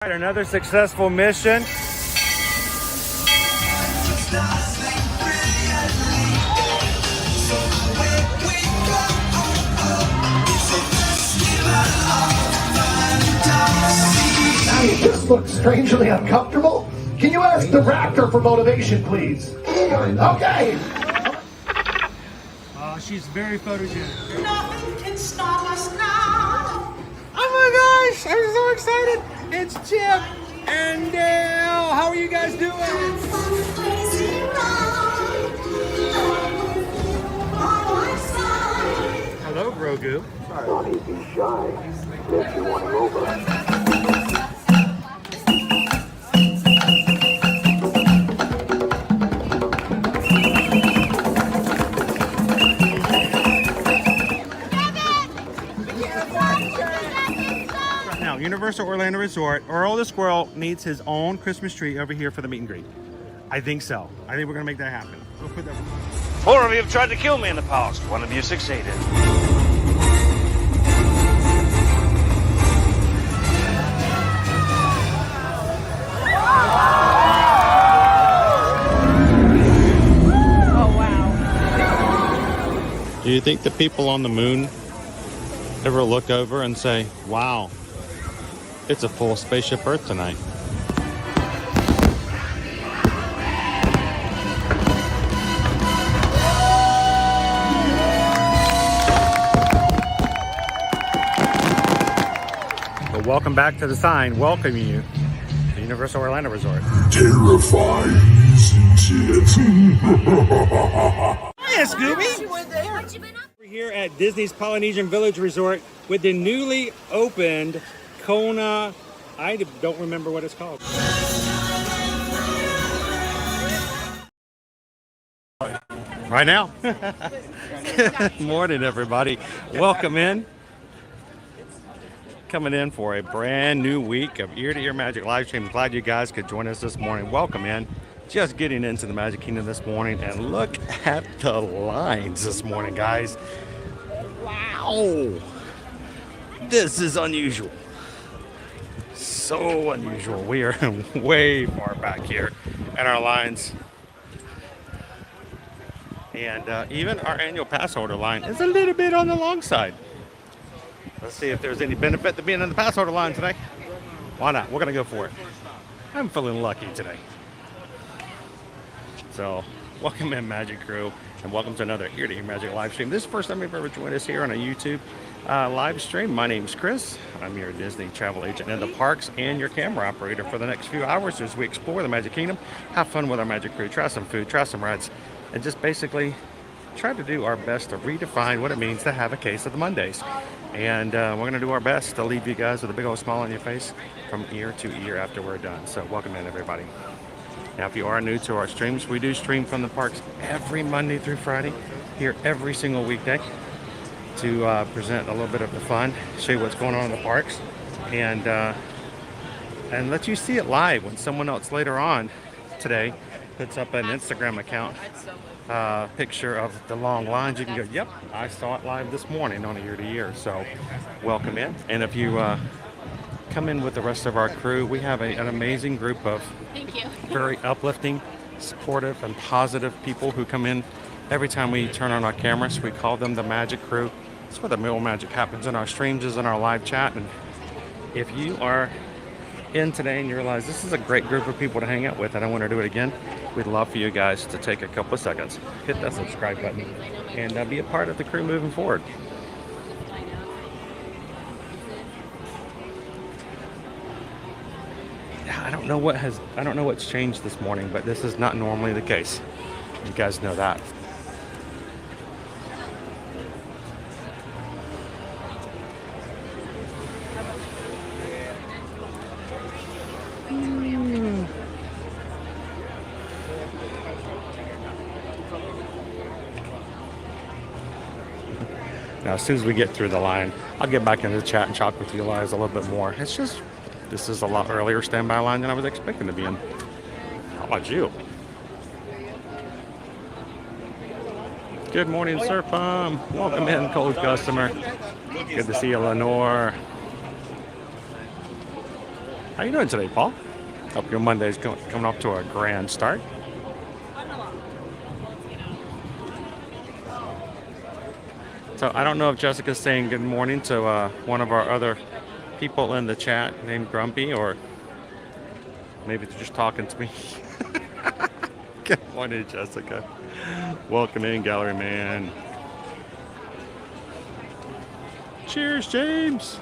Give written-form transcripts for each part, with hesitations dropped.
All right, another successful mission. You just look strangely uncomfortable. Can you ask the raptor for motivation, please? Okay. She's very photogenic. Nothing can stop us now. Oh my gosh, I'm so excited. It's Chip and Dale. How are you guys doing? Hello, Grogu. Don't be shy. Makes you want to over. Now, Universal Orlando Resort, Earl the Squirrel needs his own Christmas tree over here for the meet and greet. I think so. I think we're gonna make that happen. We'll put that. 4 of you have tried to kill me in the past. 1 of you succeeded. Do you think the people on the moon ever look over and say, wow, it's a full spaceship Earth tonight? But welcome back to the sign welcoming you to Universal Orlando Resort. Terrifying, isn't it? Hiya, Scooby! We're here at Disney's Polynesian Village Resort with the newly opened Kona. I don't remember what it's called. Right now. Good morning, everybody. Welcome in. Coming in for a brand new week of Ear to Ear Magic live stream. Glad you guys could join us this morning. Welcome in. Just getting into the Magic Kingdom this morning, and look at the lines this morning, guys. Wow. This is unusual. So unusual. We are way far back here in our lines. And even our annual pass holder line is a little bit on the long side. Let's see if there's any benefit to being in the pass holder line today. Why not? We're going to go for it. I'm feeling lucky today. So, welcome in, Magic Crew, and welcome to another Ear to Ear Magic live stream. This is the first time you've ever joined us here on a YouTube live stream. My name's Chris. I'm your Disney travel agent in the parks and your camera operator for the next few hours as we explore the Magic Kingdom, have fun with our Magic Crew, try some food, try some rides, and just basically try to do our best to redefine what it means to have a case of the Mondays. And we're going to do our best to leave you guys with a big old smile on your face from ear to ear after we're done. So welcome in, everybody. Now, if you are new to our streams, we do stream from the parks every Monday through Friday, here every single weekday to present a little bit of the fun, show you what's going on in the parks, and let you see it live when someone else later on today puts up an Instagram account picture of the long lines. You can go, yep, I saw it live this morning on a Ear to Ear. So welcome in. And if you come in with the rest of our crew, we have an amazing group of very uplifting, supportive, and positive people who come in every time we turn on our cameras. We call them the Magic Crew. It's where the real magic happens in our streams, is in our live chat. And if you are in today and you realize this is a great group of people to hang out with and I want to do it again, we'd love for you guys to take a couple of seconds, hit that subscribe button, and be a part of the crew moving forward. I don't know what's changed this morning, but this is not normally the case. You guys know that. Now, as soon as we get through the line, I'll get back into the chat and talk with you guys a little bit more. It's just, this is a lot earlier standby line than I was expecting to be in. How about you? Good morning, Sir Palm. Welcome in, cold customer. Good to see you, Lenore. How you doing today, Paul? Hope your Monday's coming off to a grand start. So I don't know if Jessica's saying good morning to one of our other people in the chat named Grumpy, or maybe they're just talking to me. Good morning, Jessica. Welcome in, Gallery Man. Cheers, James.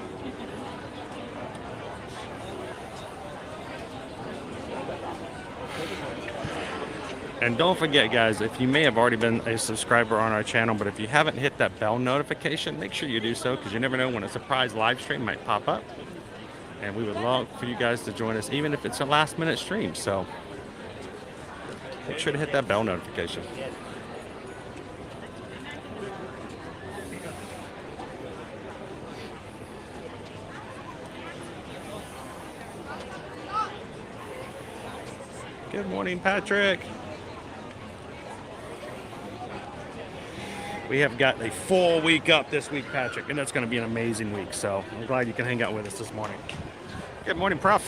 And don't forget, guys, if you may have already been a subscriber on our channel, but if you haven't hit that bell notification, make sure you do so, because you never know when a surprise live stream might pop up. And we would love for you guys to join us, even if it's a last minute stream. So make sure to hit that bell notification. Good morning, Patrick. We have got a full week up this week, Patrick, and that's going to be an amazing week. So I'm glad you can hang out with us this morning. Good morning, Prof.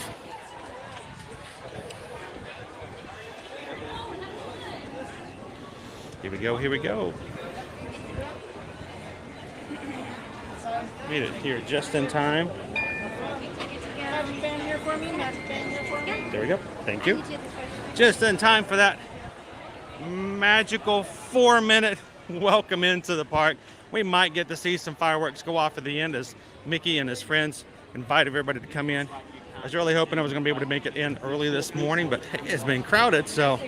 Here we go, here we go. Made it here just in time. There we go. Thank you. Just in time for that magical 4-minute welcome into the park. We might get to see some fireworks go off at the end as Mickey and his friends invited everybody to come in. I was really hoping I was going to be able to make it in early this morning, but it's been crowded. So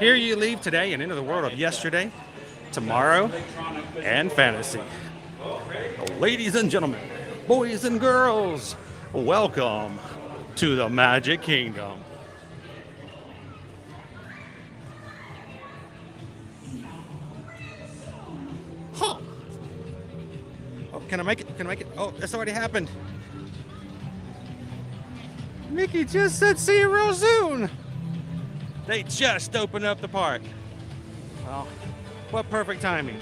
here you leave today and into the world of yesterday, tomorrow, and fantasy. Ladies and gentlemen, boys and girls, welcome to the Magic Kingdom. Huh. Oh, can I make it? Can I make it? Oh, that's already happened. Mickey just said see you real soon. They just opened up the park. Well, what perfect timing.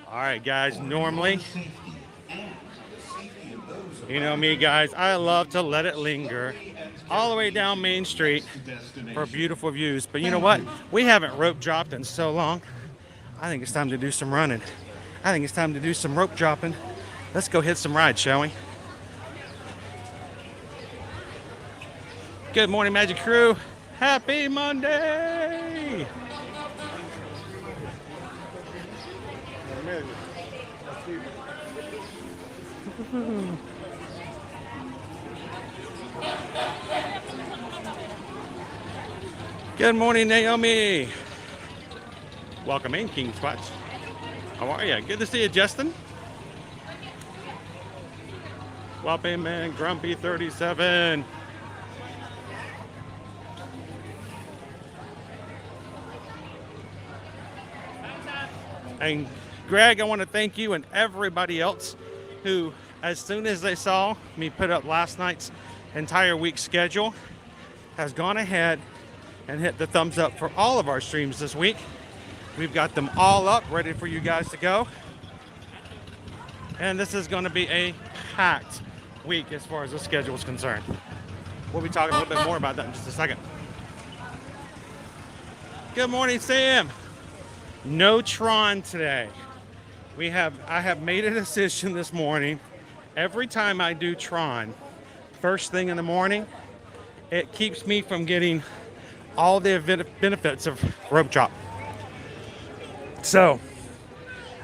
All right, guys, normally, you know me, guys, I love to let it linger all the way down Main Street for beautiful views. But you know what? We haven't rope dropped in so long. I think it's time to do some running. I think it's time to do some rope dropping. Let's go hit some rides, shall we? Good morning, Magic Crew. Happy Monday! Good morning, Naomi. Welcome in, King Spots. How are you? Good to see you, Justin. Whopping Man, Grumpy 37. And Greg, I want to thank you and everybody else who, as soon as they saw me put up last night's entire week schedule, has gone ahead and hit the thumbs up for all of our streams this week. We've got them all up, ready for you guys to go. And this is going to be a packed week as far as the schedule is concerned. We'll be talking a little bit more about that in just a second. Good morning, Sam. No Tron today. I have made a decision this morning. Every time I do Tron, first thing in the morning, it keeps me from getting all the benefits of rope drop. So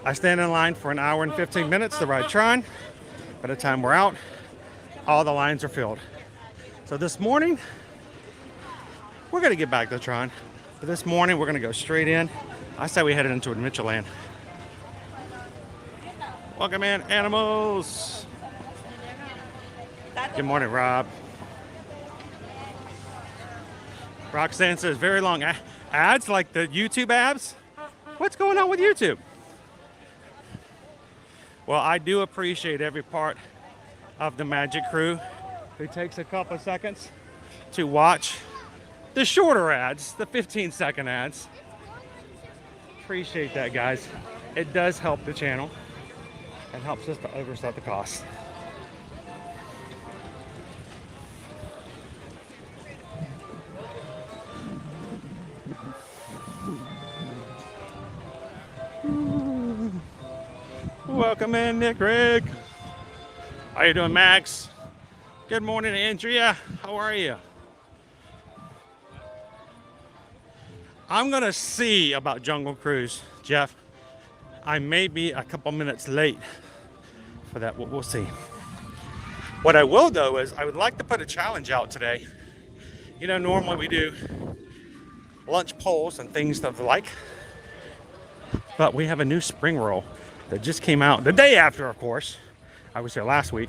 I stand in line for an hour and 15 minutes to ride Tron. By the time we're out, all the lines are filled. So this morning, we're gonna get back to Tron. But this morning, we're gonna go straight in. I say we headed into Adventureland. Welcome in, animals. Good morning, Rob. Roxanne says very long ads like the YouTube ads. What's going on with YouTube? Well, I do appreciate every part of the Magic Crew who takes a couple of seconds to watch the shorter ads, the 15-second ads. Appreciate that, guys. It does help the channel. It helps us to overset the cost. Welcome in, Nick Rick. How you doing, Max? Good morning, Andrea. How are you? I'm gonna see about Jungle Cruise, Jeff. I may be a couple minutes late for that. We'll see. What I will though is I would like to put a challenge out today. You know, normally we do lunch polls and things of the like, but we have a new spring roll that just came out the day after, of course. I was here last week.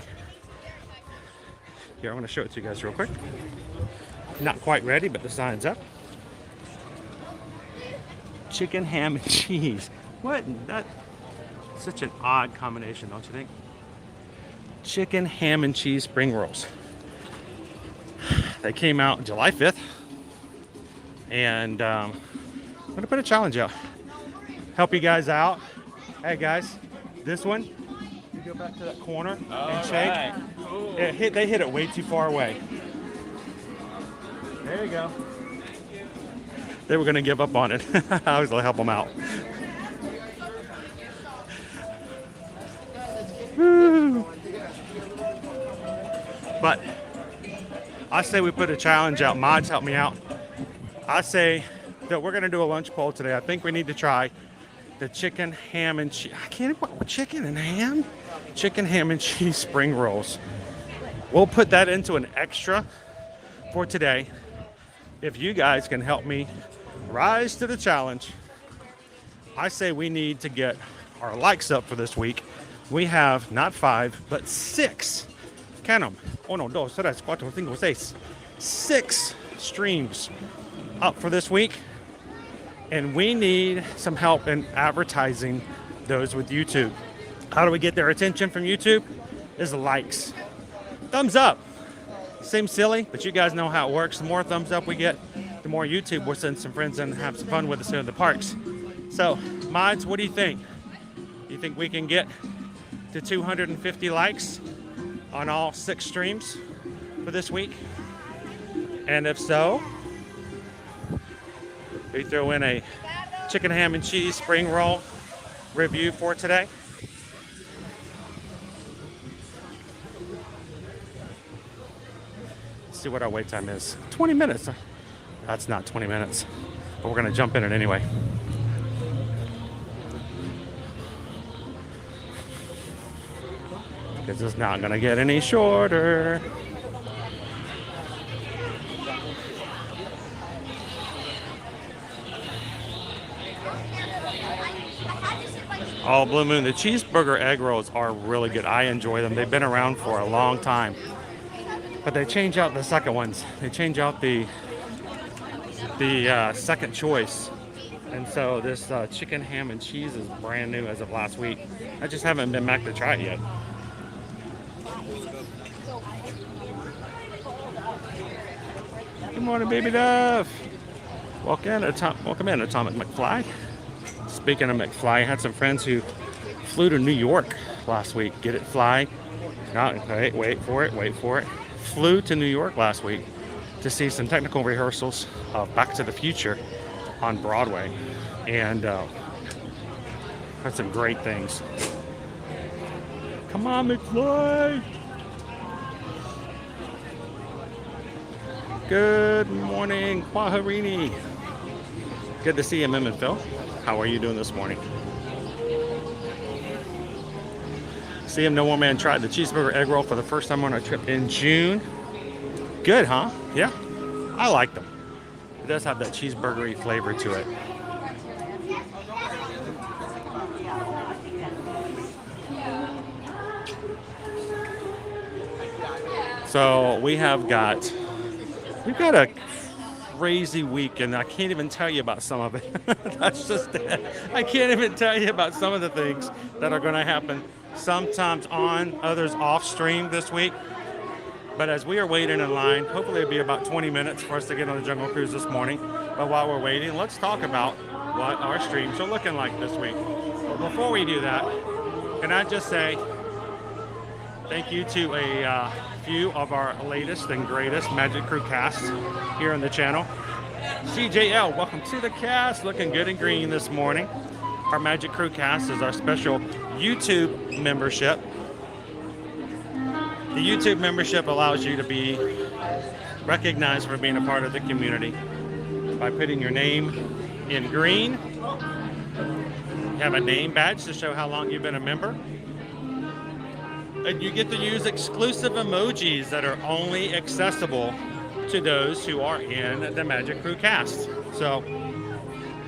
Here, I'm gonna show it to you guys real quick. Not quite ready, but the sign's up. Chicken, ham, and cheese. What? That's such an odd combination, don't you think? Chicken, ham, and cheese spring rolls. They came out July 5th. And I'm going to put a challenge out. Help you guys out. Hey, guys, this one, you go back to that corner and shake. Right. Cool. They hit it way too far away. There you go. They were going to give up on it. I was going to help them out. Woo. But I say we put a challenge out. Mods, help me out. I say that we're going to do a lunch poll today. I think we need to try the chicken, ham, and cheese. I can't even, chicken and ham? Chicken, ham, and cheese spring rolls. We'll put that into an extra for today. If you guys can help me rise to the challenge, I say we need to get our likes up for this week. We have not 5, but 6. Count them. 1, 2, 3, 4, 5, 6. 6 streams up for this week. And we need some help in advertising those with YouTube. How do we get their attention from YouTube? Is likes. Thumbs up. Seems silly, but you guys know how it works. The more thumbs up we get, the more YouTube will send some friends in and have some fun with us here in the parks. So, mods, what do you think? You think we can get to 250 likes on all 6 streams for this week? And if so, we throw in a chicken, ham, and cheese spring roll review for today. Let's see what our wait time is. 20 minutes. That's not 20 minutes, but we're going to jump in it anyway. Because it's not going to get any shorter. Oh, Blue Moon, the cheeseburger egg rolls are really good. I enjoy them. They've been around for a long time. But they change out the second ones. They change out the second choice. And so this chicken, ham, and cheese is brand new as of last week. I just haven't been back to try it yet. Good morning, baby dove. Welcome in, Atomic McFly. Speaking of McFly, I had some friends who flew to New York last week. Get it, fly? Not wait for it. Flew to New York last week to see some technical rehearsals of Back to the Future on Broadway, and had some great things. Come on, McFly! Good morning, Quaharini. Good to see you, Mim and Phil. How are you doing this morning? See him, No More Man tried the cheeseburger egg roll for the first time on our trip in June. Good, huh? Yeah, I like them. It does have that cheeseburgery flavor to it. So we've got a crazy week, and I can't even tell you about some of it. That's just it. I can't even tell you about some of the things that are going to happen. Sometimes on, others off stream this week. But as we are waiting in line, hopefully it'll be about 20 minutes for us to get on the Jungle Cruise this morning. But while we're waiting, let's talk about what our streams are looking like this week. But before we do that, can I just say thank you to a few of our latest and greatest Magic Crew casts here on the channel. CJL, welcome to the cast. Looking good and green this morning. Our Magic Crew cast is our special YouTube membership. The YouTube membership allows you to be recognized for being a part of the community by putting your name in green. You have a name badge to show how long you've been a member. And you get to use exclusive emojis that are only accessible to those who are in the Magic Crew cast. So,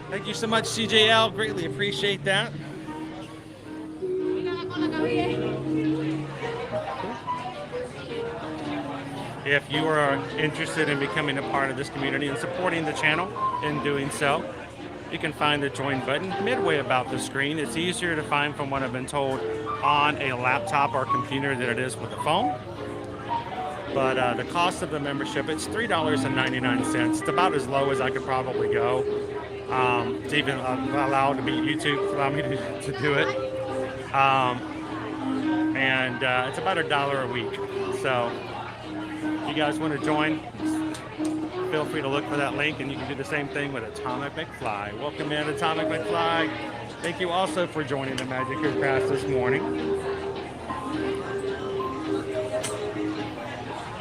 thank you so much, CJL. Greatly appreciate that. If you are interested in becoming a part of this community and supporting the channel in doing so, you can find the join button midway about the screen. It's easier to find from what I've been told on a laptop or computer than it is with a phone. But the cost of the membership, it's $3.99. It's about as low as I could probably go to even allow to be YouTube, allow me to do it. It's about $1 a week. So if you guys want to join, feel free to look for that link, and you can do the same thing with Atomic McFly. Welcome in, Atomic McFly. Thank you also for joining the Magic Crew cast this morning.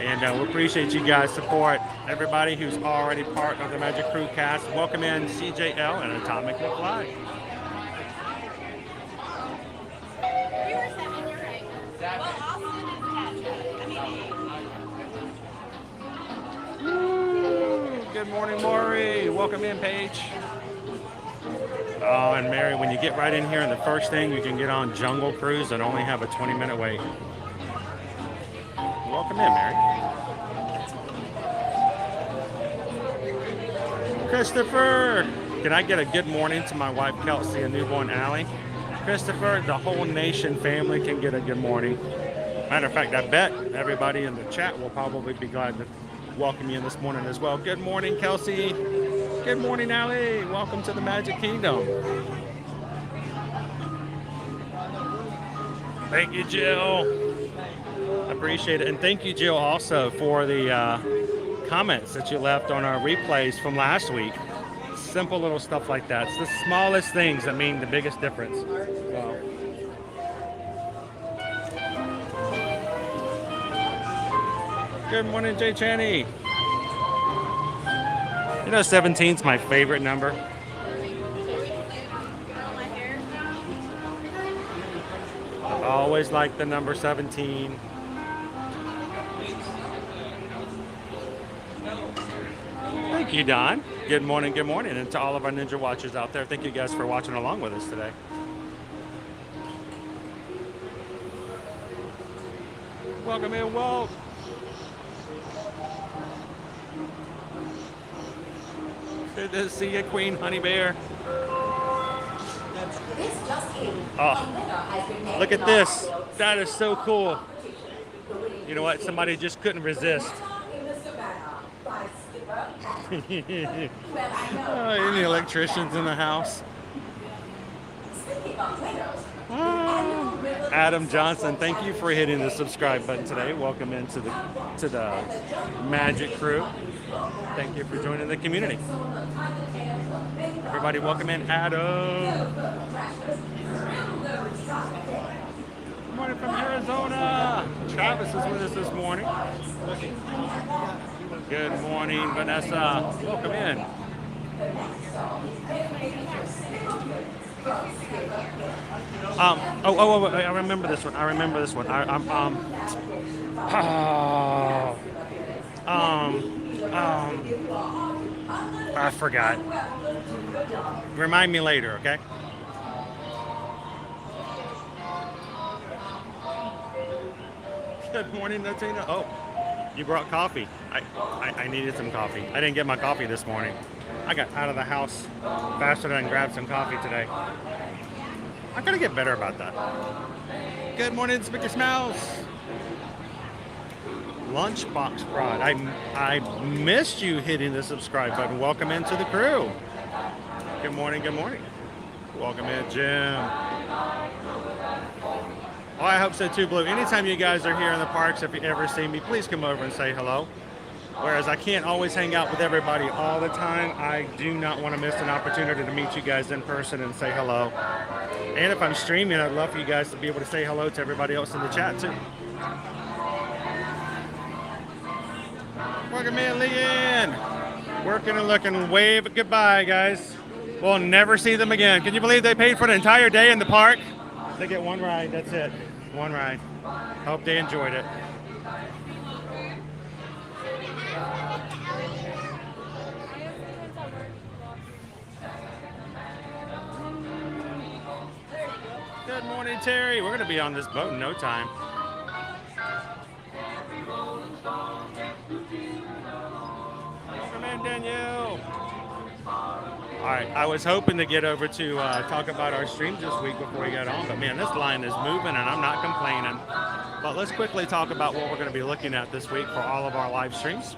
And we appreciate you guys' support. Everybody who's already part of the Magic Crew cast, welcome in CJL and Atomic McFly. Good morning, Maury. Welcome in, Paige. Oh, and Mary, when you get right in here, and the first thing you can get on Jungle Cruise and only have a 20-minute wait. Welcome in, Mary. Christopher, can I get a good morning to my wife, Kelsey, and newborn Allie? Christopher, the whole nation family can get a good morning. Matter of fact, I bet everybody in the chat will probably be glad to welcome you this morning as well. Good morning, Kelsey. Good morning, Allie. Welcome to the Magic Kingdom. Thank you, Jill. Appreciate it. And thank you, Jill, also for the comments that you left on our replays from last week. Simple little stuff like that. It's the smallest things that mean the biggest difference. So. Good morning, Jay Chaney. You know, 17's my favorite number. I've always liked the number 17. Thank you, Don. Good morning, good morning. And to all of our Ninja Watchers out there, thank you guys for watching along with us today. Welcome in, Walt. Good to see you, Queen Honey Bear. Oh, look at this. That is so cool. You know what? Somebody just couldn't resist. Any electricians in the house? Adam Johnson, thank you for hitting the subscribe button today. Welcome into the Magic Crew. Thank you for joining the community. Everybody, welcome in Adam. Good morning from Arizona. Travis is with us this morning. Good morning, Vanessa. Welcome in. I remember this one. I forgot. Remind me later, okay? Good morning, Natina. Oh, you brought coffee. I needed some coffee. I didn't get my coffee this morning. I got out of the house faster than grabbed some coffee today. I gotta get better about that. Good morning, Spicker Smells. Lunchbox Prod. I missed you hitting the subscribe button. Welcome into the crew. Good morning, good morning. Welcome in, Jim. Oh, I hope so too, Blue. Anytime you guys are here in the parks, if you ever see me, please come over and say hello. Whereas I can't always hang out with everybody all the time, I do not want to miss an opportunity to meet you guys in person and say hello. And if I'm streaming, I'd love for you guys to be able to say hello to everybody else in the chat too. Welcome in, Leanne. Working and looking. Wave goodbye, guys. We'll never see them again. Can you believe they paid for an entire day in the park? They get one ride. That's it. One ride. Hope they enjoyed it. Good morning, Terry. We're going to be on this boat in no time. Welcome in, Danielle. All right, I was hoping to get over to talk about our streams this week before we got on, but man, this line is moving and I'm not complaining. But let's quickly talk about what we're going to be looking at this week for all of our live streams.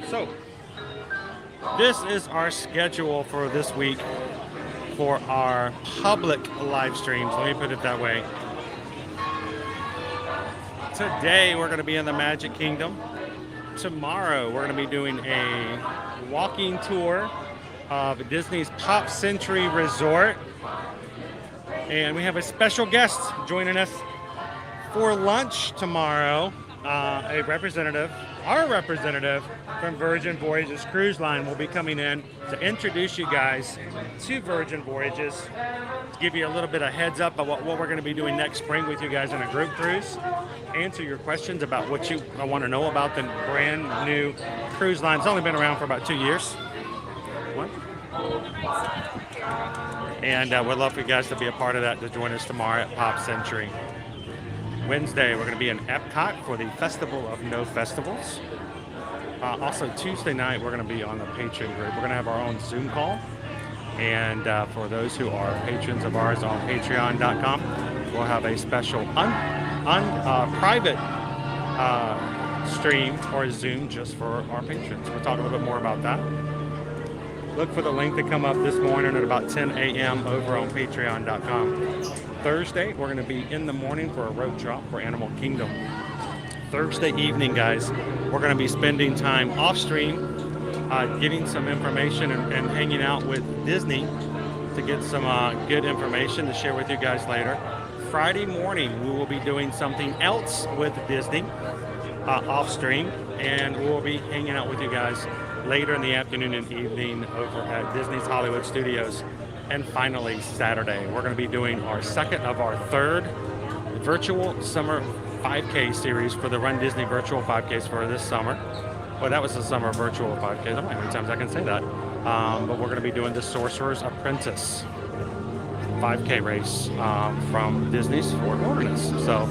So, this is our schedule for this week for our public live streams. Let me put it that way. Today we're going to be in the Magic Kingdom. Tomorrow we're going to be doing a walking tour of Disney's Pop Century Resort. And we have a special guest joining us for lunch tomorrow. Our representative from Virgin Voyages Cruise Line will be coming in to introduce you guys to Virgin Voyages, to give you a little bit of heads up about what we're going to be doing next spring with you guys in a group cruise, answer your questions about what you want to know about the brand new cruise line. It's only been around for about 2 years. And we'd love for you guys to be a part of that, to join us tomorrow at Pop Century. Wednesday, we're going to be in Epcot for the Festival of No Festivals. Also, Tuesday night, we're going to be on the Patreon group. We're going to have our own Zoom call. And for those who are patrons of ours on patreon.com, we'll have a special private stream or Zoom just for our patrons. We'll talk a little bit more about that. Look for the link to come up this morning at about 10 a.m. over on patreon.com. Thursday, we're going to be in the morning for a road drop for Animal Kingdom. Thursday evening, guys, we're going to be spending time off stream, getting some information and hanging out with Disney to get some good information to share with you guys later. Friday morning, we will be doing something else with Disney off stream, and we'll be hanging out with you guys later in the afternoon and evening over at Disney's Hollywood Studios. And finally, Saturday, we're going to be doing our second of our third virtual summer 5K series for the Run Disney virtual 5Ks for this summer. Well, that was the summer virtual 5Ks. I don't know how many times I can say that. But we're going to be doing the Sorcerer's Apprentice 5K race from Disney's Fort Wilderness. So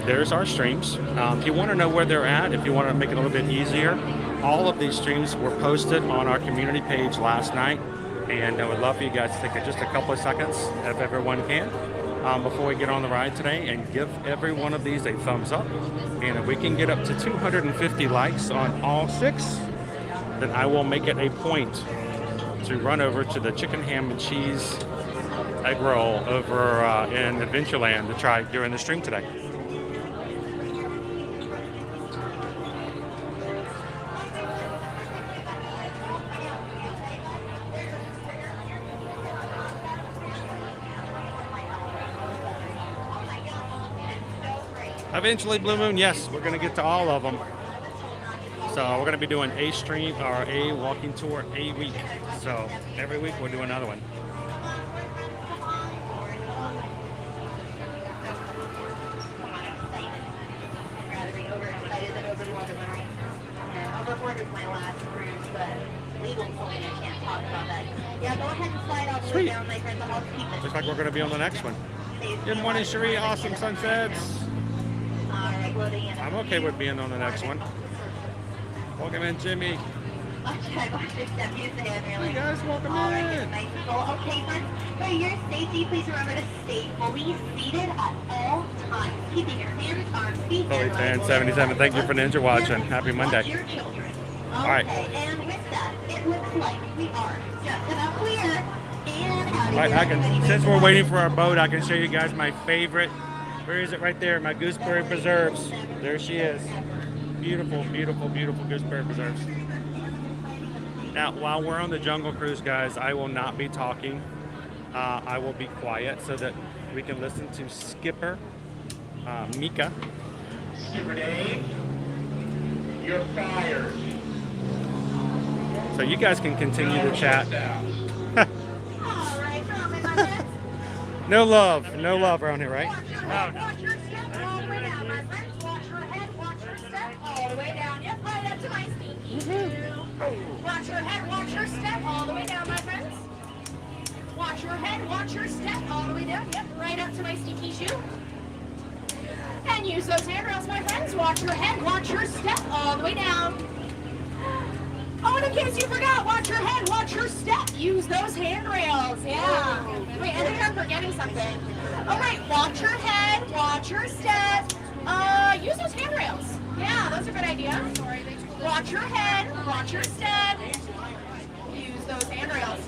there's our streams. If you want to know where they're at, if you want to make it a little bit easier, all of these streams were posted on our community page last night. And I would love for you guys to take just a couple of seconds, if everyone can, before we get on the ride today, and give every one of these a thumbs up. And if we can get up to 250 likes on all 6, then I will make it a point to run over to the chicken ham and cheese egg roll over in Adventureland to try during the stream today. Eventually, Blue Moon, yes, we're going to get to all of them. So we're going to be doing a stream or a walking tour a week. So every week we'll do another one. Sweet. Looks like we're going to be on the next one. Good morning, Cherie. Awesome sunsets. I'm okay with being on the next one. Welcome in, Jimmy. Hey guys, welcome in. Okay, for your safety, please remember to stay fully seated at all times, keeping your hands, arms, feet, Fully Fan 77, thank you for ninja watching. Happy Monday. Your children. All right. Okay, and with that, it looks like we are just about clear. I can, since we're waiting for our boat, I can show you guys my favorite. Where is it? Right there, my gooseberry preserves. There she is. Beautiful, beautiful, beautiful gooseberry preserves. Now, while we're on the jungle cruise, guys, I will not be talking. I will be quiet so that we can listen to Skipper Mika. Skipper Dave, you're fired. So you guys can continue to chat. No love around here, right? Watch your step all the way down, my friends. Watch your head, watch your step all the way down. Yep, right up to my stinky shoe. Watch your head, watch your step all the way down, my friends. Watch your head, watch your step all the way down. Yep, right up to my stinky shoe. And use those handrails, my friends. Watch your head, watch your step all the way down. Oh, and in case you forgot, watch your head, watch your step. Use those handrails. Yeah. Wait, I think I'm forgetting something. All right, watch your head, watch your step. Use those handrails. Yeah, those are good ideas. Watch your head, watch your step. Use those handrails.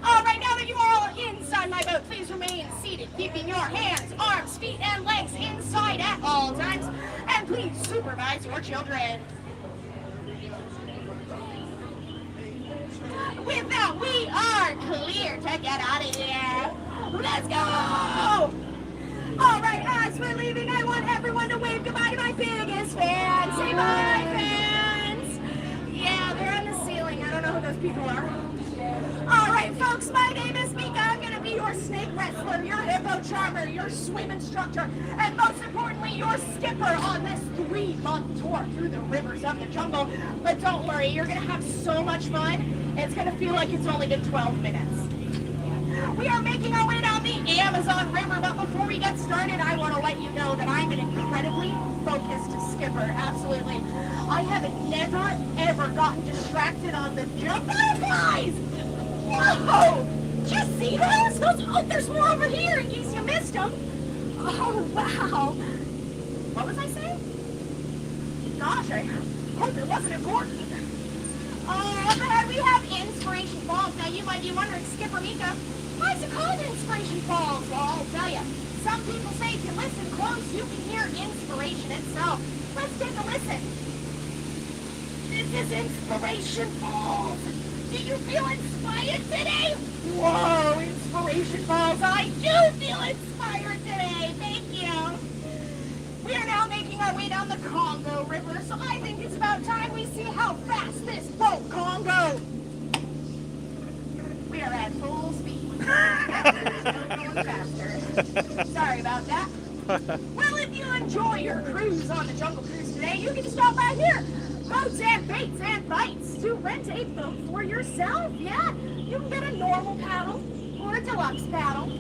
All right, now that you are all inside my boat, please remain seated, keeping your hands, arms, feet, and legs inside at all times. And please supervise your children. With that, we are clear to get out of here. Let's go! All right, as we're leaving, I want everyone to wave goodbye to my biggest fans. Say bye, fans. Yeah, they're on the ceiling. I don't know who those people are. All right, folks, my name is Mika. I'm going to be your snake wrestler, your hippo charmer, your swim instructor, and most importantly, your skipper on this 3-month tour through the rivers of the jungle. But don't worry, you're going to have so much fun, it's going to feel like it's only been 12 minutes. We are making our way down the Amazon River, but before we get started, I want to let you know that I'm an incredibly focused skipper, absolutely. I have never, ever gotten distracted on the jump. Butterflies! Whoa! Did you see those? Oh, there's more over here in case you missed them. Oh, wow. What was I saying? Gosh, I hope it wasn't important. Up ahead we have Inspiration Falls. Now you might be wondering, Skipper Mika, why is it called Inspiration Falls? Well, I'll tell you. Some people say if you listen close, you can hear inspiration itself. Let's take a listen. This is Inspiration Falls. Do you feel inspired today? Whoa, Inspiration Falls. I do feel inspired today. Thank you. We are now making our way down the Congo River, so I think it's about time we see how fast this boat can go. We are at full speed. Going faster. Sorry about that. Well, if you enjoy your cruise on the Jungle Cruise today, you can stop by here. Boats and baits and bites to rent a boat for yourself. Yeah, you can get a normal paddle or a deluxe paddle.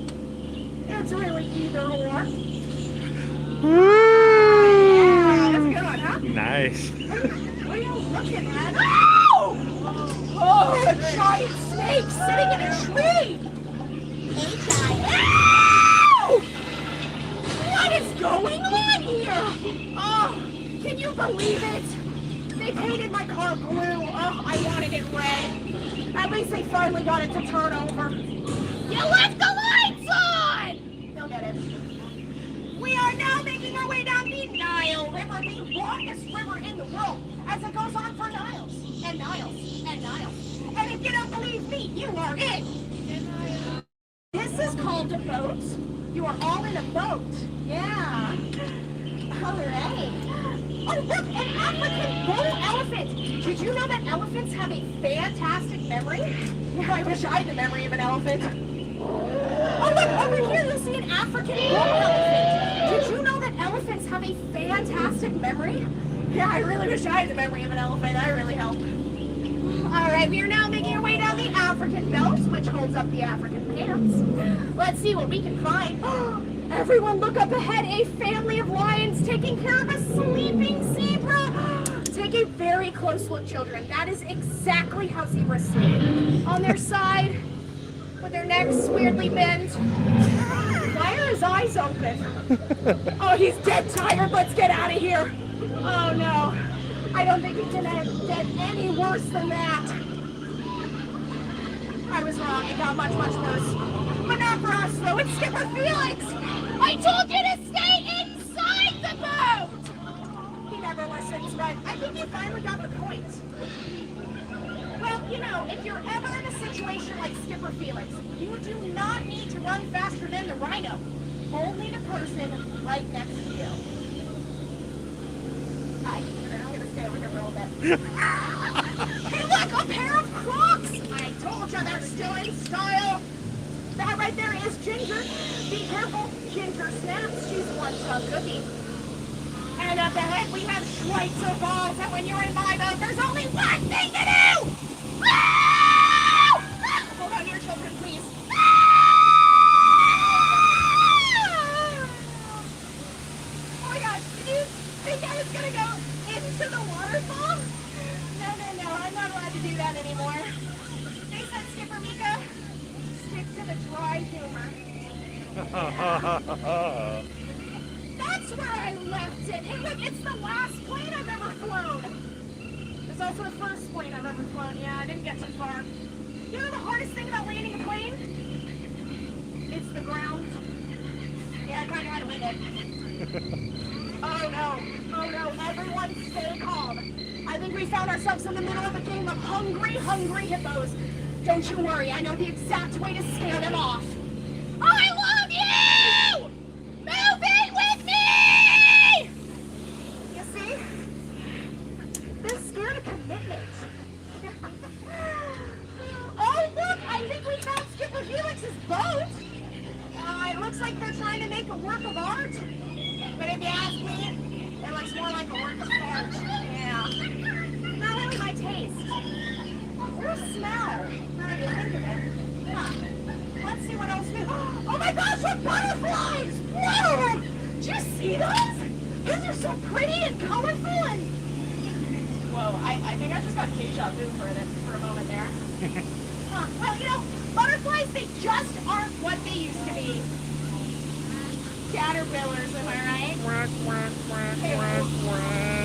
It's really either or. Yeah, that's a good one, huh? Nice. What are you looking at? Oh! Oh, a giant snake sitting in a tree! Ow! What is going on here? Oh, can you believe it? They painted my car blue. Oh, I wanted it red. At least they finally got it to turn over. You left the lights on! They'll get it. We are now making our way down the Nile River, the longest river in the world, as it goes on for miles and miles and miles. And if you don't believe me, you are in. This is called a boat. You are all in a boat. Yeah. All right. Oh, look, an African bull elephant. Did you know that elephants have a fantastic memory? Yeah, I wish I had the memory of an elephant. Oh, look, over here you'll see an African bull elephant. Did you know that elephants have a fantastic memory? Yeah, I really wish I had the memory of an elephant. I really help. All right, we are now making our way down the African belt, which holds up the African pants. Let's see what we can find. Everyone look up ahead, a family of lions taking care of a sleeping zebra. Take a very close look, children. That is exactly how zebras sleep. On their side, with their necks weirdly bent. Why are his eyes open? Oh, he's dead tired. Let's get out of here. Oh, no. I don't think he can get any worse than that. I was wrong. It got much, much worse. But not for us, though. It's Skipper Felix. I told you to stay inside the boat. He never listens, but I think you finally got the point. Well, you know, if you're ever in a situation like Skipper Felix, you do not need to run faster than the rhino. Only the person right next to you. I'm gonna stay over here for a little bit. Hey, look, a pair of Crocs! I told you they're still in style. That right there is Ginger. Be careful, Ginger snaps. She's one tough cookie. And up ahead we have Schweitzer balls. And when you're in my boat, there's only one thing to do! Hold on here, children, please. Oh my gosh, did you think I was gonna go into the waterfall? No, I'm not allowed to do that anymore. They said, Skipper Mika, stick to the dry humor. That's where I left it. Hey, look, it's the last plane I've ever flown. It's also the first plane I've ever flown. Yeah, I didn't get too far. You know the hardest thing about landing a plane? It's the ground. Yeah, I kind of had to wing it. Oh no, everyone stay calm. I think we found ourselves in the middle of a game of hungry hippos. Don't you worry, I know the exact way to scare them off. I love you! Move in with me! You see? They're scared of commitment. Oh, look! I think we found Skipper Felix's boat. It looks like they're trying to make a work of art. But if you ask me, it looks more like a work of art. Yeah. Not really my taste. Or smell. Now that you think of it. Huh. Let's see what else we... Oh my gosh, what butterflies! Whoa! Did you see those? Those are so pretty and colorful and... Whoa, I think I just got deja vu for a moment there. Well, you know, butterflies, they just aren't what they used to be. Caterpillars, am I right?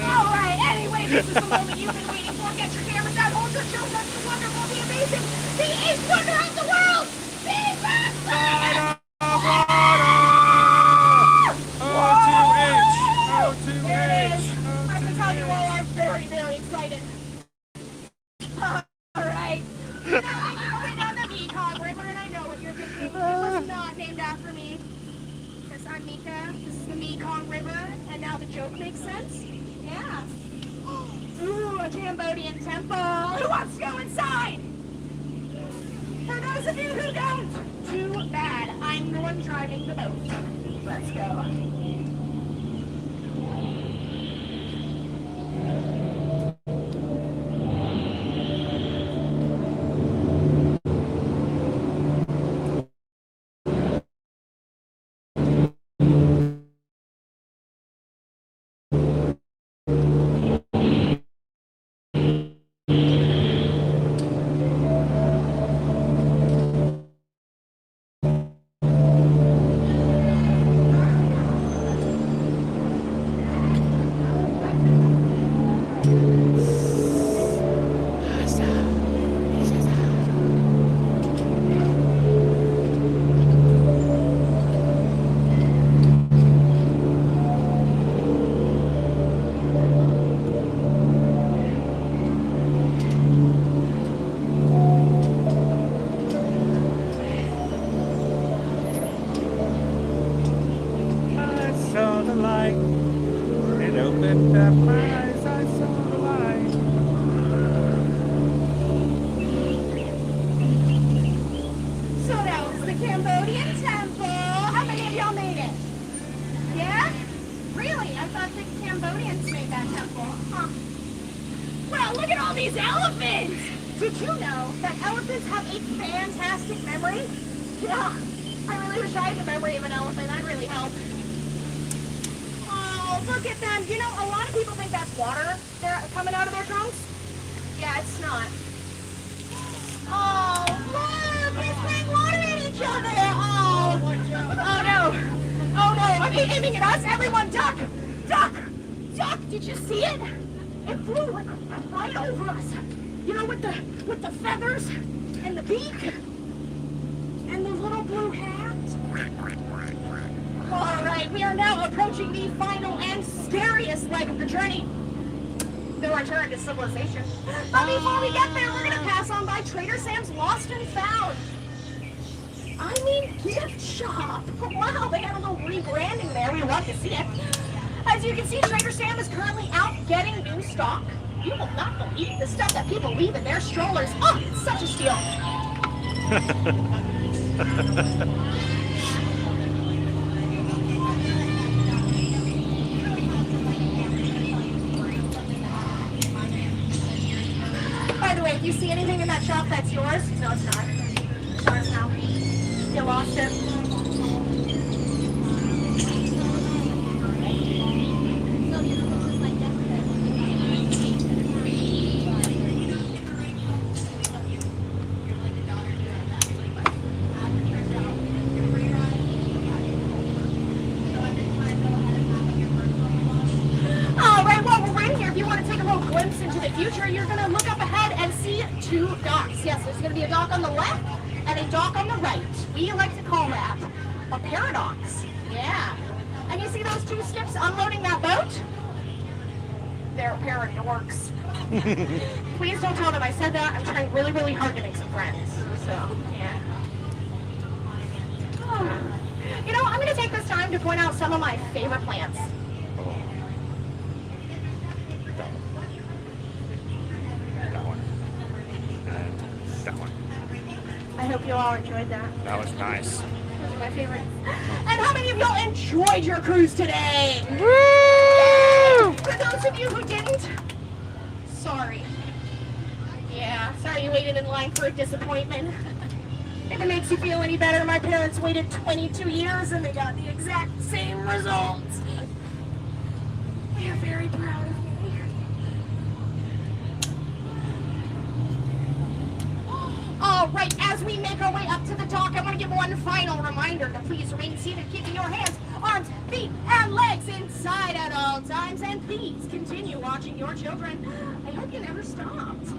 All right, anyway, this is the moment you've been waiting for. Get your cameras out, hold your chills, that's the wonderful, the amazing, the eighth wonder of the world, the Ambersweet! There it is. I can tell you all are very, very excited. All right. Now I'm going down the Mekong River, and I know what you're thinking. It was not named after me. I'm Mika, this is the Mekong River, and now the joke makes sense? Yeah. Ooh, a Cambodian temple! Who wants to go inside? For those of you who don't, too bad. I'm the one driving the boat. Let's go. And the beak. And the little blue hat. All right, we are now approaching the final and scariest leg of the journey. The return to civilization. But before we get there, we're going to pass on by Trader Sam's Lost and Found. I mean, gift shop. Wow, they got a little rebranding there. We love to see it. As you can see, Trader Sam is currently out getting new stock. You will not believe the stuff that people leave in their strollers. Oh, it's such a steal. By the way, if you see anything in that shop that's yours, no, it's not. It's ours now. You lost it. Future, you're going to look up ahead and see two docks. Yes, there's going to be a dock on the left and a dock on the right. We like to call that a paradox. Yeah. And you see those two skips unloading that boat? They're paradorks. Please don't tell them I said that. I'm trying really, really hard to make some friends. So, yeah. Oh. You know, I'm going to take this time to point out some of my favorite plants. I hope you all enjoyed that. That was nice. Those are my favorites. And how many of y'all enjoyed your cruise today? Woo! For those of you who didn't, sorry. Yeah, sorry you waited in line for a disappointment. If it makes you feel any better, my parents waited 22 years and they got the exact same results. They are very proud of me. All right, as we make our way up to the dock, I want to give one final reminder to please remain seated, keeping your hands, arms, feet, and legs inside at all times. And please continue watching your children. I hope you never stopped.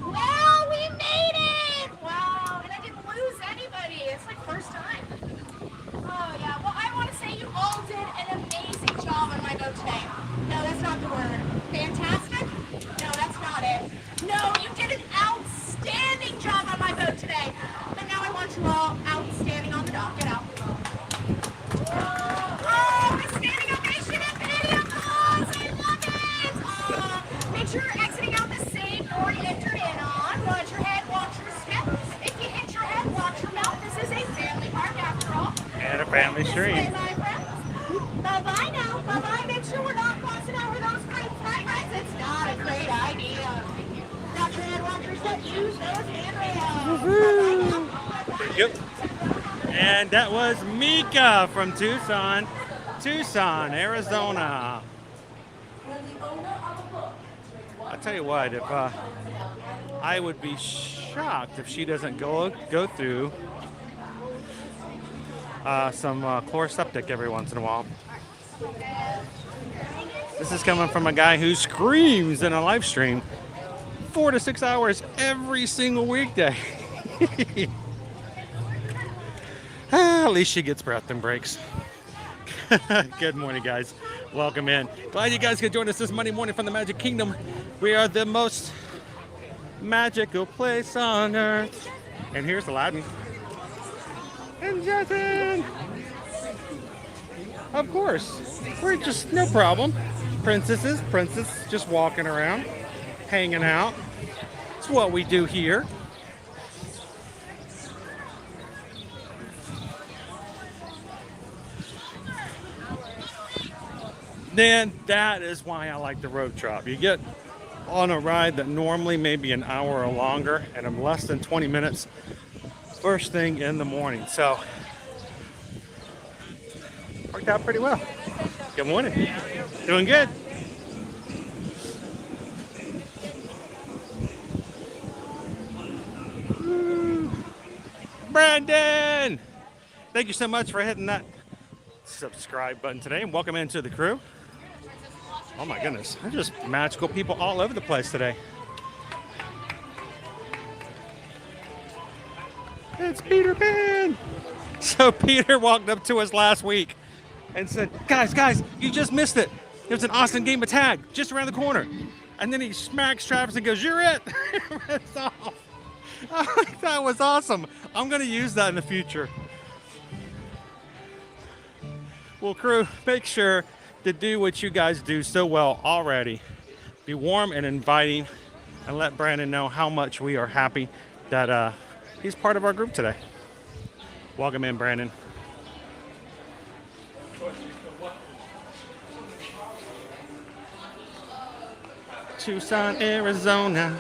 Well, we made it! Wow, and I didn't lose anybody. It's like first time. Oh, yeah. Well, I want to say you all did an amazing job on my boat today. No, that's not the word. Fantastic? No, that's not it. No, you did an outstanding job on my boat today. But now I want you all outstanding on the dock. Get out. Oh, the standing ovation and video calls. I love it. Make sure you're exiting out the same door you entered in on. Watch your head, watch your step. If you hit your head, watch your mouth. This is a family park after all. And a family stream. This way, my friends. Bye-bye now. Bye-bye. Make sure we're not crossing over those great flag rights. It's not a great idea. Watch your head, watch your step. Use those handrails. Bye-bye now. Yep. And that was Mika from Tucson, Arizona. I'll tell you what, if I would be shocked if she doesn't go through some chloroseptic every once in a while. This is coming from a guy who screams in a live stream 4 to 6 hours every single weekday. At least she gets breath and breaks. Good morning, guys. Welcome in. Glad you guys could join us this Monday morning from the Magic Kingdom. We are the most magical place on earth. And here's Aladdin. And Justin. Of course. We're just no problem. Princess just walking around, hanging out. It's what we do here. Then that is why I like the road trip. You get on a ride that normally may be an hour or longer and in less than 20 minutes first thing in the morning. So worked out pretty well. Good morning. Doing good. Brandon, thank you so much for hitting that subscribe button today and welcome into the crew. Oh my goodness, there's just magical people all over the place today. It's Peter Pan. So Peter walked up to us last week and said, guys, you just missed it. There's an awesome game of tag just around the corner. And then he smacks Travis and goes, you're it. Runs off. That was awesome. I'm going to use that in the future. Well, crew, make sure to do what you guys do so well already. Be warm and inviting, and let Brandon know how much we are happy that he's part of our group today. Welcome in, Brandon. Tucson, Arizona.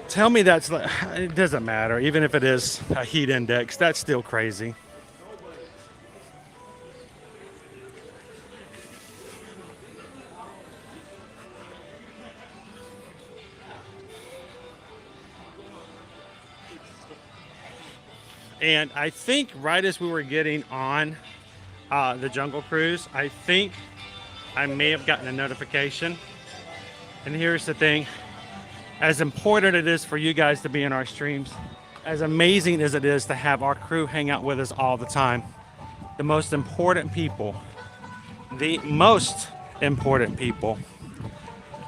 Tell me that's like, it doesn't matter. Even if it is a heat index, that's still crazy. And I think right as we were getting on the Jungle Cruise, I think I may have gotten a notification. And here's the thing. As important it is for you guys to be in our streams, as amazing as it is to have our crew hang out with us all the time, the most important people,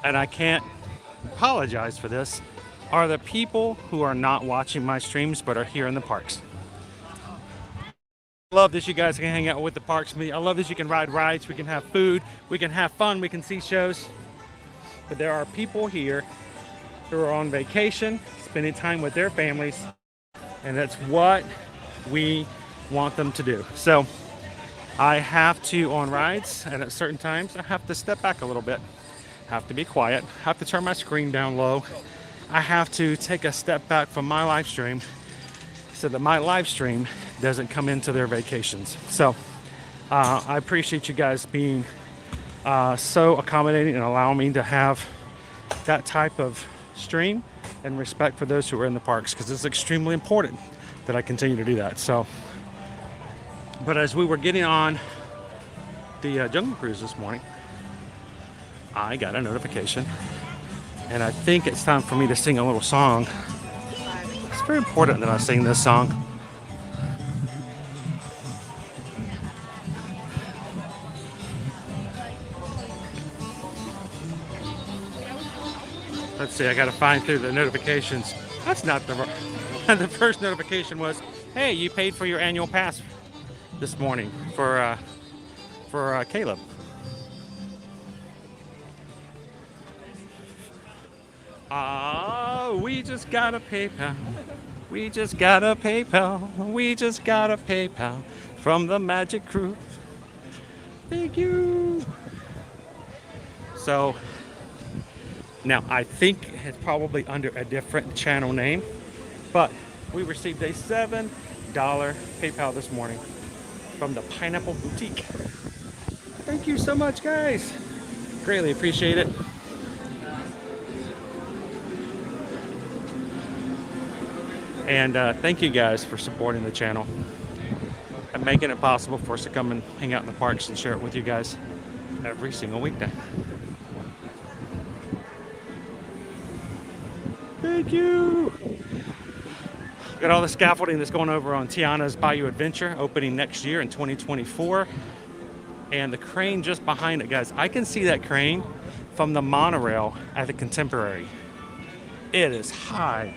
and I can't apologize for this, are the people who are not watching my streams but are here in the parks. I love that you guys can hang out with the parks with me. I love that you can ride rides, we can have food, we can have fun, we can see shows. But there are people here who are on vacation, spending time with their families, and that's what we want them to do. So I have to, on rides and at certain times, I have to step back a little bit, have to be quiet, have to turn my screen down low. I have to take a step back from my live stream so that my live stream doesn't come into their vacations. So I appreciate you guys being so accommodating and allowing me to have that type of stream and respect for those who are in the parks, because it's extremely important that I continue to do that. So, but as we were getting on the Jungle Cruise this morning, I got a notification, and I think it's time for me to sing a little song. It's very important that I sing this song. Let's see, I gotta find through the notifications. That's not the first notification was, hey, you paid for your annual pass this morning for Caleb. We just got a PayPal. We just got a PayPal. We just got a PayPal from the Magic Crew. Thank you. So now I think it's probably under a different channel name, but we received a $7 PayPal this morning from the Pineapple Boutique. Thank you so much, guys. Greatly appreciate it. And thank you guys for supporting the channel and making it possible for us to come and hang out in the parks and share it with you guys every single weekday. Thank you. Got all the scaffolding that's going over on Tiana's Bayou Adventure, opening next year in 2024. And the crane just behind it, guys. I can see that crane from the monorail at the Contemporary. It is high.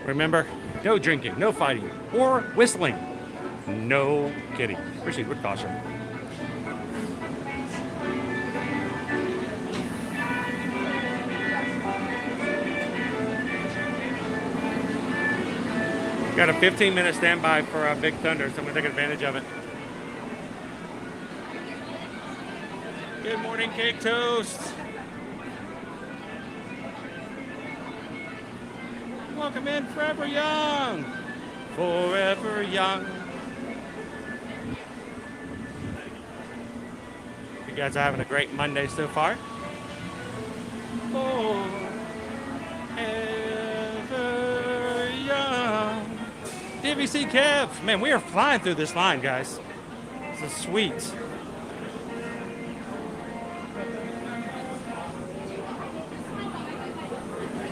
Remember, no drinking, no fighting, or whistling. No kidding. Proceed with caution. Got a 15-minute standby for Big Thunder, so I'm going to take advantage of it. Good morning, Cake Toast. Welcome in, Forever Young. Forever Young. You guys are having a great Monday so far. Oh. DVC Kev. Man, we are flying through this line, guys. This is sweet.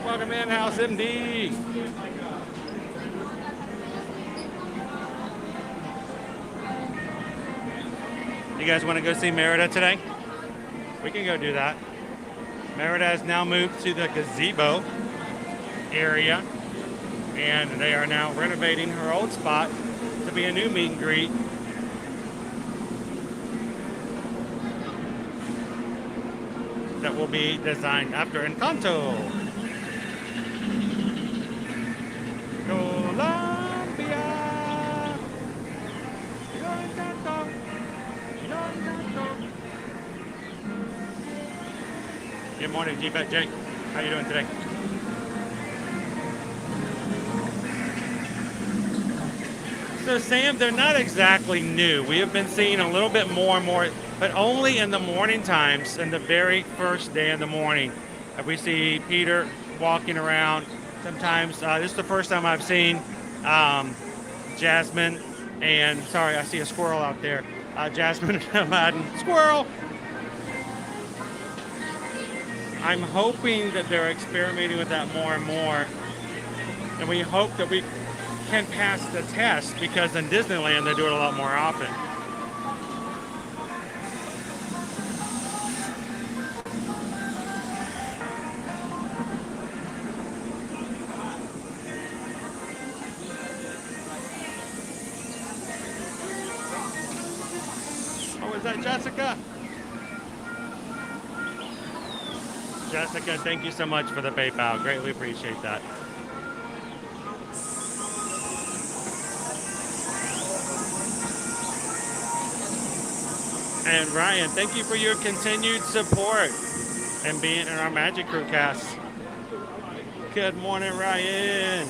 Welcome in, House MD. You guys want to go see Merida today? We can go do that. Merida has now moved to the gazebo area, and they are now renovating her old spot to be a new meet and greet. That will be designed after Encanto. Colombia. Encanto. Good morning, G-Bet Jake. How you doing today? So Sam, they're not exactly new. We have been seeing a little bit more and more, but only in the morning times, in the very first day of the morning. We see Peter walking around. Sometimes, this is the first time I've seen Jasmine, and sorry, I see a squirrel out there. Jasmine and Aladdin. Squirrel! I'm hoping that they're experimenting with that more and more, and we hope that we can pass the test, because in Disneyland they do it a lot more often. Oh, is that Jessica? Jessica, thank you so much for the PayPal. Greatly appreciate that. And Ryan, thank you for your continued support and being in our Magic Crew cast. Good morning, Ryan.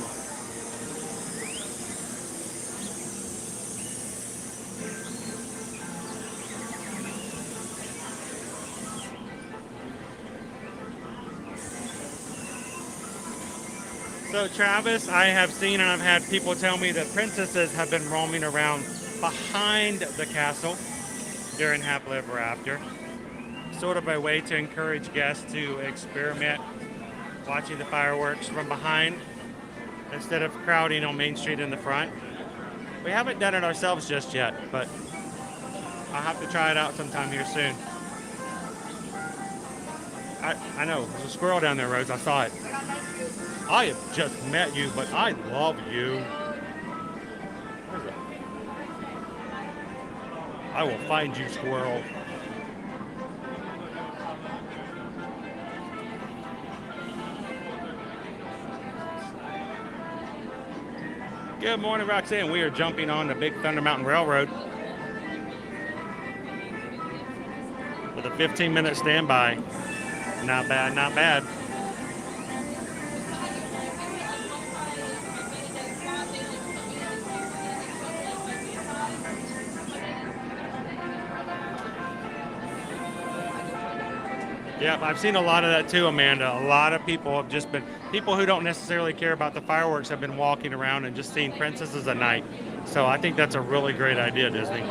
So Travis, I have seen and I've had people tell me that princesses have been roaming around behind the castle during Happily Ever After. Sort of a way to encourage guests to experiment watching the fireworks from behind instead of crowding on Main Street in the front. We haven't done it ourselves just yet, but I'll have to try it out sometime here soon. I know, there's a squirrel down there, Rose. I saw it. I have just met you, but I love you. Where is it? I will find you, squirrel. Good morning, Roxanne. We are jumping on the Big Thunder Mountain Railroad with a 15-minute standby. Not bad, not bad. Yep, I've seen a lot of that too, Amanda. A lot of people have just been, people who don't necessarily care about the fireworks have been walking around and just seeing princesses at night. So I think that's a really great idea, Disney.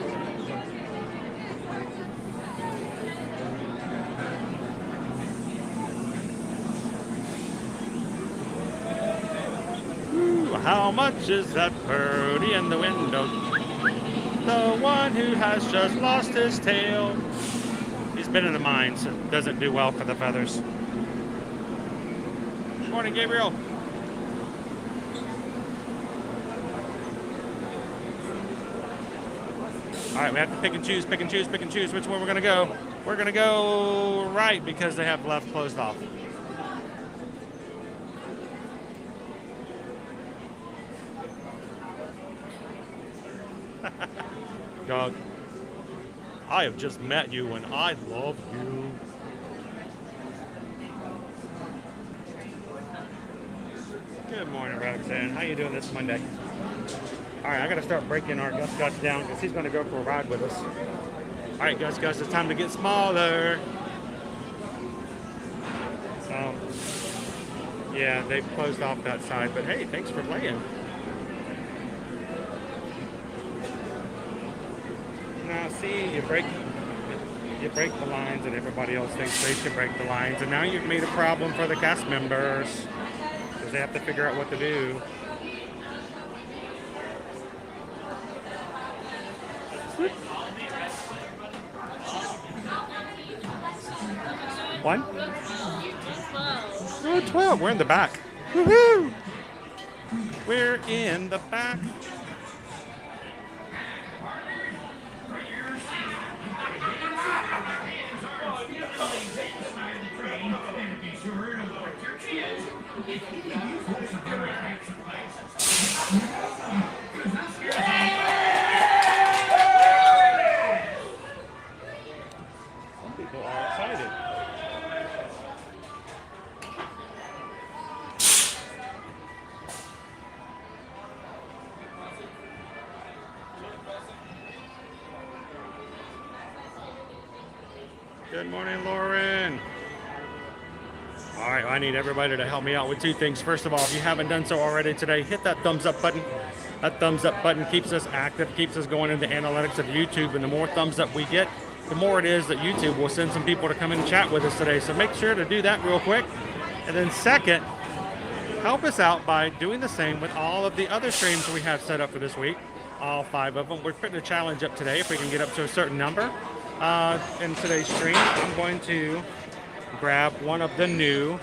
Ooh, how much is that birdie in the window? The one who has just lost his tail. He's been in the mines, so it doesn't do well for the feathers. Good morning, Gabriel. All right, we have to pick and choose, pick and choose, pick and choose which one we're going to go. We're going to go right because they have left closed off. Doug, I have just met you and I love you. Good morning, Roxanne. How you doing this Monday? All right, I got to start breaking our Gus Gus down because he's going to go for a ride with us. All right, Gus Gus, it's time to get smaller. Yeah, they've closed off that side, but hey, thanks for playing. Now see, you break the lines and everybody else thinks they should break the lines. And now you've made a problem for the cast members because they have to figure out what to do. One? Oh, 12. We're in the back. Woohoo! We're in the back. Some people are excited. Good morning, Lauren. All right, I need everybody to help me out with two things. First of all, if you haven't done so already today, hit that thumbs up button. That thumbs up button keeps us active, keeps us going into the analytics of YouTube, and the more thumbs up we get, the more it is that YouTube will send some people to come in and chat with us today. So make sure to do that real quick. And then second, help us out by doing the same with all of the other streams we have set up for this week. All 5 of them. We're putting a challenge up today if we can get up to a certain number. In today's stream, I'm going to grab one of the new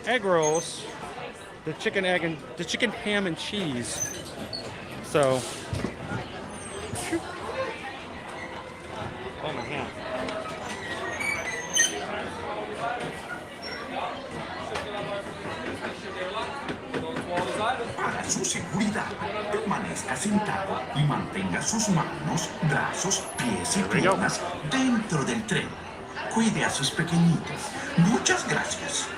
egg rolls, the chicken ham and cheese. So, oh my hand. Para su seguridad, permanezca sentado y mantenga sus manos, brazos, pies y piernas dentro del tren. Cuide a sus pequeñitos. Muchas gracias.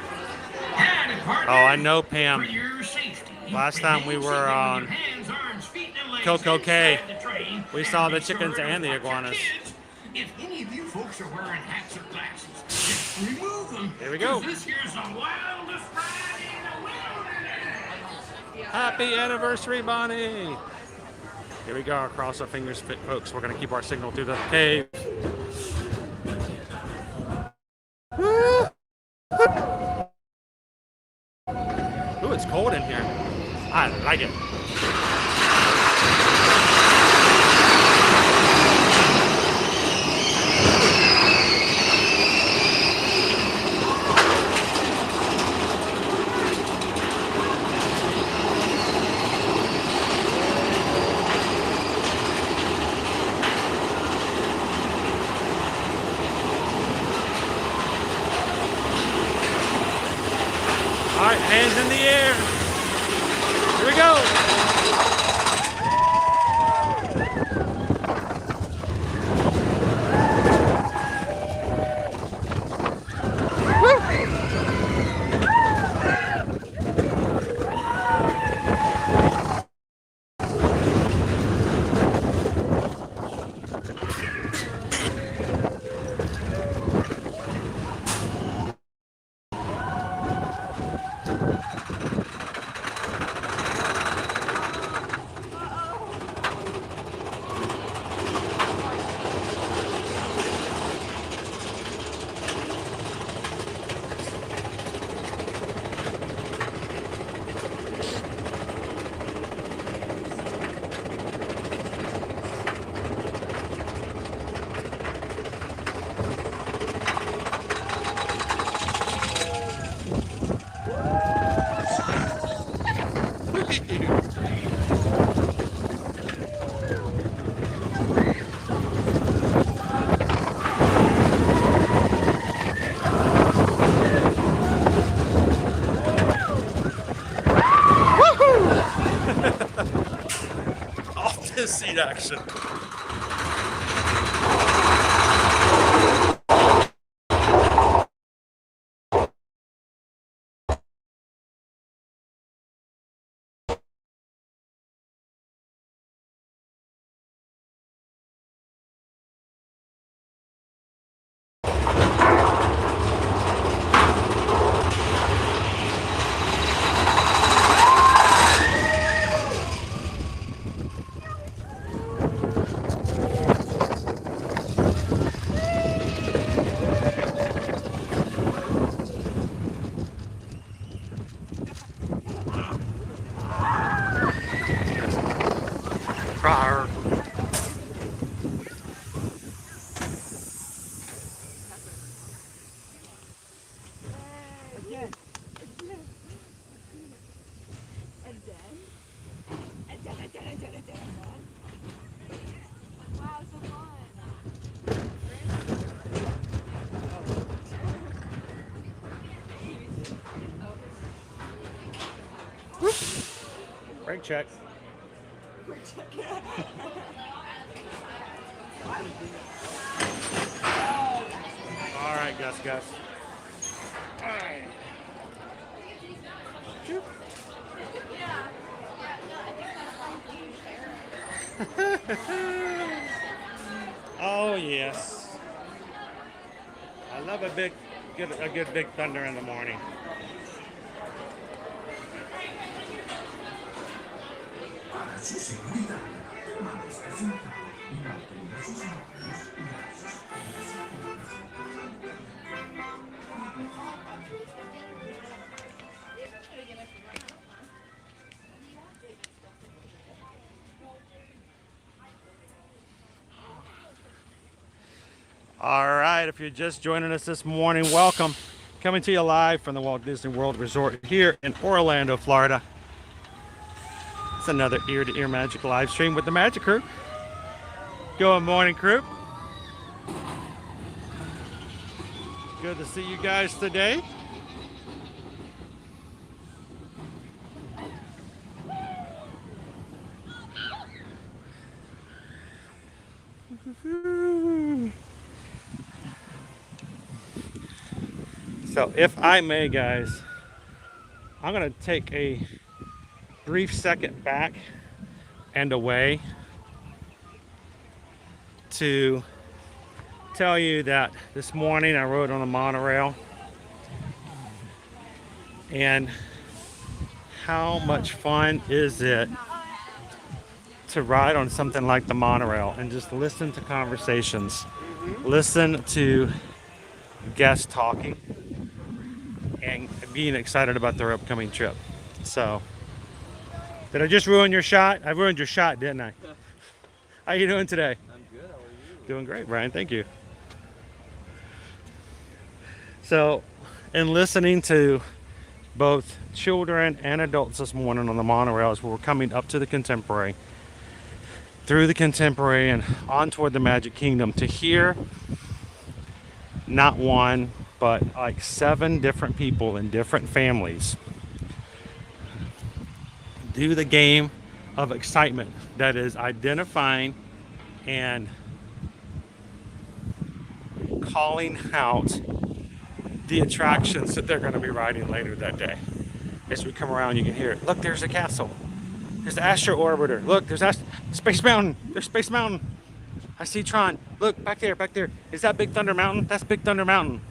Oh, I know, Pam. Last time we were on Coco K, we saw the chickens and the iguanas. If any of you folks are wearing hats or glasses, just remove them. Here we go. This here's the wildest ride in the wilderness. Happy anniversary, Bonnie! Here we go. Cross our fingers, folks. We're going to keep our signal through the cave. Ooh, it's cold in here. I like it. All right, hands in the air. Here we go. Off to seat action. Brake check. All right, Gus. All right. Oh yes, I love a good big thunder in the morning. Para su seguridad, permanezca sentado y mantenga sus manos, brazos, pies y All right, if you're just joining us this morning, welcome. Coming to you live from the Walt Disney World Resort here in Orlando, Florida. It's another ear-to-ear magic live stream with the Magic Crew. Good morning, crew. Good to see you guys today. So if I may, guys, I'm going to take a brief second back and away to tell you that this morning I rode on a monorail, and how much fun is it to ride on something like the monorail and just listen to conversations, listen to guests talking, and being excited about their upcoming trip. So, did I just ruin your shot? I ruined your shot, didn't I? How you doing today? I'm good. How are you? Doing great, Brian. Thank you. So, in listening to both children and adults this morning on the monorail as we were coming up to the Contemporary, through the Contemporary and on toward the Magic Kingdom, to hear not one, but like 7 different people in different families do the game of excitement that is identifying and calling out the attractions that they're going to be riding later that day. As we come around, you can hear it. Look, there's a castle. There's the Astro Orbiter. Look, there's Space Mountain. There's Space Mountain. I see Tron. Look, back there, back there. Is that Big Thunder Mountain? That's Big Thunder Mountain.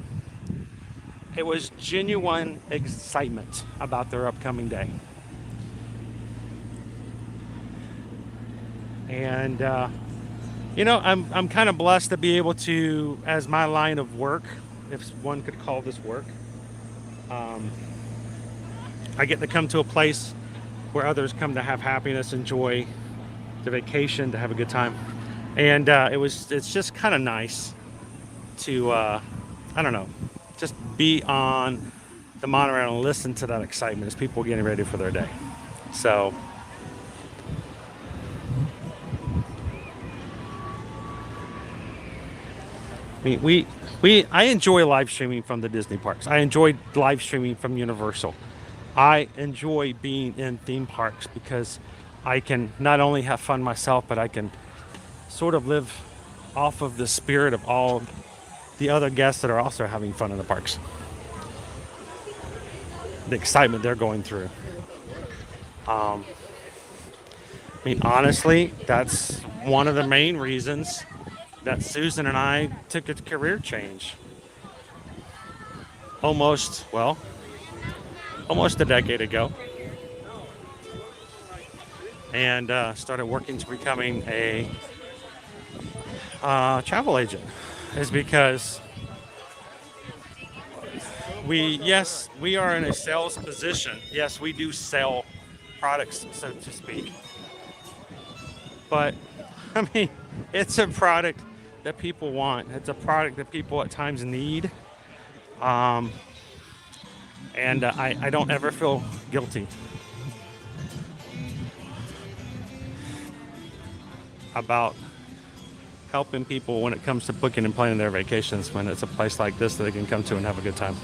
It was genuine excitement about their upcoming day. And, you know, I'm kind of blessed to be able to, as my line of work, if one could call this work, I get to come to a place where others come to have happiness, enjoy the vacation, to have a good time. And it's just kind of nice to, I don't know, just be on the monorail and listen to that excitement as people are getting ready for their day. So, I mean, I enjoy live streaming from the Disney parks. I enjoy live streaming from Universal. I enjoy being in theme parks because I can not only have fun myself, but I can sort of live off of the spirit of all the other guests that are also having fun in the parks. The excitement they're going through. I mean, honestly, that's one of the main reasons that Susan and I took a career change. Almost a decade ago. And started working to becoming a travel agent. Is because we are in a sales position. Yes, we do sell products, so to speak. But, I mean, it's a product that people want. It's a product that people at times need. And I don't ever feel guilty about helping people when it comes to booking and planning their vacations, when it's a place like this that they can come to and have a good time.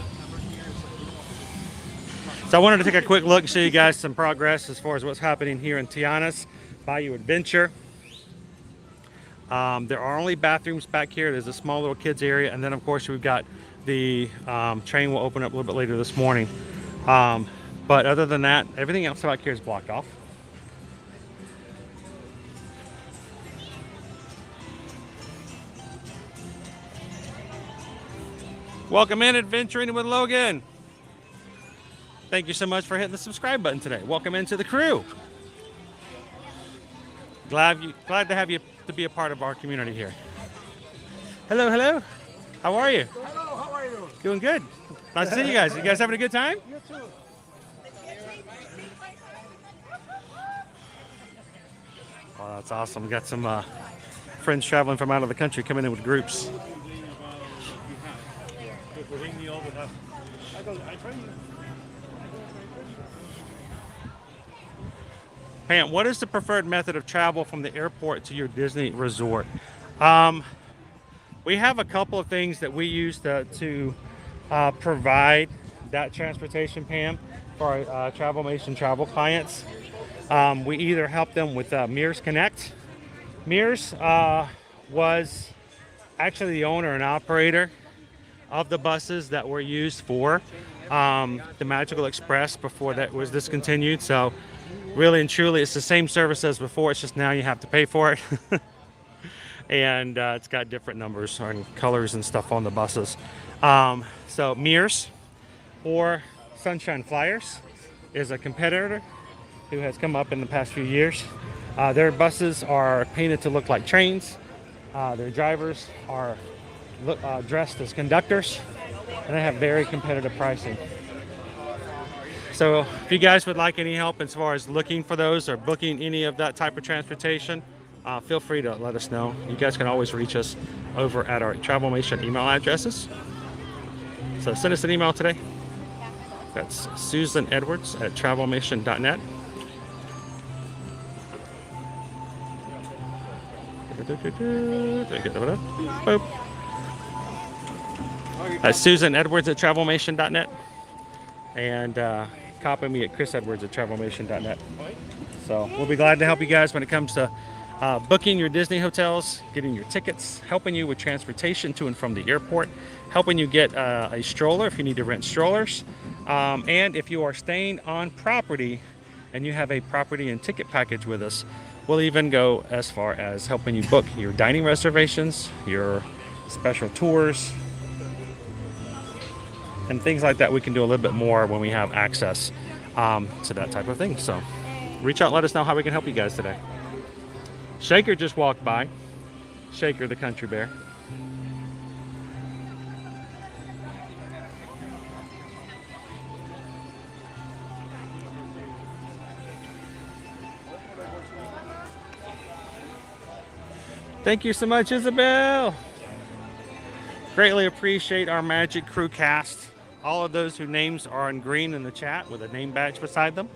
So I wanted to take a quick look and show you guys some progress as far as what's happening here in Tiana's Bayou Adventure. There are only bathrooms back here. There's a small little kids area, and then of course we've got the train will open up a little bit later this morning. But other than that, everything else back here is blocked off. Welcome in Adventuring with Logan. Thank you so much for hitting the subscribe button today. Welcome into the crew. Glad to have you to be a part of our community here. Hello, hello. How are you? Hello, how are you? Doing good. Nice to see you guys. You guys having a good time? You too. Oh, that's awesome. We got some friends traveling from out of the country coming in with groups. Pam, what is the preferred method of travel from the airport to your Disney resort? We have a couple of things that we use to provide that transportation, Pam, for our Travelmation travel clients. We either help them with Mears Connect. Mears was actually the owner and operator of the buses that were used for the Magical Express before that was discontinued. So really and truly, it's the same service as before. It's just now you have to pay for it. And it's got different numbers and colors and stuff on the buses. So Mears or Sunshine Flyers is a competitor who has come up in the past few years. Their buses are painted to look like trains. Their drivers are dressed as conductors, and they have very competitive pricing. So if you guys would like any help as far as looking for those or booking any of that type of transportation, feel free to let us know. You guys can always reach us over at our Travelmation email addresses. So send us an email today. That's susanedwards@travelmation.net. That's susanedwards@travelmation.net. And copy me at chrisedwards@travelmation.net. So we'll be glad to help you guys when it comes to booking your Disney hotels, getting your tickets, helping you with transportation to and from the airport, helping you get a stroller if you need to rent strollers. And if you are staying on property and you have a property and ticket package with us, we'll even go as far as helping you book your dining reservations, your special tours, and things like that. We can do a little bit more when we have access to that type of thing. So reach out, let us know how we can help you guys today. Shaker just walked by. Shaker the country bear. Thank you so much, Isabel. Greatly appreciate our Magic Crew cast. All of those whose names are in green in the chat with a name badge beside them.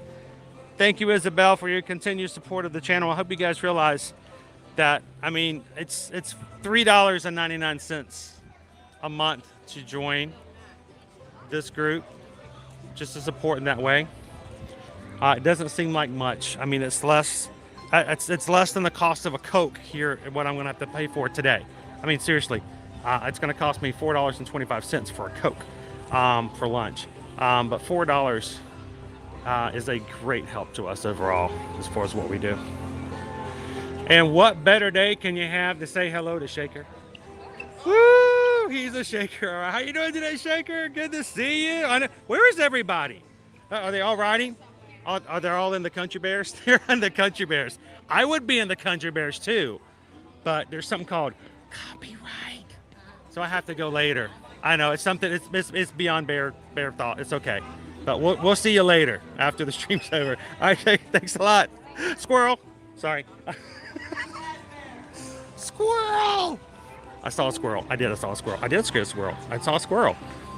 Thank you, Isabel, for your continued support of the channel. I hope you guys realize that, I mean, it's $3.99 a month to join this group, just to support in that way. It doesn't seem like much. I mean, it's less than the cost of a Coke here, what I'm going to have to pay for today. I mean, seriously, it's going to cost me $4.25 for a Coke for lunch. But $4 is a great help to us overall as far as what we do. And what better day can you have to say hello to Shaker? Woo! He's a Shaker. All right. How you doing today, Shaker? Good to see you. Where is everybody? Are they all riding? Are they all in the Country Bears? They're in the Country Bears. I would be in the Country Bears too, but there's something called copyright, so I have to go later. I know it's something. It's beyond bear thought. It's okay, but we'll see you later after the stream's over. All right, thanks a lot. Squirrel. Sorry. Squirrel. I saw a squirrel. I saw a squirrel. I did scare a squirrel. I saw a squirrel.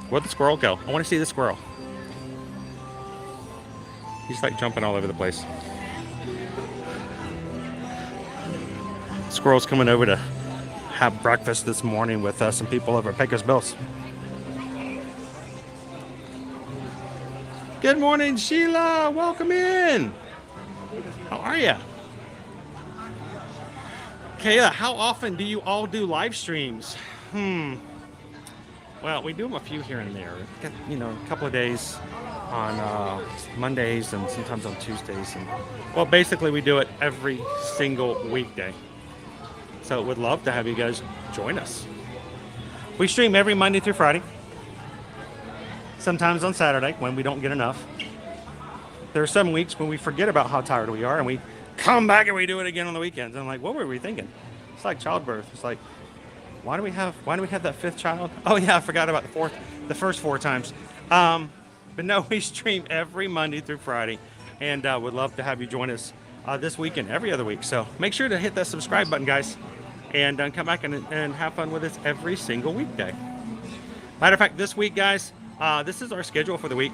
Where'd the squirrel go? I want to see the squirrel. He's like jumping all over the place. Squirrel's coming over to have breakfast this morning with some people over at Pecos Bills. Good morning, Sheila. Welcome in. How are you? Kayla, how often do you all do live streams? Well, we do them a few here and there. Got, you know, a couple of days on Mondays and sometimes on Tuesdays. And well, basically we do it every single weekday. So would love to have you guys join us. We stream every Monday through Friday. Sometimes on Saturday when we don't get enough. There are some weeks when we forget about how tired we are and we come back and we do it again on the weekends. And I'm like, what were we thinking? It's like childbirth. It's like, why do we have that fifth child? Oh yeah, I forgot about the first 4 times. But no, we stream every Monday through Friday, and would love to have you join us this weekend, every other week. So make sure to hit that subscribe button, guys, and come back and have fun with us every single weekday. Matter of fact, this week, guys, this is our schedule for the week.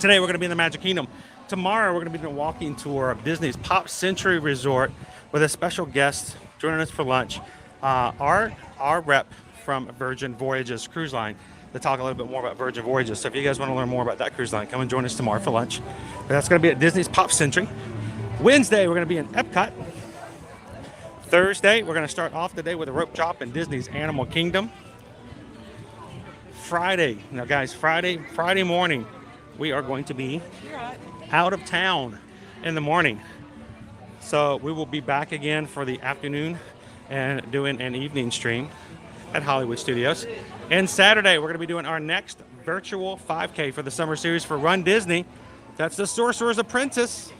Today we're going to be in the Magic Kingdom. Tomorrow we're going to be doing a walking tour of Disney's Pop Century Resort with a special guest joining us for lunch. Our rep from Virgin Voyages Cruise Line to talk a little bit more about Virgin Voyages. So if you guys want to learn more about that cruise line, come and join us tomorrow for lunch. But that's going to be at Disney's Pop Century. Wednesday, we're going to be in Epcot. Thursday, we're going to start off the day with a rope drop in Disney's Animal Kingdom. Friday, now guys, Friday morning, we are going to be out of town in the morning. So we will be back again for the afternoon and doing an evening stream at Hollywood Studios. And Saturday, we're going to be doing our next virtual 5K for the summer series for Run Disney. That's the Sorcerer's Apprentice.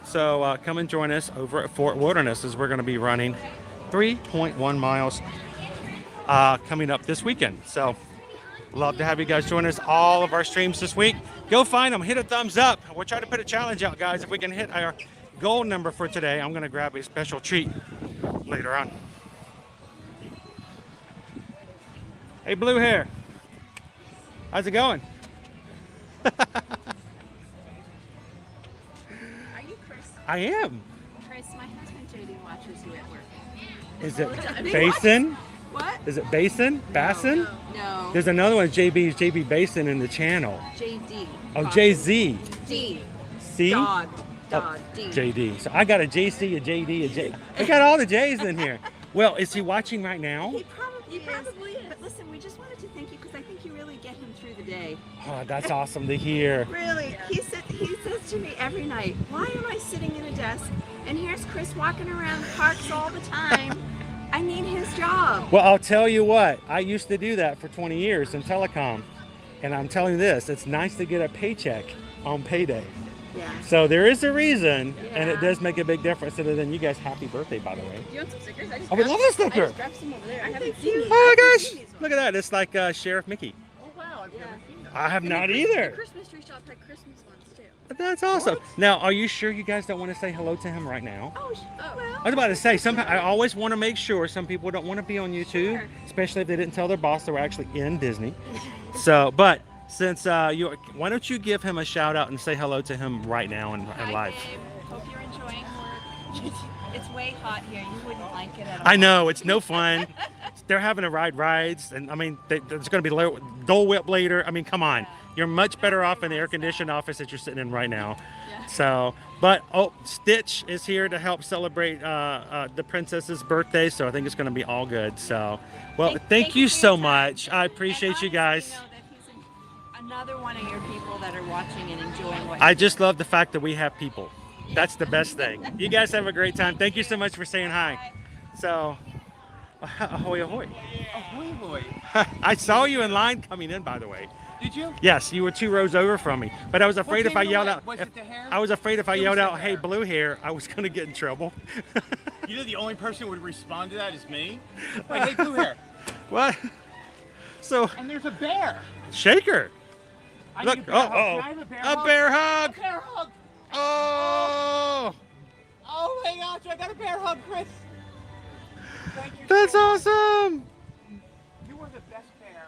So come and join us over at Fort Wilderness as we're going to be running 3.1 miles coming up this weekend. So love to have you guys join us all of our streams this week. Go find them, hit a thumbs up. We'll try to put a challenge out, guys. If we can hit our goal number for today, I'm going to grab a special treat later on. Hey, blue hair. How's it going? Are you Chris? I am. Chris, my husband JD watches you at work. Is it Basin? What? Is it Basin? Bassin? No. There's another one, JB Basin in the channel. JD. Oh, JZ. D. C? Dog. Oh, D. JD. So I got a JC, a JD, a J. I got all the J's in here. Well, is he watching right now? He probably is. But listen, we just wanted to thank you because I think you really get him through the day. Oh, that's awesome to hear. Really, he says to me every night, why am I sitting in a desk and here's Chris walking around the parks all the time? I need his job. Well, I'll tell you what, I used to do that for 20 years in telecom. And I'm telling you this, it's nice to get a paycheck on payday. Yeah. So there is a reason, and it does make a big difference. Other than you guys, happy birthday, by the way. Do you want some stickers? I would love a sticker. I just grabbed some over there. I haven't seen these. Oh my gosh, look at that. It's like Sheriff Mickey. Oh wow, I've never seen them. I have not The either. Christmas tree shop had Christmas ones too. That's awesome. Now, are you sure you guys don't want to say hello to him right now? Oh, well. I was about to say, I always want to make sure some people don't want to be on YouTube, especially if they didn't tell their boss they were actually in Disney. So, but since why don't you give him a shout out and say hello to him right now and live? Babe. Hope you're enjoying work. It's way hot here. You wouldn't like it at all. I know, it's no fun. They're having to ride rides, and I mean, there's going to be Dole Whip later. I mean, come on. You're much better off in the air-conditioned office that you're sitting in right now. Yeah. So, but Stitch is here to help celebrate the princess's birthday, so I think it's going to be all good. So, well, thank you so much. I appreciate you guys. Know that he's another one of your people that are watching and enjoying what I just love the fact that we have people. That's the best thing. You guys have a great time. Thank you so much for saying hi. So, ahoy, ahoy. Ahoy, ahoy. I saw you in line coming in, by the way. Did you? Yes, you were 2 rows over from me. But I was afraid if I yelled out, Was it the hair? I was afraid if I It yelled was the out, hey, hair. blue hair, I was going to get in trouble. You know the only person who would respond to that is me? Like, hey, blue hair. What? So, And there's a bear. Shaker. I Look, need a bear hug. oh, Can I have a bear a hug? bear A hug. bear hug. Oh, Oh my gosh, I got a bear hug, Chris. Thank you. that's so much. awesome. You were the best bear.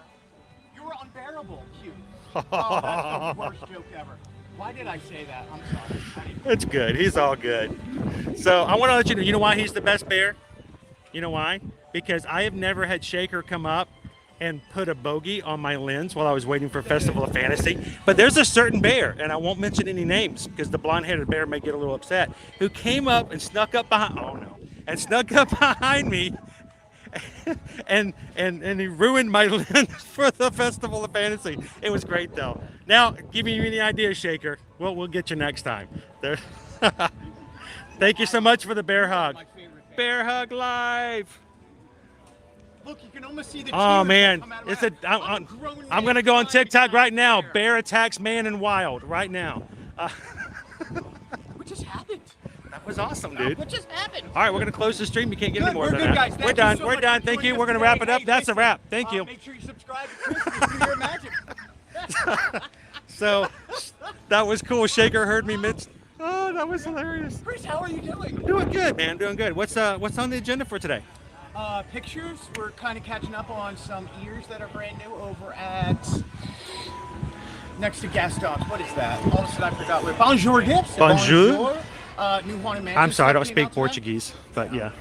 You were unbearable cute. Oh, that's the worst joke ever. Why did I say that? I'm sorry. I didn't- It's good. He's all good. So I want to let you know why he's the best bear? You know why? Because I have never had Shaker come up and put a bogey on my lens while I was waiting for Festival of Fantasy. But there's a certain bear, and I won't mention any names because the blonde-headed bear may get a little upset, who came up and snuck up behind. Oh no! And snuck up behind me. And he ruined my lens for the Festival of Fantasy. It was great though. Now, give me any ideas, Shaker. We'll get you next time. There. Thank you so much for the bear hug. Bear hug live. Look, you can almost see the Oh tears man, come out of it's my a. eyes. I'm gonna go on TikTok right now. Bear attacks man in wild right now. What just happened? That was awesome, dude. What just happened? All right, we're gonna close the stream. You can't get any Good, more we're than good, that. guys. Thank We're you done. so We're much done. for Thank you. joining We're us gonna wrap it today. up. That's a Listen, wrap. Thank you. Make sure you subscribe to Chris and do your magic. So that was cool. Shaker heard me mention. Oh, that was hilarious. Chris, how are you doing? Doing good, man. Doing good. What's on the agenda for today? Pictures. We're kind of catching up on some ears that are brand new over at next to Gaston's. What is that? All of a sudden I forgot. Where Bonjour Gifts. Bonjour. New Haunted Mansion. I'm sorry, I don't stuff came speak out today. Portuguese, but yeah.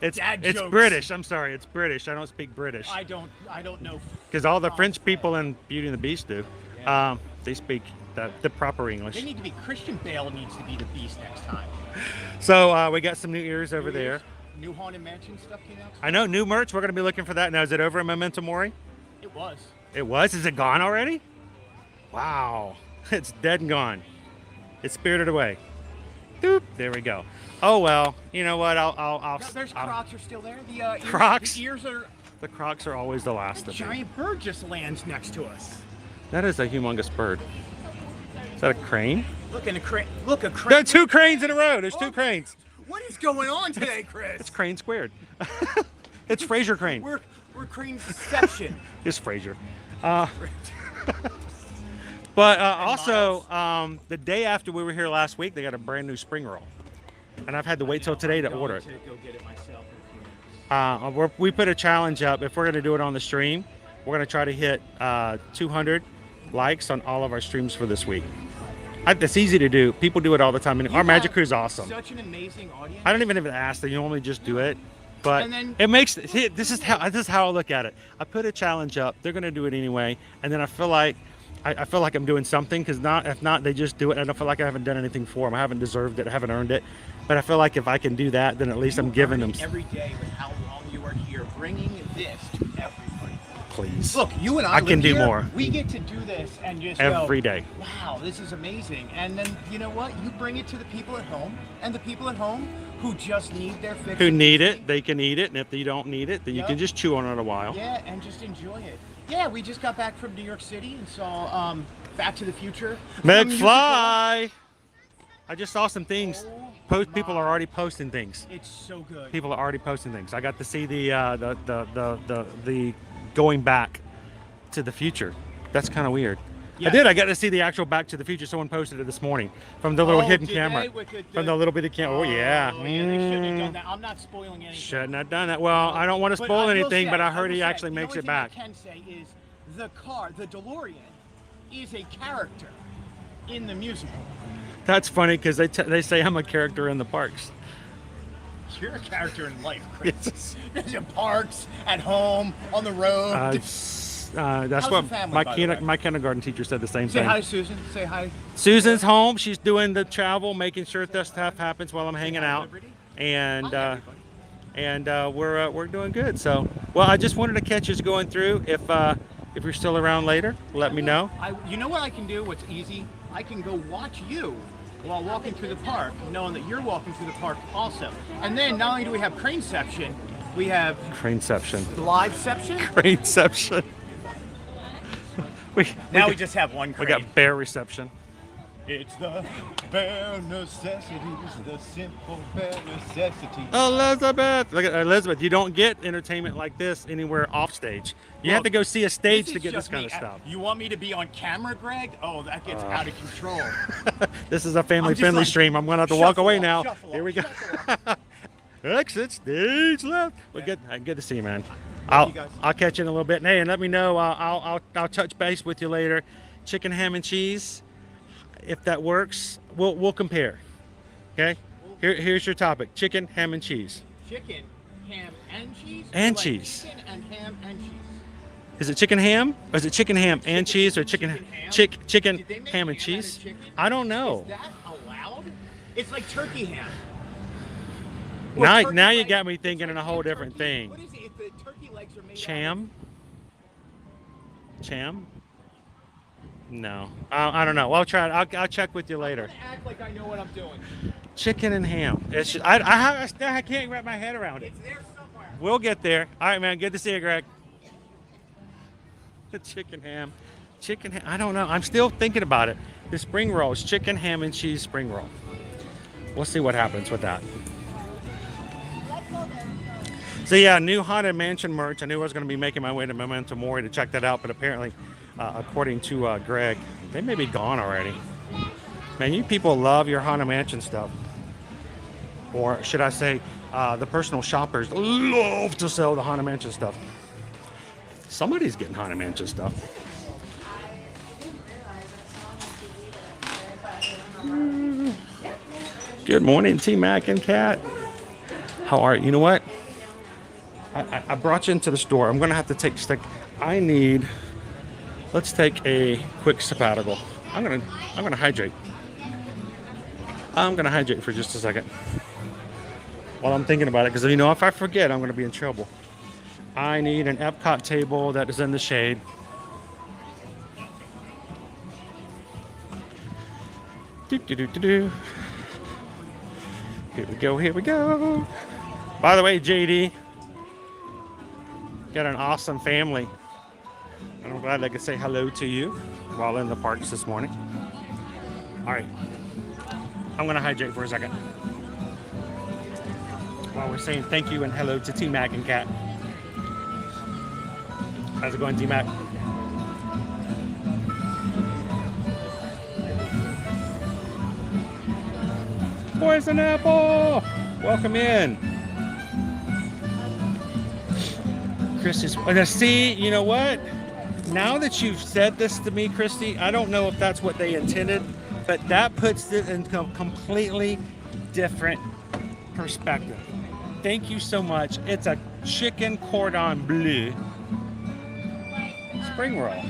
It's Dad it's jokes. British. I'm sorry, it's British. I don't speak British I don't know. because all the French people in Beauty and the Beast do. They speak the proper They English. need to be Christian Bale needs to be the Beast next time. So we got some new ears over there. New Haunted Mansion stuff came out. I know new merch. We're gonna be looking for that now. Is it over in Memento Mori? It was. It was. Is it gone already? Wow, it's dead and gone. It's spirited away. Doop. There we go. Oh well. You know what? No, there's Crocs are still there. The ears, Crocs? The ears are. The Crocs are always the last A of them. giant bird just lands next to us. That is a humongous bird. Is that a crane? Look in a crane. Look a There crane. are two cranes in a row. There's two cranes. What is going on today, Chris? It's crane squared. It's Fraser crane. We're craneception. It's Fraser. But also, the day after we were here last week, they got a brand new spring roll. And I've had to wait till today to order it. To go get it myself. We put a challenge up. If we're going to do it on the stream, we're going to try to hit 200 likes on all of our streams for this week. It's easy to do. People do it all the time. And our magic crew is awesome. Such an amazing audience. I don't even ask. They normally just do it. But And then- it makes this is how I look at it. I put a challenge up. They're going to do it anyway, and then I feel like I'm doing something because if not, they just do it. I don't feel like I haven't done anything for them. I haven't deserved it. I haven't earned it. But I feel like if I can do that, then at least I'm giving them. Every day with how long you are here, bringing this to everybody. Please. Look, you and I can live do here. more. We get to do this and just Every go, day. Wow, this is amazing. And then you know what? You bring it to the people at home, and the people at home who just need their fix. Who need it, they can eat it, and if you don't need it, then you Yep. can just chew on it a while. Yeah, and just enjoy it. Yeah, we just got back from New York City and saw Back to the Future. McFly. I just saw some things. Oh People are already posting things. It's so good. People are already posting things. I got to see the going back to the future. That's kind of weird. Yeah. I did. I got to see the actual Back to the Future. Someone posted it this morning from the little hidden did camera. they? With From the little bitty camera. Oh yeah. Oh, yeah, they shouldn't have done that. I'm not spoiling anything. Shouldn't have done that. Well, I don't want to But spoil I will anything, say- but I I heard will he say, actually the makes only it thing back. I can say is the car, the DeLorean, is a character in the musical. That's funny because they say I'm a character in the parks. You're a character in life, Chris. It's- In parks, at home, on the road. that's How's what the family, by the way? my kindergarten teacher said the same Say thing. hi to Susan. Say hi. Susan's home. She's doing the travel, making sure that stuff happens while I'm hanging hi, out, Liberty. and Hi, everybody. we're doing good. So, well, I just wanted to catch us going through. If you're still around later, let me know. You know what I can do? What's easy? I can go watch you while walking through the park, knowing that you're walking through the park also. And then not only do we have craneception, we have Craneception. liveception. Craneception. we Now we just have one we crane. got bear reception. It's the bare necessities, the simple bare necessities. Elizabeth, look at Elizabeth. You don't get entertainment like this anywhere off stage. You have Look, to go see a stage This to is get this just kind me. of stuff. You want me to be on camera, Greg? Oh, that gets out of control. This is a I'm family-friendly just like, stream. I'm going to have to walk shuffle away off, now. shuffle Here we off, go. shuffle Exit stage left. Well, good to see you, man. you guys. I'll catch you in a little bit. And, hey, and let me know. I'll touch base with you later. Chicken, ham, and cheese. If that works, we'll compare. Okay. Here's your topic: chicken, ham, and cheese. chicken, ham, and cheese? And Like cheese. Chicken and ham and cheese. Is it chicken ham? Or is it chicken ham and cheese, or chicken ham? chicken Did they make ham and out of cheese? chicken? I don't know. Is that allowed? It's like turkey ham. Now you got me thinking in a whole different thing. What is it? If the turkey legs are made Cham? Cham? No, I don't know. Well, I'll try it. I'll check with you later. I'm gonna act like I know what I'm doing. Chicken and ham. It's just, I can't wrap my head around it. It's there somewhere. We'll get there. All right, man. Good to see you, Greg. The chicken ham. Chicken ham. I don't know. I'm still thinking about it. The spring rolls. Chicken, ham, and cheese spring roll. We'll see what happens with that. So yeah, new Haunted Mansion merch. I knew I was going to be making my way to Memento Mori to check that out, but apparently, according to Greg, they may be gone already. Man, you people love your Haunted Mansion stuff. Or should I say, the personal shoppers love to sell the Haunted Mansion stuff. Somebody's getting Haunted Mansion stuff. Good morning, T-Mac and Kat. How are you? You know what? I brought you into the store. I'm gonna have to take a stick. Let's take a quick sabbatical. I'm gonna hydrate. I'm gonna hydrate for just a second while I'm thinking about it, because if I forget, I'm gonna be in trouble. I need an Epcot table that is in the shade. Do. Here we go. By the way, JD, got an awesome family, and I'm glad I could say hello to you while in the parks this morning. All right, I'm gonna hydrate for a second while we're saying thank you and hello to T-Mac and Kat. How's it going, T-Mac? Poison Apple, welcome in. Christy's. See, you know what? Now that you've said this to me, Christy, I don't know if that's what they intended, but that puts it in a completely different perspective. Thank you so much. It's a chicken cordon bleu spring roll.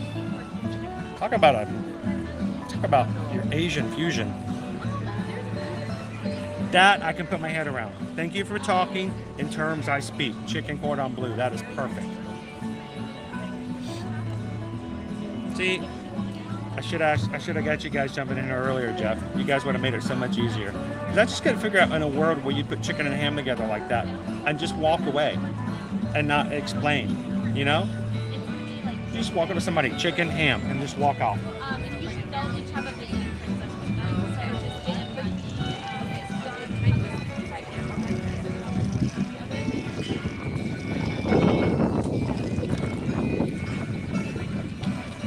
Talk about your Asian fusion. That I can put my head around. Thank you for talking in terms I speak. Chicken cordon bleu. That is perfect. See, I should have got you guys jumping in earlier, Jeff. You guys would have made it so much easier. I just got to figure out in a world where you put chicken and ham together like that and just walk away and not explain. You just walk up to somebody, chicken, ham, and just walk off.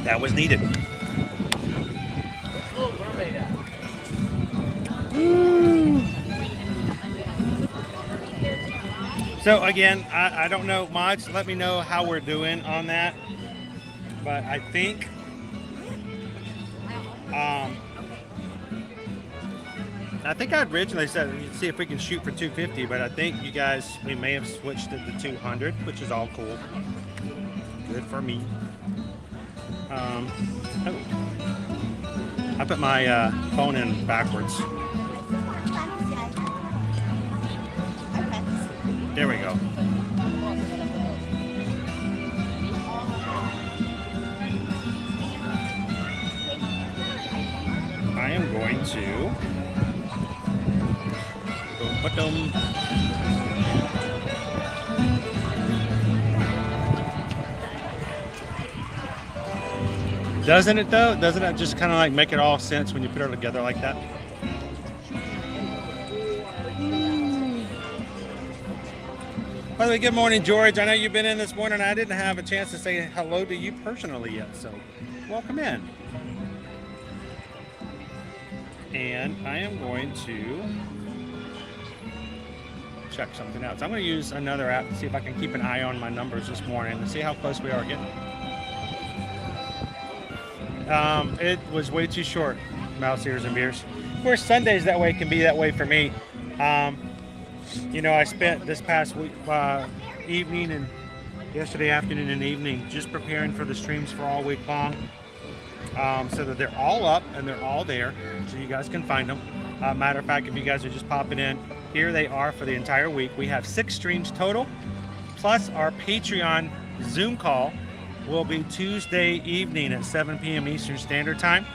That was needed. So again, I don't know much. Let me know how we're doing on that. But I think I originally said see if we can shoot for 250, but I think we may have switched it to 200, which is all cool. Good for me. I put my phone in backwards. There we go. I am going to Doesn't it though? Doesn't it just kind of like make it all sense when you put it together like that? By the way, good morning, George. I know you've been in this morning. I didn't have a chance to say hello to you personally yet, so welcome in. And I am going to check something else. I'm going to use another app to see if I can keep an eye on my numbers this morning and see how close we are getting. It was way too short, Mouse Ears and Beers. Of course, Sundays that way can be that way for me. You know, I spent this past week, evening and yesterday afternoon and evening just preparing for the streams for all week long, so that they're all up and they're all there, so you guys can find them. Matter of fact, if you guys are just popping in, here they are for the entire week. We have 6 streams total, plus our Patreon Zoom call will be Tuesday evening at 7 p.m. Eastern Standard Time.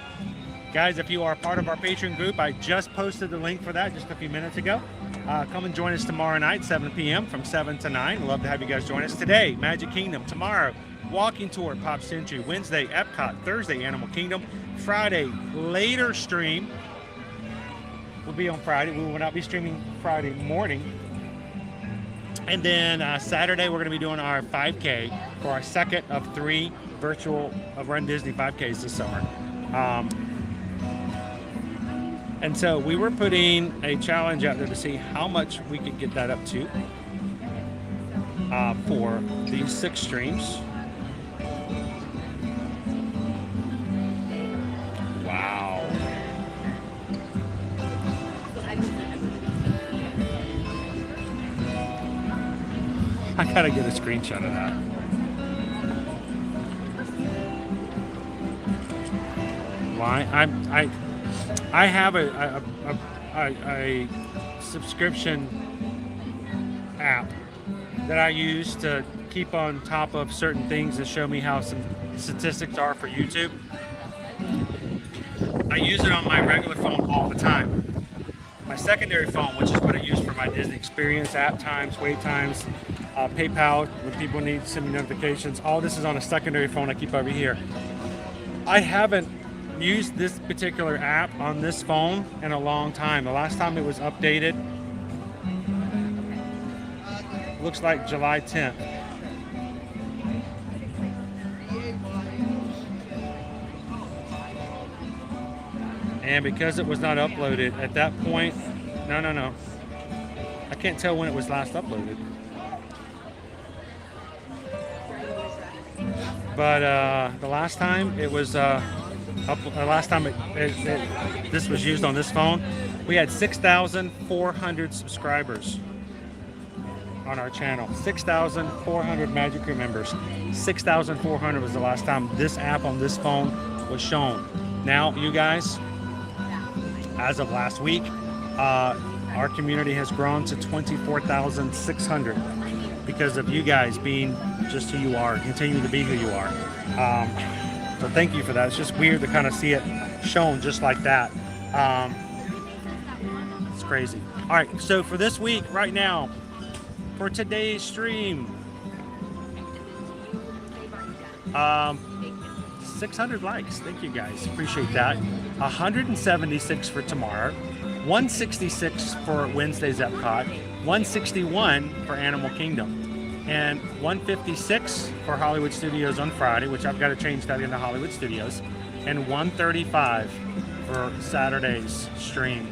Guys, if you are part of our Patreon group, I just posted the link for that just a few minutes ago. Come and join us tomorrow night, 7 p.m. from 7 to 9. I'd love to have you guys join us. Today, Magic Kingdom. Tomorrow, Walking Tour, Pop Century. Wednesday, Epcot. Thursday, Animal Kingdom. Friday, later stream will be on Friday. We will not be streaming Friday morning. And then Saturday, we're going to be doing our 5K for our second of 3 virtual Run Disney 5Ks this summer. And so we were putting a challenge out there to see how much we could get that up to for these 6 streams. Wow. I gotta get a screenshot of that. Why? I have a subscription app that I use to keep on top of certain things and show me how some statistics are for YouTube. I use it on my regular phone all the time. My secondary phone, which is what I use for my Disney Experience, app times, wait times, PayPal when people need to send me notifications, all this is on a secondary phone I keep over here. I haven't used this particular app on this phone in a long time. The last time it was updated looks like July 10th. And because it was not uploaded at that point, no. I can't tell when it was last uploaded. But the last time it was this was used on this phone, we had 6,400 subscribers on our channel. 6,400 Magic Crew members. 6,400 was the last time this app on this phone was shown. Now, you guys, as of last week, our community has grown to 24,600 because of you guys being just who you are, continue to be who you are. So thank you for that. It's just weird to kind of see it shown just like that. It's crazy. All right, so for this week, right now, for today's stream, 600 likes. Thank you guys. Appreciate that. 176 for tomorrow. 166 for Wednesday's Epcot. 161 for Animal Kingdom. And 156 for Hollywood Studios on Friday, which I've got to change that into Hollywood Studios. And 135 for Saturday's stream.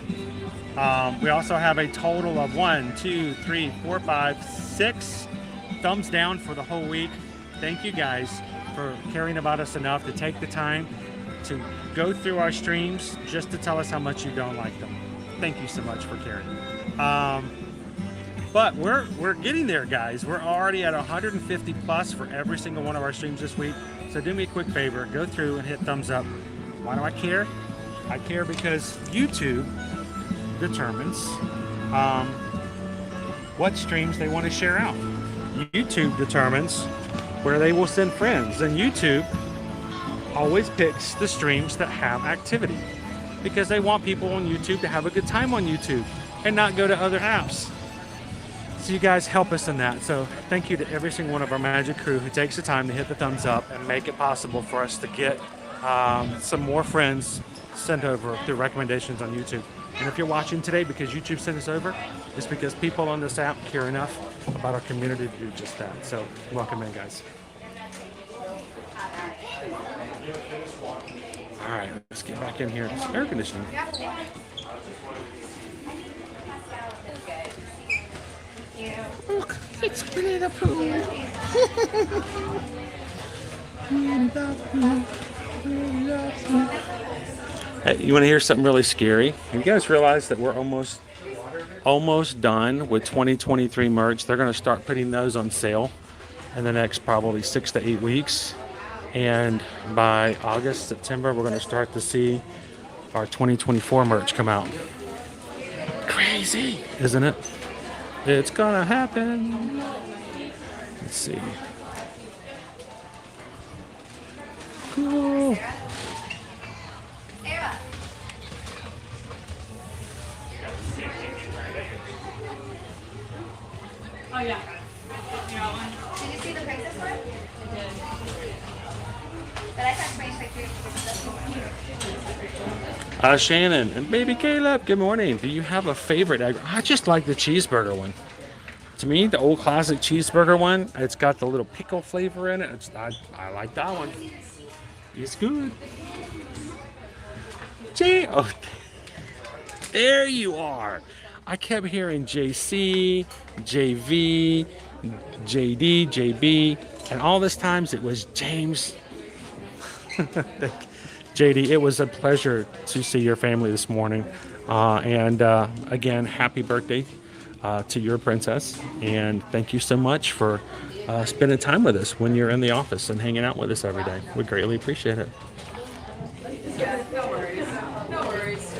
We also have a total of 1, 2, 3, 4, 5, 6 thumbs down for the whole week. Thank you guys for caring about us enough to take the time to go through our streams just to tell us how much you don't like them. Thank you so much for caring. But we're getting there, guys. We're already at 150 plus for every single one of our streams this week. So do me a quick favor, go through and hit thumbs up. Why do I care? I care because YouTube determines what streams they want to share out. YouTube determines where they will send friends, and YouTube always picks the streams that have activity because they want people on YouTube to have a good time on YouTube and not go to other apps. So you guys help us in that. So thank you to every single one of our Magic Crew who takes the time to hit the thumbs up and make it possible for us to get some more friends sent over through recommendations on YouTube. And if you're watching today because YouTube sent us over, it's because people on this app care enough about our community to do just that. So welcome in, guys. All right, let's get back in here. It's air conditioning. Look, it's Winnie Pooh. Hey, you want to hear something really scary? You guys realize that we're almost almost done with 2023 merch. They're going to start putting those on sale in the next probably 6 to 8 weeks. And by August, September, we're going to start to see our 2024 merch come out. Crazy, isn't it? It's gonna happen. Let's see. Cool. Oh, yeah. Did you see the prices for it? I did. But I thought Spanish like 3 Shannon and baby Caleb, good morning. Do you have a favorite egg? I just like the cheeseburger one. To me, the old classic cheeseburger one, it's got the little pickle flavor in it. I like that one. It's good. Oh, there you are. I kept hearing JC, JV, JD, JB, and all this times it was James. JD, it was a pleasure to see your family this morning. And again, happy birthday to your princess. And thank you so much for spending time with us when you're in the office and hanging out with us every day. We greatly appreciate it. Yeah, no worries. No worries.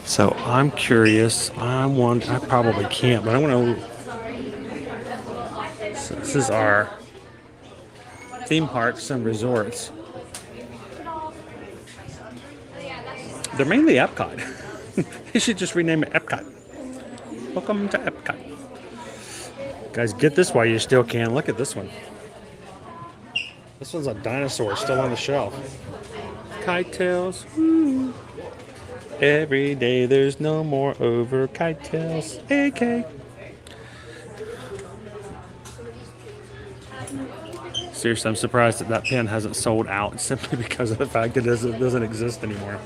So I'm curious. I probably can't, but I want to. So this is our theme parks and resorts. They're mainly Epcot. You should just rename it Epcot. Welcome to Epcot. Guys, get this while you still can. Look at this one. This one's a dinosaur still on the shelf. Kite tails. Woo. Every day there's no more over kite tails. AK. Seriously, I'm surprised that that pen hasn't sold out simply because of the fact that it doesn't exist anymore.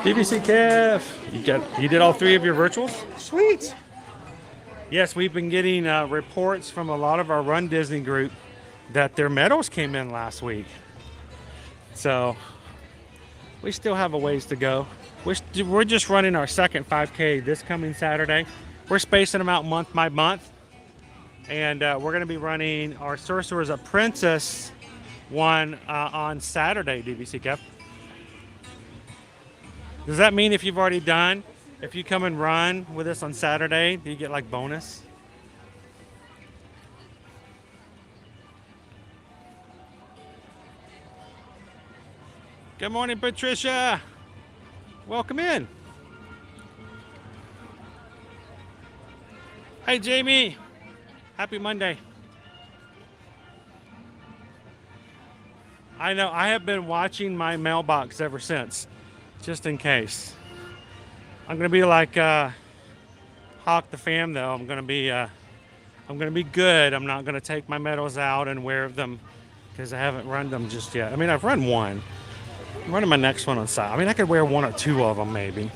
DVC Kev, you did all 3 of your virtuals? Sweet. Yes, we've been getting reports from a lot of our Run Disney group that their medals came in last week. So we still have a ways to go. We're just running our second 5K this coming Saturday. We're spacing them out month by month. And we're going to be running our Sorcerer's Apprentice one on Saturday, DVC Kev. Does that mean if you've already done, if you come and run with us on Saturday, do you get like bonus? Good morning, Patricia. Welcome in. Hey, Jamie. Happy Monday. I know, I have been watching my mailbox ever since, just in case. I'm gonna be like Hawk the Fam, though. I'm gonna be good. I'm not gonna take my medals out and wear them because I haven't run them just yet. I mean, I've run one. I'm running my next one on Saturday. I mean, I could wear 1 or 2 of them maybe.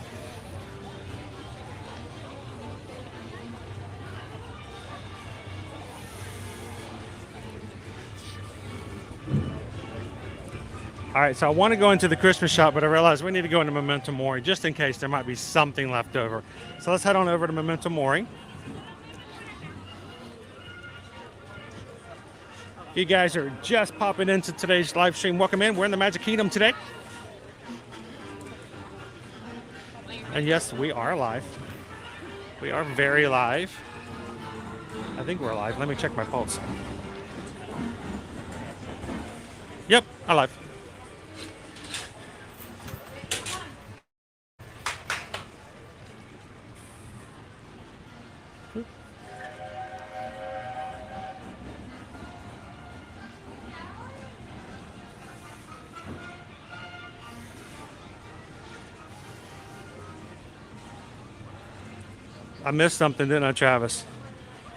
All right, so I want to go into the Christmas shop, but I realize we need to go into Memento Mori just in case there might be something left over. So let's head on over to Memento Mori. You guys are just popping into today's live stream. Welcome in. We're in the Magic Kingdom today. And yes, we are live. We are very live. I think we're live. Let me check my pulse. Yep, I'm live. I missed something, didn't I, Travis?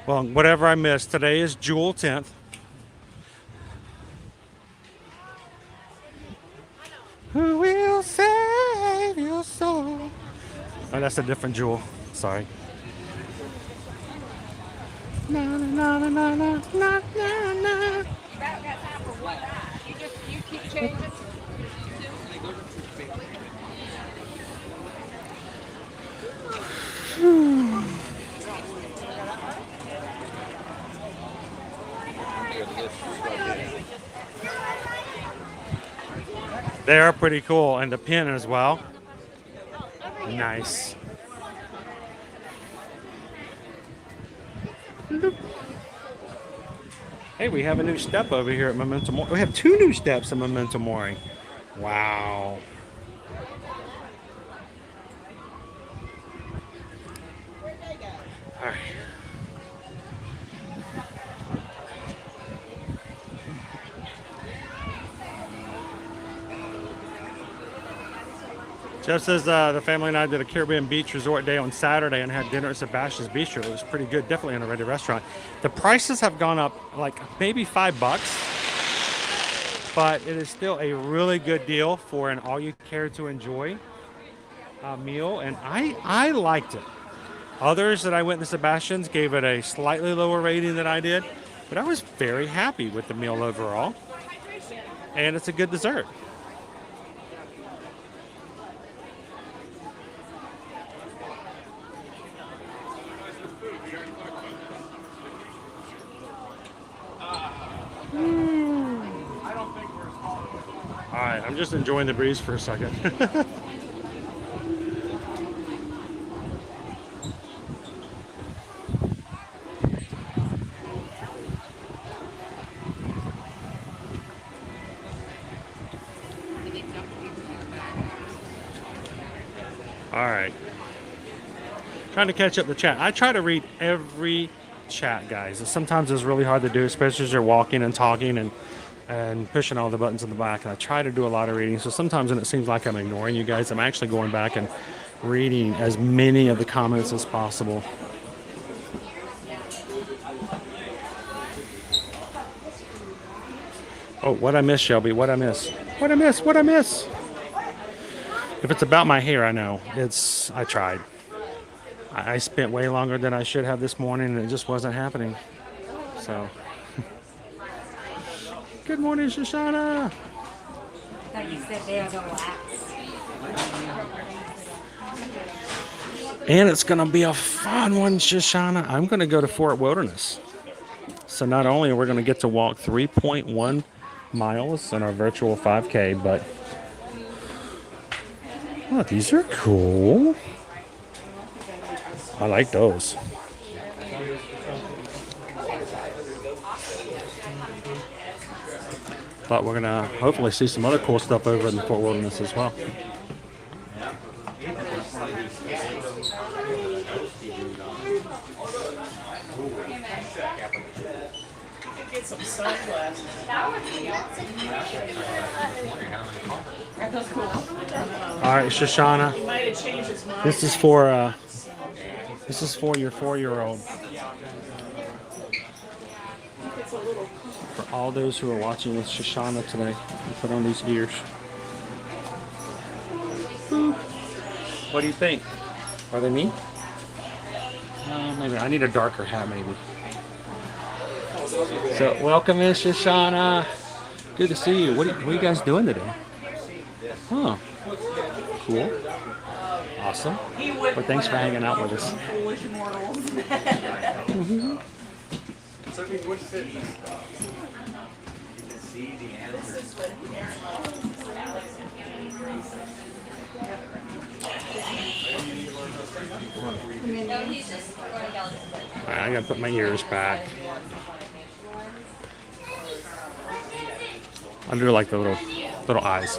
Well, whatever I missed, today is Jewel 10th. Who will save your soul? Oh, that's a different Jewel. Sorry. Na, na, na, na, na, na, na, na. You keep changing. They are pretty cool, and the pin as well. Nice. Hey, we have a new step over here at Memento Mori. We have 2 new steps at Memento Mori. Wow. All right. Jeff says the family and I did a Caribbean beach resort day on Saturday and had dinner at Sebastian's Bistro. It was pretty good, definitely in a ready restaurant. The prices have gone up like maybe $5, but it is still a really good deal for an all-you-care-to-enjoy meal, and I liked it. Others that I went to Sebastian's gave it a slightly lower rating than I did, but I was very happy with the meal overall, and it's a good dessert. All right, I'm just enjoying the breeze for a second. All right. Trying to catch up the chat. I try to read every chat, guys. Sometimes it's really hard to do, especially as you're walking and talking and pushing all the buttons in the back. And I try to do a lot of reading. So sometimes when it seems like I'm ignoring you guys, I'm actually going back and reading as many of the comments as possible. Oh, what I miss, Shelby? What I miss? What I miss? What I miss? If it's about my hair, I know. I tried. I spent way longer than I should have this morning, and it just wasn't happening. So, good morning, Shoshana. Thought you said they are the wax. And it's going to be a fun one, Shoshana. I'm going to go to Fort Wilderness. So not only are we going to get to walk 3.1 miles in our virtual 5K, but oh, these are cool. I like those. But we're gonna hopefully see some other cool stuff over in the Fort Wilderness as well. Get some sunglasses. All right, Shoshana. He might have changed his mind. This is for your 4-year-old. For all those who are watching with Shoshana today, you put on these ears. What do you think? Are they me? Maybe I need a darker hat, maybe. So welcome in, Shoshana. Good to see you. What are you guys doing today? Huh. Cool. Awesome. Well, thanks for hanging out with us. Alright, I gotta put my ears back. Under like the little eyes.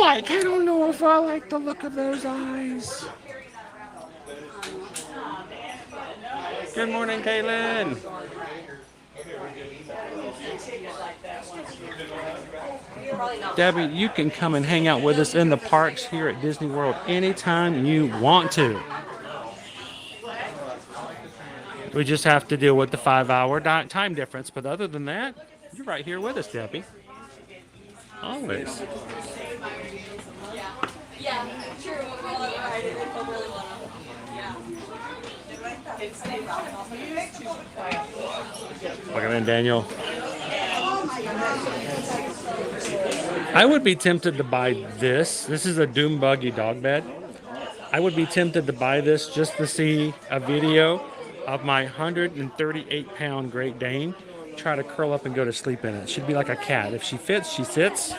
Like, I don't know if I like the look of those eyes. Good morning, Caitlin. Debbie, you can come and hang out with us in the parks here at Disney World anytime you want to. We just have to deal with the 5-hour time difference, but other than that, you're right here with us, Debbie. Always. Yeah, sure. Welcome in, Daniel. I would be tempted to buy this. This is a Doom Buggy dog bed. I would be tempted to buy this just to see a video of my 138-pound Great Dane try to curl up and go to sleep in it. She'd be like a cat. If she fits, she sits.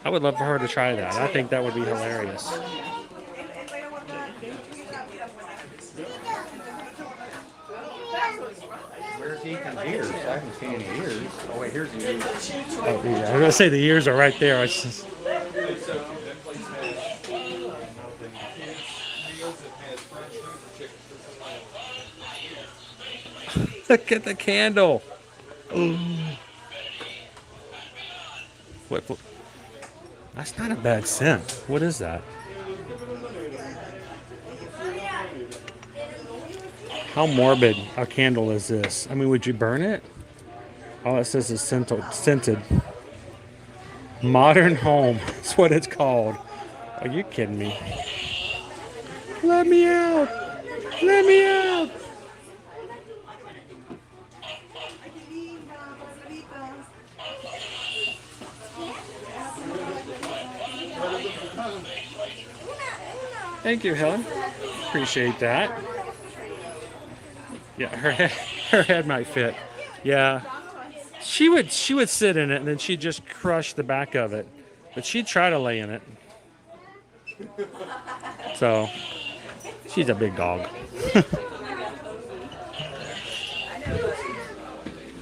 I would love for her to try that. I think that would be hilarious. Where's Ethan's ears? I haven't seen any ears. Oh wait, here's the ears. Oh, yeah. I was gonna say the ears are right there. It's just... Look at the candle. What? That's not a bad scent. What is that? How morbid a candle is this? I mean, would you burn it? All it says is scented. Modern home. That's what it's called. Are you kidding me? Let me out! Let me out! Thank you, Helen. Appreciate that. Yeah, her head might fit. Yeah, she would sit in it and then she'd just crush the back of it, but she'd try to lay in it. So she's a big dog.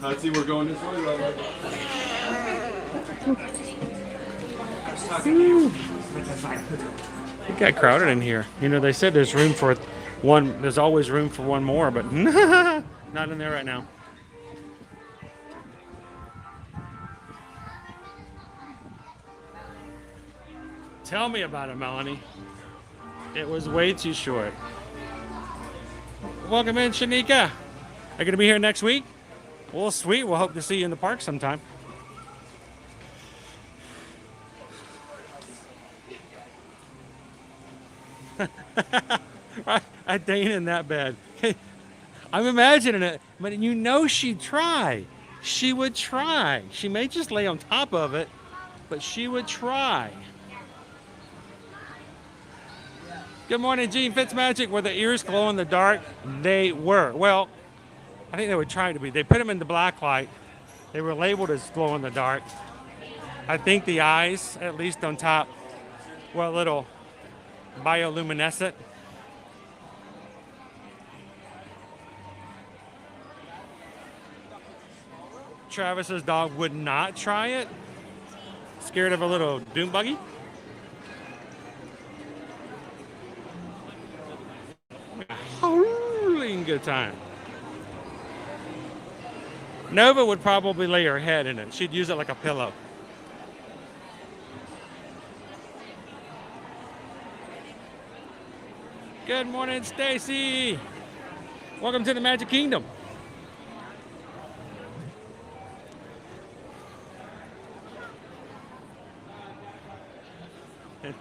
I see we're going this way, right? It got crowded in here. You know, they said there's room for one. There's always room for one more, but not in there right now. Tell me about it, Melanie. It was way too short. Welcome in, Shanika. Are you going to be here next week? Well, sweet. We'll hope to see you in the park sometime. I Dane in that bed. I'm imagining it, but you know she'd try. She would try. She may just lay on top of it, but she would try. Good morning, Gene Fitzmagic. Were the ears glow in the dark? They were. Well, I think they were trying to be. They put them in the black light. They were labeled as glow in the dark. I think the eyes, at least on top, were a little bioluminescent. Travis's dog would not try it. Scared of a little doom buggy. Howling good time. Nova would probably lay her head in it. She'd use it like a pillow. Good morning, Stacy. Welcome to the Magic Kingdom.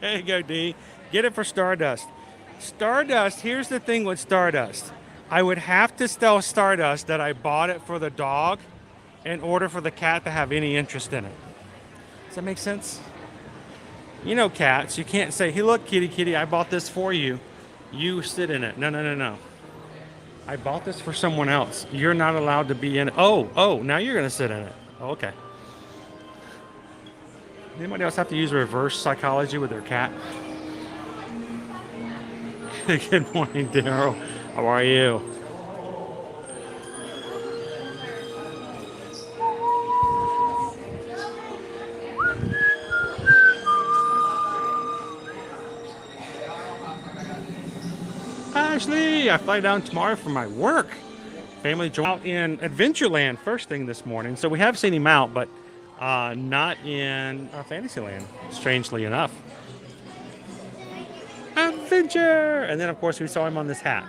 There you go, D. Get it for Stardust. Stardust, here's the thing with Stardust. I would have to tell Stardust that I bought it for the dog in order for the cat to have any interest in it. Does that make sense? You know cats, you can't say, hey, look, kitty, kitty, I bought this for you. You sit in it. No, no, no, no. I bought this for someone else. You're not allowed to be in it. Oh, now you're going to sit in it. Oh, okay. Anybody else have to use reverse psychology with their cat? Good morning, Daryl. How are you? Ashley, I fly down tomorrow for my work. family joined out in Adventureland first thing this morning. So we have seen him out, but not in Fantasyland, strangely enough. Adventure! And then, of course, we saw him on this hat.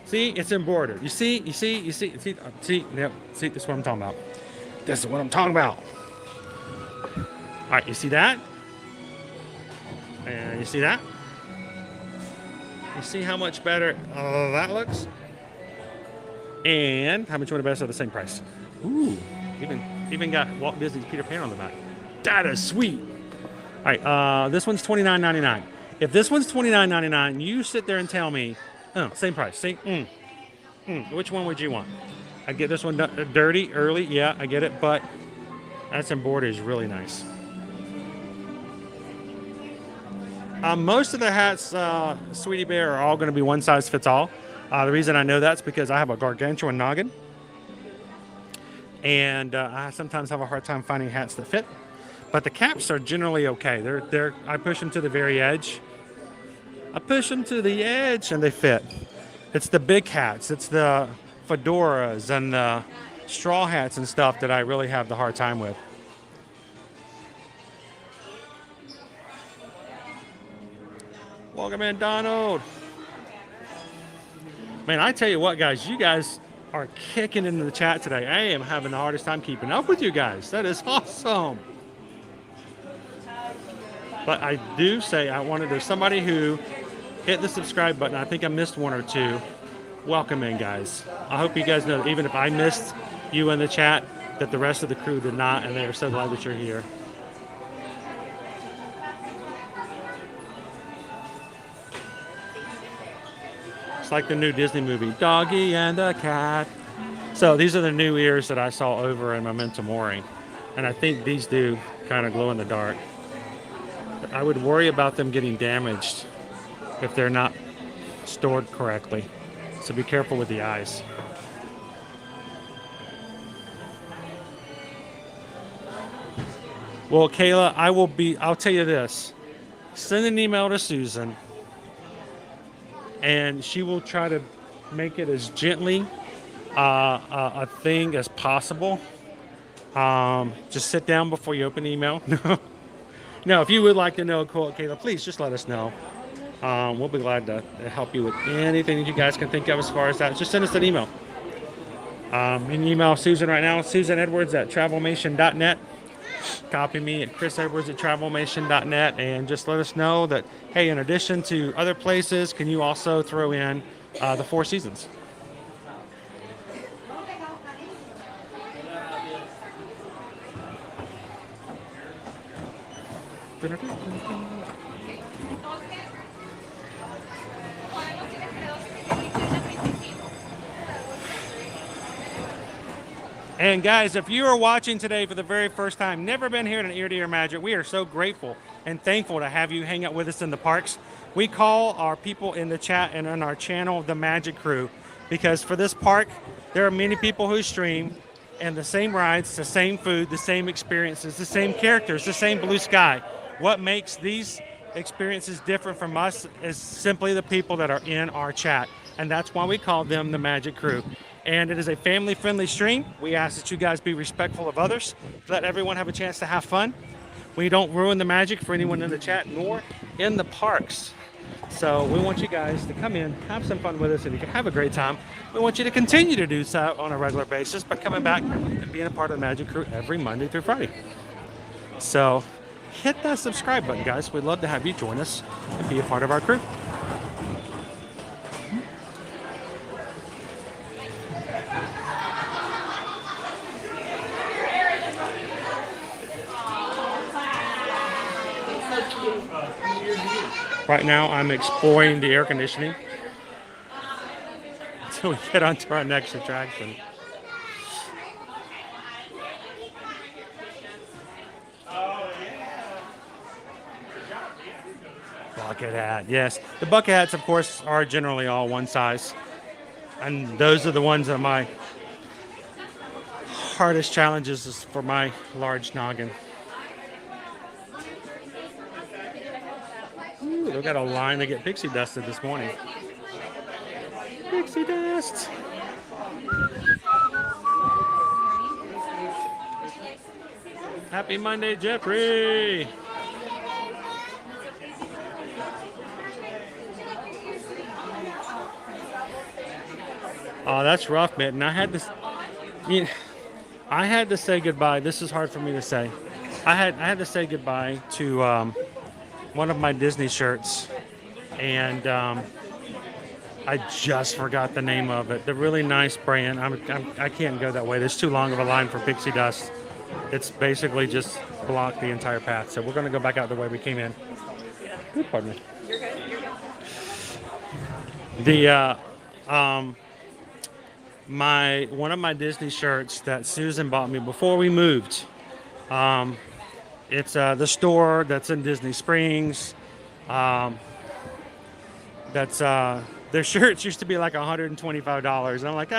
See, it's embroidered. You see, yep, see, this is what I'm talking about. This is what I'm talking about. All right, you see that? And you see that? You see how much better that looks? And how much would have been at the same price? Ooh, even got Walt Disney's Peter Pan on the back. That is sweet. All right, this one's $29.99. If this one's $29.99, you sit there and tell me, oh, same price. See? Which one would you want? I get this one dirty early. Yeah, I get it, but that's embroidered is really nice. Most of the hats, Sweetie Bear, are all going to be one size fits all. The reason I know that's because I have a gargantuan noggin, and I sometimes have a hard time finding hats that fit. But the caps are generally okay. I push them to the very edge. I push them to the edge, and they fit. It's the big hats, it's the fedoras and the straw hats and stuff that I really have the hard time with. Welcome in, Donald. Man, I tell you what, guys, you guys are kicking into the chat today. I am having the hardest time keeping up with you guys. That is awesome. But I do say there's somebody who hit the subscribe button. I think I missed one or two. Welcome in, guys. I hope you guys know that even if I missed you in the chat, that the rest of the crew did not, and they are so glad that you're here. It's like the new Disney movie, Doggy and the Cat. So these are the new ears that I saw over in Memento Mori. And I think these do kind of glow in the dark. I would worry about them getting damaged if they're not stored correctly. So be careful with the eyes. Well, Kayla, I'll tell you this. Send an email to Susan, and she will try to make it as gently a thing as possible. Just sit down before you open the email. No, if you would like to know, Kayla, please just let us know. We'll be glad to help you with anything that you guys can think of as far as that. Just send us an email. You can email Susan right now, susanedwards@travelmation.net. Copy me at chrisedwards@travelmation.net, and just let us know that, hey, in addition to other places, can you also throw in the Four Seasons? And guys, if you are watching today for the very first time, never been here at an Ear to Ear Magic, we are so grateful and thankful to have you hang out with us in the parks. We call our people in the chat and on our channel the Magic Crew, because for this park, there are many people who stream, and the same rides, the same food, the same experiences, the same characters, the same blue sky. What makes these experiences different from us is simply the people that are in our chat, and that's why we call them the Magic Crew. And it is a family-friendly stream. We ask that you guys be respectful of others, let everyone have a chance to have fun. We don't ruin the magic for anyone in the chat nor in the parks. So we want you guys to come in, have some fun with us, and you can have a great time. We want you to continue to do so on a regular basis by coming back and being a part of the Magic Crew every Monday through Friday. So hit that subscribe button, guys. We'd love to have you join us and be a part of our crew. Right now, I'm exploring the air conditioning until we get onto our next attraction. Bucket hat, yes. The bucket hats, of course, are generally all one size. And those are the ones that are my hardest challenges is for my large noggin. Ooh, they've got a line to get pixie dusted this morning. Pixie dust. Happy Monday, Jeffrey. Oh, that's rough, Mitten. I had to say goodbye. This is hard for me to say. I had to say goodbye to one of my Disney shirts, and I just forgot the name of it. The really nice brand. I can't go that way. There's too long of a line for pixie dust. It's basically just blocked the entire path. So we're going to go back out the way we came in. Ooh, pardon me. You're good. You're good. One of my Disney shirts that Susan bought me before we moved. It's the store that's in Disney Springs. That's their shirts used to be like $125. And I'm like,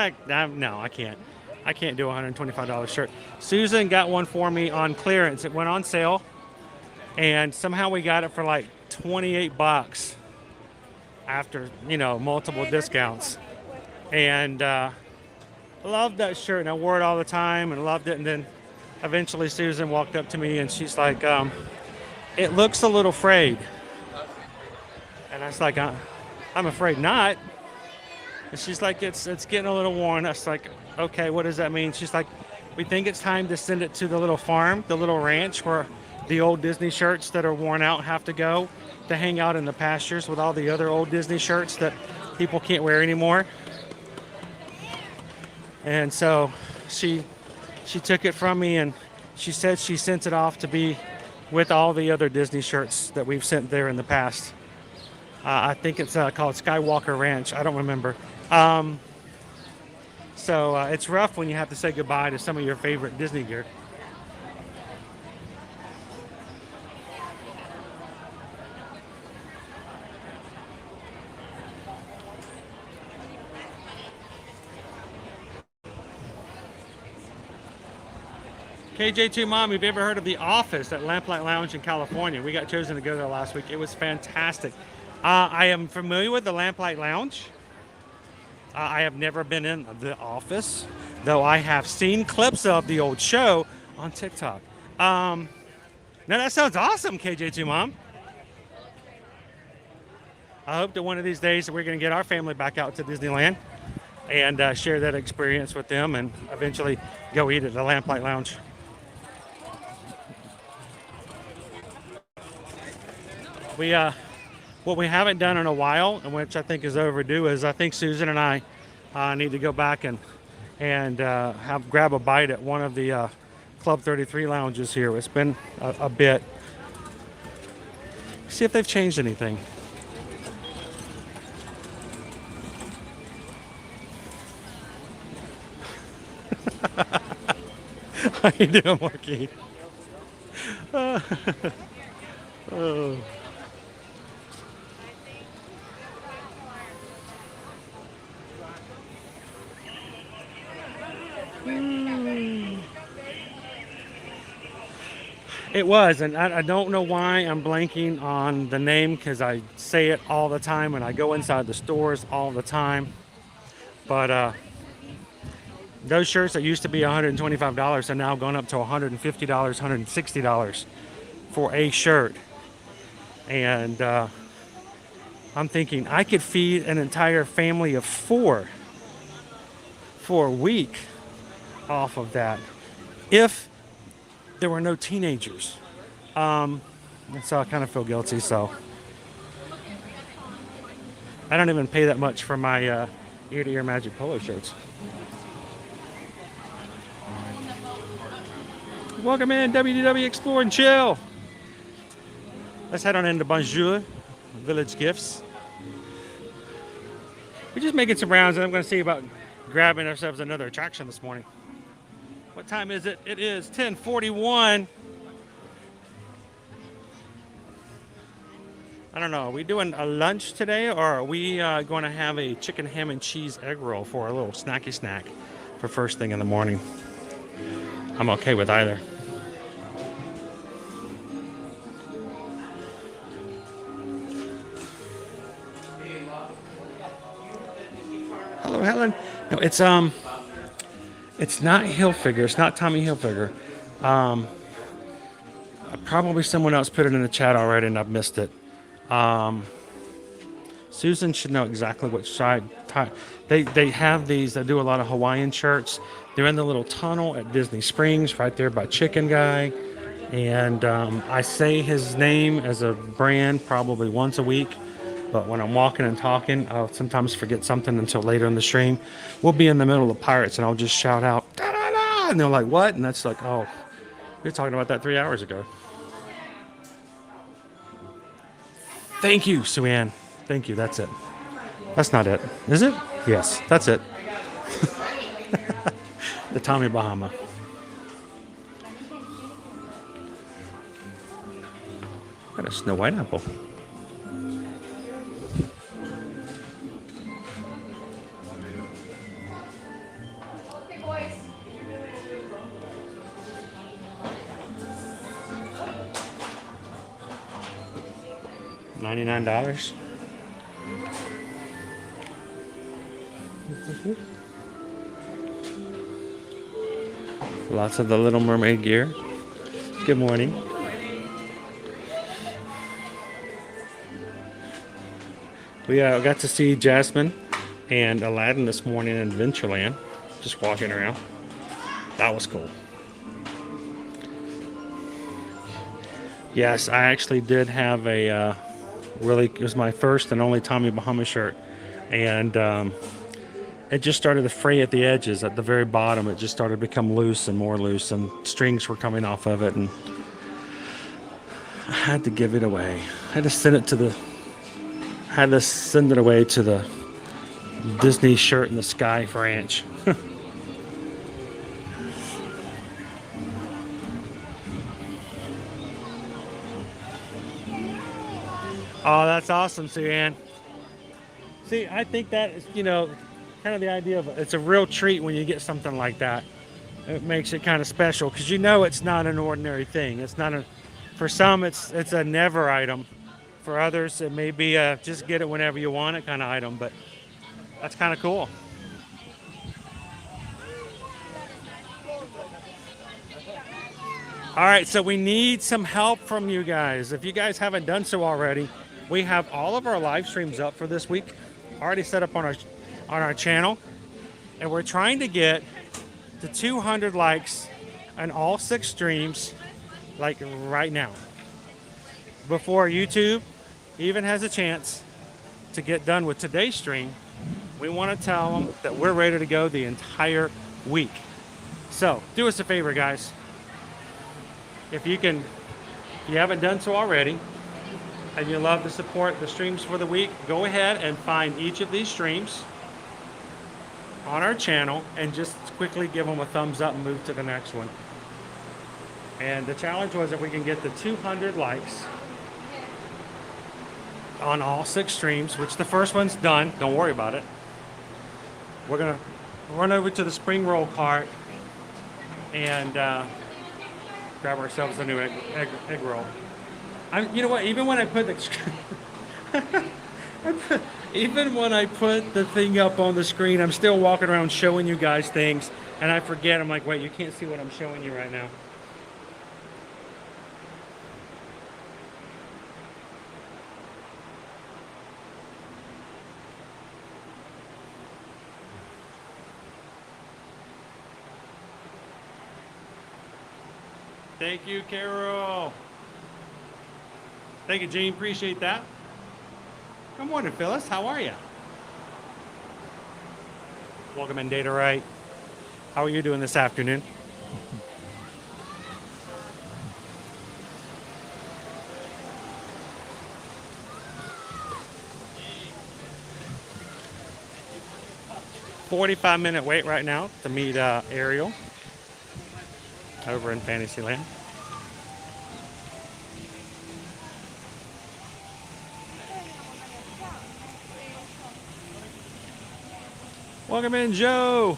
no, I can't. I can't do a $125 shirt. Susan got one for me on clearance. It went on sale, and somehow we got it for like $28 after, multiple discounts. And I loved that shirt, and I wore it all the time and loved it. And then eventually Susan walked up to me and she's like, it looks a little frayed. And I was like, I'm afraid not. And she's like, it's getting a little worn. I was like, okay, what does that mean? She's like, we think it's time to send it to the little farm, the little ranch where the old Disney shirts that are worn out have to go to hang out in the pastures with all the other old Disney shirts that people can't wear anymore. And so she took it from me, and she said she sent it off to be with all the other Disney shirts that we've sent there in the past. I think it's called Skywalker Ranch. I don't remember. So it's rough when you have to say goodbye to some of your favorite Disney gear. KJ2 Mom, have you ever heard of The Office at Lamplight Lounge in California? We got chosen to go there last week. It was fantastic. I am familiar with the Lamplight Lounge. I have never been in The Office, though I have seen clips of the old show on TikTok. Now that sounds awesome, KJ2 Mom. I hope that one of these days we're going to get our family back out to Disneyland and share that experience with them, and eventually go eat at the Lamplight Lounge. What we haven't done in a while, and which I think is overdue, is I think Susan and I need to go back and grab a bite at one of the Club 33 lounges here. It's been a bit. See if they've changed anything. How you doing, Marquis? Oh. It was, and I don't know why I'm blanking on the name, because I say it all the time and I go inside the stores all the time. But those shirts that used to be $125 are now going up to $150, $160 for a shirt. And I'm thinking I could feed an entire family of 4 for a week off of that if there were no teenagers. So I kind of feel guilty. So I don't even pay that much for my ear-to-ear magic polo shirts. Welcome in, WDW Explore and Chill. Let's head on into Bonjour Village Gifts. We're just making some rounds, and I'm going to see about grabbing ourselves another attraction this morning. What time is it? It is 10:41. I don't know. Are we doing a lunch today, or are we going to have a chicken ham and cheese egg roll for a little snacky snack for first thing in the morning? I'm okay with either. it's not Hilfiger. It's not Tommy Hilfiger. Probably someone else put it in the chat already, and I've missed it. Susan should know exactly which side. They have these. They do a lot of Hawaiian shirts. They're in the little tunnel at Disney Springs, right there by Chicken Guy. And I say his name as a brand probably once a week. But when I'm walking and talking, I'll sometimes forget something until later in the stream. We'll be in the middle of Pirates, and I'll just shout out, da, da, da, and they're like, what? And that's like, oh, we were talking about that 3 hours ago. Thank you, Sue-Ann. Thank you. That's it. That's not it. Is it? Yes, that's it. The Tommy Bahama. Got a Snow White apple. $99. Lots of the Little Mermaid gear. Good morning. We got to see Jasmine and Aladdin this morning in Adventureland, just walking around. That was cool. Yes, I actually did have a it was my first and only Tommy Bahama shirt, and it just started to fray at the edges. At the very bottom, it just started to become loose and more loose, and strings were coming off of it, and I had to give it away. I had to send it away to the Disney Shirt in the Sky branch. Oh, that's awesome, Sue-Ann. See, I think that is, kind of the idea of it's a real treat when you get something like that. It makes it kind of special because it's not an ordinary thing. It's not for some, it's a never item. For others, it may be a just get it whenever you want it kind of item, but that's kind of cool. All right, so we need some help from you guys. If you guys haven't done so already, we have all of our live streams up for this week, already set up on our channel, and we're trying to get to 200 likes on all 6 streams, like right now, before YouTube even has a chance to get done with today's stream. We want to tell them that we're ready to go the entire week. So do us a favor, guys. If you haven't done so already, and you love to support the streams for the week, go ahead and find each of these streams on our channel and just quickly give them a thumbs up and move to the next one. And the challenge was if we can get the 200 likes on all 6 streams, which the first one's done, don't worry about it. We're gonna run over to the spring roll cart and grab ourselves a new egg roll. You know what? Even when I put the thing up on the screen, I'm still walking around showing you guys things, and I forget. I'm like, wait, you can't see what I'm showing you right now. Thank you, Carol. Thank you, Gene. Appreciate that. Good morning, Phyllis. How are you? Welcome in, Data Right. How are you doing this afternoon? $45-minute wait right now to meet Ariel over in Fantasyland. Welcome in, Joe.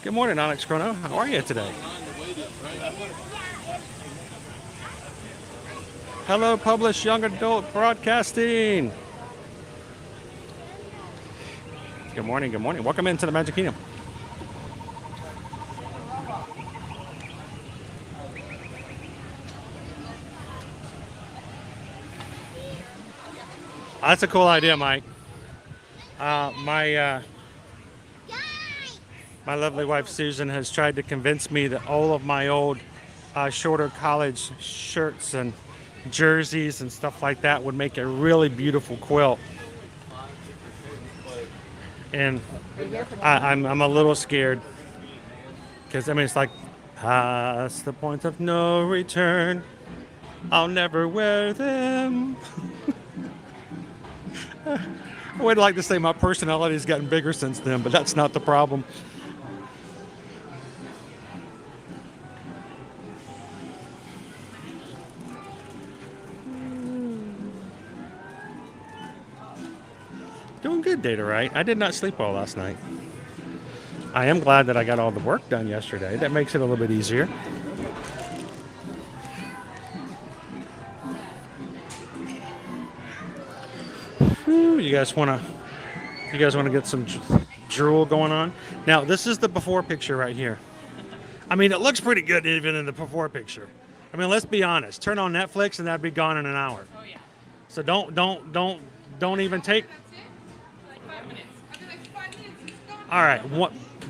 Good morning, Onyx Chrono. How are you today? Hello, Published Young Adult Broadcasting. Good morning, good morning. Welcome into the Magic Kingdom. That's a cool idea, Mike. My lovely wife Susan has tried to convince me that all of my old shorter college shirts and jerseys and stuff like that would make a really beautiful quilt. And I'm a little scared because I mean it's like past the point of no return. I'll never wear them. I would like to say my personality has gotten bigger since then, but that's not the problem. Doing good, Data Right. I did not sleep well last night. I am glad that I got all the work done yesterday. That makes it a little bit easier. Whew, you guys want to get some drool going on? Now, this is the before picture right here. I mean, it looks pretty good even in the before picture. I mean, let's be honest. Turn on Netflix and that'd be gone in an hour. Oh yeah. So don't even take. All right,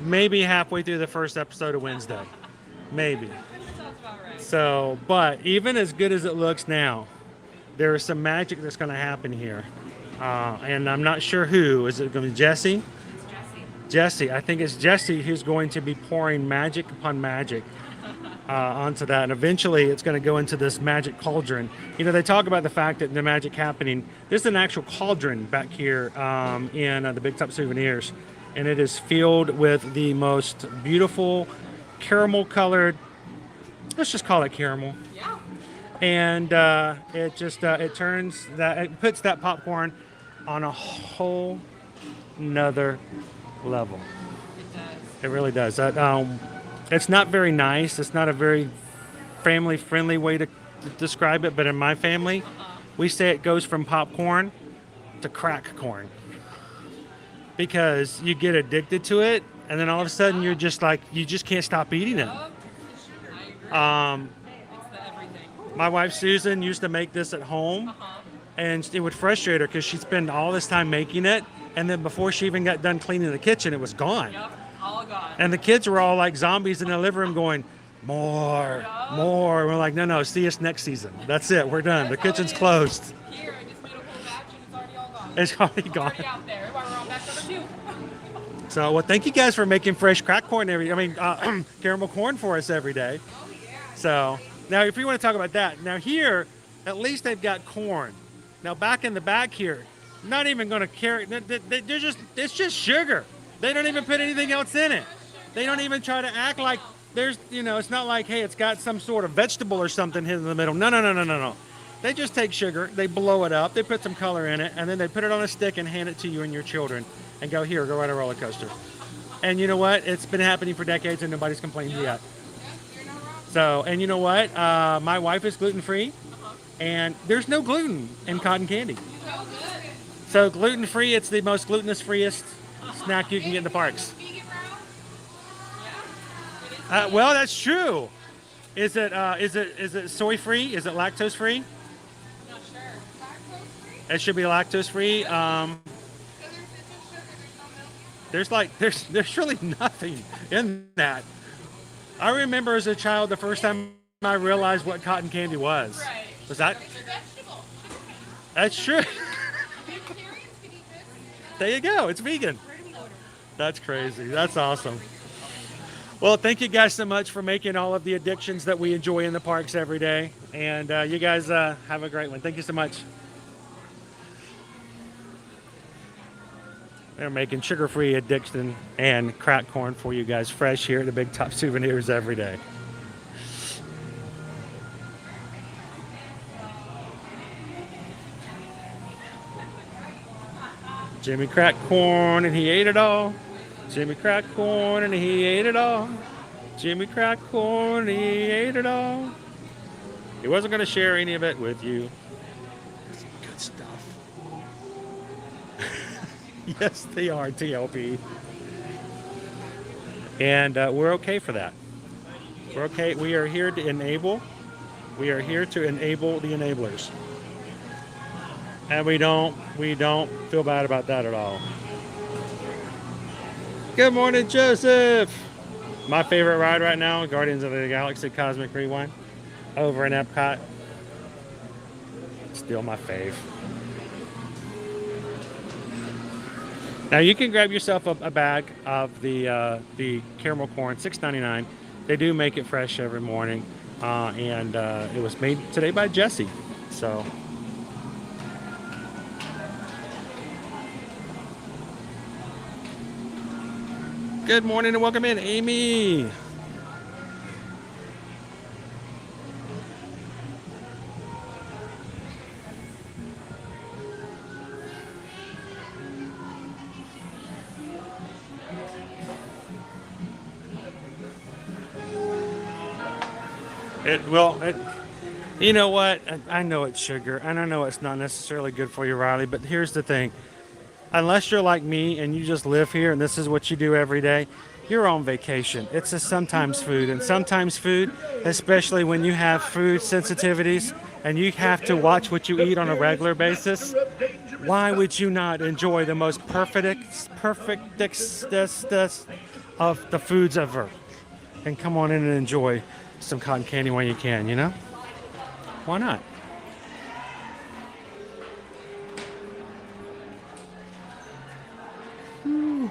maybe halfway through the first episode of Wednesday, maybe. So, but even as good as it looks now, there is some magic that's going to happen here, and I'm not sure who. Is it going to be Jesse? Jesse. I think it's Jesse who's going to be pouring magic upon magic onto that, and eventually it's going to go into this magic cauldron. You know, they talk about the fact that the magic happening. There's an actual cauldron back here in the Big Top Souvenirs. And it is filled with the most beautiful caramel colored, let's just call it caramel. Yeah. And it puts that popcorn on a whole nother level. It does. It really does. It's not very nice. It's not a very family friendly way to describe it. But in my family, we say it goes from popcorn to crack corn. Because you get addicted to it, and then all of a sudden you're just like, you just can't stop eating it. My wife Susan used to make this at home, and it would frustrate her because she'd spend all this time making it, and then before she even got done cleaning the kitchen, it was gone. Yep, all gone. And the kids were all like zombies in the living room going, more. And we're like, no, see us next season. That's it, we're done. The kitchen's closed. Here, I just made a whole batch and it's already all gone. It's already gone. Already out there. We're on batch number 2. So, well, thank you guys for making fresh crack corn caramel corn for us every day. Oh, yeah. So, now if you want to talk about that, now here, at least they've got corn. Now, back in the back here, not even going to carry, it's just sugar. They don't even put anything else in it. They don't even try to act like there's, it's not like, hey, it's got some sort of vegetable or something hidden in the middle. No. They just take sugar, they blow it up, they put some color in it, and then they put it on a stick and hand it to you and your children and go, here, go ride a roller coaster. And you know what? It's been happening for decades and nobody's complained yet. So, and you know what? My wife is gluten-free, and there's no gluten in cotton candy. So gluten-free, it's the most glutinous-freest snack you can get in the parks. Well, that's true. Is it soy-free? Is it lactose-free? Not sure. It should be lactose-free. There's really nothing in that. I remember as a child the first time I realized what cotton candy was. Right. Was that? It's a vegetable. That's true. Vegetarians can eat this. There you go. It's vegan. Where do we order? That's crazy. That's awesome. Well, thank you guys so much for making all of the addictions that we enjoy in the parks every day. And you guys have a great one. Thank you so much. They're making sugar-free addiction and crack corn for you guys fresh here at the Big Top Souvenirs every day. Jimmy cracked corn and he ate it all. Jimmy cracked corn and he ate it all. Jimmy cracked corn and he ate it all. He wasn't going to share any of it with you. It's good stuff. Yes, they are, TLP. And we're okay for that. We're okay. We are here to enable. We are here to enable the enablers. And we don't feel bad about that at all. Good morning, Joseph. My favorite ride right now, Guardians of the Galaxy Cosmic Rewind over in Epcot. Still my fave. Now you can grab yourself a bag of the caramel corn, $6.99. They do make it fresh every morning, and it was made today by Jesse. So. Good morning and welcome in, Amy. You know what? I know it's sugar, and I know it's not necessarily good for you, Riley, but here's the thing. Unless you're like me and you just live here and this is what you do every day, you're on vacation. It's a sometimes food, and sometimes food, especially when you have food sensitivities and you have to watch what you eat on a regular basis, why would you not enjoy the most perfect of the foods ever? And come on in and enjoy some cotton candy when you can, you know? Why not? Ooh.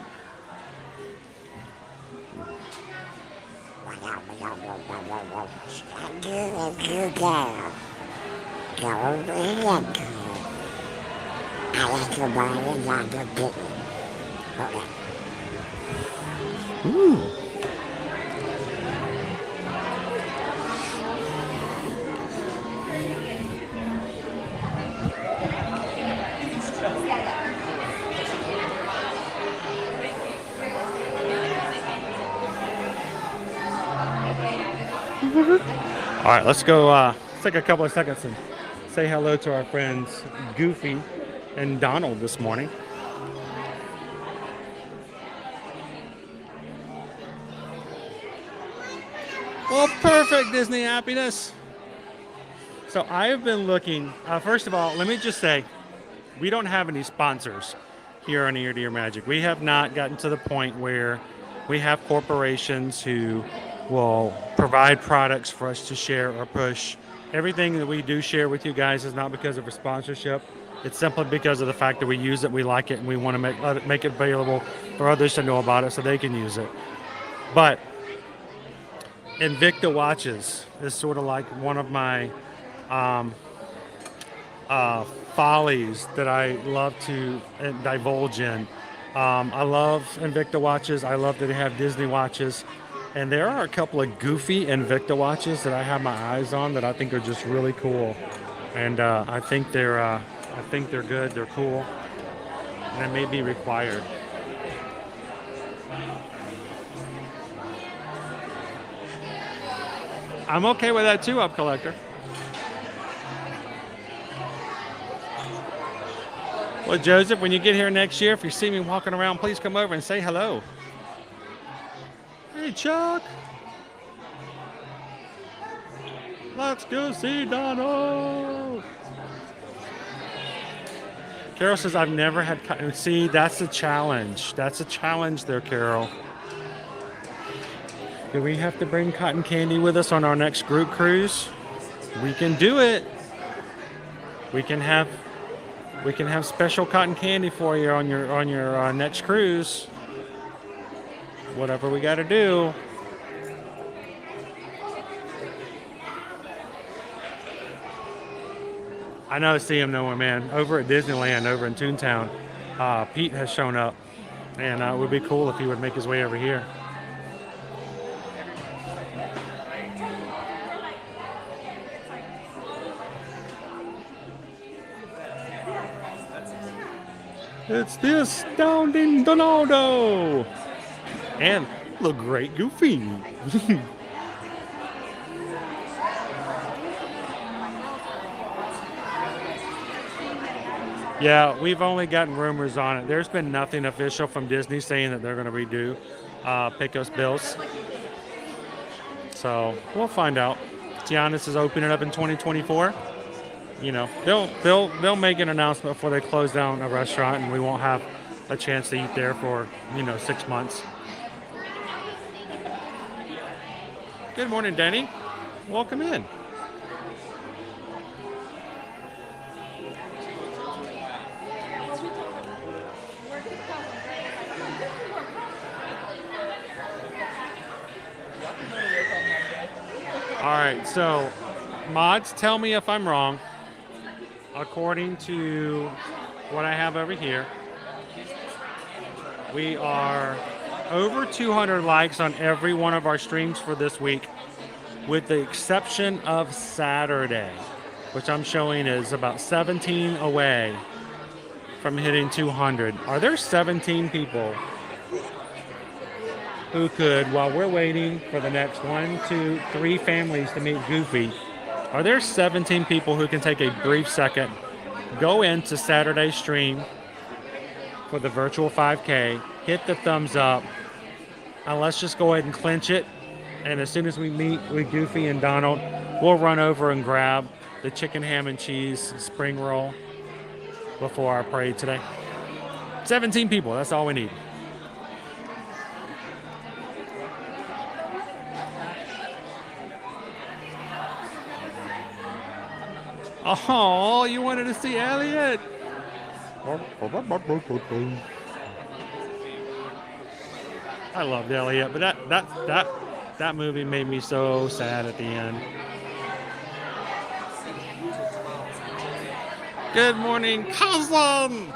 All right, let's go. Let's take a couple of seconds and say hello to our friends Goofy and Donald this morning. Well, perfect, Disney happiness. So I have been looking. First of all, let me just say, we don't have any sponsors here on Ear to Ear Magic. We have not gotten to the point where we have corporations who will provide products for us to share or push. Everything that we do share with you guys is not because of a sponsorship. It's simply because of the fact that we use it, we like it, and we want to make it available for others to know about it so they can use it. But Invicta watches is sort of like one of my follies that I love to divulge in. I love Invicta watches. I love that they have Disney watches. And there are a couple of goofy Invicta watches that I have my eyes on that I think are just really cool. And I think they're good. They're cool. And it may be required. I'm okay with that too, Up Collector. Well, Joseph, when you get here next year, if you see me walking around, please come over and say hello. Hey, Chuck. Let's go see Donald. Carol says, I've never had cotton. See, that's a challenge. That's a challenge there, Carol. Do we have to bring cotton candy with us on our next group cruise? We can do it. We can have special cotton candy for you on your next cruise. Whatever we got to do. I know, see him nowhere, man. Over at Disneyland, over in Toontown, Pete has shown up, and it would be cool if he would make his way over here. It's the astounding Donaldo and the great Goofy. Yeah, we've only gotten rumors on it. There's been nothing official from Disney saying that they're going to redo Pecos Bills. So we'll find out. Giannis is opening up in 2024. you know, they'll make an announcement before they close down a restaurant, and we won't have a chance to eat there for, you know, 6 months. Good morning, Denny. Welcome in. All right, so mods, tell me if I'm wrong. According to what I have over here, we are over 200 likes on every one of our streams for this week, with the exception of Saturday, which I'm showing is about 17 away from hitting 200. Are there 17 people who could, while we're waiting for the next 1, 2, 3 families to meet Goofy, are there 17 people who can take a brief second, go into Saturday's stream for the virtual 5K, hit the thumbs up, and let's just go ahead and clinch it. And as soon as we meet with Goofy and Donald, we'll run over and grab the chicken ham and cheese spring roll before our parade today. 17 people, that's all we need. Oh, you wanted to see Elliot? I loved Elliot, but that movie made me so sad at the end. Good morning, cousin.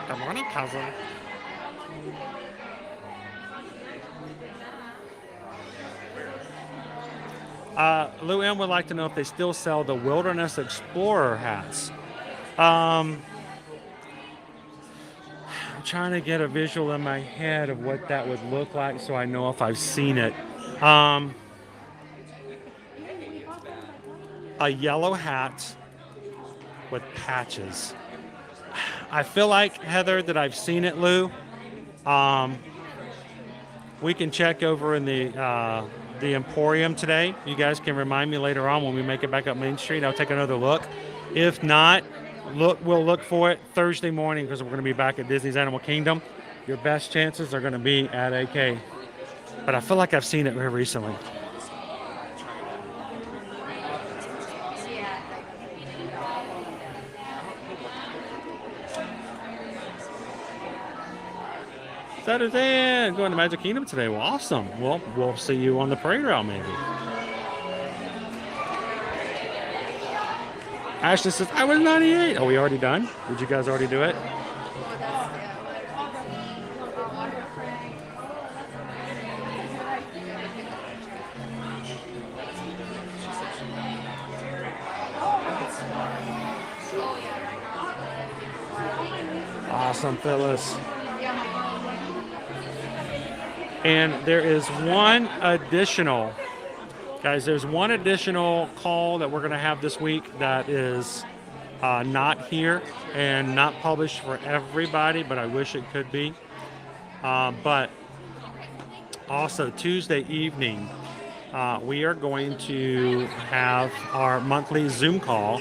Good morning, cousin. Lou M would like to know if they still sell the Wilderness Explorer hats. I'm trying to get a visual in my head of what that would look like so I know if I've seen it. A yellow hat with patches. I feel like, Heather, that I've seen it, Lou. We can check over in the Emporium today. You guys can remind me later on when we make it back up Main Street. I'll take another look. If not, we'll look for it Thursday morning because we're going to be back at Disney's Animal Kingdom. Your best chances are going to be at AK. But I feel like I've seen it very recently. Saturday, going to Magic Kingdom today. Well, awesome. Well, we'll see you on the parade route, maybe. Ashley says, I was 98. Are we already done? Did you guys already do it? Awesome, Phyllis. And there is one additional, guys, there's one additional call that we're going to have this week that is not here and not published for everybody, but I wish it could be. But also Tuesday evening, we are going to have our monthly Zoom call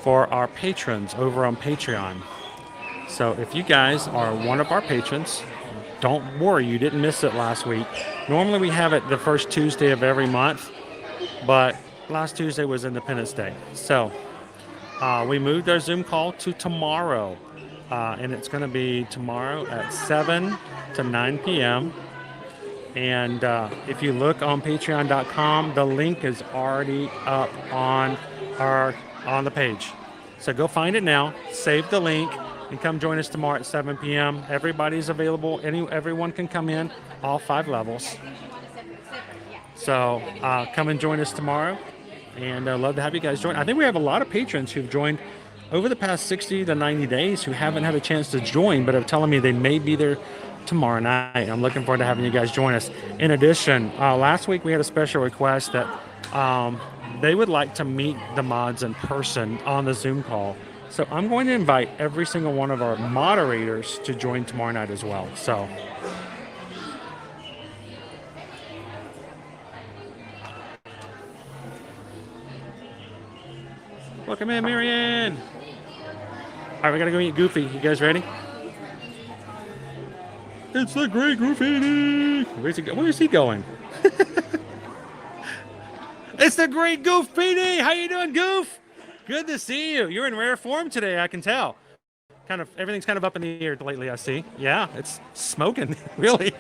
for our patrons over on Patreon. So if you guys are one of our patrons, don't worry, you didn't miss it last week. Normally we have it the first Tuesday of every month, but last Tuesday was Independence Day. So we moved our Zoom call to tomorrow, and it's going to be tomorrow at 7 to 9 p.m. And if you look on patreon.com, the link is already up on the page. So go find it now, save the link, and come join us tomorrow at 7 p.m. Everybody's available. Everyone can come in, all 5 levels. So come and join us tomorrow, and I'd love to have you guys join. I think we have a lot of patrons who've joined over the past 60 to 90 days who haven't had a chance to join, but are telling me they may be there tomorrow night. I'm looking forward to having you guys join us. In addition, last week we had a special request that they would like to meet the mods in person on the Zoom call. So I'm going to invite every single one of our moderators to join tomorrow night as well. So Welcome in, Marianne. All right, we gotta go meet Goofy. You guys ready? It's the Great Graffiti. Where's he go? Where is he going? It's the Great Graffiti. How you doing, Goof? Good to see you. You're in rare form today, I can tell. Kind of everything's kind of up in the air lately, I see. Yeah, it's smoking, really.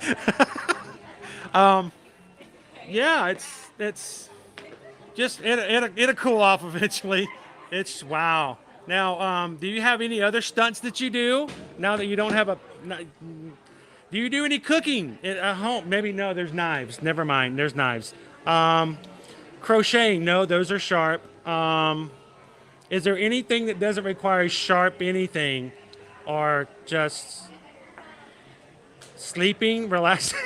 Yeah, it's just it'll cool off eventually. It's wow. Now, do you have any other stunts that you do now that you don't have a? Do you do any cooking at home? Maybe no. There's knives. Never mind. There's knives. Crocheting. No, those are sharp. Is there anything that doesn't require sharp anything, or just sleeping, relaxing?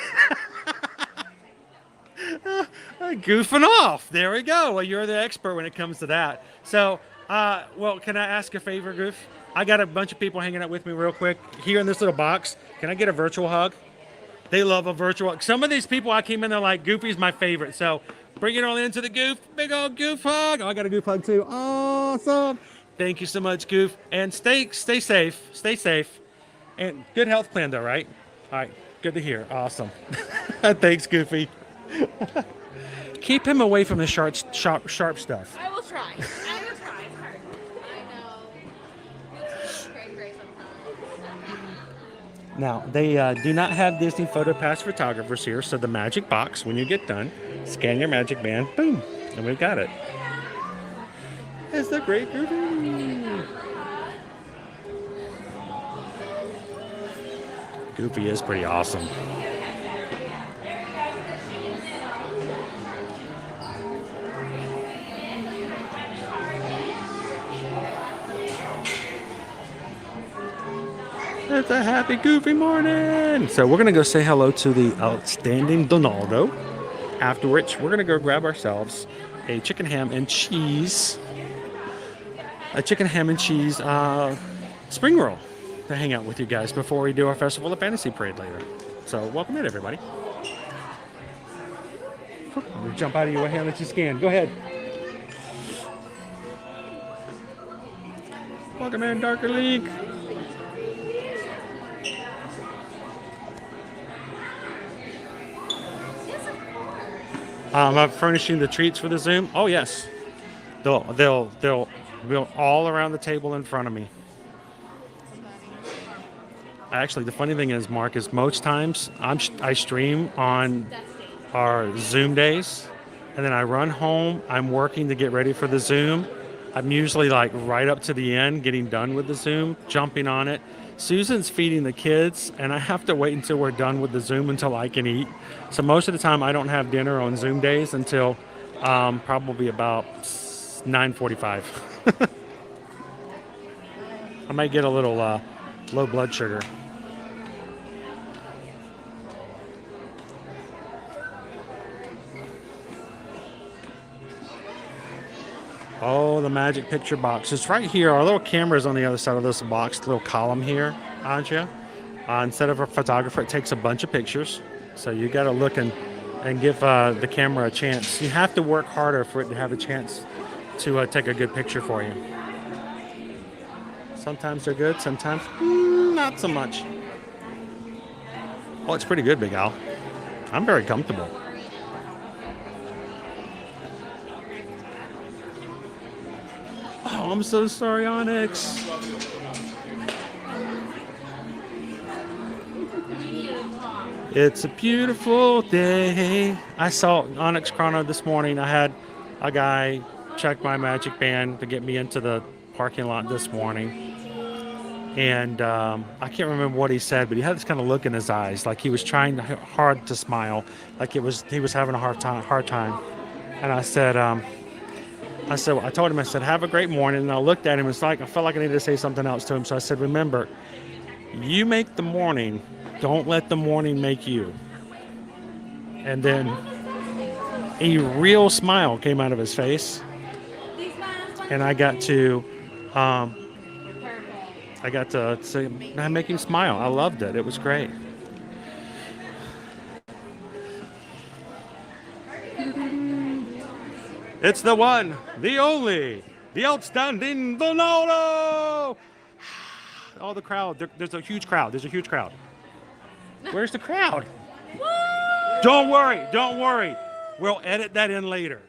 Goofing off. There we go. Well, you're the expert when it comes to that. So, well, can I ask a favor, Goof? I got a bunch of people hanging out with me real quick here in this little box. Can I get a virtual hug? They love a virtual hug. Some of these people I came in, they're like, Goofy's my favorite. So bring it on into the Goof. Big old Goof hug. Oh, I got a Goof hug too. Awesome. Thank you so much, Goof. And stay safe. Stay safe. And good health plan though, right? All right. Good to hear. Awesome. Thanks, Goofy. Keep him away from the sharp stuff. I will try. I will try. It's hard. I know. It's cray sometimes. Now, they do not have Disney PhotoPass photographers here, so the magic box, when you get done, scan your magic band, boom, and we've got it. It's the Great Goofy. Goofy is pretty awesome. It's a happy Goofy morning. So we're gonna go say hello to the outstanding Donaldo. After which we're gonna go grab ourselves a chicken ham and cheese, spring roll to hang out with you guys before we do our Festival of Fantasy Parade later. So welcome in, everybody. I'm gonna jump out of your way and let you scan. Go ahead. Welcome in, Darker League. I'm furnishing the treats for the Zoom. Oh yes, they'll be all around the table in front of me. Actually, the funny thing is, Mark, is most times I stream on our Zoom days, and then I run home. I'm working to get ready for the Zoom. I'm usually like right up to the end, getting done with the Zoom, jumping on it. Susan's feeding the kids, and I have to wait until we're done with the Zoom until I can eat. So most of the time, I don't have dinner on Zoom days until probably about 9:45. I might get a little low blood sugar. Oh, the magic picture box. It's right here. Our little camera is on the other side of this box, little column here, Anja. Instead of a photographer, it takes a bunch of pictures. So you got to look and give the camera a chance. You have to work harder for it to have a chance to take a good picture for you. Sometimes they're good, sometimes not so much. Oh, it's pretty good, Big Al. I'm very comfortable. Oh, I'm so sorry, Onyx. It's a beautiful day. I saw Onyx Chrono this morning. I had a guy check my magic band to get me into the parking lot this morning. And I can't remember what he said, but he had this kind of look in his eyes, like he was trying hard to smile, like he was having a hard time. And I told him, I said, have a great morning. And I looked at him, it's like I felt like I needed to say something else to him. So I said, remember, you make the morning, don't let the morning make you. And then a real smile came out of his face. And I got to say, make him smile. I loved it. It was great. It's the one, the only, The outstanding Donaldo. Oh, the crowd. There's a huge crowd. There's a huge crowd. Where's the crowd? Don't worry. Don't worry. We'll edit that in later.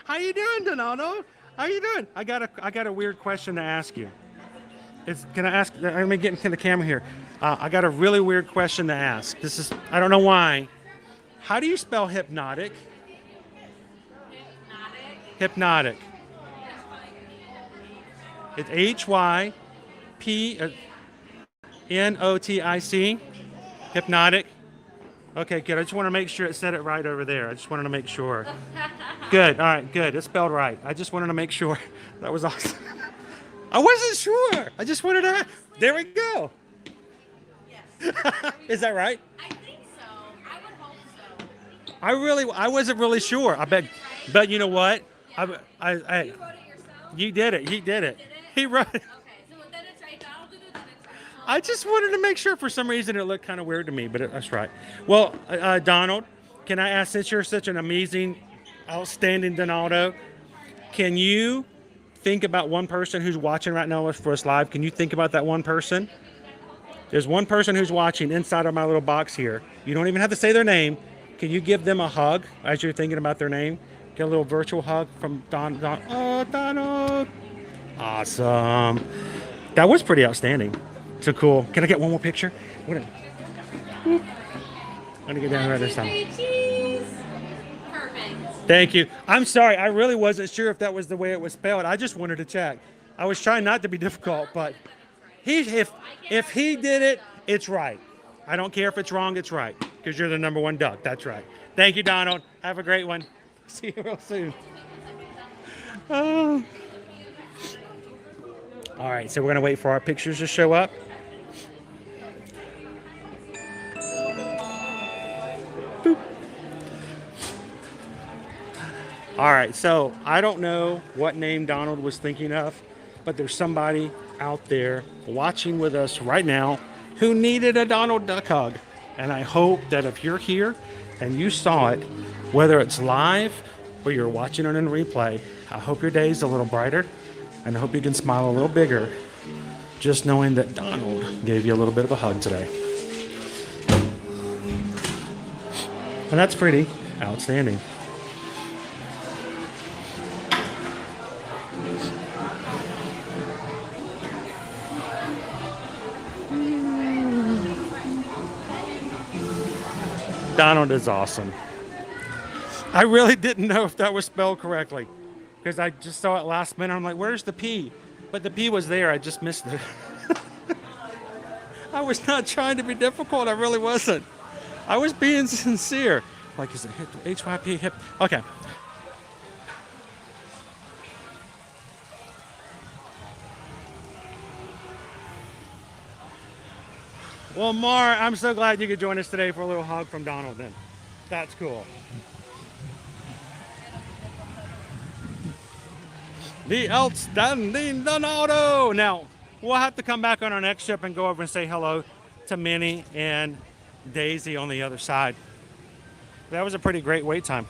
How you doing, Donaldo? How you doing? I got a weird question to ask you. Can I ask? Let me get into the camera here. I got a really weird question to ask. I don't know why. How do you spell hypnotic? Hypnotic. It's HYPNOTIC. Hypnotic. Okay, good. I just want to make sure it said it right over there. I just wanted to make sure. Good. All right, good. It's spelled right. I just wanted to make sure. That was awesome. I wasn't sure. I just wanted to. There we go. Yes. Is that right? I think so. I would hope so. I wasn't really sure. I bet, but you know what? Yeah. You wrote it yourself? You did it. He did it. He wrote it. Okay, so then it's right. Donald did it, then it's right. I just wanted to make sure. For some reason, it looked kind of weird to me, but that's right. Well, Donald, can I ask, since you're such an amazing, outstanding Donaldo, can you think about one person who's watching right now for us live? Can you think about that one person? There's one person who's watching inside of my little box here. You don't even have to say their name. Can you give them a hug as you're thinking about their name? Get a little virtual hug from Don. Oh, Donald. Awesome. That was pretty outstanding. So cool. Can I get one more picture? I'm gonna get down right this time. Cheese. Perfect. Thank you. I'm sorry. I really wasn't sure if that was the way it was spelled. I just wanted to check. I was trying not to be difficult, but if he did it, it's right. I don't care if it's wrong, it's right. Because you're the number one duck. That's right. Thank you, Donald. Have a great one. See you real soon. Oh. All right, so we're going to wait for our pictures to show up. Boop. All right, so I don't know what name Donald was thinking of, but there's somebody out there watching with us right now who needed a Donald Duck hug. And I hope that if you're here and you saw it, whether it's live or you're watching it in replay, I hope your day is a little brighter, and I hope you can smile a little bigger just knowing that Donald gave you a little bit of a hug today. And that's pretty outstanding. Donald is awesome. I really didn't know if that was spelled correctly because I just saw it last minute. I'm like, where's the P? But the P was there. I just missed it. I was not trying to be difficult. I really wasn't. I was being sincere. Like, is it HYP hip? Okay. Well, Mar, I'm so glad you could join us today for a little hug from Donald then. That's cool. The outstanding Donaldo. Now, we'll have to come back on our next trip and go over and say hello to Minnie and Daisy on the other side. That was a pretty great wait time.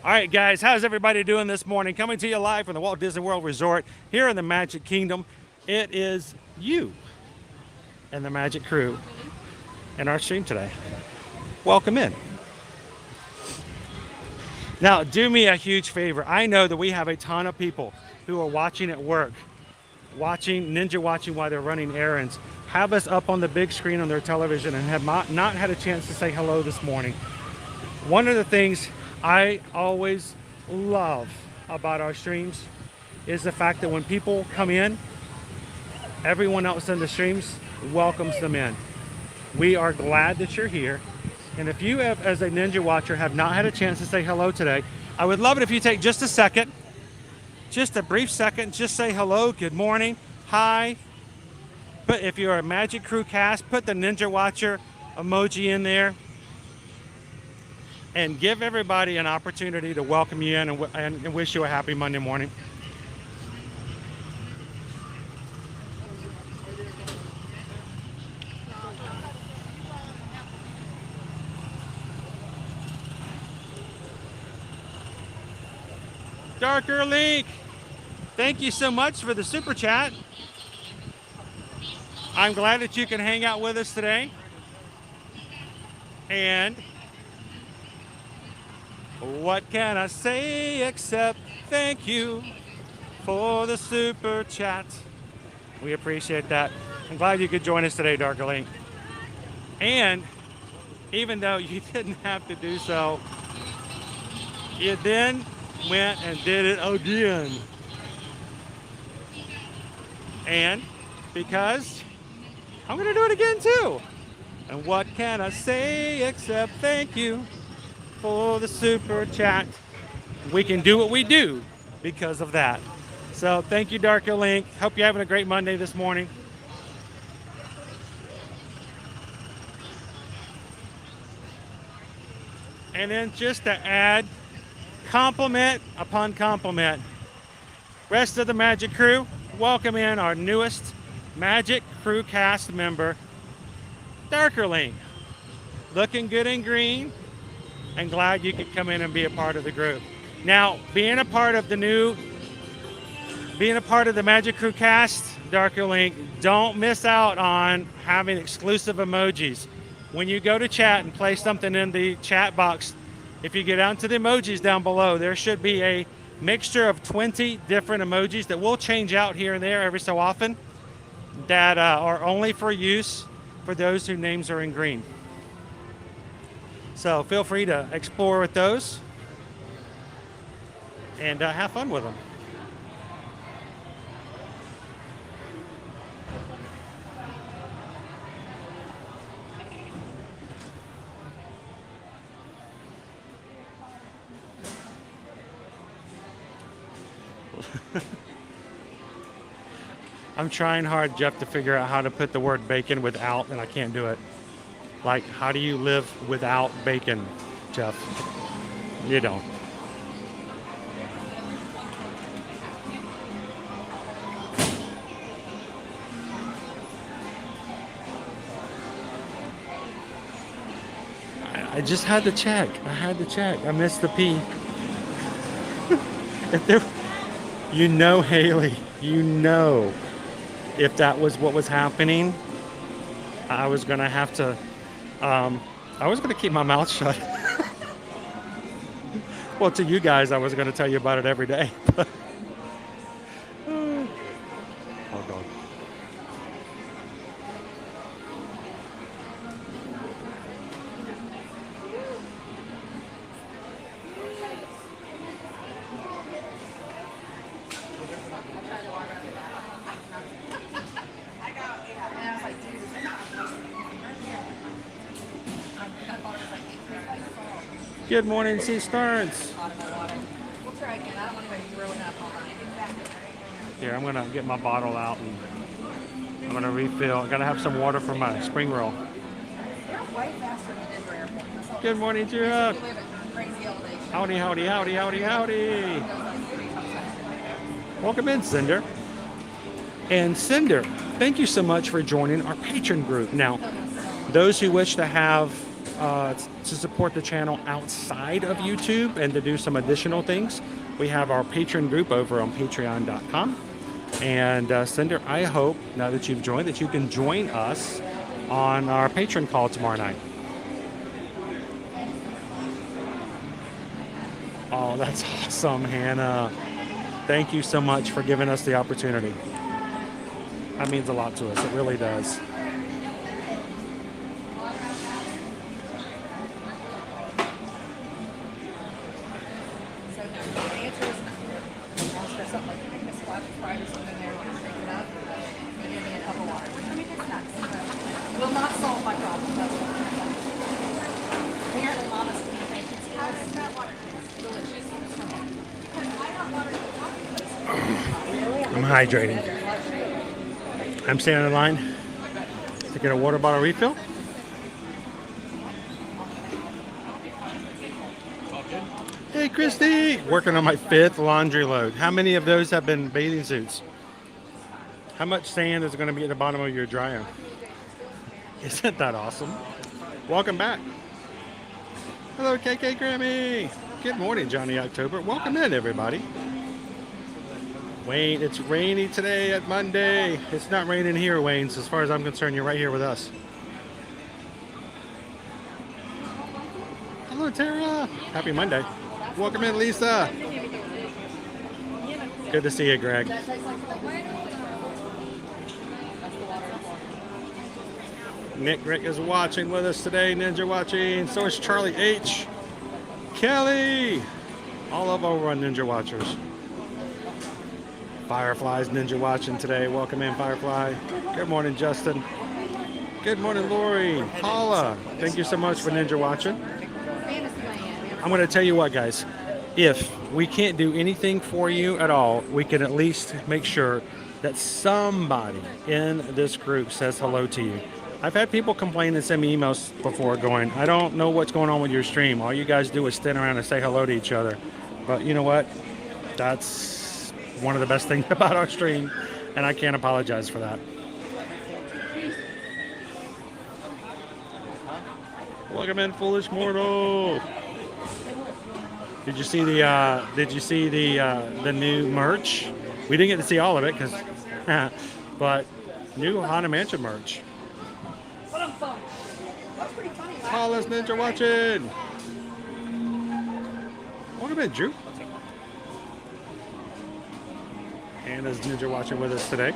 All right, guys, how's everybody doing this morning? Coming to you live from the Walt Disney World Resort here in the Magic Kingdom. It is you and the Magic crew in our stream today. Welcome in. Now, do me a huge favor. I know that we have a ton of people who are watching at work, ninja watching while they're running errands, have us up on the big screen on their television and have not had a chance to say hello this morning. One of the things I always love about our streams is the fact that when people come in, everyone else in the streams welcomes them in. We are glad that you're here. And if you have, as a Ninja Watcher, have not had a chance to say hello today, I would love it if you take just a second, just a brief second, just say hello, good morning, hi. But if you're a Magic Crew cast, put the Ninja Watcher emoji in there and give everybody an opportunity to welcome you in and wish you a happy Monday morning. Darker Link, thank you so much for the super chat. I'm glad that you can hang out with us today. And what can I say except thank you for the super chat. We appreciate that. I'm glad you could join us today, Darker Link. And even though you didn't have to do so, you then went and did it again. And because I'm gonna do it again too. And what can I say except thank you for the super chat. We can do what we do because of that. So thank you, Darker Link. Hope you're having a great Monday this morning. And then just to add compliment upon compliment, rest of the Magic Crew, welcome in our newest Magic Crew cast member, Darker Link. Looking good in green, and glad you could come in and be a part of the group. Now, being a part of the Magic Crew cast, Darker Link, don't miss out on having exclusive emojis. When you go to chat and play something in the chat box, if you get down to the emojis down below, there should be a mixture of 20 different emojis that will change out here and there every so often that are only for use for those whose names are in green. So feel free to explore with those and have fun with them. I'm trying hard, Jeff, to figure out how to put the word bacon without, and I can't do it. Like, how do you live without bacon, Jeff? You don't. I just had to check. I missed the P. If there, you know, Haley, you know, if that was what was happening, I was gonna have to. I was gonna keep my mouth shut. Well, to you guys, I was gonna tell you about it every day. Oh God. Good morning, Sea Starts. Here, I'm gonna get my bottle out and I'm gonna refill. I gotta have some water for my spring roll. Good morning, Jira. Howdy, howdy, howdy, howdy, howdy. Welcome in, Cinder. And Cinder, thank you so much for joining our patron group. Now, those who wish to have to support the channel outside of YouTube and to do some additional things, we have our patron group over on patreon.com. And Cinder, I hope now that you've joined that you can join us on our patron call tomorrow night. Oh, that's awesome, Hannah. Thank you so much for giving us the opportunity. That means a lot to us. It really does. Will not solve my problem. That's what apparently Mama's I'm hydrating. I'm standing in line to get a water bottle refill. Hey, Christy! Working on my 5th laundry load. How many of those have been bathing suits? How much sand is going to be at the bottom of your dryer? Isn't that awesome? Welcome back. Hello, KK Grammy. Good morning, Johnny October. Welcome in, everybody. Wayne, it's rainy today at Monday. It's not raining here, Wayne. So as far as I'm concerned, you're right here with us. Hello, Tara. Happy Monday. Welcome in, Lisa. Good to see you, Greg. Nick Rick is watching with us today. Ninja watching. So is Charlie H. Kelly. All of over on Ninja Watchers. Firefly's Ninja watching today. Welcome in, Firefly. Good morning, Justin. Good morning, Lori. Paula. Thank you so much for Ninja watching. I'm going to tell you what, guys. If we can't do anything for you at all, we can at least make sure that somebody in this group says hello to you. I've had people complain and send me emails before going, I don't know what's going on with your stream. All you guys do is stand around and say hello to each other. But you know what? That's one of the best things about our stream, and I can't apologize for that. Welcome in, foolish mortal. Did you see the new merch? We didn't get to see all of it because but new Haunted Mansion merch. Paula's Ninja watching. Welcome in, Drew. Anna's Ninja watching with us today.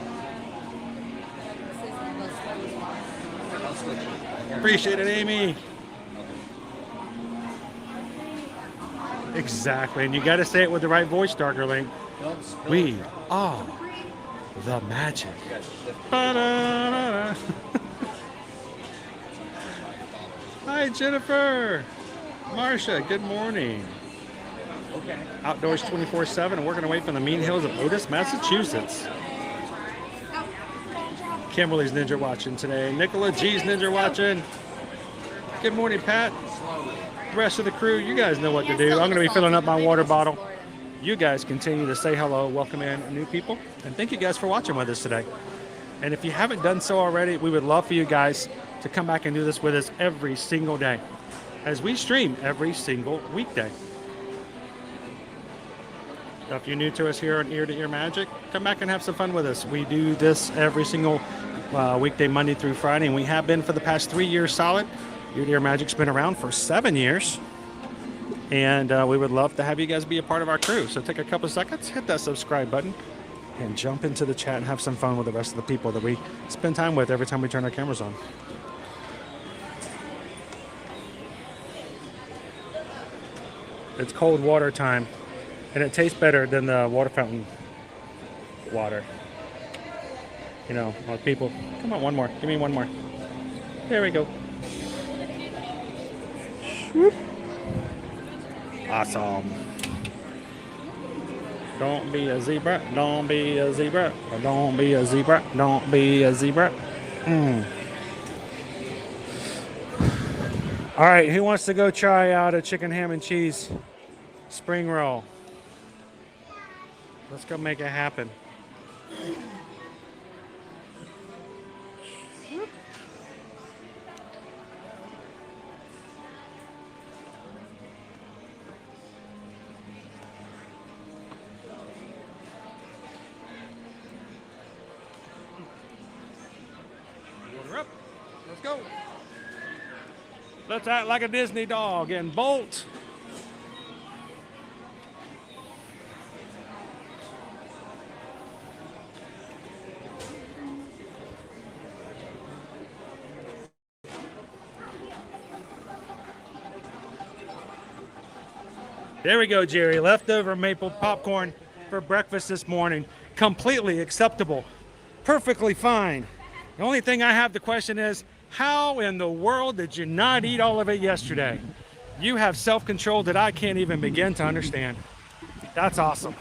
Appreciate it, Amy. Exactly, and you got to say it with the right voice, Darker Link. We are the magic. Ba-da-da-da. Hi, Jennifer. Marsha, good morning. Outdoors 24/7 and working away from the mean hills of Otis, Massachusetts. Kimberly's Ninja watching today. Nicola G's Ninja watching. Good morning, Pat. The rest of the crew, you guys know what to do. I'm going to be filling up my water bottle. You guys continue to say hello, welcome in new people, and thank you guys for watching with us today. And if you haven't done so already, we would love for you guys to come back and do this with us every single day as we stream every single weekday. So if you're new to us here on Ear to Ear Magic, come back and have some fun with us. We do this every single weekday, Monday through Friday, and we have been for the past 3 years solid. Ear to Ear Magic's been around for 7 years, and we would love to have you guys be a part of our crew. So take a couple seconds, hit that subscribe button, and jump into the chat and have some fun with the rest of the people that we spend time with every time we turn our cameras on. It's cold water time, and it tastes better than the water fountain water. You know, people, come on, one more. Give me one more. There we go. Whoop. Awesome. Don't be a zebra. Don't be a zebra. Don't be a zebra. Don't be a zebra. All right, who wants to go try out a chicken ham and cheese spring roll? Let's go make it happen. Order up. Let's go. Let's act like a Disney dog and bolt. There we go, Jerry. Leftover maple popcorn for breakfast this morning. Completely acceptable. Perfectly fine. The only thing I have the question is, how in the world did you not eat all of it yesterday? You have self-control that I can't even begin to understand. That's awesome.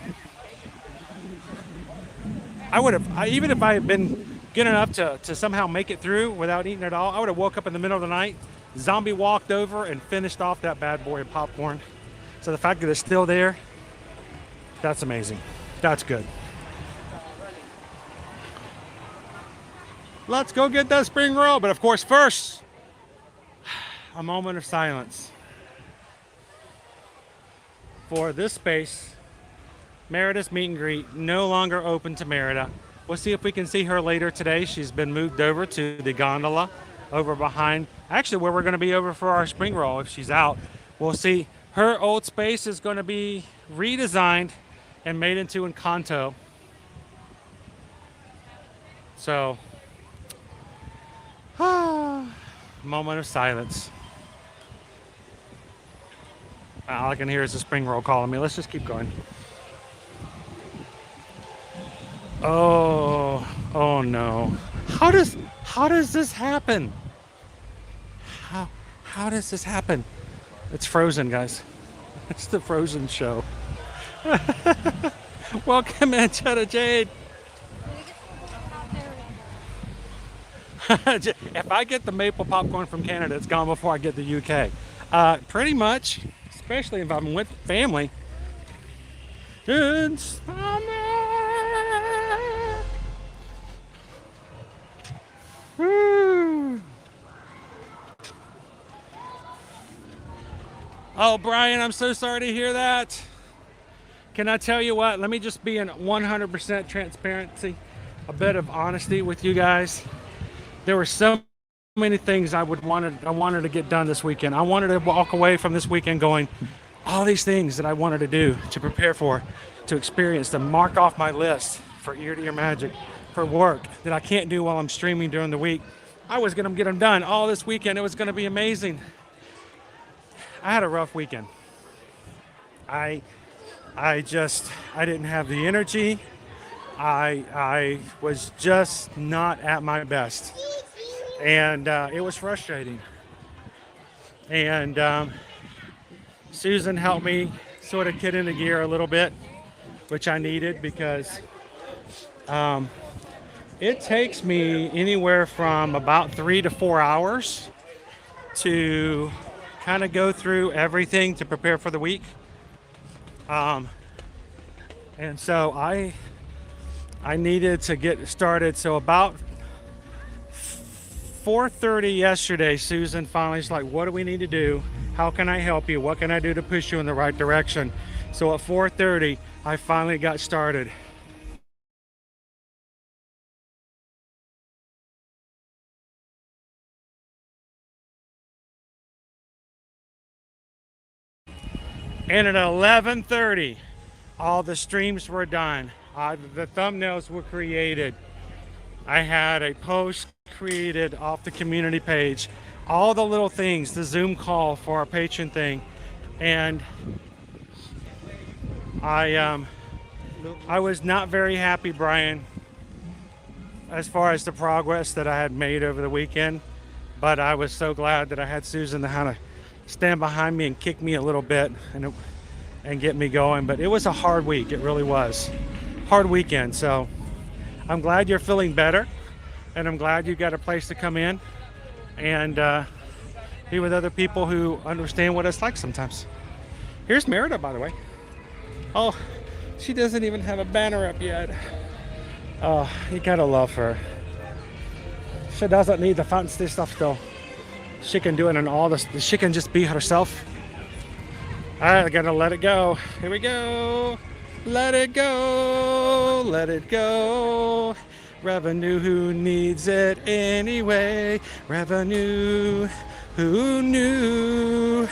I would have, even if I had been good enough to somehow make it through without eating it all, I would have woke up in the middle of the night, zombie walked over and finished off that bad boy of popcorn. So the fact that it's still there, that's amazing. That's good. Let's go get that spring roll. But of course, first, a moment of silence for this space Merida's meet and greet no longer open to Merida. We'll see if we can see her later today. She's been moved over to the gondola over behind, actually where we're going to be over for our spring roll if she's out. We'll see. Her old space is going to be redesigned and made into Encanto. So, moment of silence. All I can hear is the spring roll calling me. Let's just keep going. Oh no. How does this happen? How does this happen? It's Frozen, guys. It's the Frozen show. Welcome in, Cheddar Jade. If I get the maple popcorn from Canada, it's gone before I get the UK. Pretty much, especially if I'm with family. It's summer. Oh, Brian, I'm so sorry to hear that. Can I tell you what? Let me just be in 100% transparency, a bit of honesty with you guys. There were so many things I wanted to get done this weekend. I wanted to walk away from this weekend going, all these things that I wanted to do, to prepare for, to experience, to mark off my list for Ear to Ear Magic, for work that I can't do while I'm streaming during the week. I was going to get them done all this weekend. It was going to be amazing. I had a rough weekend. I didn't have the energy. I was just not at my best. And it was frustrating. And Susan helped me sort of get into gear a little bit, which I needed because it takes me anywhere from about 3 to 4 hours to kind of go through everything to prepare for the week. And so I needed to get started. So about 4:30 yesterday, Susan finally was like, what do we need to do? How can I help you? What can I do to push you in the right direction? So at 4:30, I finally got started. And at 11:30, all the streams were done. The thumbnails were created. I had a post created off the community page. All the little things, the Zoom call for our patron thing. And I was not very happy, Brian, as far as the progress that I had made over the weekend. But I was so glad that I had Susan to kind of stand behind me and kick me a little bit and get me going. But it was a hard week. It really was. Hard weekend. So I'm glad you're feeling better, and I'm glad you got a place to come in and be with other people who understand what it's like sometimes. Here's Merida, by the way. Oh, she doesn't even have a banner up yet. Oh, you gotta love her. She doesn't need the fancy stuff though. She can do it in all this. She can just be herself. All right, I gotta let it go. Here we go. Let it go. Let it go. Revenue, who needs it anyway? Revenue, who knew?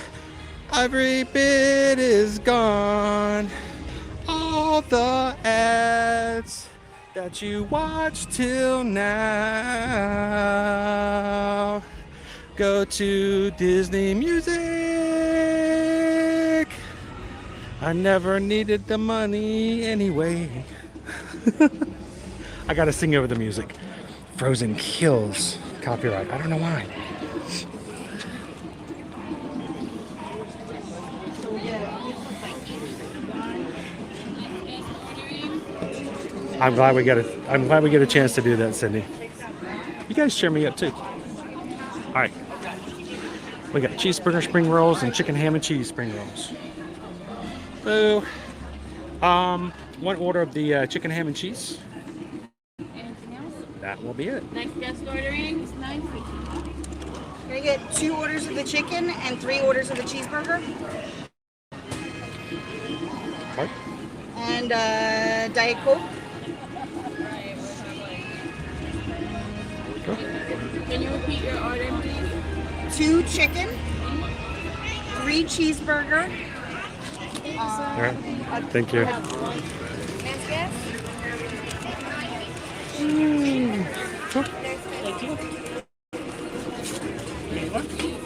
Every bit is gone. All the ads that you watched till now. Go to Disney Music. I never needed the money anyway. I gotta sing over the music. Frozen kills copyright. I don't know why. I'm glad we get a chance to do that, Cindy. You guys cheer me up too. All right. We got cheeseburger spring rolls and chicken ham and cheese spring rolls. So, one order of the chicken ham and cheese. Anything else? That will be it. Next guest ordering is 9:50. Can I get 2 orders of the chicken and 3 orders of the cheeseburger? What? And Diet Coke. Can you repeat your order, please? 2 chicken. 3 cheeseburger. All right. Thank you.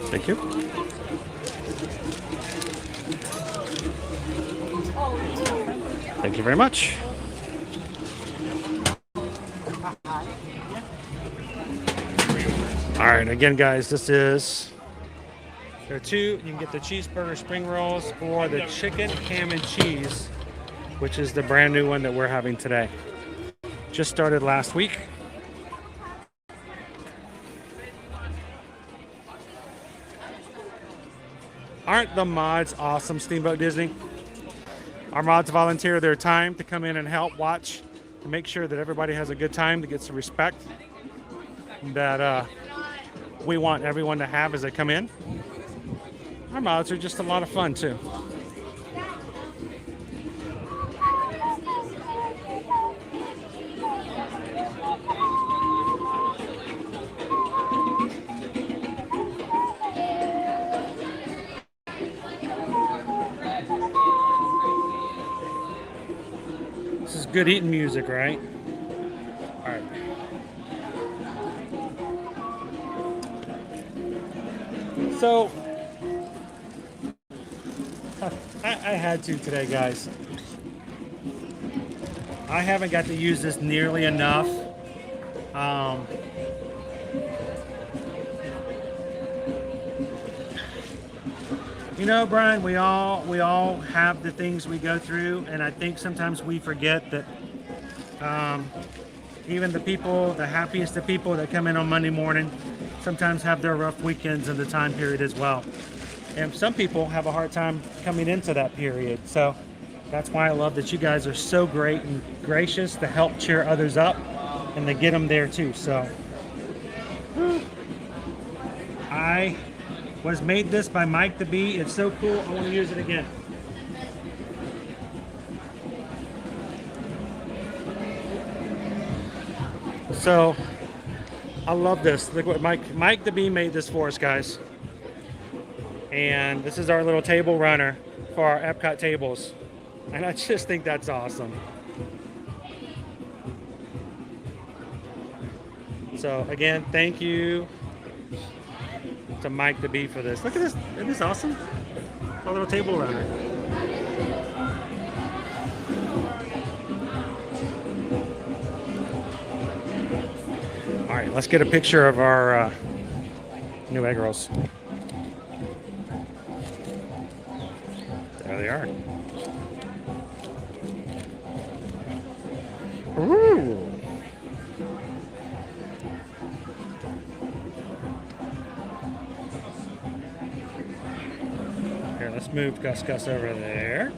Thank you. Thank you very much. All right, again, guys, there are 2. You can get the cheeseburger spring rolls or the chicken ham and cheese, which is the brand new one that we're having today. Just started last week. Aren't the mods awesome, Steamboat Disney? Our mods volunteer their time to come in and help watch, to make sure that everybody has a good time, to get some respect that we want everyone to have as they come in. Our mods are just a lot of fun too. This is good eating music, right? All right. So, I had to today, guys. I haven't got to use this nearly enough. You know, Brian, we all have the things we go through, and I think sometimes we forget that even the happiest of people that come in on Monday morning sometimes have their rough weekends in the time period as well. And some people have a hard time coming into that period. So that's why I love that you guys are so great and gracious to help cheer others up and to get them there too. So I was made this by Mike the Bee. It's so cool. I want to use it again. So I love this. Look what Mike the Bee made this for us, guys. And this is our little table runner for our Epcot tables. And I just think that's awesome. So again, thank you to Mike the Bee for this. Look at this. Isn't this awesome? Our little table runner. All right, let's get a picture of our new egg rolls. There they are. Ooh. Here, let's move Gus over there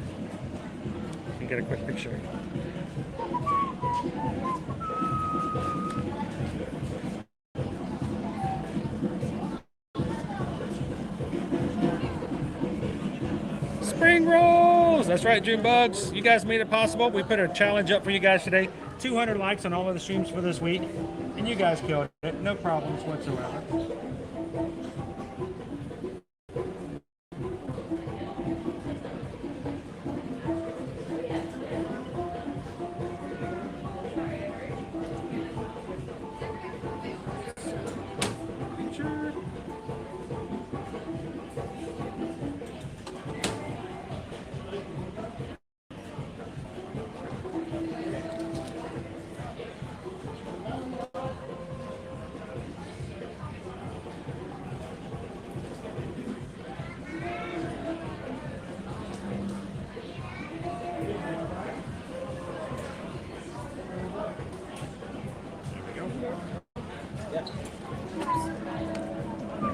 and get a quick picture. Spring rolls! That's right, June Bugs. You guys made it possible. We put a challenge up for you guys today. 200 likes on all of the streams for this week. And you guys killed it. No problems whatsoever.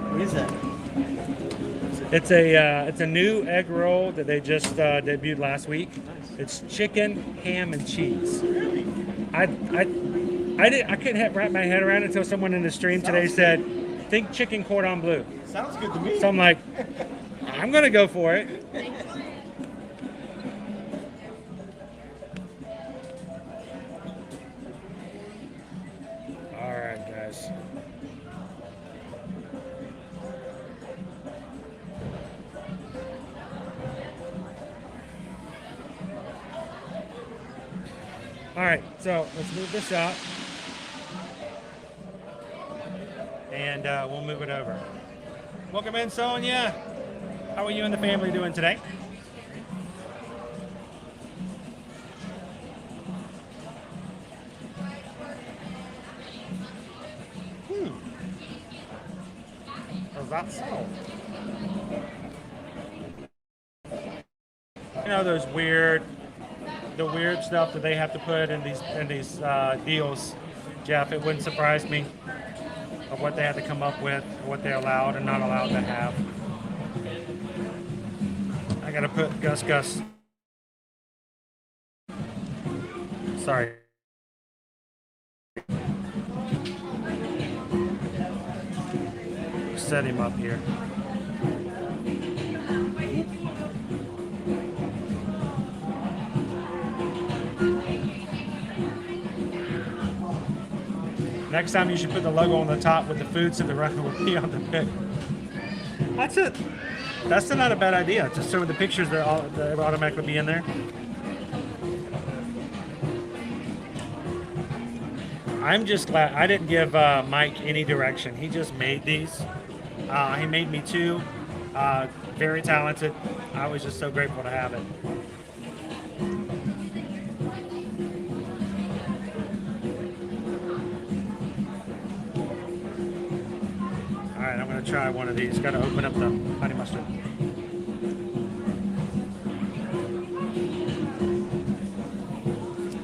What is that? It's a new egg roll that they just debuted last week. It's chicken, ham, and cheese. I couldn't wrap my head around it until someone in the stream today said, "Think chicken cordon bleu." Sounds good to me. So I'm like, I'm gonna go for it. All right, so let's move this up. And we'll move it over. Welcome in, Sonia. How are you and the family doing today? Is that so? You know those weird stuff that they have to put in these deals, Jeff. It wouldn't surprise me of what they had to come up with, what they're allowed and not allowed to have. I gotta put Gus. Sorry. Set him up here. Next time you should put the logo on the top with the food so the runner will be on the pic. That's it. That's not a bad idea. Just so the pictures that automatically be in there. I'm just glad I didn't give Mike any direction. He just made these. He made me two. Very talented. I was just so grateful to have it. All right, I'm going to try one of these. Got to open up the honey mustard.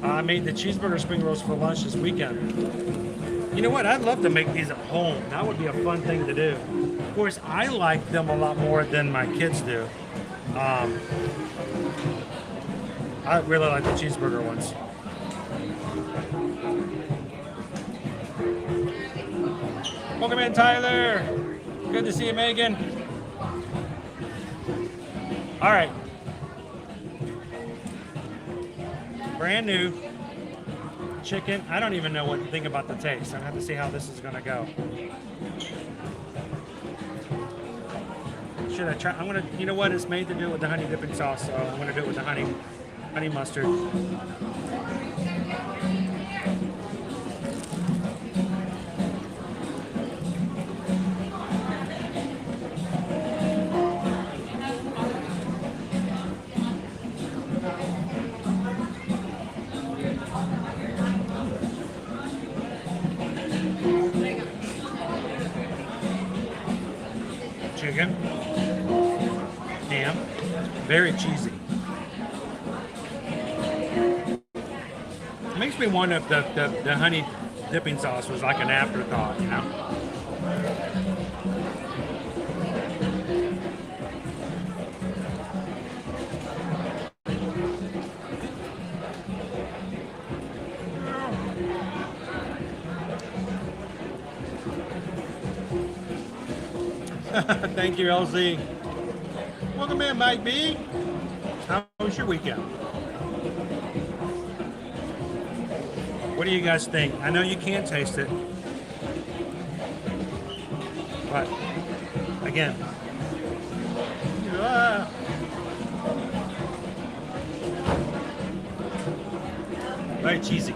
I made the cheeseburger spring rolls for lunch this weekend. You know what? I'd love to make these at home. That would be a fun thing to do. Of course, I like them a lot more than my kids do. I really like the cheeseburger ones. Welcome in, Tyler. Good to see you, Megan. All right. Brand new chicken. I don't even know what to think about the taste. I'm gonna have to see how this is gonna go. Should I try? I'm gonna. You know what? It's made to do with the honey dipping sauce, so I'm gonna do it with the honey mustard. Chicken, ham, very cheesy. It makes me wonder if the honey dipping sauce was like an afterthought, you know? Thank you, LZ. Welcome in, Mike B. How was your weekend? What do you guys think? I know you can't taste it, but again, very cheesy.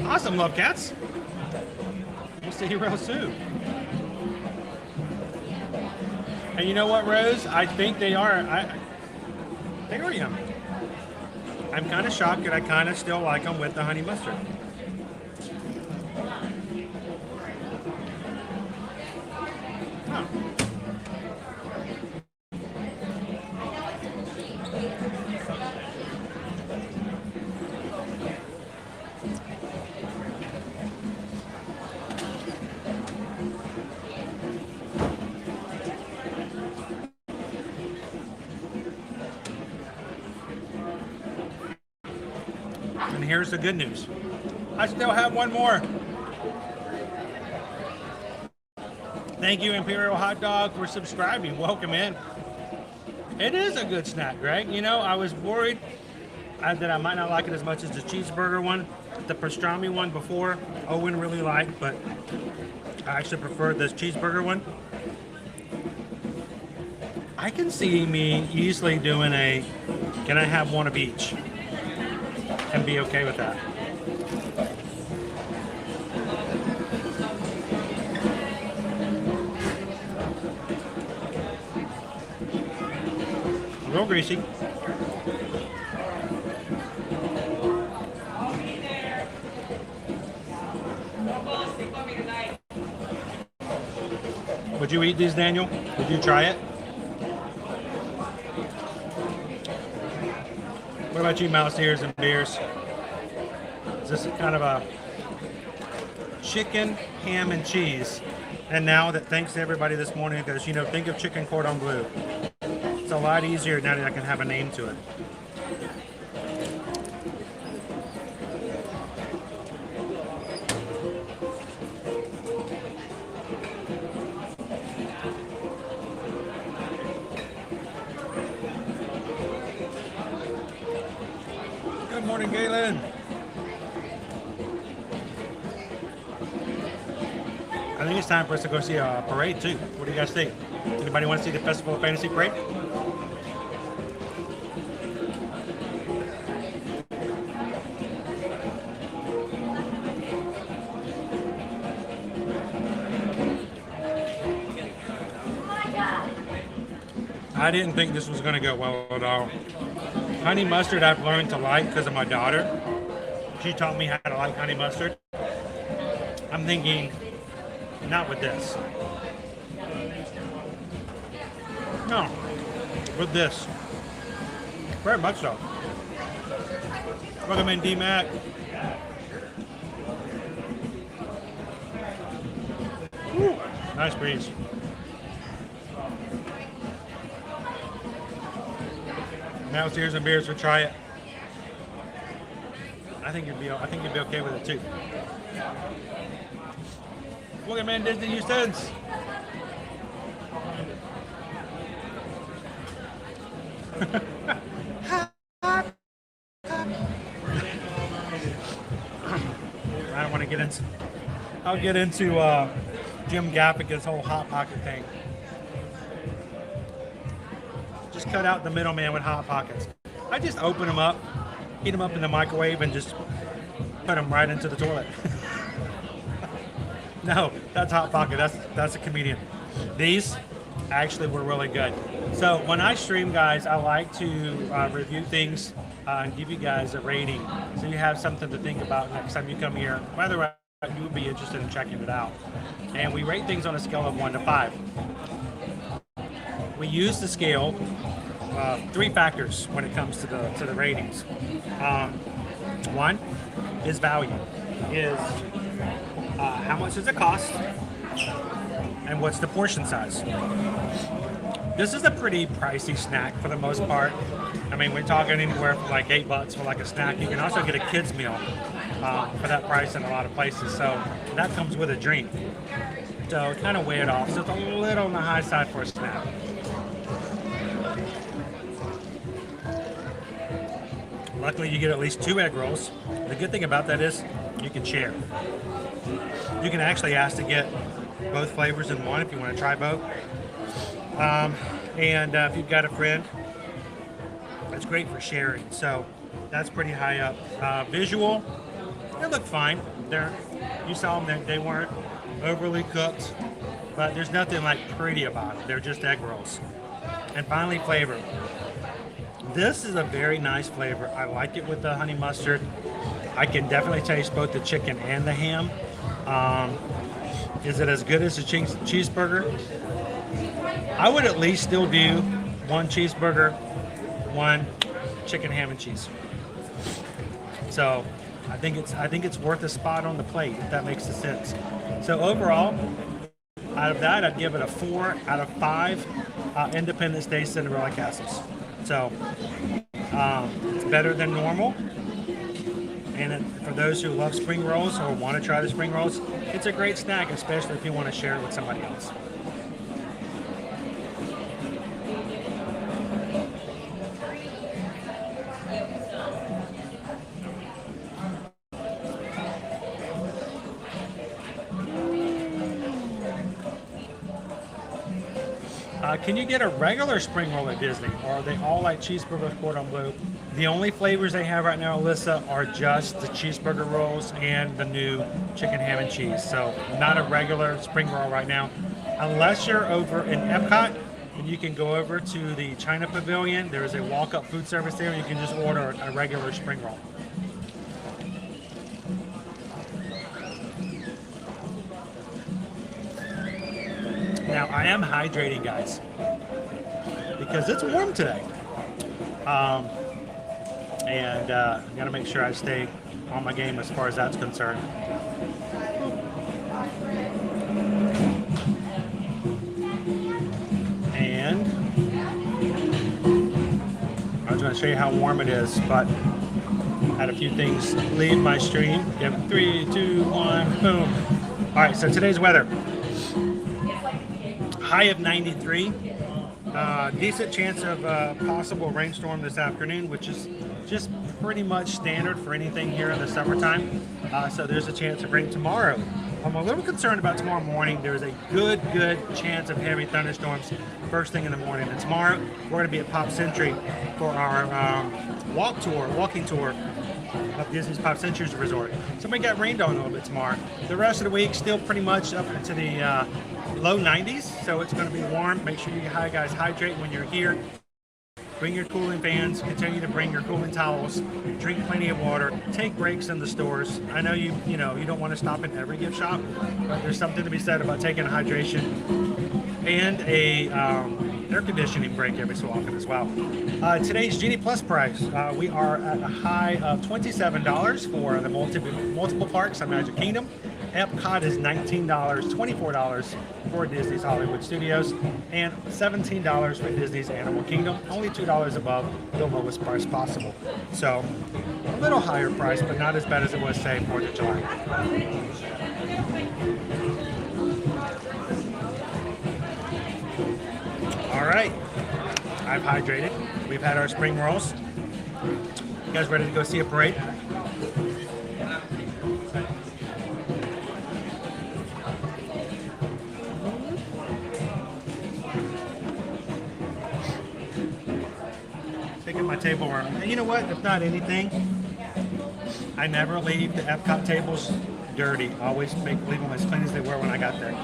Awesome, love cats. We'll see you real soon. And you know what, Rose? I think they are. They are yummy. I'm kind of shocked that I kind of still like them with the honey mustard. Oh. And here's the good news. I still have one more. Thank you, Imperial Hot Dog, for subscribing. Welcome in. It is a good snack, Greg. You know, I was worried that I might not like it as much as the cheeseburger one. The pastrami one before, Owen really liked, but I actually prefer this cheeseburger one. I can see me easily doing a Can I have one of each and be okay with that? A little greasy. Would you eat these, Daniel? Would you try it? What about you, mouse ears and beers? Is this kind of a chicken, ham, and cheese? And now that, thanks to everybody this morning, because, you know, think of chicken cordon bleu. It's a lot easier now that I can have a name to it. Good morning, Galen. I think it's time for us to go see a parade too. What do you guys think? Anybody want to see the Festival of Fantasy parade? I didn't think this was going to go well at all. Honey mustard I've learned to like because of my daughter. She taught me how to like honey mustard. I'm thinking, not with this. No, with this. Very much so. Welcome in, D-Mac. Woo, nice breeze. Now it's ears and beers. We'll try it. I think you'd be okay with it too. Welcome in, Disney Houston's. I don't want to get into. I'll get into Jim Gaffigan's whole Hot Pocket thing. Just cut out the middleman with Hot Pockets. I just open them up, heat them up in the microwave, and just put them right into the toilet. No, that's Hot Pocket. That's a comedian. These actually were really good. So when I stream, guys, I like to review things and give you guys a rating, so you have something to think about next time you come here. Whether you would be interested in checking it out. And we rate things on a scale of 1 to 5. We use the scale 3 factors when it comes to the ratings. One is value. Is how much does it cost, and what's the portion size? This is a pretty pricey snack for the most part. I mean, we're talking anywhere from like $8 for like a snack. You can also get a kid's meal for that price in a lot of places. So that comes with a drink. So kind of weigh it off. So it's a little on the high side for a snack. Luckily, you get at least 2 egg rolls. The good thing about that is you can share. You can actually ask to get both flavors in one if you want to try both. And if you've got a friend, it's great for sharing. So that's pretty high up. Visual, they look fine. You saw them, they weren't overly cooked, but there's nothing like pretty about them. They're just egg rolls. And finally, flavor. This is a very nice flavor. I like it with the honey mustard. I can definitely taste both the chicken and the ham. Is it as good as a cheeseburger? I would at least still do 1 cheeseburger, 1 chicken, ham, and cheese. So I think it's worth a spot on the plate, if that makes sense. So overall, out of that, I'd give it a 4 out of 5 Independence Day Cinderella Castles. So it's better than normal. And for those who love spring rolls or want to try the spring rolls, it's a great snack, especially if you want to share it with somebody else. Can you get a regular spring roll at Disney, or are they all like cheeseburger cordon bleu? The only flavors they have right now, Alyssa, are just the cheeseburger rolls and the new chicken ham and cheese. So not a regular spring roll right now. Unless you're over in Epcot, and you can go over to the China Pavilion. There is a walk-up food service there. You can just order a regular spring roll. Now, I am hydrating, guys, because it's warm today. And I gotta make sure I stay on my game as far as that's concerned. And I was gonna show you how warm it is, but I had a few things leave my stream. Yep, 3, 2, 1, boom. All right, so today's weather. High of 93. Decent chance of possible rainstorm this afternoon, which is just pretty much standard for anything here in the summertime. So there's a chance of rain tomorrow. I'm a little concerned about tomorrow morning. There's a good chance of heavy thunderstorms first thing in the morning. And tomorrow we're going to be at Pop Century for our walking tour of Disney's Pop Century Resort. So we got rained on a little bit tomorrow. The rest of the week still pretty much up into the low 90s, so it's going to be warm. Make sure you guys hydrate when you're here. Bring your cooling fans, continue to bring your cooling towels, drink plenty of water, take breaks in the stores. I know you don't want to stop in every gift shop, but there's something to be said about taking a hydration and a air conditioning break every so often as well. Today's Genie Plus price, we are at a high of $27 for the multiple parks on Magic Kingdom. Epcot is $19, $24 for Disney's Hollywood Studios, and $17 for Disney's Animal Kingdom, only $2 above the lowest price possible. So a little higher price, but not as bad as it was, say, 4th of July. All right, I've hydrated. We've had our spring rolls. You guys ready to go see a parade? Taking my table around. And you know what? If not anything, I never leave the Epcot tables dirty. I always leave them as clean as they were when I got there.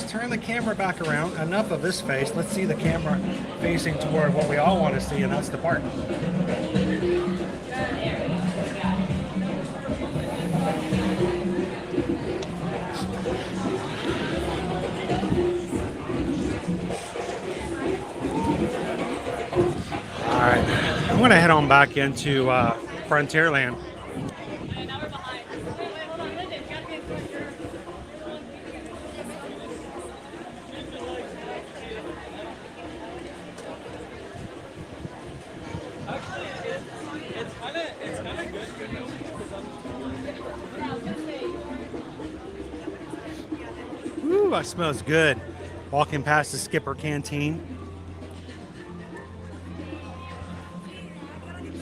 Turn the camera back around. Enough of this face. Let's see the camera facing toward what we all want to see, and that's the park. All right, I'm going to head on back into Frontierland. Ooh, that smells good. Walking past the Skipper Canteen.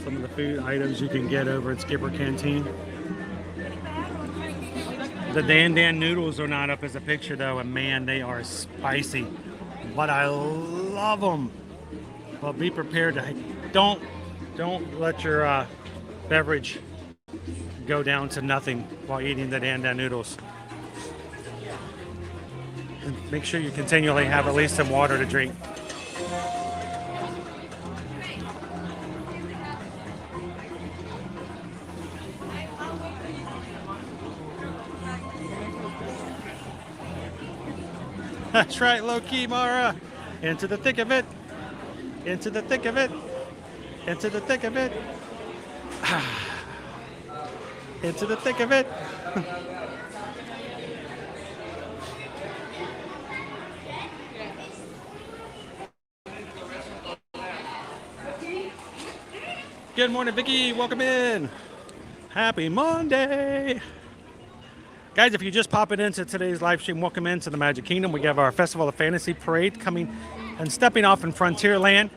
Some of the food items you can get over at Skipper Canteen. The Dan Dan noodles are not up as a picture though, and man, they are spicy. But I love them. Well, be prepared to don't let your beverage go down to nothing while eating the Dan Dan noodles. And make sure you continually have at least some water to drink. That's right, low-key, Mara. Into the thick of it. Into the thick of it. Into the thick of it. Into the thick of it. Good morning, Vicky. Welcome in. Happy Monday. Guys, if you're just popping into today's live stream, welcome into the Magic Kingdom. We have our Festival of Fantasy Parade coming and stepping off in Frontierland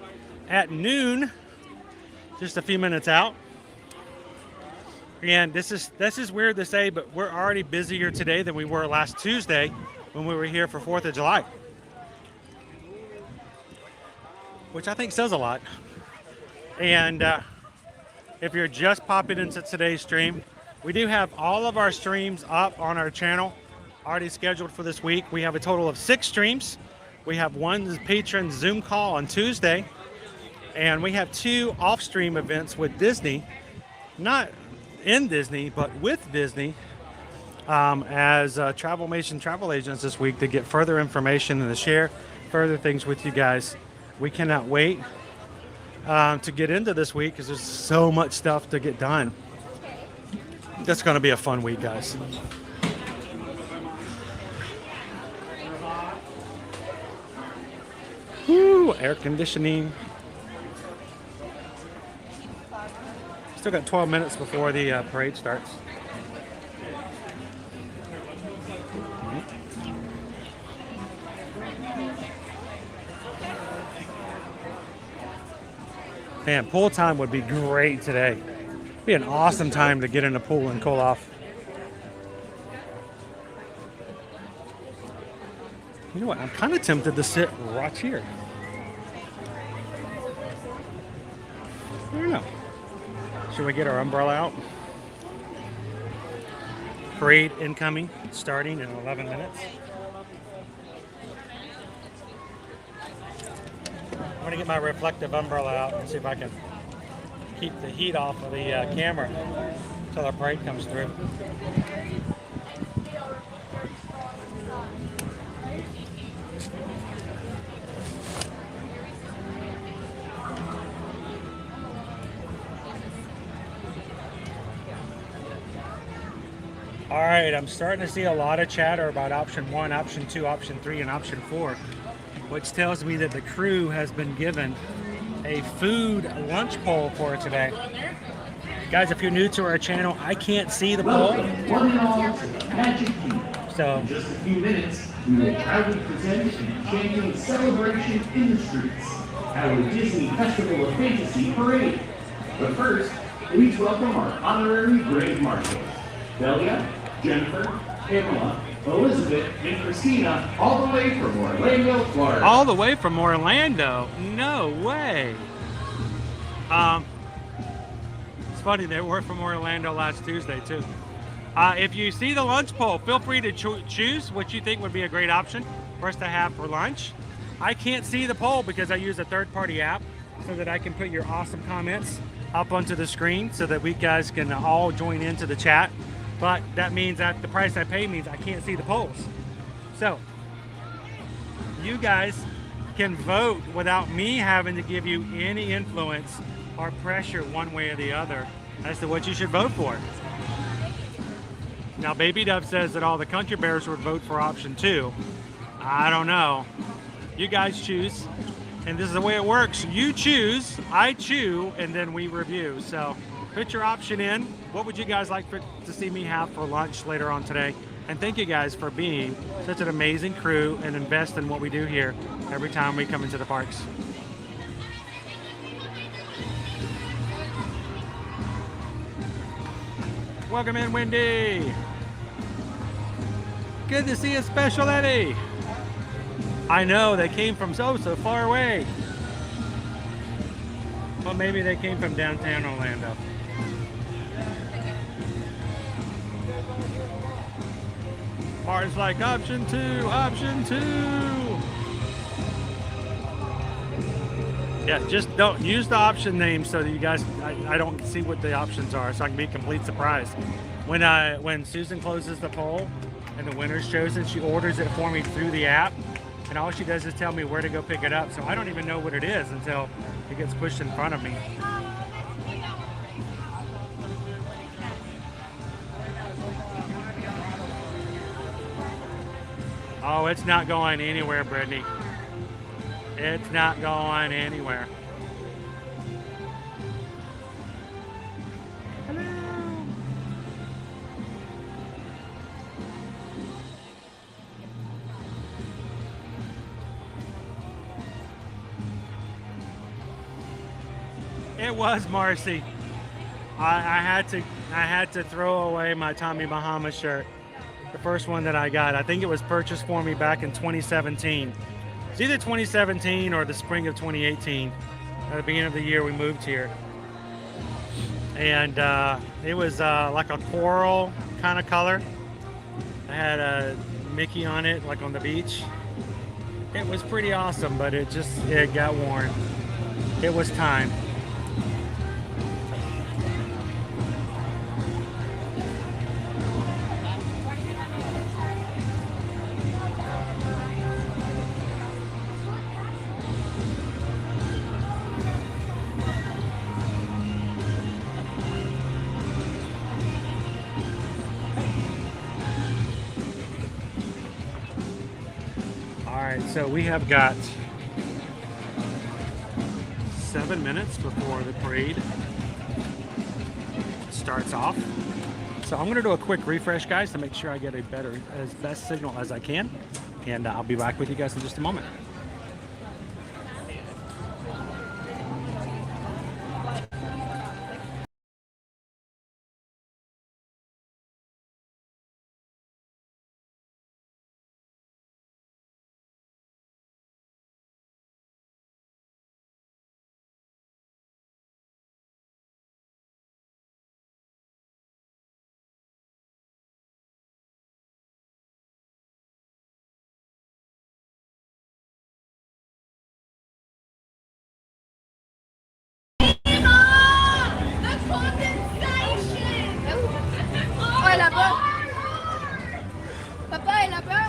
at noon, just a few minutes out. And this is weird to say, but we're already busier today than we were last Tuesday when we were here for 4th of July. Which I think says a lot. And if you're just popping into today's stream, we do have all of our streams up on our channel, already scheduled for this week. We have a total of 6 streams. We have one patron Zoom call on Tuesday, and we have 2 off-stream events with Disney, not in Disney, but with Disney, as Travelmation travel agents this week to get further information and to share further things with you guys. We cannot wait to get into this week because there's so much stuff to get done. That's going to be a fun week, guys. Woo, air conditioning. Still got 12 minutes before the parade starts. Man, pool time would be great today. It'd be an awesome time to get in the pool and cool off. You know what? I'm kind of tempted to sit right here. I don't know. Should we get our umbrella out? Parade incoming, starting in 11 minutes. I'm going to get my reflective umbrella out and see if I can keep the heat off of the camera until the parade comes through. All right, I'm starting to see a lot of chatter about option 1, option 2, option 3, and option 4, which tells me that the crew has been given a food lunch poll for today. Guys, if you're new to our channel, I can't see the poll. So, in just a few minutes, we will proudly present an enchanting celebration in the streets, our Disney Festival of Fantasy Parade. But first, please welcome our honorary grade marshals, Delia, Jennifer, Pamela, Elizabeth, and Christina, all the way from Orlando, Florida. All the way from Orlando? No way. It's funny, they were from Orlando last Tuesday too. If you see the lunch poll, feel free to choose what you think would be a great option for us to have for lunch. I can't see the poll because I use a third-party app so that I can put your awesome comments up onto the screen so that we guys can all join into the chat. But that means that the price I pay means I can't see the polls. So, you guys can vote without me having to give you any influence or pressure one way or the other as to what you should vote for. Now, Baby Dove says that all the country bears would vote for option 2. I don't know. You guys choose. And this is the way it works. You choose, I chew, and then we review. So put your option in. What would you guys like to see me have for lunch later on today? And thank you guys for being such an amazing crew and invest in what we do here every time we come into the parks. Welcome in, Wendy. Good to see you, Special Eddie. I know, they came from so far away. Well, maybe they came from downtown Orlando. Martin's like, option 2, option 2. Yeah, just don't use the option name so that you guys, I don't see what the options are, so I can be a complete surprise. When Susan closes the poll and the winner's chosen, she orders it for me through the app, and all she does is tell me where to go pick it up. So I don't even know what it is until it gets pushed in front of me. Oh, it's not going anywhere, Brittany. It's not going anywhere. Hello. It was Marcy. I had to throw away my Tommy Bahama shirt, the first one that I got. I think it was purchased for me back in 2017. It's either 2017 or the spring of 2018. At the beginning of the year, we moved here, and it was like a coral kind of color. I had a Mickey on it, like on the beach. It was pretty awesome, but it got worn. It was time. So we have got 7 minutes before the parade starts off. So I'm going to do a quick refresh, guys, to make sure I get a best signal as I can. And I'll be back with you guys in just a moment.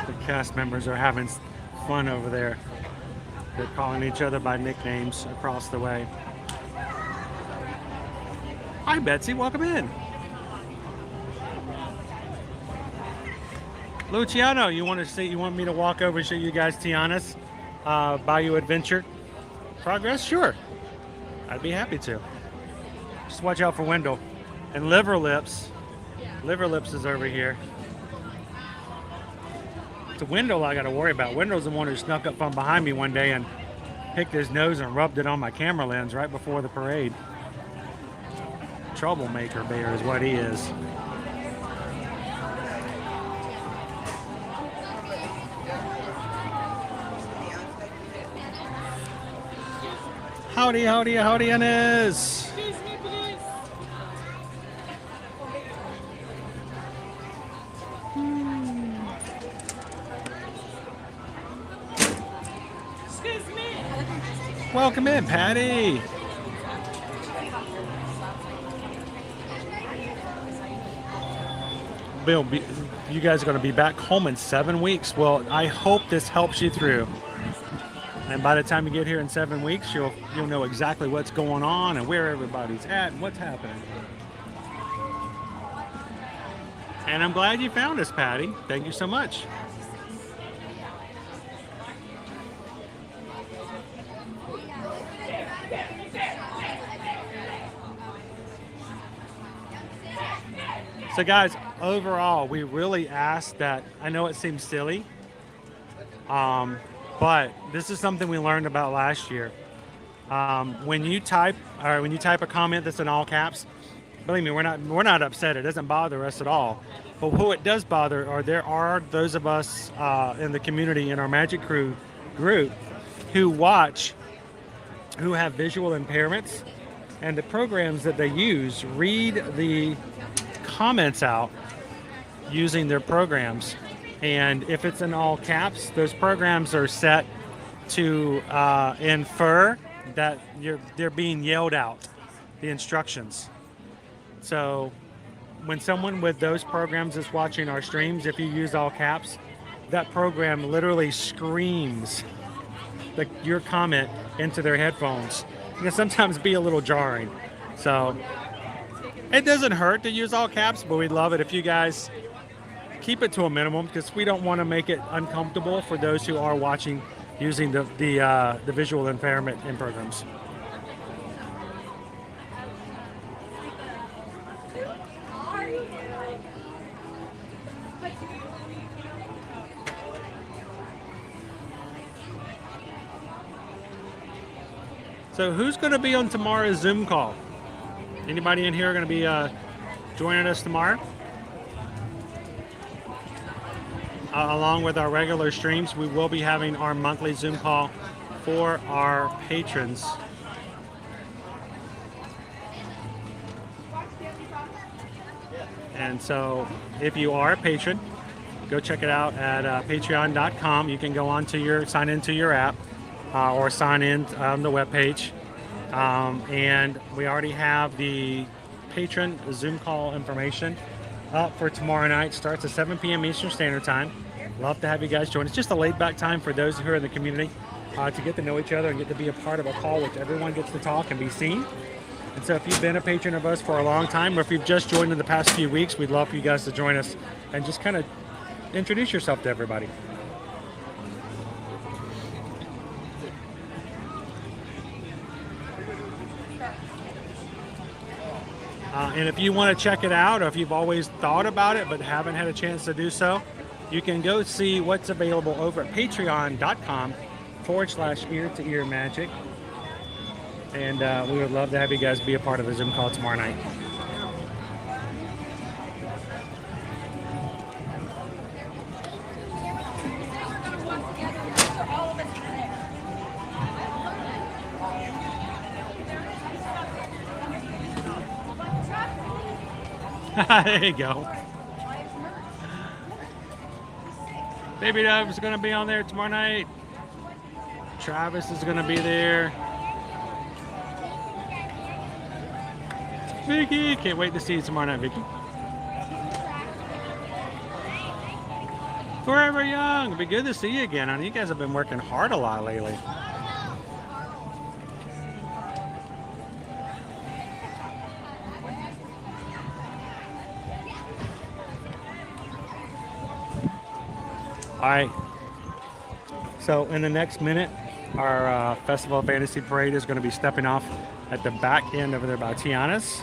The cast members are having fun over there. They're calling each other by nicknames across the way. Hi, Betsy. Welcome in. Luciano, you want me to walk over and show you guys Tiana's Bayou Adventure progress? Sure. I'd be happy to. Just watch out for Wendell. And Liver Lips. Liver Lips is over here. It's Wendell I got to worry about. Wendell's the one who snuck up from behind me one day and picked his nose and rubbed it on my camera lens right before the parade. Troublemaker bear is what he is. Howdy, howdy, howdy, Inez. Welcome in, Patty. Bill, you guys are going to be back home in 7 weeks. Well, I hope this helps you through. And by the time you get here in 7 weeks, you'll know exactly what's going on and where everybody's at and what's happening. And I'm glad you found us, Patty. Thank you so much. So guys, overall, we really ask that, I know it seems silly, but this is something we learned about last year. When you type a comment that's in all caps, believe me, we're not upset. It doesn't bother us at all. But who it does bother are those of us in the community, in our Magic Crew group, who have visual impairments, and the programs that they use read the comments out using their programs. And if it's in all caps, those programs are set to infer that they're being yelled out, the instructions. So when someone with those programs is watching our streams, if you use all caps, that program literally screams your comment into their headphones. It can sometimes be a little jarring. So it doesn't hurt to use all caps, but we'd love it if you guys keep it to a minimum, because we don't want to make it uncomfortable for those who are watching using the visual impairment in programs. So who's going to be on tomorrow's Zoom call? Anybody in here going to be joining us tomorrow? Along with our regular streams, we will be having our monthly Zoom call for our patrons. And so if you are a patron, go check it out at patreon.com. You can go on to sign into your app or sign in on the webpage. And we already have the patron Zoom call information up for tomorrow night. Starts at 7 p.m. Eastern Standard Time. Love to have you guys join. It's just a laid back time for those who are in the community to get to know each other and get to be a part of a call which everyone gets to talk and be seen. And so if you've been a patron of us for a long time, or if you've just joined in the past few weeks, we'd love for you guys to join us and just kind of introduce yourself to everybody. And if you want to check it out, or if you've always thought about it but haven't had a chance to do so, you can go see what's available over at patreon.com/ear-to-ear magic. And we would love to have you guys be a part of the Zoom call tomorrow night. There you go. Baby Dove's going to be on there tomorrow night. Travis is going to be there. Vicky, can't wait to see you tomorrow night, Vicky. Forever Young, it'll be good to see you again. I know you guys have been working hard a lot lately. All right, so in the next minute, our Festival of Fantasy Parade is going to be stepping off at the back end over there by Tiana's.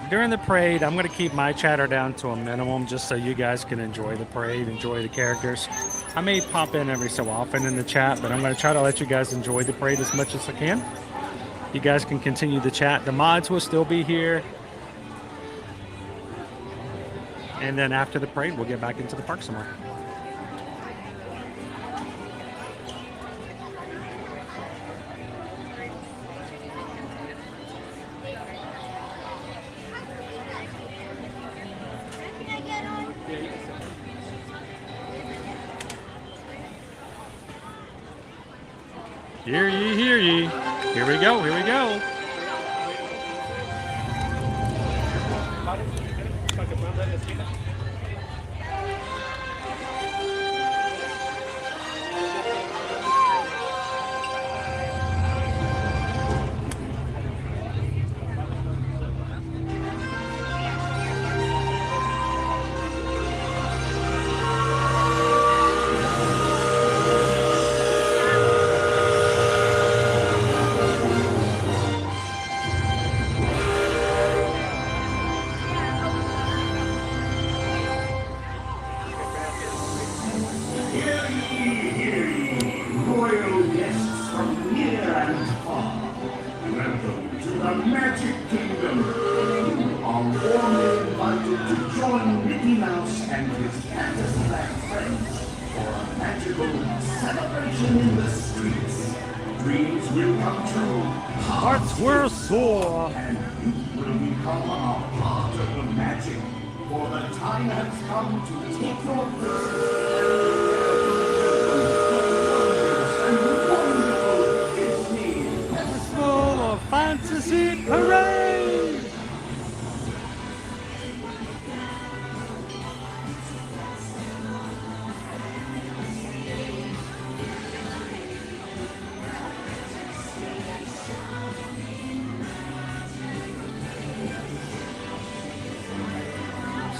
During the parade, I'm going to keep my chatter down to a minimum just so you guys can enjoy the parade, enjoy the characters. I may pop in every so often in the chat, but I'm going to try to let you guys enjoy the parade as much as I can. You guys can continue the chat. The mods will still be here. And then after the parade, we'll get back into the park somewhere. Hear ye, hear ye. Here we go, here we go.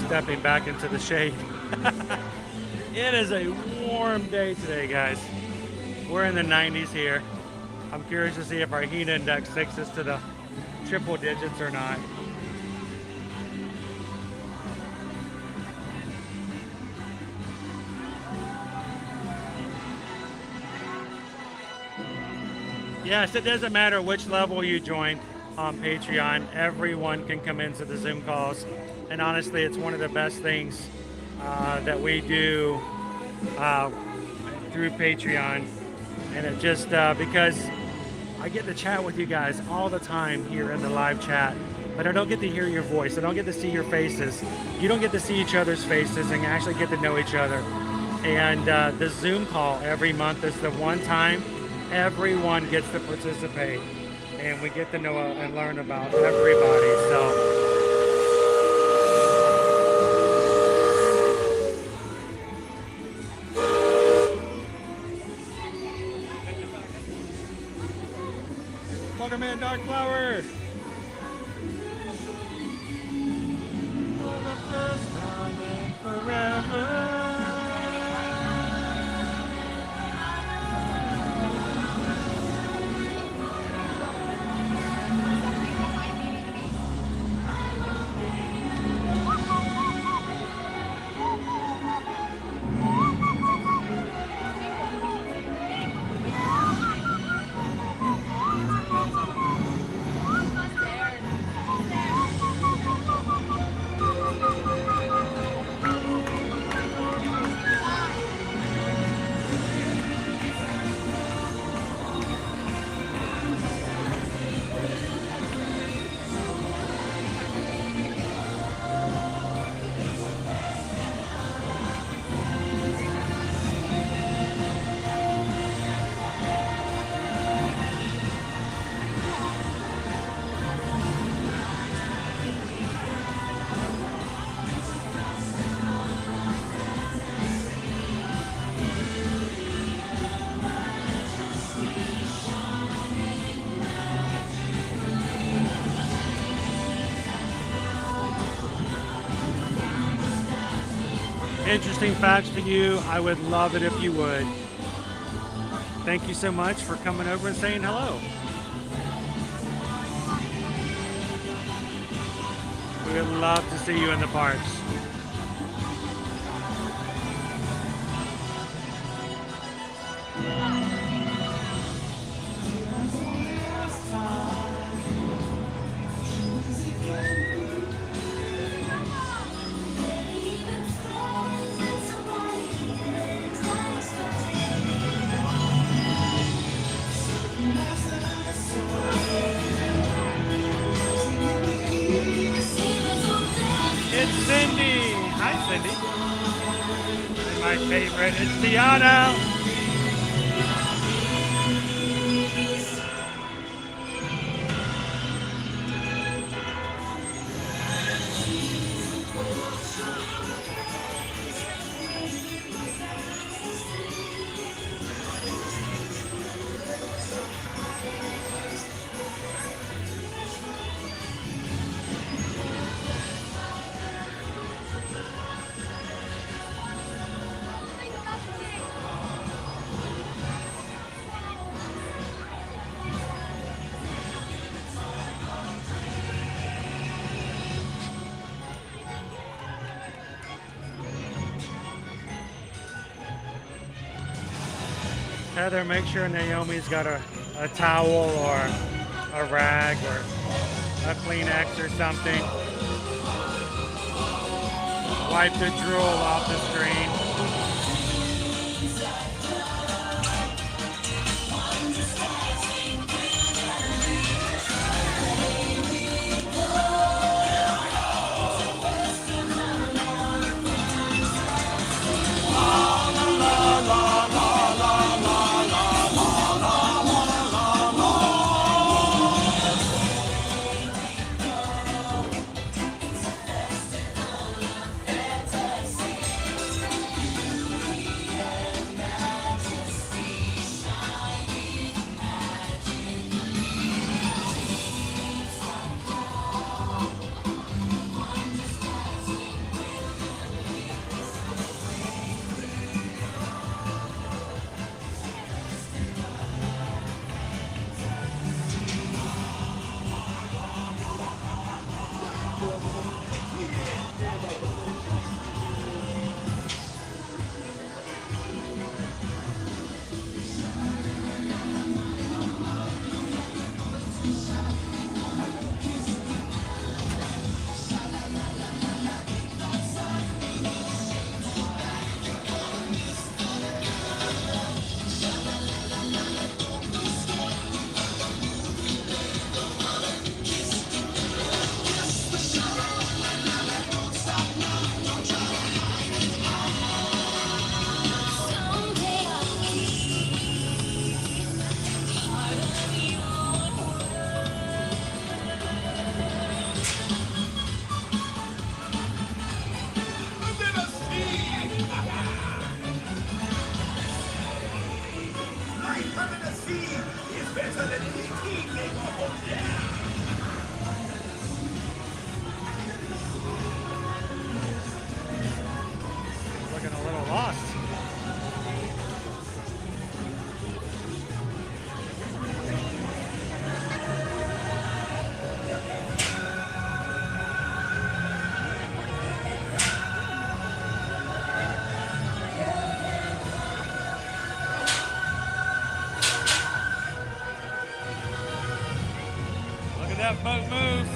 Stepping back into the shade. It is a warm day today, guys. We're in the 90s here. I'm curious to see if our heat index takes us to the triple digits or not. Yes, it doesn't matter which level you join on Patreon. Everyone can come into the Zoom calls. And honestly, it's one of the best things that we do through Patreon. And it just, because I get to chat with you guys all the time here in the live chat, but I don't get to hear your voice. I don't get to see your faces. You don't get to see each other's faces and actually get to know each other. And the Zoom call every month is the one time everyone gets to participate, and we get to know and learn about everybody. So welcome in, Dark Flower. For the first time in forever. Interesting facts for you. I would love it if you would. Thank you so much for coming over and saying hello. We would love to see you in the parks. My favorite is Tiana. Heather, make sure Naomi's got a towel or a rag or a Kleenex or something. Wipe the drool off the screen. boat moves.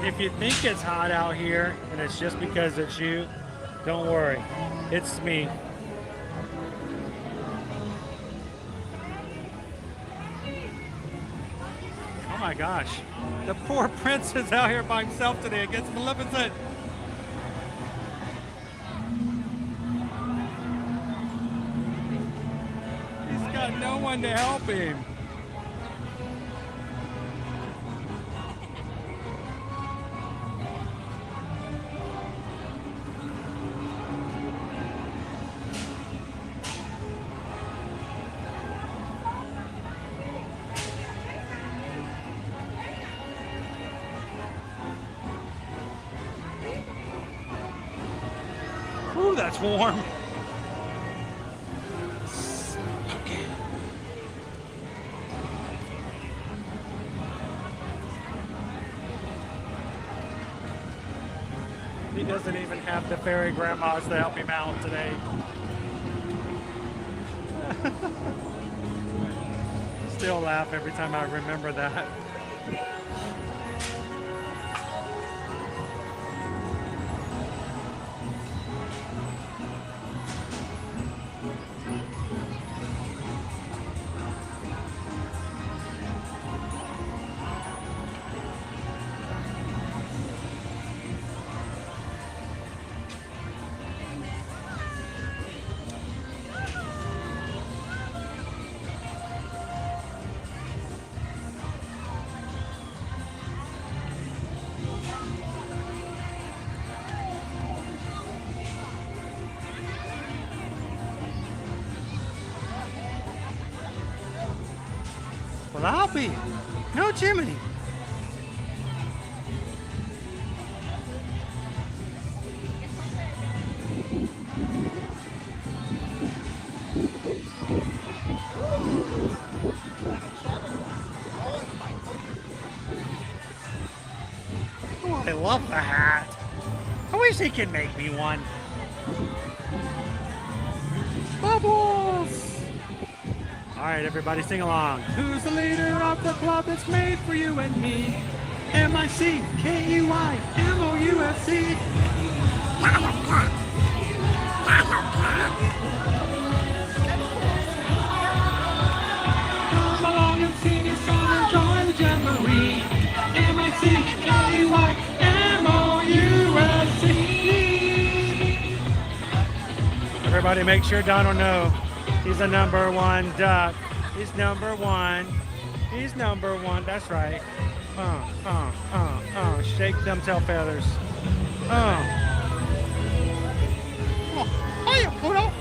If you think it's hot out here and it's just because it's you, don't worry. It's me. Oh my gosh. The poor prince is out here by himself today against Maleficent. He's got no one to help him. Ooh, that's warm. Okay. He doesn't even have the fairy grandmas to help him out today. Still laugh every time I remember that. Well, I'll be. No Jiminy. Oh, I love the hat. I wish he could make me one. Bubbles! All right, everybody, sing along. Who's the leader of the club that's made for you and me? M-I-C-K-E-Y-M-O-U-S-C. Come along and sing a song and join the jamboree. M-I-C-K-E-Y-M-O-U-S-C. Everybody, make sure Donald knows. He's the number one duck. He's number one. He's number one. That's right. Shake them tail feathers. Oh, hiya, Pluto.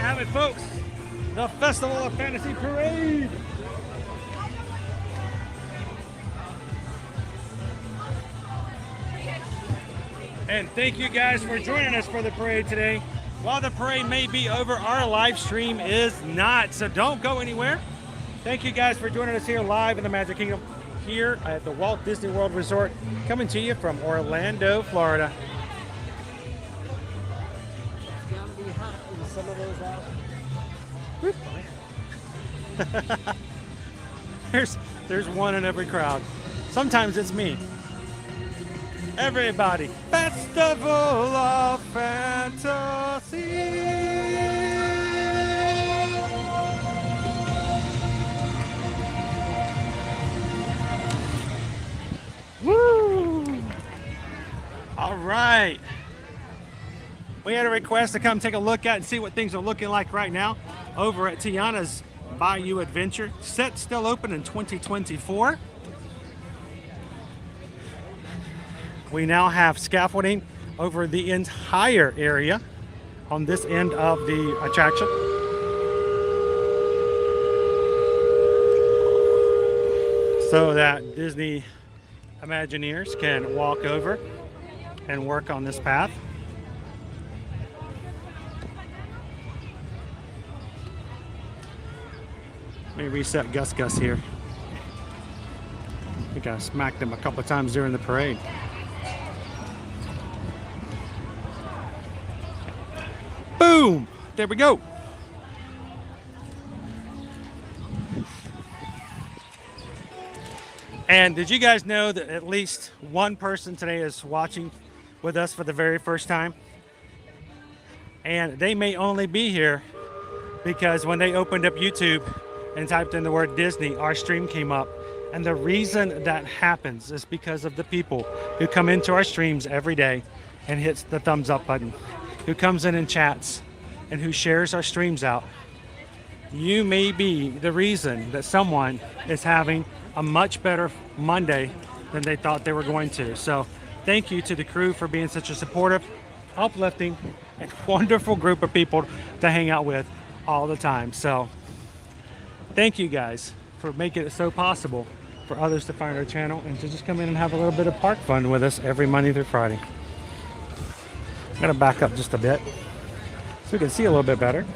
have it, folks. The Festival of Fantasy Parade. And thank you guys for joining us for the parade today. While the parade may be over, our live stream is not, so don't go anywhere. Thank you guys for joining us here live in the Magic Kingdom here at the Walt Disney World Resort, coming to you from Orlando, Florida. It's gonna be hot in some of those out. There's one in every crowd. Sometimes it's me. Everybody, Festival of Fantasy. Woo! All right. We had a request to come take a look at and see what things are looking like right now over at Tiana's Bayou Adventure. Set still open in 2024. We now have scaffolding over the entire area on this end of the attraction. So that Disney Imagineers can walk over and work on this path. Let me reset Gus here. I think I smacked him a couple of times during the parade. Boom! There we go. And did you guys know that at least one person today is watching with us for the very first time? And they may only be here because when they opened up YouTube and typed in the word Disney, our stream came up. And the reason that happens is because of the people who come into our streams every day and hits the thumbs up button, who comes in and chats, and who shares our streams out. You may be the reason that someone is having a much better Monday than they thought they were going to. So thank you to the crew for being such a supportive, uplifting, and wonderful group of people to hang out with all the time. So thank you guys for making it so possible for others to find our channel and to just come in and have a little bit of park fun with us every Monday through Friday. I'm gonna back up just a bit so we can see a little bit better.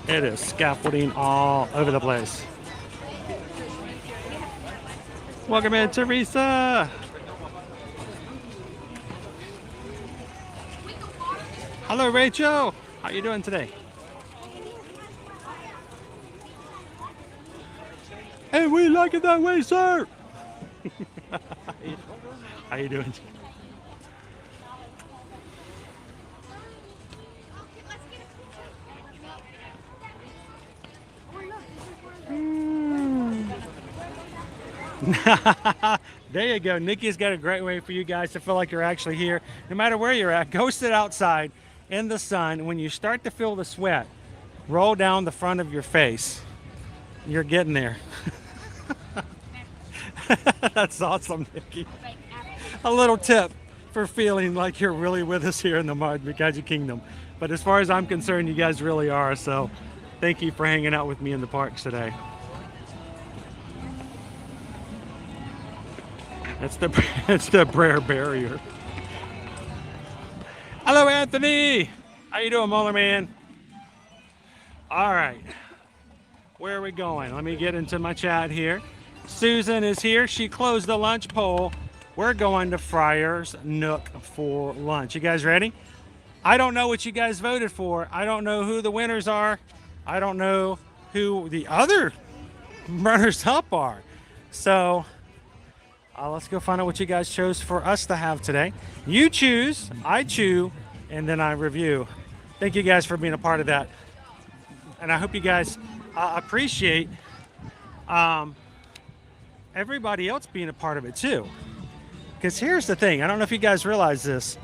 It is scaffolding all over the place. Welcome in, Teresa. Hello, Rachel. How you doing today? Hey, we like it that way, sir. How you doing? There you go. Nikki's got a great way for you guys to feel like you're actually here. No matter where you're at, go sit outside in the sun. When you start to feel the sweat roll down the front of your face, you're getting there. That's awesome, Nikki. A little tip for feeling like you're really with us here in the Magic Kingdom. But as far as I'm concerned, you guys really are. So thank you for hanging out with me in the parks today. It's the Brer Barrier. Hello, Anthony. How you doing, Muller Man? All right. Where are we going? Let me get into my chat here. Susan is here. She closed the lunch poll. We're going to Friar's Nook for lunch. You guys ready? I don't know what you guys voted for. I don't know who the winners are. I don't know who the other runners up are. So let's go find out what you guys chose for us to have today. You choose, I chew, and then I review. Thank you guys for being a part of that. And I hope you guys appreciate everybody else being a part of it too. Because here's the thing, I don't know if you guys realize this.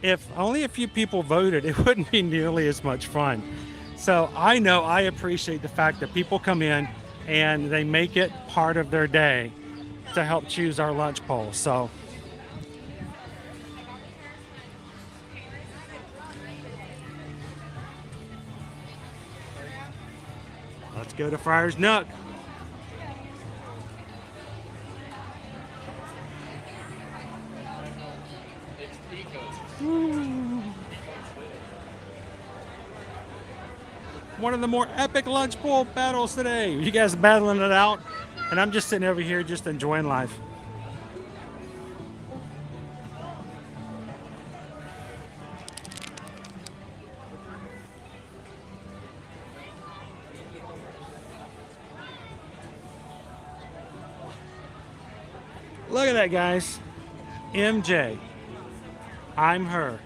If only a few people voted, it wouldn't be nearly as much fun. So I know I appreciate the fact that people come in and they make it part of their day to help choose our lunch poll. So Let's go to Friar's Nook. One of the more epic lunch bowl battles today. You guys battling it out, and I'm just sitting over here just enjoying life. Look at that, guys. MJ, I'm her.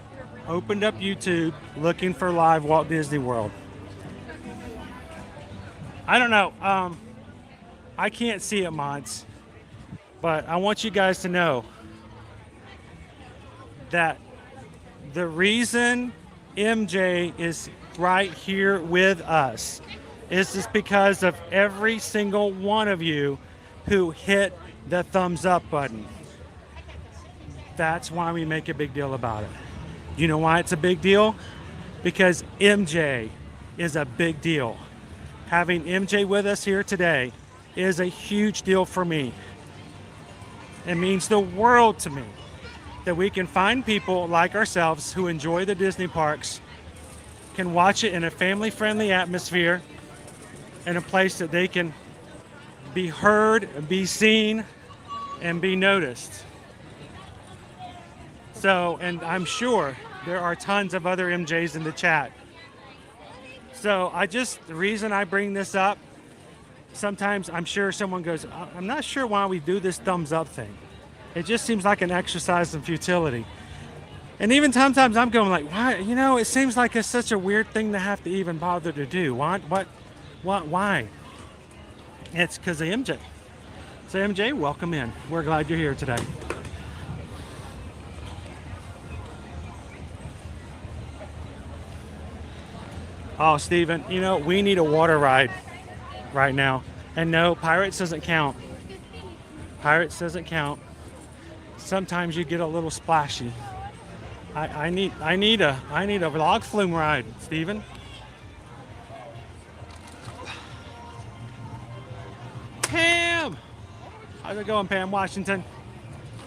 Opened up YouTube looking for live Walt Disney World. I don't know. I can't see it, mods, but I want you guys to know that the reason MJ is right here with us is just because of every single one of you who hit the thumbs up button. That's why we make a big deal about it. You know why it's a big deal? Because MJ is a big deal. Having MJ with us here today is a huge deal for me. It means the world to me that we can find people like ourselves who enjoy the Disney parks, can watch it in a family-friendly atmosphere, in a place that they can be heard, be seen, and be noticed. So, and I'm sure there are tons of other MJs in the chat. So the reason I bring this up, sometimes I'm sure someone goes, I'm not sure why we do this thumbs up thing. It just seems like an exercise in futility. And even sometimes I'm going like, why? You know, it seems like it's such a weird thing to have to even bother to do. Why? It's because of MJ. So MJ, welcome in. We're glad you're here today. Oh, Steven, you know, we need a water ride right now. And no, Pirates doesn't count. Pirates doesn't count. Sometimes you get a little splashy. I need a log flume ride, Steven. Pam! How's it going, Pam Washington?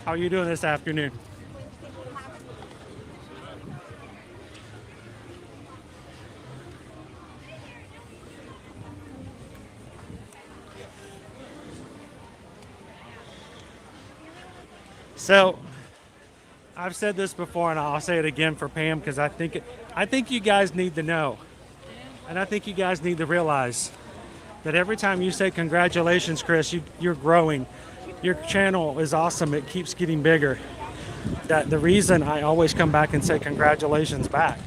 How are you doing this afternoon? So, I've said this before, and I'll say it again for Pam because I think you guys need to know, and I think you guys need to realize that every time you say congratulations, Chris, you're growing. Your channel is awesome. It keeps getting bigger. That the reason I always come back and say congratulations back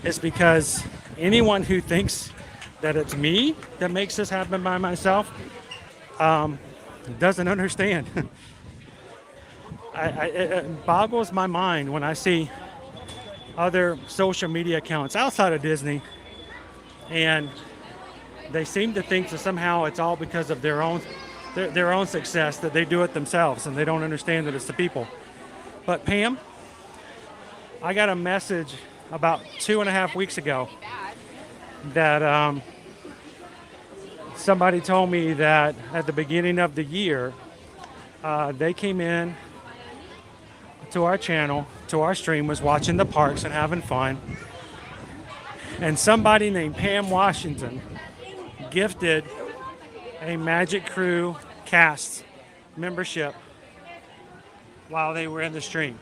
is because anyone who thinks that it's me that makes this happen by myself doesn't understand. It boggles my mind when I see other social media accounts outside of Disney, and they seem to think that somehow it's all because of their own success, that they do it themselves, and they don't understand that it's the people. But Pam, I got a message about 2.5 weeks ago that somebody told me that at the beginning of the year, they came in to our channel, to our stream, was watching the parks and having fun, and somebody named Pam Washington gifted a Magic Crew cast membership while they were in the stream.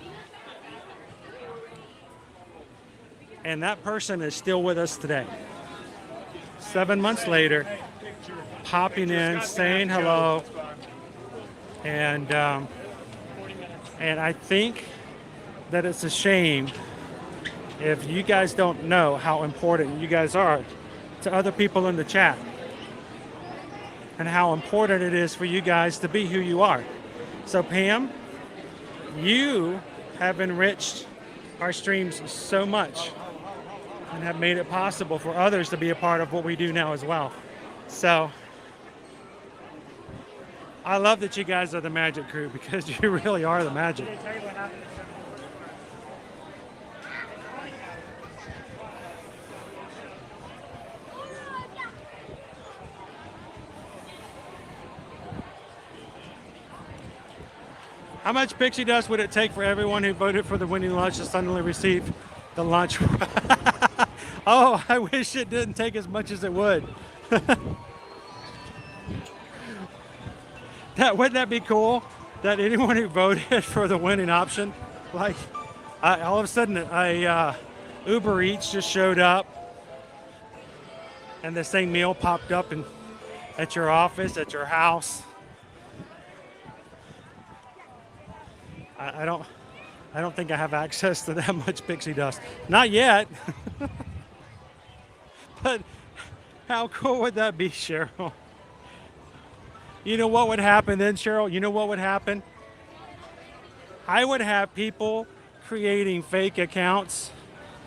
And that person is still with us today. 7 months later, popping in, saying hello, and I think that it's a shame if you guys don't know how important you guys are to other people in the chat, and how important it is for you guys to be who you are. So Pam, you have enriched our streams so much and have made it possible for others to be a part of what we do now as well. So I love that you guys are the Magic Crew, because you really are the magic. How much pixie dust would it take for everyone who voted for the winning lunch to suddenly receive the lunch? Oh, I wish it didn't take as much as it would. Wouldn't that be cool? That anyone who voted for the winning option, like, all of a sudden, Uber Eats just showed up, and the same meal popped up at your office, at your house. I don't think I have access to that much pixie dust. Not yet. But how cool would that be, Cheryl? You know what would happen then, Cheryl? You know what would happen? I would have people creating fake accounts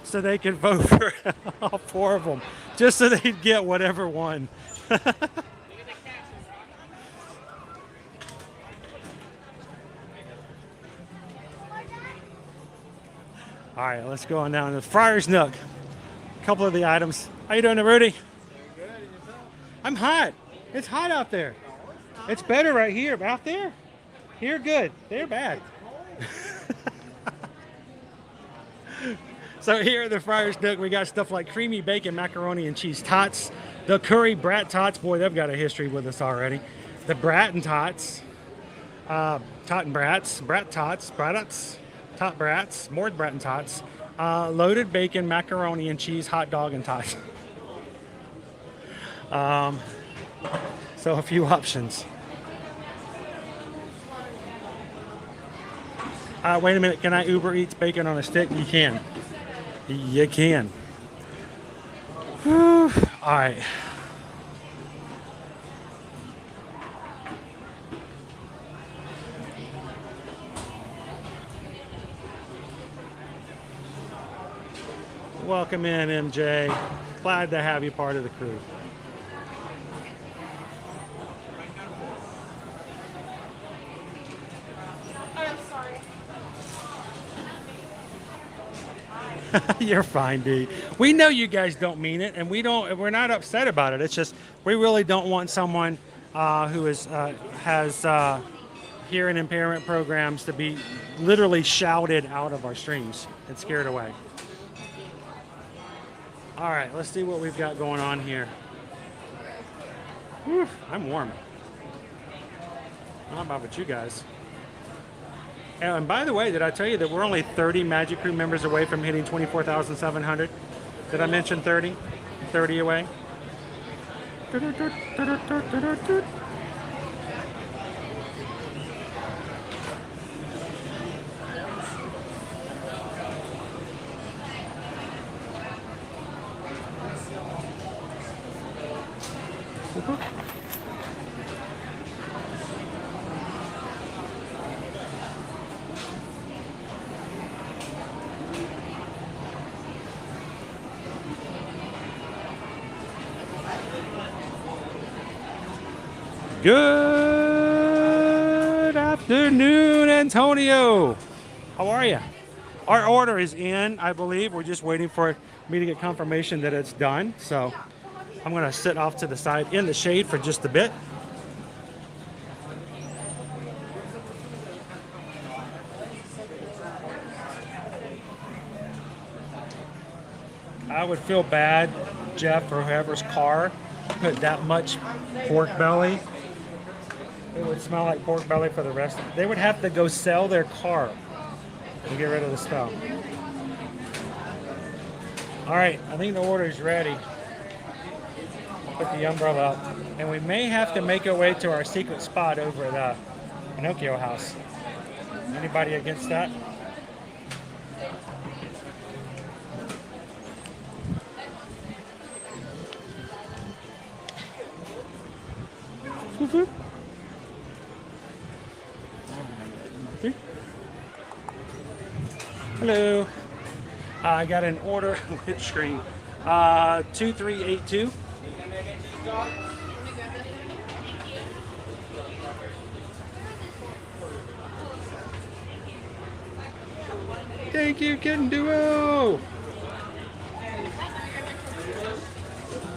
so they could vote for all 4 of them, just so they'd get whatever one. All right, let's go on down to Friar's Nook. A couple of the items. How you doing, Rudy? Good. I'm hot. It's hot out there. It's better right here, but out there, here good. They're bad. So here at the Friar's Nook, we got stuff like creamy bacon, macaroni, and cheese tots. The curry brat tots. Boy, they've got a history with us already. The brat and tots. Tot and brats. Brat tots. Brats. Tot brats, more brat and tots, loaded bacon, macaroni and cheese, hot dog and tots. So a few options. Wait a minute, can I Uber Eats bacon on a stick? You can. You can. Whew. All right. Welcome in, MJ. Glad to have you part of the crew. I'm sorry. You're fine, D. We know you guys don't mean it, and we're not upset about it. It's just we really don't want someone who has hearing impairment programs to be literally shouted out of our streams and scared away. All right, let's see what we've got going on here. Whew, I'm warm. I don't know about you guys. And by the way, did I tell you that we're only 30 Magic Crew members away from hitting 24,700? Did I mention 30? 30 away? Good afternoon, Antonio. How are you? Our order is in, I believe. We're just waiting for me to get confirmation that it's done. So I'm going to sit off to the side in the shade for just a bit. I would feel bad, Jeff, or whoever's car put that much pork belly. It would smell like pork belly for the rest of it. They would have to go sell their car and get rid of the smell. All right, I think the order is ready. Put the umbrella up. And we may have to make our way to our secret spot over at the Pinocchio house. Anybody against that? Whoop. Hello. I got an order. Which screen? 2382. Thank you, Kitten Duo.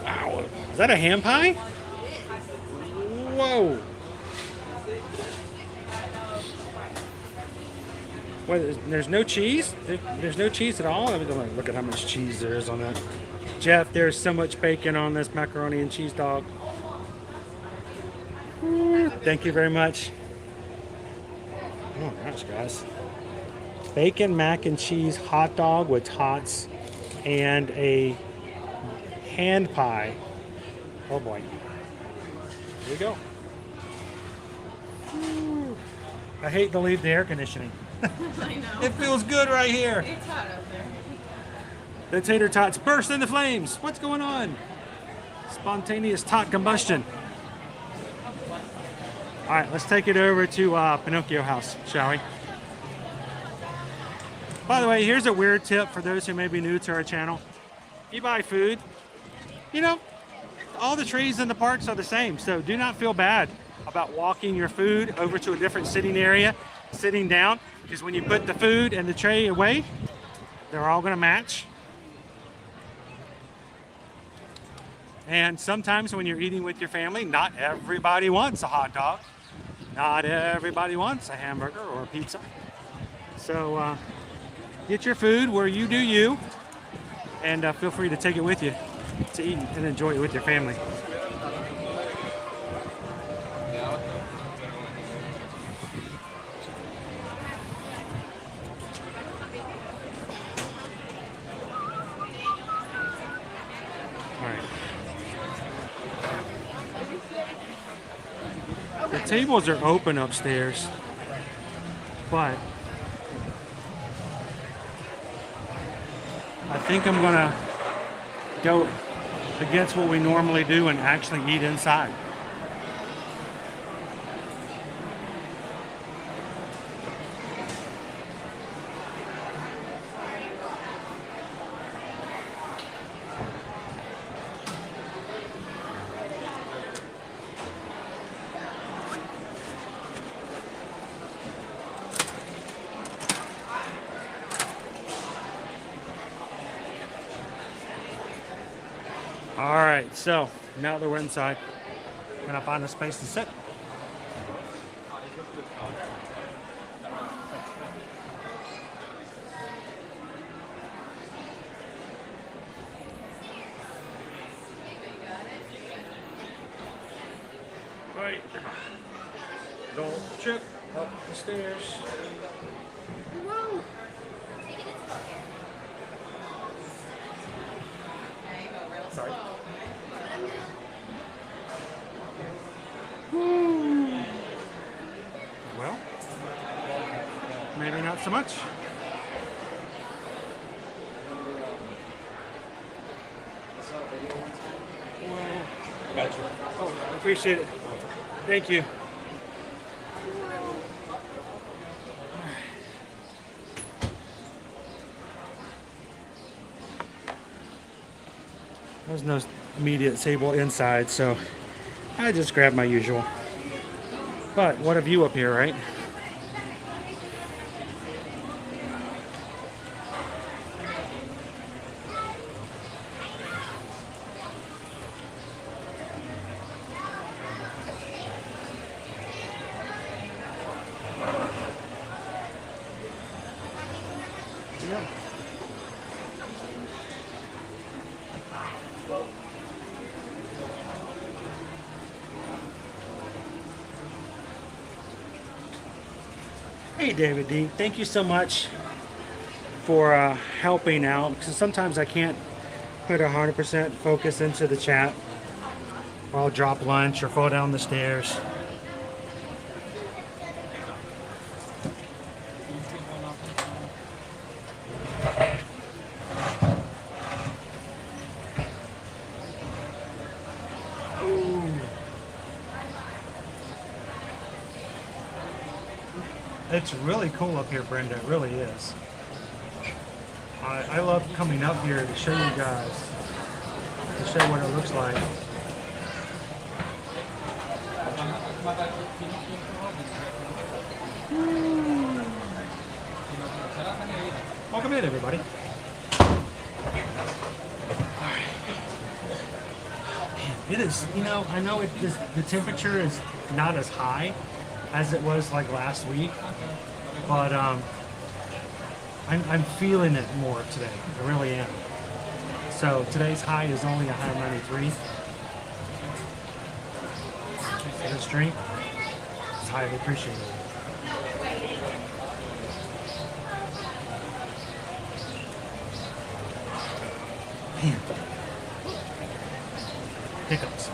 Wow. Is that a ham pie? Whoa. There's no cheese? There's no cheese at all? Look at how much cheese there is on that. Jeff, there's so much bacon on this macaroni and cheese dog. Thank you very much. Oh gosh, guys. Bacon, mac and cheese, hot dog with tots, and a hand pie. Oh boy. Here we go. I hate to leave the air conditioning. I know. It feels good right here. It's hot up there. The tater tots burst into flames. What's going on? Spontaneous tot combustion. All right, let's take it over to Pinocchio House, shall we? By the way, here's a weird tip for those who may be new to our channel. You buy food, you know, all the trees in the parks are the same, so do not feel bad about walking your food over to a different sitting area, sitting down, because when you put the food and the tray away, they're all going to match. And sometimes when you're eating with your family, not everybody wants a hot dog. Not everybody wants a hamburger or a pizza. So get your food where you do you, and feel free to take it with you to eat and enjoy it with your family. The tables are open upstairs, but I think I'm gonna go against what we normally do and actually eat inside. All right, so now that we're inside, I'm gonna find a space to sit. Right, don't trip up the stairs. Whoa. Sorry. Well, maybe not so much. Gotcha. Oh, I appreciate it. Thank you. There's no immediate table inside, so I just grabbed my usual. But what a view up here, right? Yeah. Hey David D, thank you so much for helping out, because sometimes I can't put 100% focus into the chat, or I'll drop lunch or fall down the stairs. It's really cool up here, Brenda. It really is. I love coming up here to show you guys, to show what it looks like. Welcome in, everybody. It is, you know, I know the temperature is not as high as it was like last week, but I'm feeling it more today. I really am. So today's high is only a high of 93. So this drink is highly appreciated. Man. Hiccups.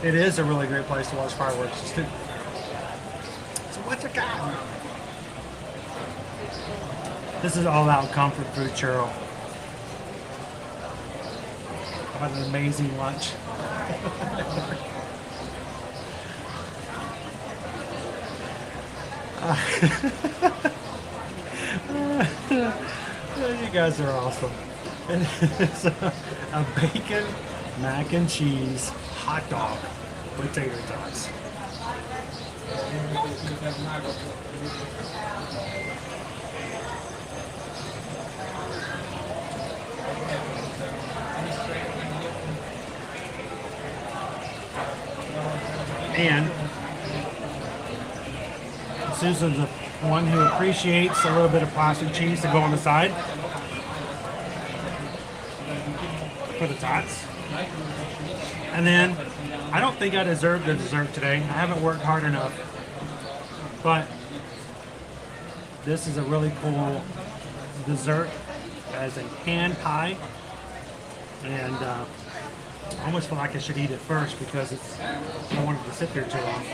It is a really great place to watch fireworks. So what you got? This is all out comfort food churro. How about an amazing lunch? You guys are awesome. And it's a bacon, mac and cheese, hot dog with tater tots. And Susan's the one who appreciates a little bit of plastic cheese to go on the side for the tots. And then I don't think I deserve the dessert today. I haven't worked hard enough. But this is a really cool dessert as a hand pie. And I almost feel like I should eat it first because it's, I don't want it to sit there too long.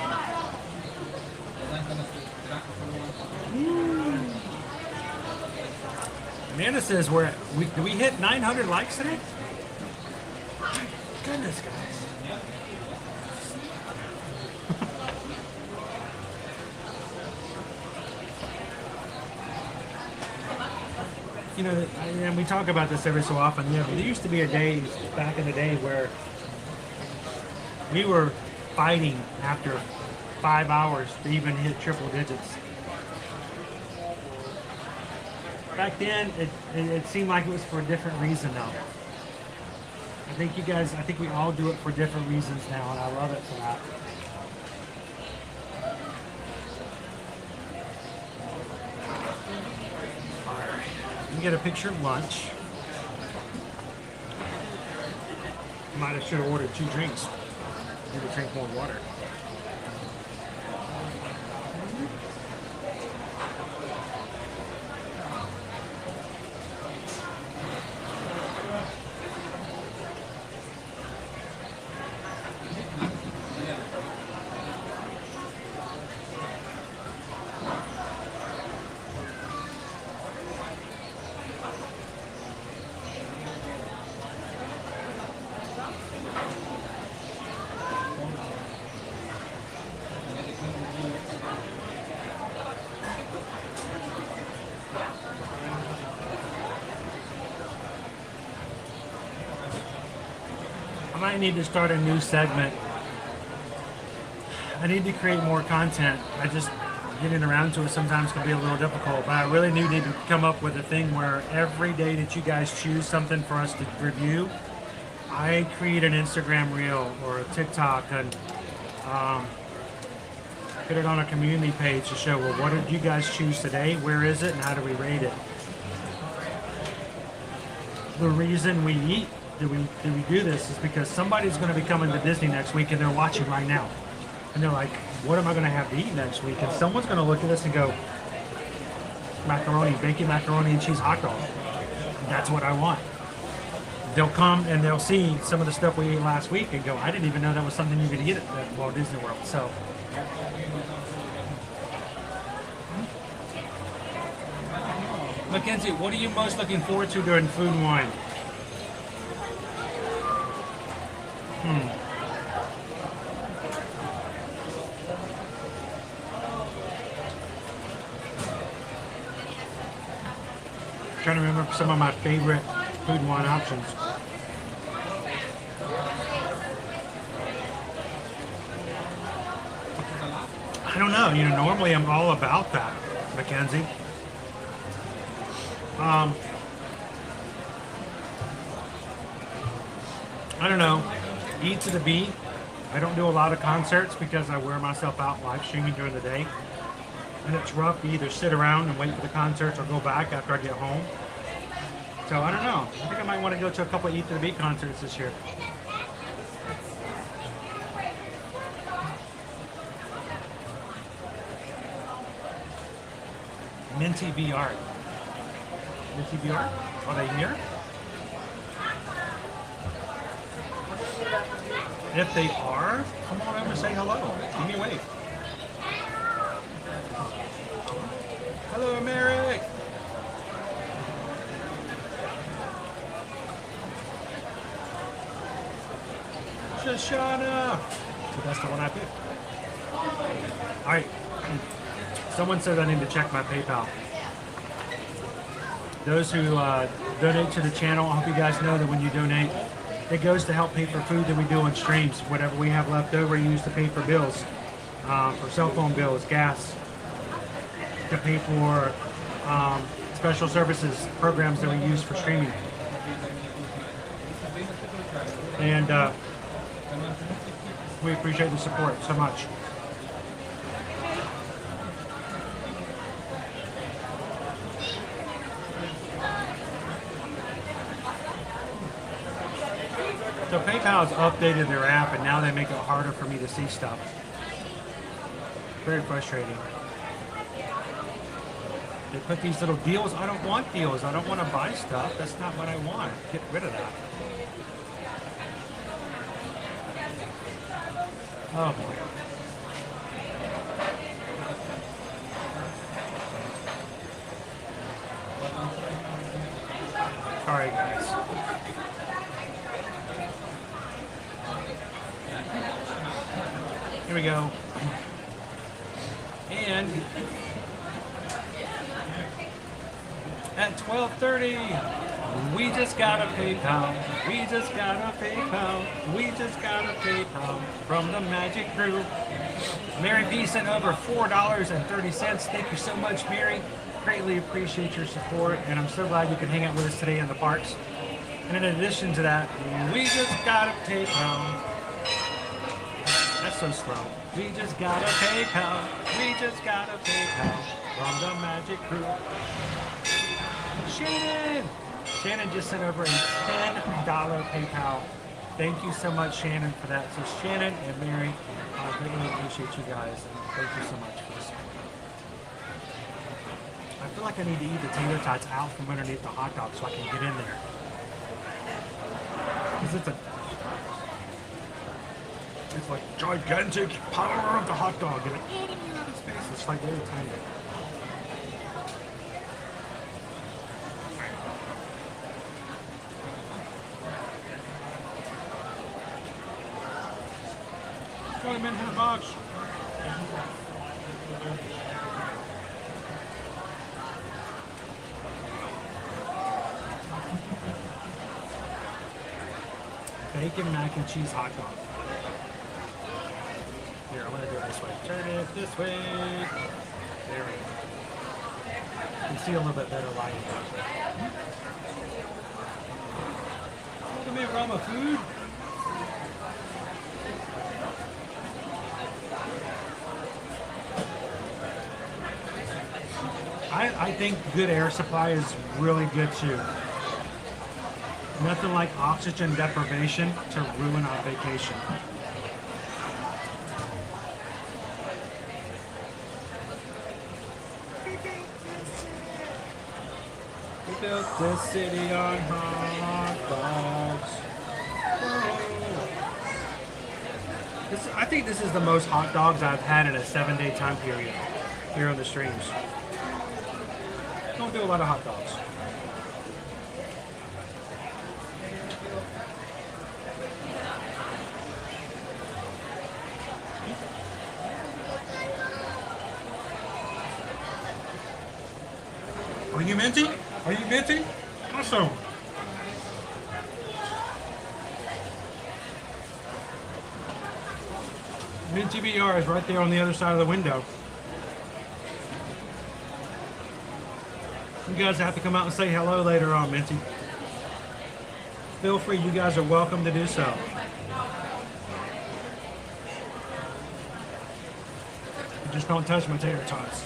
Amanda says do we hit 900 likes today? My goodness, guys. You know, and we talk about this every so often. You know, there used to be a day back in the day where we were fighting after 5 hours to even hit triple digits. Back then, it seemed like it was for a different reason now. I think we all do it for different reasons now, and I love it for that. Get a picture of lunch. Might have should have ordered 2 drinks. Maybe drink more water. I might need to start a new segment. I need to create more content. I just getting around to it sometimes can be a little difficult, but I really do need to come up with a thing where every day that you guys choose something for us to review, I create an Instagram reel or a TikTok and put it on a community page to show, well, what did you guys choose today? Where is it? And how do we rate it? The reason we eat, do we do this is because somebody's going to be coming to Disney next week and they're watching right now. And they're like, what am I going to have to eat next week? And someone's going to look at this and go, macaroni, bacon macaroni and cheese hot dog. That's what I want. They'll come and they'll see some of the stuff we ate last week and go, I didn't even know that was something you could eat at Walt Disney World. So, Mackenzie, what are you most looking forward to during Food and Wine? Trying to remember some of my favorite Food and Wine options. I don't know. You know, normally I'm all about that, Mackenzie. I don't know. Eat to the beat. I don't do a lot of concerts because I wear myself out live streaming during the day. And it's rough to either sit around and wait for the concerts or go back after I get home. So I don't know. I think I might want to go to a couple of Eat to the Beat concerts this year. Minty VR. Minty VR? Are they here? If they are, come on over and say hello. Give me a wave. Hello, Merrick. Shoshana. So that's the one I picked. All right. Someone said I need to check my PayPal. Those who donate to the channel, I hope you guys know that when you donate, it goes to help pay for food that we do on streams. Whatever we have left over, we use to pay for bills, for cell phone bills, gas, to pay for special services programs that we use for streaming. And we appreciate the support so much. So PayPal has updated their app and now they make it harder for me to see stuff. Very frustrating. They put these little deals. I don't want deals. I don't want to buy stuff. That's not what I want. Get rid of that. Oh boy. Sorry guys. Here we go. And at 12:30, we just got a PayPal. We just got a PayPal. We just got a PayPal from the Magic Crew. Mary P sent over $4.30. Thank you so much, Mary. Greatly appreciate your support, and I'm so glad you could hang out with us today in the parks. And in addition to that, we just got a PayPal. That's so slow. We just got a PayPal. We just got a PayPal from the Magic Crew. Shannon! Shannon just sent over a $10 PayPal. Thank you so much, Shannon, for that. So Shannon and Mary, I greatly appreciate you guys, and thank you so much for the support. I feel like I need to eat the tater tots out from underneath the hot dog so I can get in there. Because it's like gigantic power of the hot dog, and it's like very tiny. Got him in her box. Bacon mac and cheese hot dog. Here, I'm gonna do it this way. Turn it this way. There we go. You can see a little bit better lighting. Come here, Rama, food. I think good air supply is really good too. Nothing like oxygen deprivation to ruin our vacation. We built this city on hot dogs. I think this is the most hot dogs I've had in a 7-day time period here on the streams. Don't do a lot of hot dogs. Are you minty? Are you minty? Awesome. Minty BR is right there on the other side of the window. You guys have to come out and say hello later on, Minty. Feel free, you guys are welcome to do so. Just don't touch my tater tots.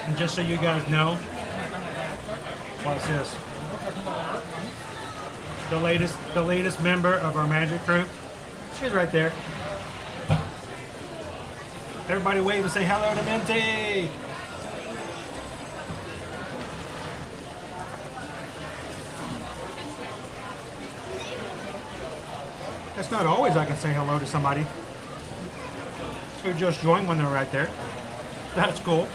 And just so you guys know, what's this? The latest member of our magic crew. She's right there. Everybody wave and say hello to Minty. It's not always I can say hello to somebody who just joined when they're right there. That's cool.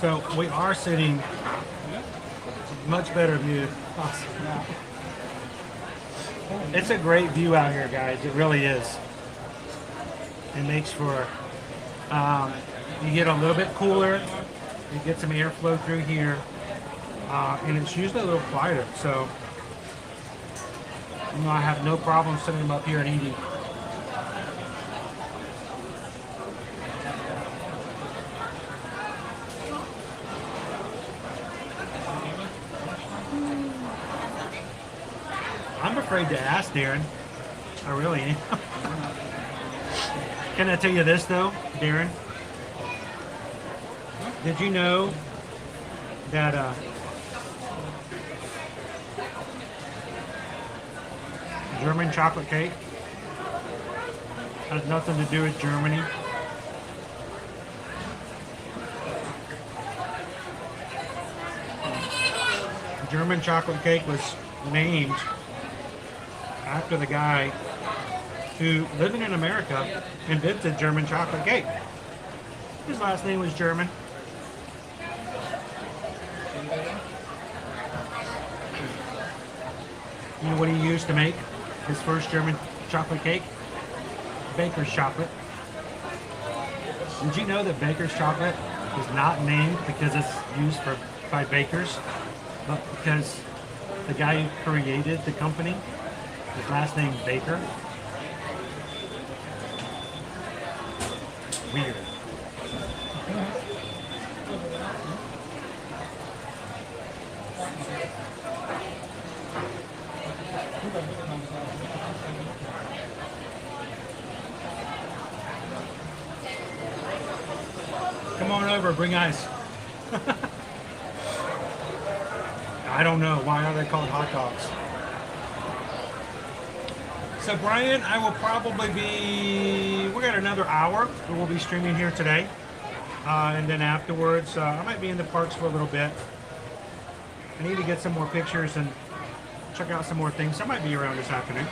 So we are sitting much better view. Awesome. It's a great view out here, guys. It really is. It makes for, you get a little bit cooler. You get some airflow through here. And it's usually a little quieter. So, you know, I have no problem sitting up here and eating. I'm afraid to ask, Darren. I really am. Can I tell you this, though, Darren? Did you know that German chocolate cake has nothing to do with Germany? German chocolate cake was named after the guy who, living in America, invented German chocolate cake. His last name was German. You know what he used to make his first German chocolate cake? Baker's chocolate. Did you know that Baker's chocolate is not named because it's used by bakers, but because the guy who created the company, his last name Baker? Weird. Come on over, bring ice. I don't know. Why are they called hot dogs? So Brian, I will probably be, we got another hour that we'll be streaming here today. And then afterwards, I might be in the parks for a little bit. I need to get some more pictures and check out some more things. I might be around this afternoon.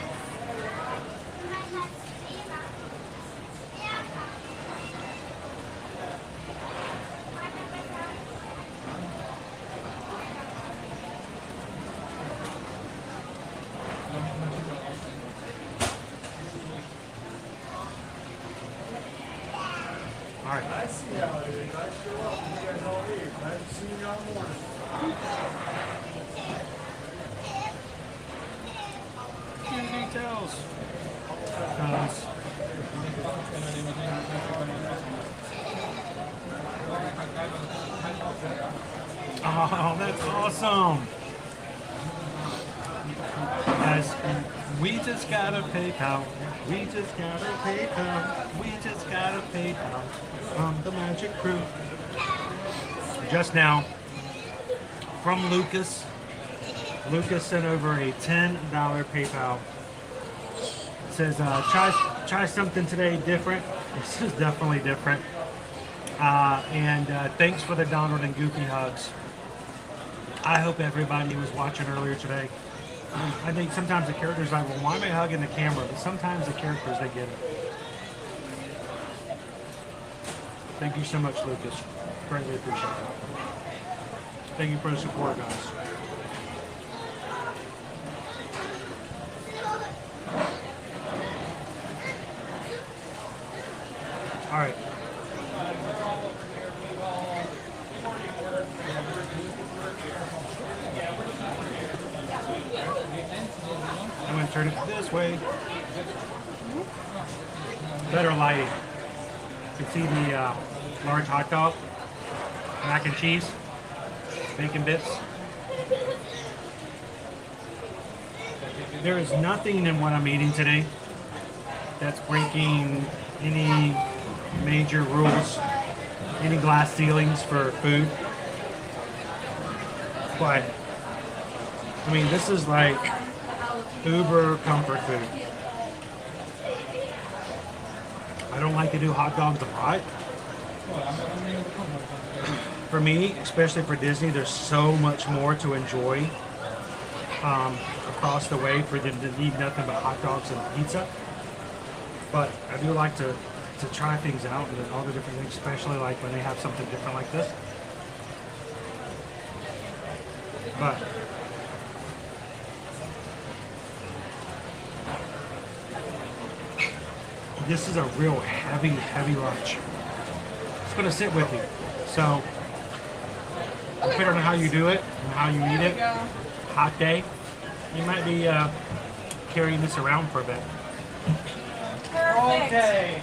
All right. I see how it is. I show up. You guys all leave. I haven't seen you all morning. Few details. Oh, that's awesome. Guys, we just got a PayPal. We just got a PayPal. We just got a PayPal from the Magic Crew. Just now, from Lucas. Lucas sent over a $10 PayPal. It says, try something today different. This is definitely different. And thanks for the Donald and Goofy hugs. I hope everybody was watching earlier today. I think sometimes the characters are like, well, why am I hugging the camera? But sometimes the characters, they get it. Thank you so much, Lucas. Greatly appreciate it. Thank you for the support, guys. All right. turn it this way. Better lighting. You can see the large hot dog, mac and cheese, bacon bits. There is nothing in what I'm eating today that's breaking any major rules, any glass ceilings for food. But, I mean, this is like uber comfort food. I don't like to do hot dogs abroad. For me, especially for Disney, there's so much more to enjoy across the way for them to need nothing but hot dogs and pizza. But I do like to try things out and all the different things, especially like when they have something different like this. But this is a real heavy lunch. It's going to sit with you. So, depending on how you do it and how you eat it, hot day, you might be carrying this around for a bit. Okay.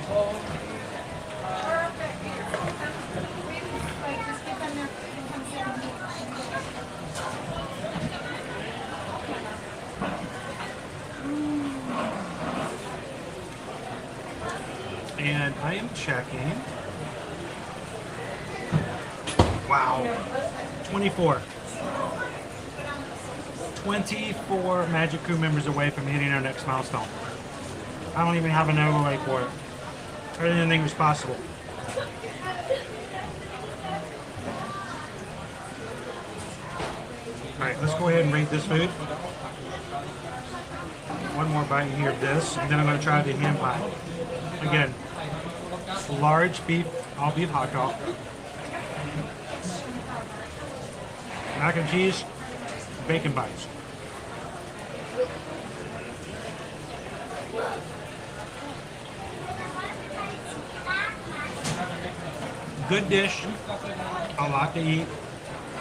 And I am checking. Wow. 24. 24 Magic Crew members away from hitting our next milestone. I don't even have an overlay for it. Everything was possible. Alright, let's go ahead and rate this food. One more bite here of this, and then I'm going to try the ham pie. Again, large beef, all beef hot dog. Mac and cheese, bacon bites. Good dish, a lot to eat.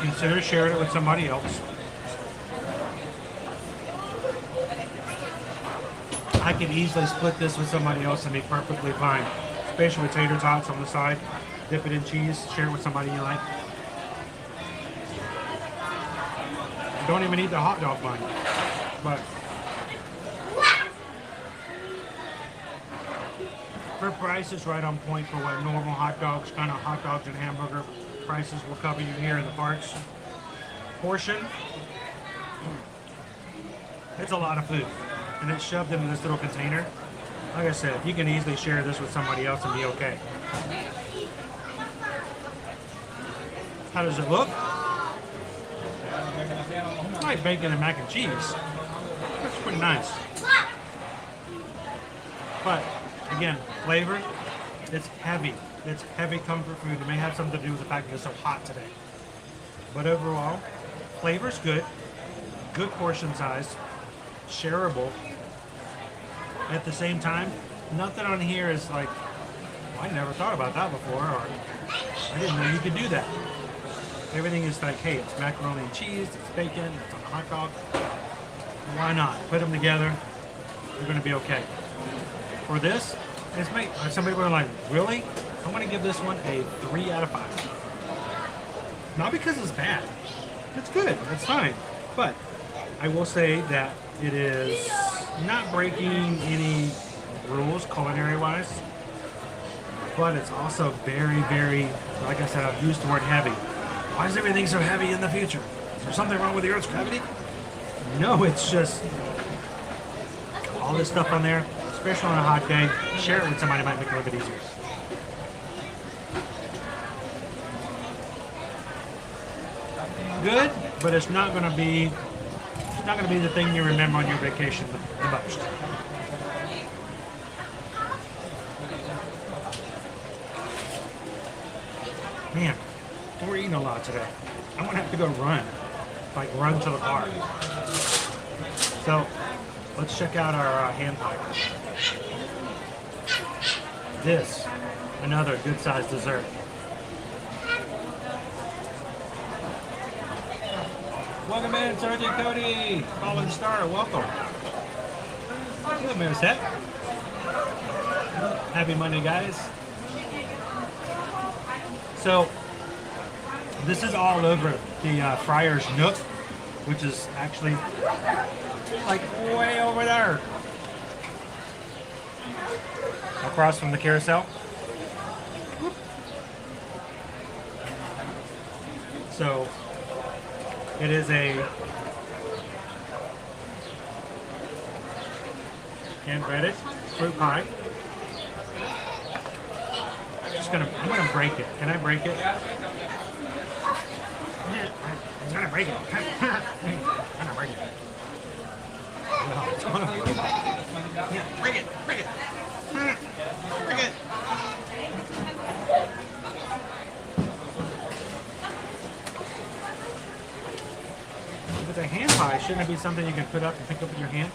Consider sharing it with somebody else. I could easily split this with somebody else and be perfectly fine. Especially with tater tots on the side. Dip it in cheese, share it with somebody you like. Don't even eat the hot dog bun. But for price, it's right on point for what normal hot dogs, kind of hot dogs and hamburger prices will cover you here in the parks. Portion, it's a lot of food. And it's shoved into this little container. Like I said, you can easily share this with somebody else and be okay. How does it look? Like bacon and mac and cheese. That's pretty nice. But again, flavor, it's heavy. It's heavy comfort food. It may have something to do with the fact that it's so hot today. But overall, flavor's good. Good portion size. Shareable. At the same time, nothing on here is like, well, I never thought about that before, or I didn't know you could do that. Everything is like, hey, it's macaroni and cheese, it's bacon, it's on a hot dog. Why not? Put them together. You're going to be okay. For this, it's some people are like, really? I'm going to give this one a 3 out of 5. Not because it's bad. It's good. It's fine. But I will say that it is not breaking any rules culinary-wise. But it's also very, very, like I said, I've used the word heavy. Why is everything so heavy in the future? Is there something wrong with the Earth's gravity? No, it's just all this stuff on there, especially on a hot day. Share it with somebody, might make it a little bit easier. Good, but it's not going to be the thing you remember on your vacation the most. Man, we're eating a lot today. I'm going to have to go run. Like run to the car. So, let's check out our hand pie. This, another good sized dessert. Welcome in, Sergeant Cody. Fallen Star, welcome. Hello, Marisette. Happy Monday, guys. So, this is all over the Friar's Nook, which is actually like way over there. Across from the carousel. So, it is a hand-breaded fruit pie. I'm gonna break it. Can I break it? I'm gonna break it. I'm gonna break it. Yeah, break it. Break it. Break it. If it's a hand pie, shouldn't it be something you can put up and pick up with your hand?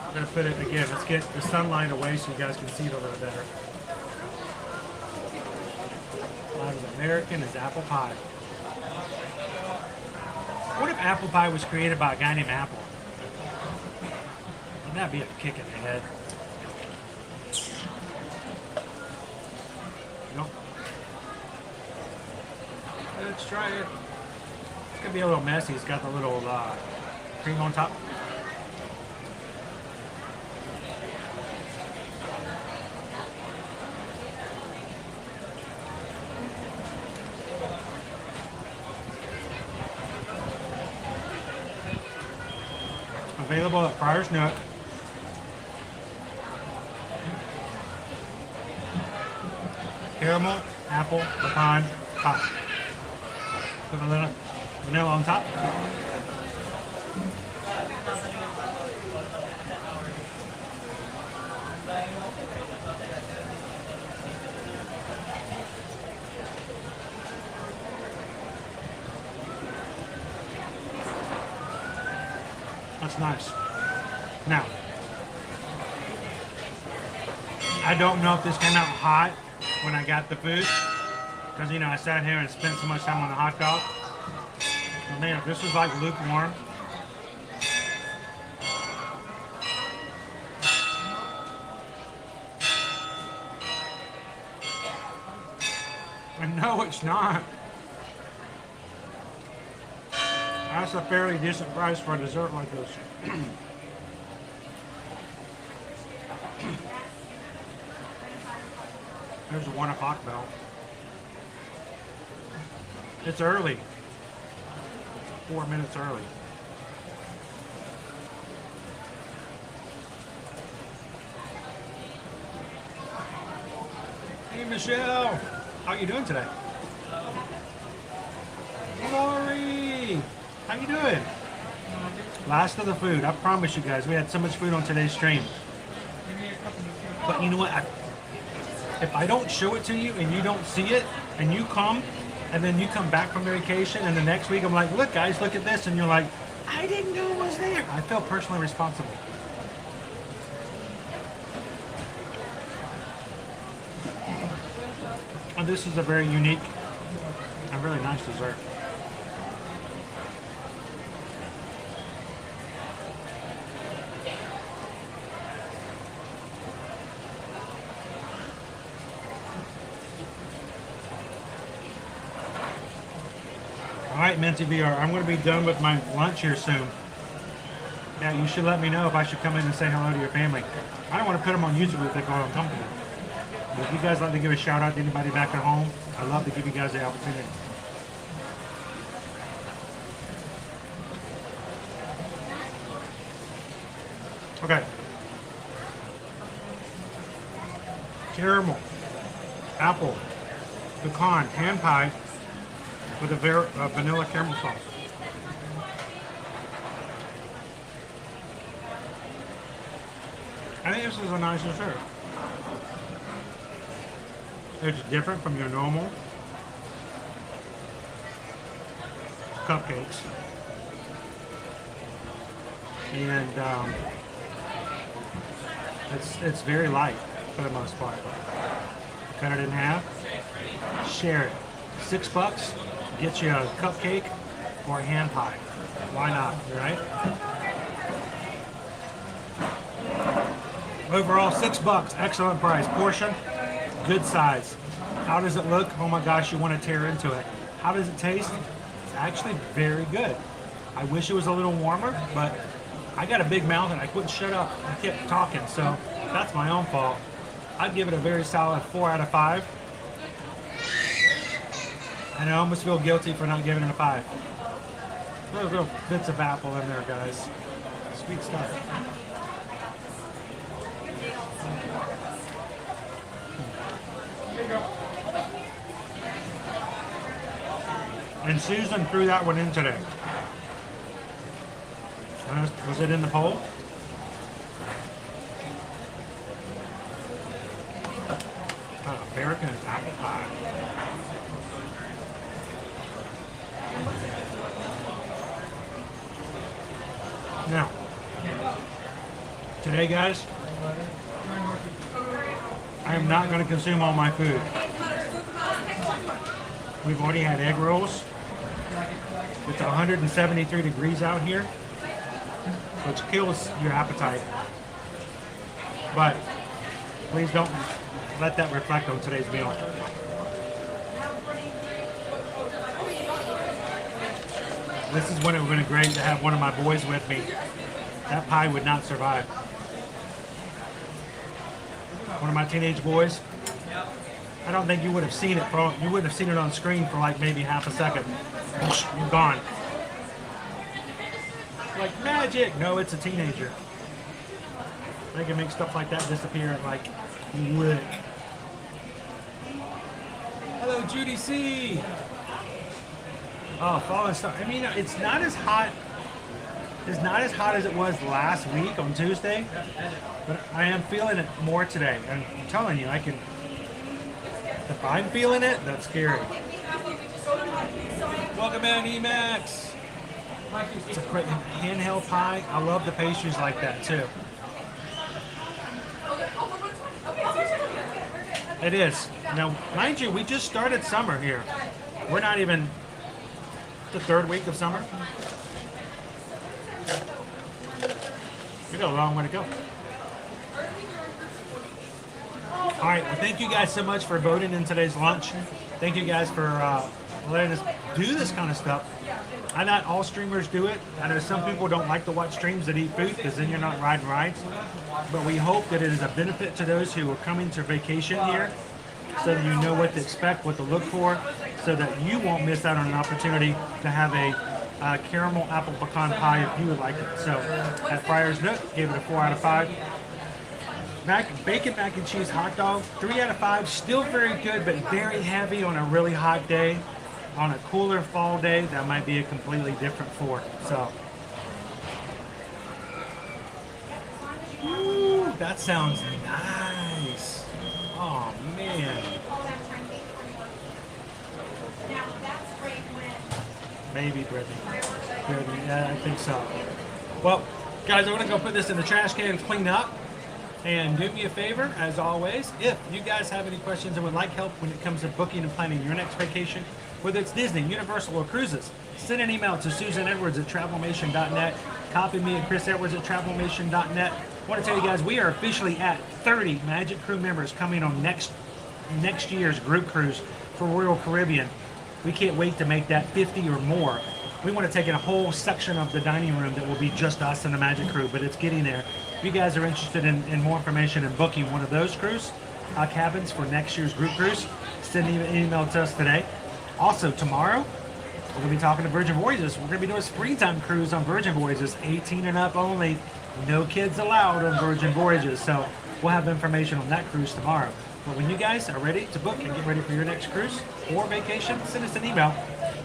I'm gonna put it again. Let's get the sunlight away so you guys can see it a little better. Not as American as apple pie. What if apple pie was created by a guy named Apple? Wouldn't that be a kick in the head? Nope. Let's try it. It's gonna be a little messy. It's got the little cream on top. Available at Friar's Nook. Caramel, apple, pecan, pie. Put a little vanilla on top. That's nice. Now, I don't know if this came out hot when I got the food, because, you know, I sat here and spent so much time on the hot dog. But man, if this was like lukewarm, and no, it's not. That's a fairly decent price for a dessert like this. There's a 1 o'clock bell. It's early. 4 minutes early. Hey Michelle, how you doing today? Lori, how you doing? Last of the food. I promise you guys, we had so much food on today's stream. But you know what? If I don't show it to you and you don't see it, and you come, and then you come back from vacation, and the next week I'm like, look guys, look at this, and you're like, I didn't know it was there. I feel personally responsible. And this is a very unique and really nice dessert. Alright, Minty VR, I'm going to be done with my lunch here soon. Yeah, you should let me know if I should come in and say hello to your family. I don't want to put them on YouTube if they go uncomfortable. But if you guys like to give a shout out to anybody back at home, I'd love to give you guys the opportunity. Okay. Caramel, apple, pecan, hand pie with a vanilla caramel sauce. I think this is a nice dessert. It's different from your normal cupcakes. And it's very light for the most part. Cut it in half, share it. $6, get you a cupcake for a hand pie. Why not, right? Overall, $6, excellent price. Portion, good size. How does it look? Oh my gosh, you want to tear into it. How does it taste? It's actually very good. I wish it was a little warmer, but I got a big mouth and I couldn't shut up. I kept talking, so that's my own fault. I'd give it a very solid 4 out of 5. And I almost feel guilty for not giving it a 5. Little bits of apple in there, guys. Sweet stuff. And Susan threw that one in today. Was it in the poll? American apple pie. Now, today, guys, I am not going to consume all my food. We've already had egg rolls. It's 173 degrees out here, which kills your appetite. But please don't let that reflect on today's meal. This is when it would have been great to have one of my boys with me. That pie would not survive. One of my teenage boys. I don't think you would have seen it. You wouldn't have seen it on screen for like maybe half a second. You're gone. Like magic. No, it's a teenager. They can make stuff like that disappear like lick. Hello, Judy C. Oh, falling star. I mean, it's not as hot. It's not as hot as it was last week on Tuesday, but I am feeling it more today. And I'm telling you, I can. If I'm feeling it, that's scary. Welcome in, Emax. It's a great handheld pie. I love the pastries like that too. It is. Now, mind you, we just started summer here. We're not even the third week of summer. We got a long way to go. All right, well, thank you guys so much for voting in today's lunch. Thank you guys for letting us do this kind of stuff. I know not all streamers do it. I know some people don't like to watch streams that eat food because then you're not riding rides. But we hope that it is a benefit to those who are coming to vacation here so that you know what to expect, what to look for, so that you won't miss out on an opportunity to have a caramel apple pecan pie if you would like it. So at Friar's Nook, gave it a 4 out of 5. Bacon mac and cheese hot dog, 3 out of 5. Still very good, but very heavy on a really hot day. On a cooler fall day, that might be a completely different 4. So, ooh, that sounds nice. Oh man. Maybe Brittany. Yeah, I think so. Well, guys, I'm gonna go put this in the trash can and clean up. And do me a favor, as always, if you guys have any questions and would like help when it comes to booking and planning your next vacation, whether it's Disney, Universal, or cruises, send an email to susanedwards@travelmation.net. Copy me at chrisedwards@travelmation.net. I want to tell you guys, we are officially at 30 Magic Crew members coming on next year's group cruise for Royal Caribbean. We can't wait to make that 50 or more. We want to take in a whole section of the dining room that will be just us and the Magic Crew, but it's getting there. If you guys are interested in more information and booking one of those cruise cabins for next year's group cruise, send an email to us today. Also, tomorrow, we're going to be talking to Virgin Voyages. We're going to be doing a springtime cruise on Virgin Voyages, 18 and up only. No kids allowed on Virgin Voyages. So we'll have information on that cruise tomorrow. But when you guys are ready to book and get ready for your next cruise or vacation, send us an email.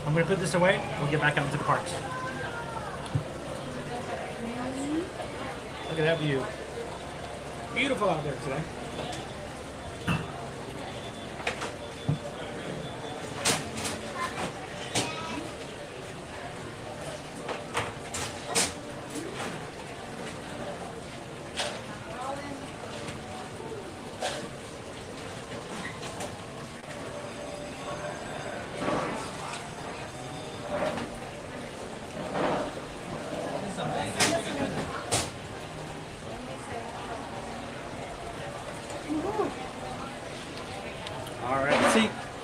I'm going to put this away. We'll get back out into the parks. Look at that view. Beautiful out there today.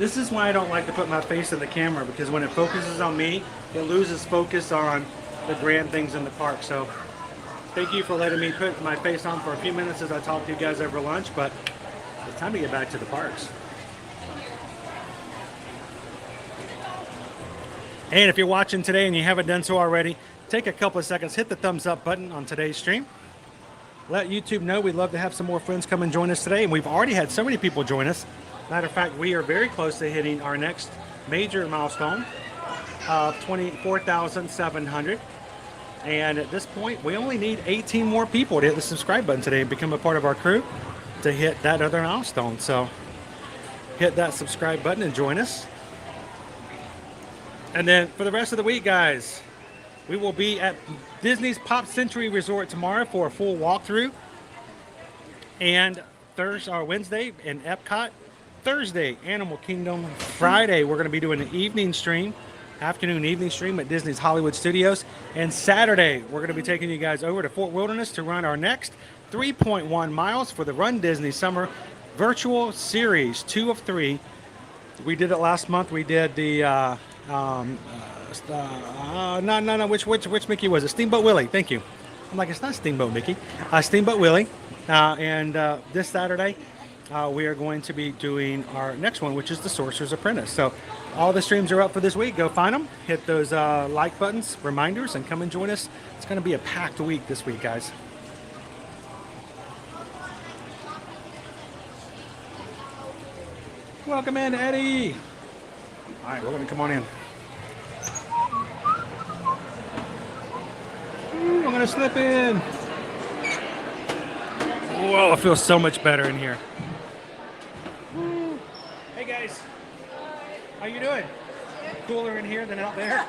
This is why I don't like to put my face in the camera, because when it focuses on me, it loses focus on the grand things in the park. So thank you for letting me put my face on for a few minutes as I talk to you guys over lunch, but it's time to get back to the parks. And if you're watching today and you haven't done so already, take a couple of seconds, hit the thumbs up button on today's stream. Let YouTube know we'd love to have some more friends come and join us today. And we've already had so many people join us. Matter of fact, we are very close to hitting our next major milestone of 24,700. And at this point, we only need 18 more people to hit the subscribe button today and become a part of our crew to hit that other milestone. So hit that subscribe button and join us. And then for the rest of the week, guys, we will be at Disney's Pop Century Resort tomorrow for a full walkthrough. And Thursday or Wednesday in Epcot. Thursday, Animal Kingdom. Friday, we're going to be doing an evening stream, afternoon evening stream at Disney's Hollywood Studios. And Saturday, we're going to be taking you guys over to Fort Wilderness to run our next 3.1 miles for the Run Disney Summer Virtual Series, 2 of 3. We did it last month. We did the which Mickey was it? Steamboat Willie. Thank you. I'm like, it's not Steamboat Mickey. Steamboat Willie. And this Saturday, we are going to be doing our next one, which is the Sorcerer's Apprentice. So all the streams are up for this week. Go find them. Hit those like buttons, reminders, and come and join us. It's going to be a packed week this week, guys. Welcome in, Eddie. All right, we're going to come on in. Ooh, I'm going to slip in. Whoa, it feels so much better in here. Woo. Hey, guys. How you doing? Cooler in here than out there?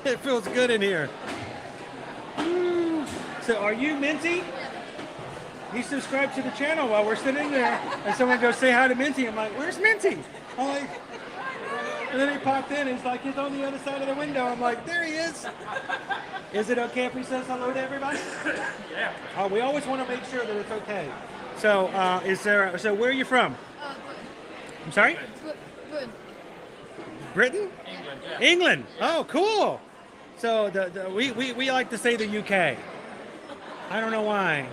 It feels good in here. Woo. So are you Minty? He subscribed to the channel while we're sitting there, and someone goes, say hi to Minty. I'm like, where's Minty? I'm like, and then he popped in, and he's like, he's on the other side of the window. I'm like, there he is. Is it okay if he says hello to everybody? Yeah. We always want to make sure that it's okay. So, so where are you from? I'm sorry? Good. Britain? England. Yeah. England. Oh, cool. So we like to say the UK. I don't know why.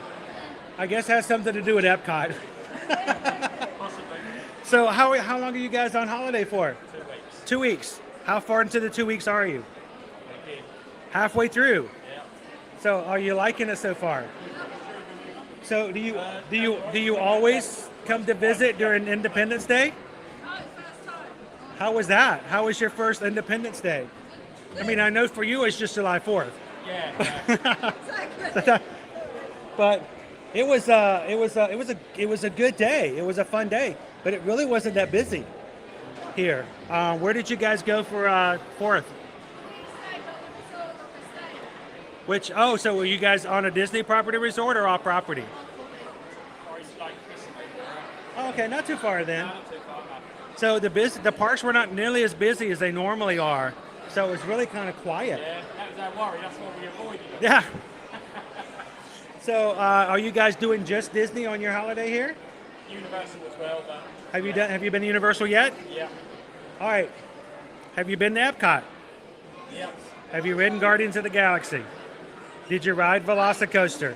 I guess it has something to do with Epcot. Possibly. So how long are you guys on holiday for? 2 weeks. 2 weeks. How far into the 2 weeks are you? Okay. Halfway through. Yeah. So are you liking it so far? So do you always come to visit during Independence Day? How was that? How was your first Independence Day? I mean, I know for you it's just July 4th. Yeah. But it was a good day. It was a fun day, but it really wasn't that busy here. Where did you guys go for 4th? Which, so were you guys on a Disney property resort or off property? Oh, okay, not too far then. So the parks were not nearly as busy as they normally are. So it was really kind of quiet. Yeah, that was our worry. That's what we avoided. Yeah. So are you guys doing just Disney on your holiday here? Universal as well, but... Have you been to Universal yet? Yeah. All right. Have you been to Epcot? Yeah. Have you ridden Guardians of the Galaxy? Did you ride Velocicoaster?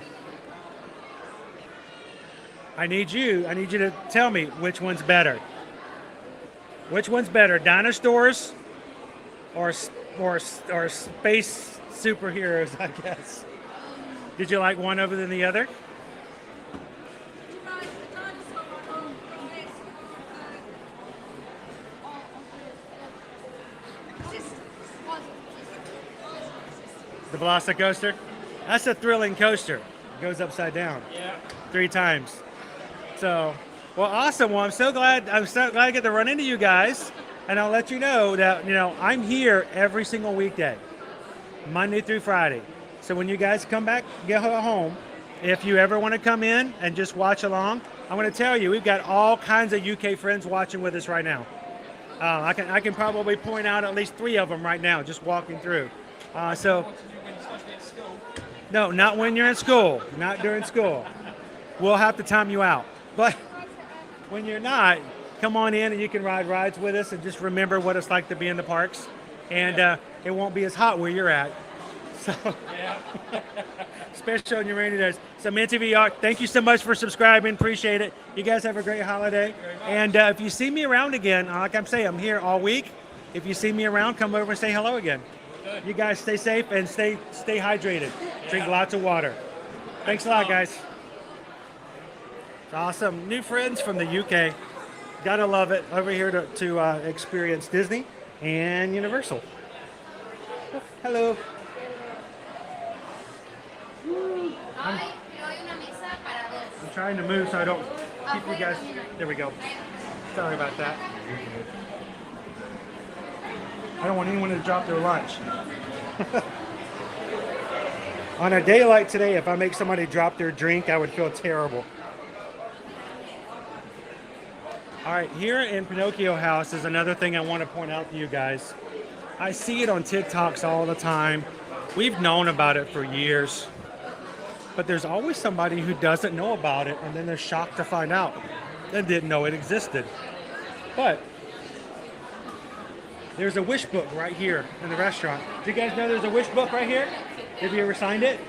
I need you to tell me which one's better. Which one's better, dinosaurs or space superheroes, I guess? Did you like one over than the other? The Velocicoaster? That's a thrilling coaster. It goes upside down. Yeah. 3 times. So, well, awesome. Well, I'm so glad I get to run into you guys. And I'll let you know that, I'm here every single weekday, Monday through Friday. So when you guys come back, get home, if you ever want to come in and just watch along, I'm going to tell you, we've got all kinds of UK friends watching with us right now. I can probably point out at least 3 of them right now, just walking through. No, not when you're in school, not during school. We'll have to time you out. But when you're not, come on in and you can ride rides with us and just remember what it's like to be in the parks. And it won't be as hot where you're at. So, especially on your rainy days. So, MinTVR, thank you so much for subscribing. Appreciate it. You guys have a great holiday. And if you see me around again, like I'm saying, I'm here all week. If you see me around, come over and say hello again. You guys stay safe and stay hydrated. Drink lots of water. Thanks a lot, guys. It's awesome. New friends from the UK. Gotta love it. Over here to experience Disney and Universal. Hello. I'm trying to move so I don't keep you guys. There we go. Sorry about that. I don't want anyone to drop their lunch. On a day like today, if I make somebody drop their drink, I would feel terrible. All right, here in Pinocchio House is another thing I want to point out to you guys. I see it on TikToks all the time. We've known about it for years. But there's always somebody who doesn't know about it, and then they're shocked to find out and didn't know it existed. But there's a wish book right here in the restaurant. Do you guys know there's a wish book right here? Have you ever signed it?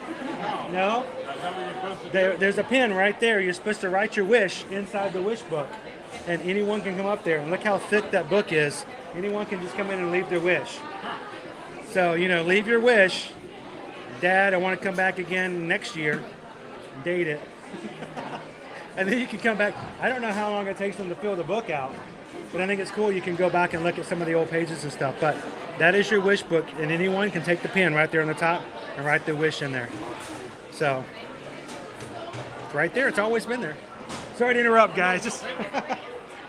No? There's a pen right there. You're supposed to write your wish inside the wish book. And anyone can come up there. And look how thick that book is. Anyone can just come in and leave their wish. So, you know, leave your wish. Dad, I want to come back again next year. Date it. And then you can come back. I don't know how long it takes them to fill the book out. But I think it's cool. You can go back and look at some of the old pages and stuff. But that is your wish book. And anyone can take the pen right there on the top and write their wish in there. So, it's right there. It's always been there. Sorry to interrupt, guys. Just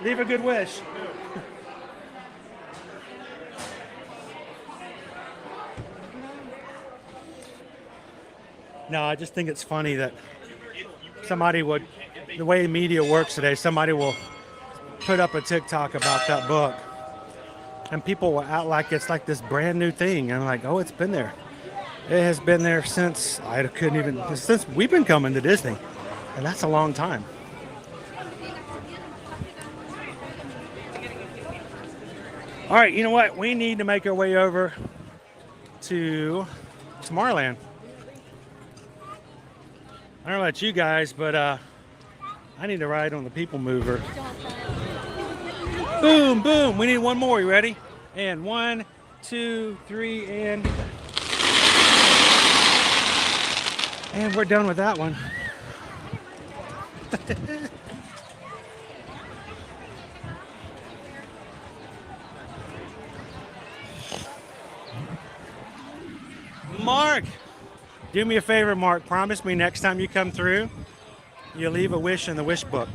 leave a good wish. No, I just think it's funny that somebody would, the way media works today, somebody will put up a TikTok about that book. And people will act like it's like this brand new thing. And I'm like, oh, it's been there. It has been there since, since we've been coming to Disney. And that's a long time. All right, you know what? We need to make our way over to Tomorrowland. I don't know about you guys, but I need to ride on the People Mover. Boom, boom. We need one more. You ready? And 1, 2, 3, and we're done with that one. Mark, do me a favor, Mark. Promise me next time you come through, you leave a wish in the wish book.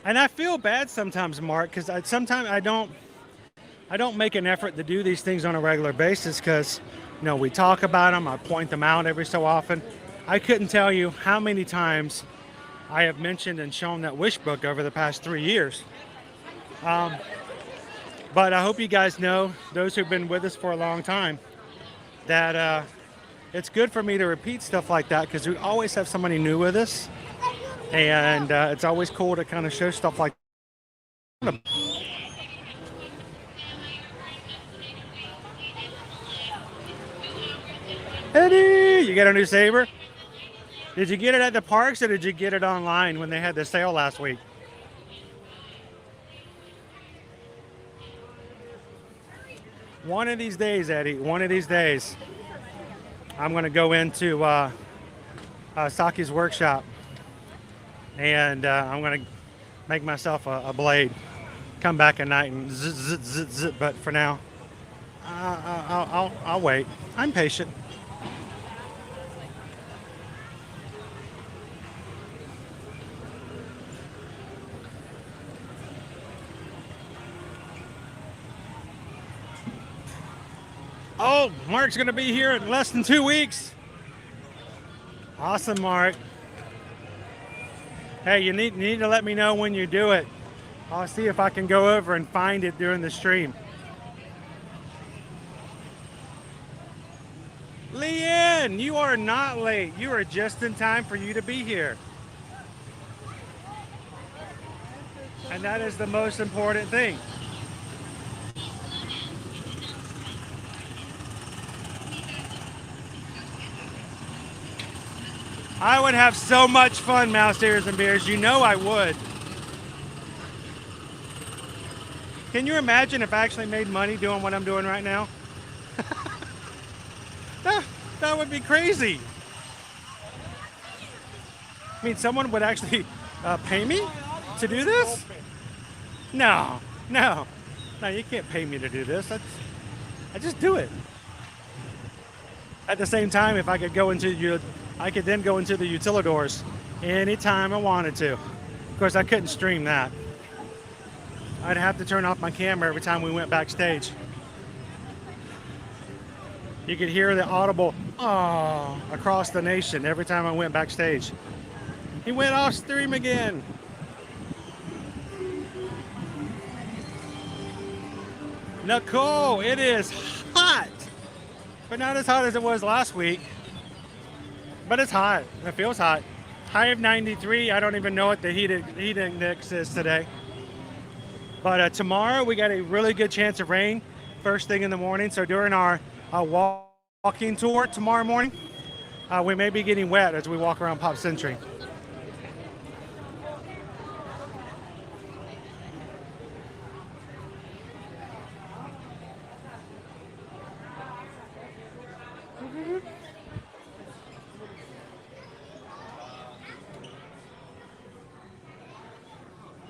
And I feel bad sometimes, Mark, because sometimes I don't make an effort to do these things on a regular basis because, you know, we talk about them. I point them out every so often. I couldn't tell you how many times I have mentioned and shown that wish book over the past 3 years. But I hope you guys know, those who've been with us for a long time, that it's good for me to repeat stuff like that because we always have somebody new with us. And it's always cool to kind of show stuff like that. Eddie, you got a new saber? Did you get it at the parks or did you get it online when they had the sale last week? One of these days, Eddie, one of these days, I'm going to go into Saki's workshop and I'm going to make myself a blade, come back at night and zit, zit, zit, zit. But for now, I'll wait. I'm patient. Oh, Mark's going to be here in less than 2 weeks. Awesome, Mark. Hey, you need to let me know when you do it. I'll see if I can go over and find it during the stream. Leanne, you are not late. You are just in time for you to be here. And that is the most important thing. I would have so much fun, Mouse Ears and Beers. You know I would. Can you imagine if I actually made money doing what I'm doing right now? That would be crazy. I mean, someone would actually pay me to do this? No, you can't pay me to do this. I just do it. At the same time, if I could go into I could then go into the utilidors anytime I wanted to. Of course, I couldn't stream that. I'd have to turn off my camera every time we went backstage. You could hear the audible "oh" across the nation every time I went backstage. He went off stream again. Nicole, it is hot, but not as hot as it was last week. But it's hot. It feels hot. High of 93. I don't even know what the heat index is today. But tomorrow we got a really good chance of rain first thing in the morning. So during our walking tour tomorrow morning, we may be getting wet as we walk around Pop Century.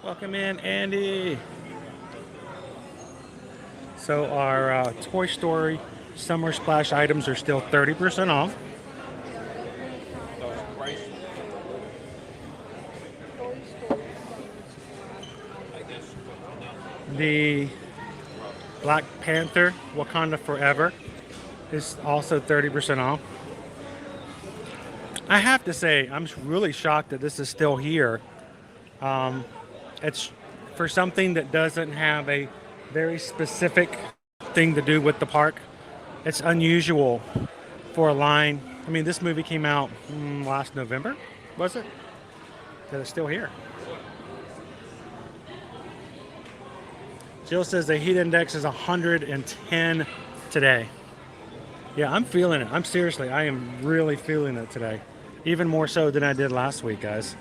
Welcome in, Andy. So our Toy Story Summer Splash items are still 30% off. The Black Panther Wakanda Forever is also 30% off. I have to say, I'm really shocked that this is still here. It's for something that doesn't have a very specific thing to do with the park. It's unusual for a line. I mean, this movie came out last November, was it? That it's still here. Jill says the heat index is 110 today. Yeah, I'm feeling it. I am really feeling it today. Even more so than I did last week, guys.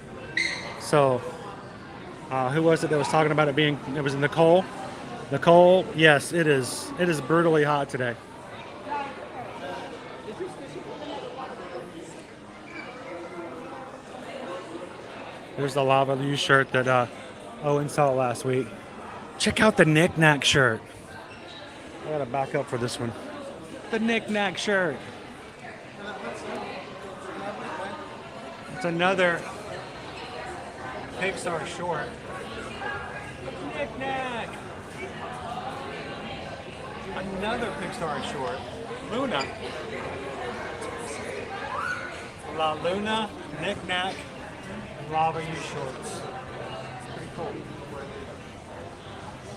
So, who was it that was talking about it being, it was Nicole? Nicole, yes, it is brutally hot today. There's the Lava Lu shirt that Owen saw last week. Check out the Knick Knack shirt. I gotta back up for this one. The Knick Knack shirt. It's another Pixar short. Knick Knack. Another Pixar short. Luna. La Luna, Knick Knack, and Lava U shorts. Pretty cool.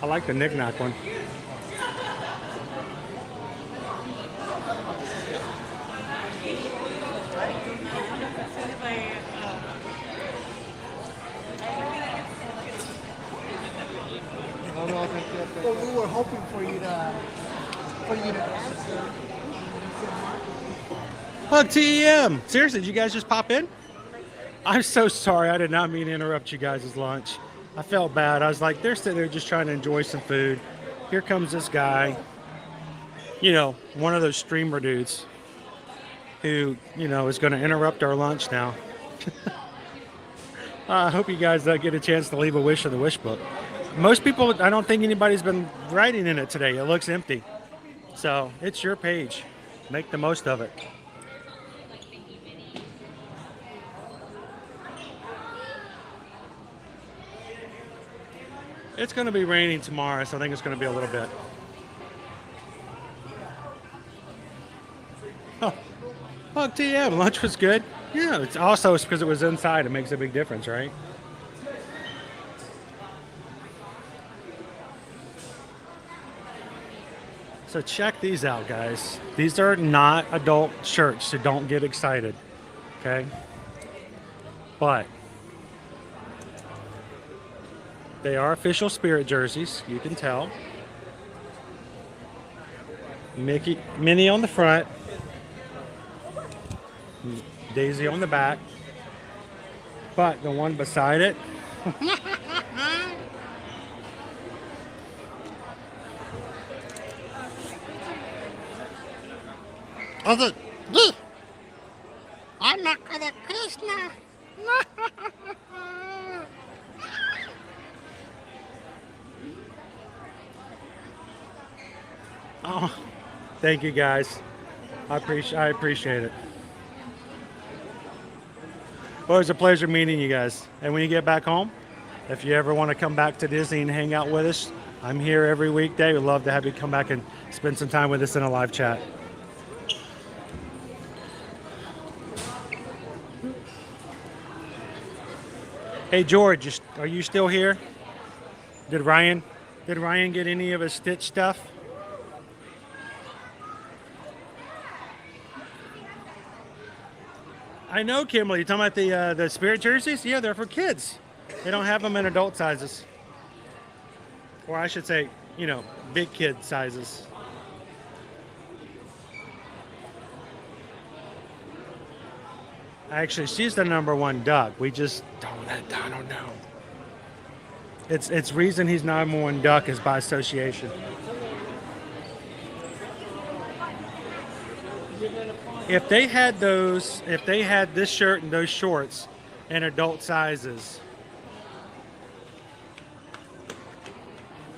I like the Knick Knack one. Well, we were hoping for you to answer. Hug TEM! Seriously, did you guys just pop in? I'm so sorry. I did not mean to interrupt you guys' lunch. I felt bad. I was like, they're sitting there just trying to enjoy some food. Here comes this guy. You know, one of those streamer dudes who, you know, is going to interrupt our lunch now. I hope you guys get a chance to leave a wish in the wish book. Most people, I don't think anybody's been writing in it today. It looks empty. So it's your page. Make the most of it. It's going to be raining tomorrow, so I think it's going to be a little bit. Oh, Hug TM, lunch was good. Yeah, it's also because it was inside. It makes a big difference, right? So check these out, guys. These are not adult shirts, so don't get excited, okay? But They are official Spirit jerseys, you can tell. Minnie on the front, Daisy on the back, but the one beside it. I'm not gonna kiss now. Oh, thank you guys. I appreciate it. Well, it was a pleasure meeting you guys. And when you get back home, if you ever want to come back to Disney and hang out with us, I'm here every weekday. We'd love to have you come back and spend some time with us in a live chat. Hey George, are you still here? Did Ryan get any of his Stitch stuff? I know, Kimberly. You talking about the Spirit jerseys? Yeah, they're for kids. They don't have them in adult sizes, or I should say, you know, big kid sizes. Actually, she's the #1 duck. We just I don't know. It's reason he's #1 duck is by association. If they had this shirt and those shorts in adult sizes,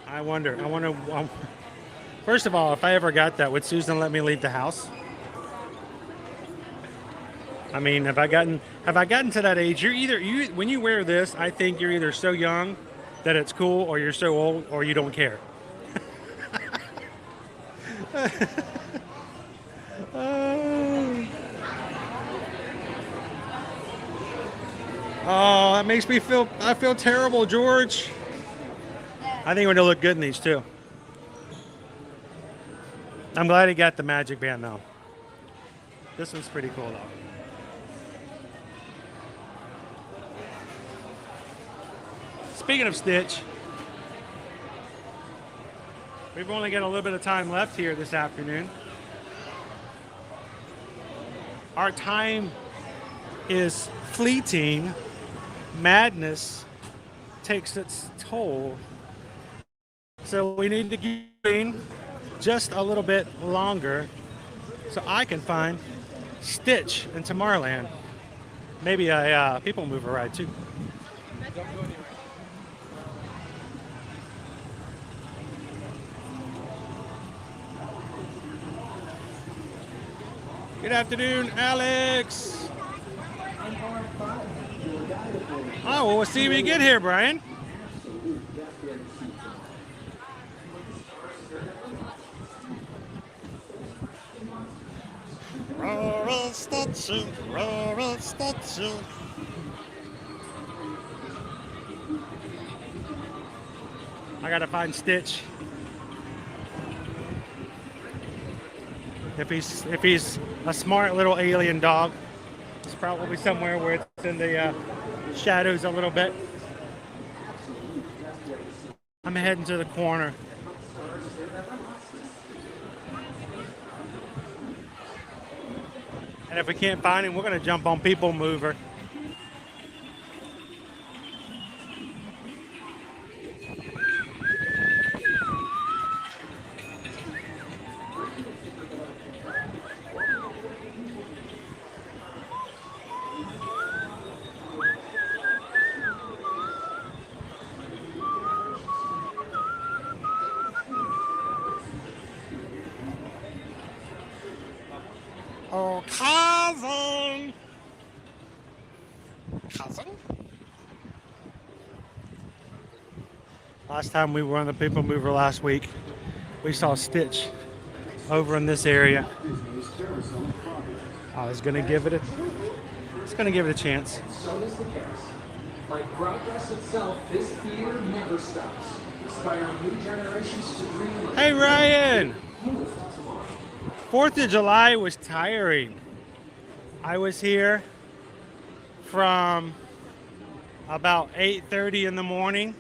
I wonder. First of all, if I ever got that, would Susan let me leave the house? I mean, have I gotten to that age? When you wear this, I think you're either so young that it's cool, or you're so old, or you don't care. Oh, that makes me feel. I feel terrible, George. I think we're gonna look good in these too. I'm glad he got the magic band though. This one's pretty cool though. Speaking of Stitch, we've only got a little bit of time left here this afternoon. Our time is fleeting. Madness takes its toll. So we need to keep going just a little bit longer so I can find Stitch in Tomorrowland. Maybe a people mover ride too. Good afternoon, Alex. Oh, well, we'll see when you get here, Brian. Rural statue, rural statue. I gotta find Stitch. If he's a smart little alien dog, it's probably somewhere where it's in the shadows a little bit. I'm heading to the corner. And if we can't find him, we're gonna jump on People Mover. Oh, cousin! Cousin? Last time we were on the People Mover last week, we saw Stitch over in this area. I was gonna give it a chance. So does the cast. Like progress itself, this theater never stops, inspiring new generations to dream. Hey Ryan! 4th of July was tiring. I was here from about 8:30 in the morning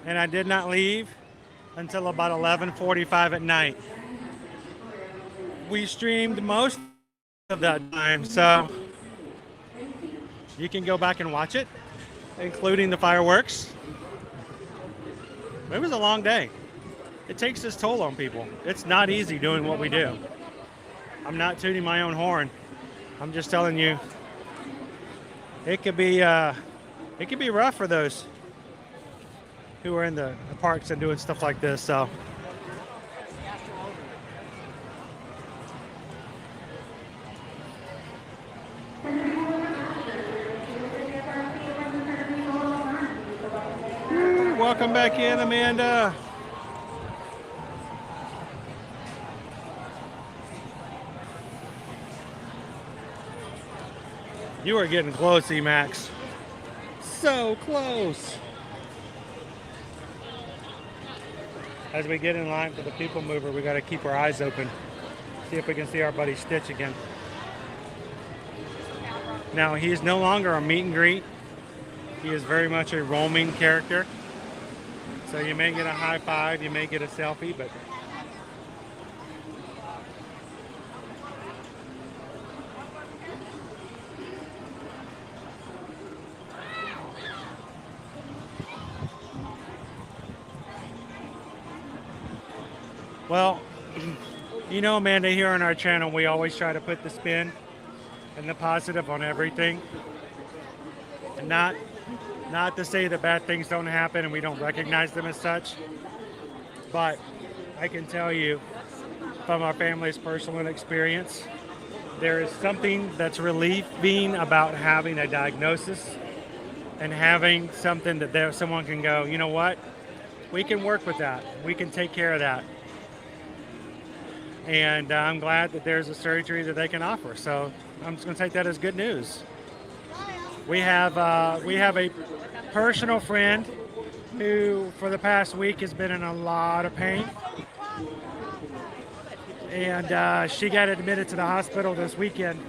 and I did not leave until about 11:45 at night. We streamed most of that time, so you can go back and watch it, including the fireworks. It was a long day. It takes its toll on people. It's not easy doing what we do. I'm not tooting my own horn. I'm just telling you, it could be rough for those who are in the parks and doing stuff like this. So. Welcome back in, Amanda. You are getting close, Emax. So close. As we get in line for the people mover, we got to keep our eyes open. See if we can see our buddy Stitch again. Now, he is no longer a meet and greet. He is very much a roaming character. So you may get a high five, you may get a selfie, but well, you know, Amanda, here on our channel, we always try to put the spin and the positive on everything. And not to say that bad things don't happen and we don't recognize them as such, but I can tell you from our family's personal experience, there is something that's relieving about having a diagnosis and having something that someone can go, you know what, we can work with that, we can take care of that. And I'm glad that there's a surgery that they can offer. So I'm just going to take that as good news. We have a personal friend who, for the past week, has been in a lot of pain, and she got admitted to the hospital this weekend.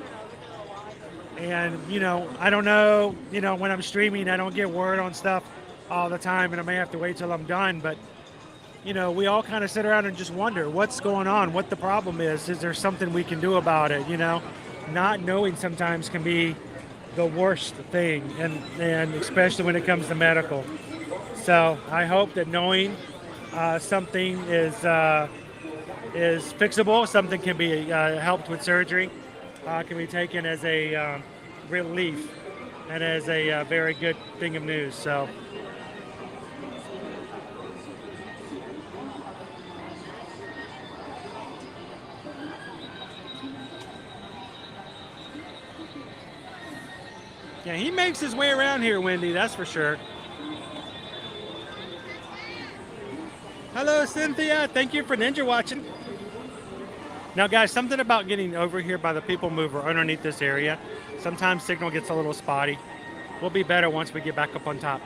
And you know, I don't know. You know, when I'm streaming, I don't get word on stuff all the time, and I may have to wait till I'm done. But you know, we all kind of sit around and just wonder what's going on, what the problem is. Is there something we can do about it? You know, not knowing sometimes can be the worst thing, and especially when it comes to medical. So I hope that knowing something is fixable, something can be helped with surgery, can be taken as a relief and as a very good thing of news. So. Yeah, he makes his way around here, Wendy, that's for sure. Hello, Cynthia. Thank you for ninja watching. Now, guys, something about getting over here by the people mover underneath this area. Sometimes signal gets a little spotty. We'll be better once we get back up on top.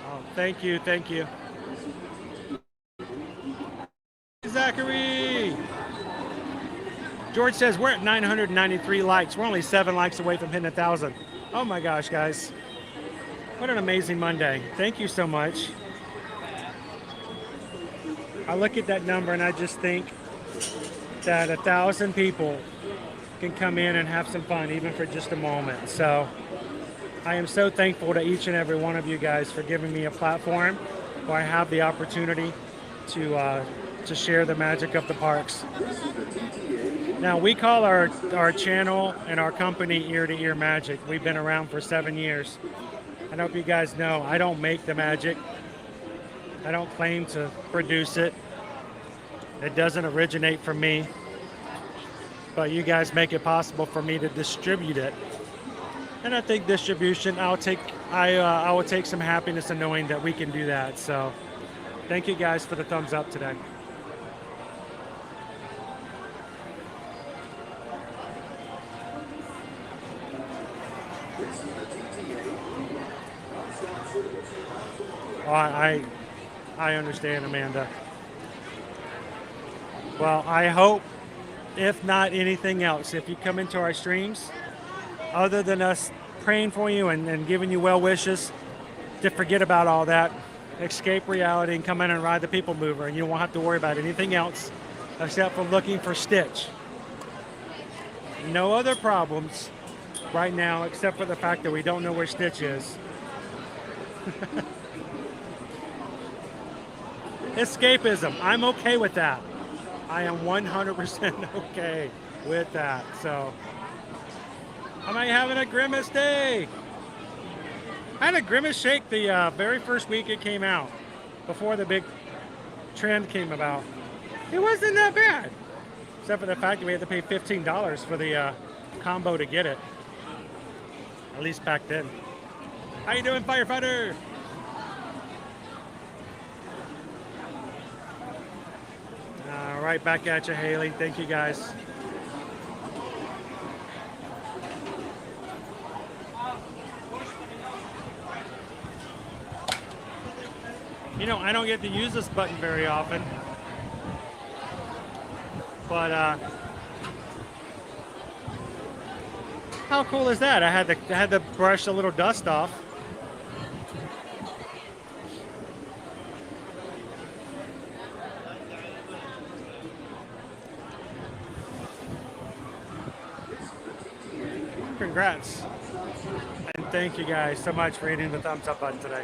Oh, thank you, thank you. Zachary! George says we're at 993 likes. We're only 7 likes away from hitting 1,000. Oh my gosh, guys. What an amazing Monday. Thank you so much. I look at that number and I just think that 1,000 people can come in and have some fun, even for just a moment. So I am so thankful to each and every one of you guys for giving me a platform where I have the opportunity to share the magic of the parks. Now, we call our channel and our company Ear to Ear Magic. We've been around for 7 years. I hope you guys know I don't make the magic. I don't claim to produce it. It doesn't originate from me. But you guys make it possible for me to distribute it. And I think distribution, I will take some happiness in knowing that we can do that. So thank you guys for the thumbs up today. I understand, Amanda. Well, I hope, if not anything else, if you come into our streams, other than us praying for you and giving you well wishes, to forget about all that, escape reality, and come in and ride the people mover, and you won't have to worry about anything else except for looking for Stitch. No other problems right now except for the fact that we don't know where Stitch is. Escapism. I'm okay with that. I am 100% okay with that. So, am I having a Grimace day? I had a Grimace shake the very first week it came out, before the big trend came about. It wasn't that bad, except for the fact that we had to pay $15 for the combo to get it. At least back then. How you doing, firefighter? Right back at you, Haley. Thank you, guys. You know, I don't get to use this button very often, but how cool is that? I had to brush a little dust off. Congrats. And thank you guys so much for hitting the thumbs up button today.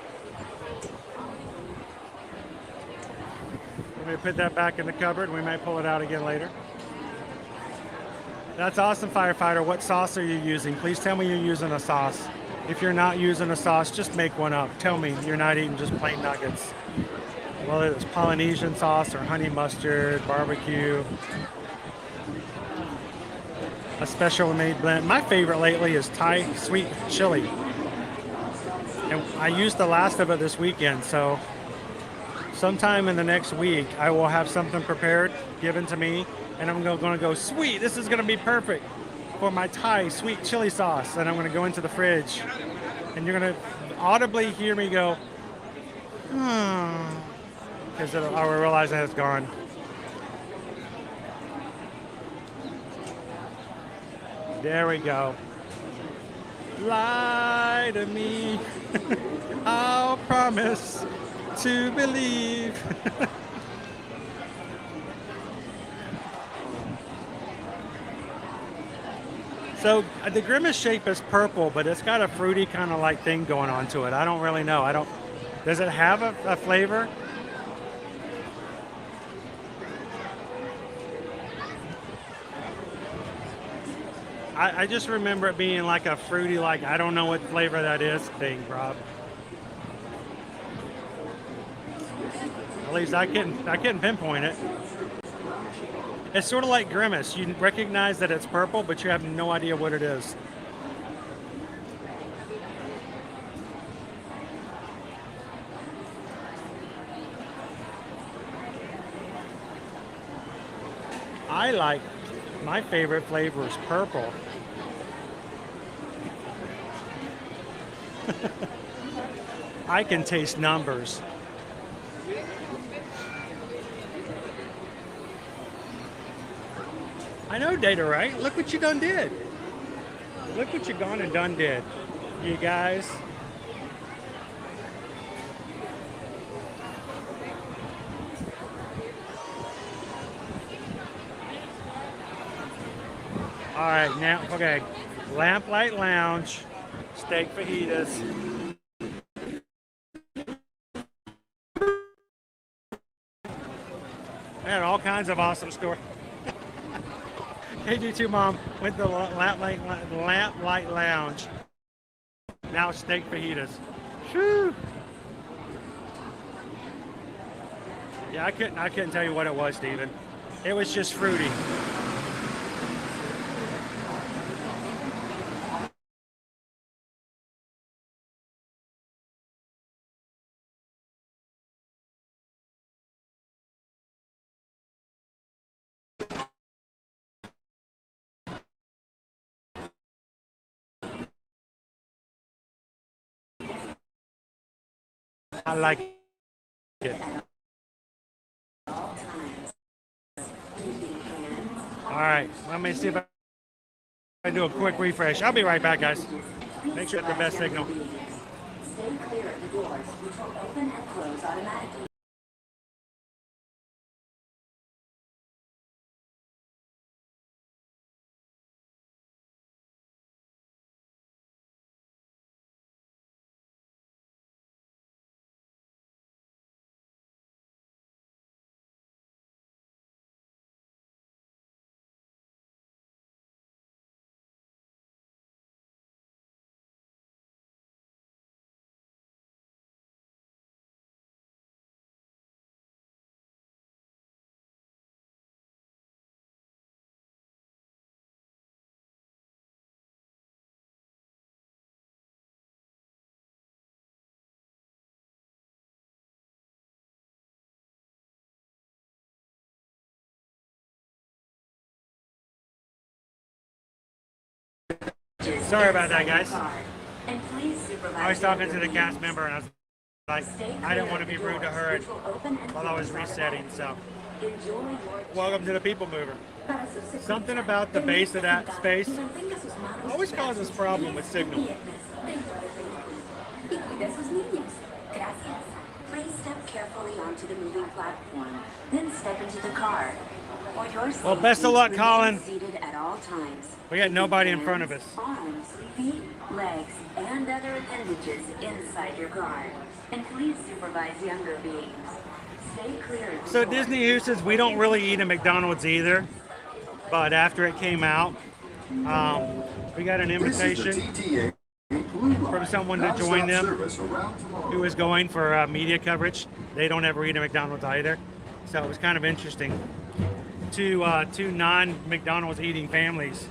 Let me put that back in the cupboard. We might pull it out again later. That's awesome, firefighter. What sauce are you using? Please tell me you're using a sauce. If you're not using a sauce, just make one up. Tell me you're not eating just plain nuggets. Whether it's Polynesian sauce or honey mustard, barbecue, a special made blend. My favorite lately is Thai sweet chili. And I used the last of it this weekend, so sometime in the next week, I will have something prepared, given to me, and I'm going to go, sweet, this is going to be perfect for my Thai sweet chili sauce. And I'm going to go into the fridge, and you're going to audibly hear me go, because I will realize that it's gone. There we go. Lie to me. I'll promise to believe. So the Grimace shape is purple, but it's got a fruity kind of like thing going on to it. I don't really know. Does it have a flavor? I just remember it being like a fruity, like, I don't know what flavor that is thing, Rob. At least I couldn't pinpoint it. It's sort of like Grimace. You recognize that it's purple, but you have no idea what it is. My favorite flavor is purple. I can taste numbers. I know, Data, right? Look what you done did. Look what you gone and done did. You guys. All right, now, okay. Lamplight Lounge, steak fajitas. I had all kinds of awesome stories. KG2 Mom went to the Lamplight Lounge. Now steak fajitas. Whew. Yeah, I couldn't tell you what it was, Steven. It was just fruity. I like it. All right, let me see if I do a quick refresh. I'll be right back, guys. Make sure you have the best signal. Stay clear of the doors, which will open and close automatically. Sorry about that, guys. And please supervise. I was talking to the cast member and I was like, I didn't want to be rude to her while I was resetting, so. Welcome to the People Mover. Something about the base of that space always causes a problem with signal. Please step carefully onto the moving platform, then step into the car. Well, best of luck, Colin. Seated at all times. We got nobody in front of us. Arms, feet, legs, and other appendages inside your car. And please supervise younger beings. Stay clear. So Disney uses, we don't really eat at McDonald's either, but after it came out, we got an invitation from someone to join them who was going for media coverage. They don't ever eat at McDonald's either, so it was kind of interesting. Two non-McDonald's eating families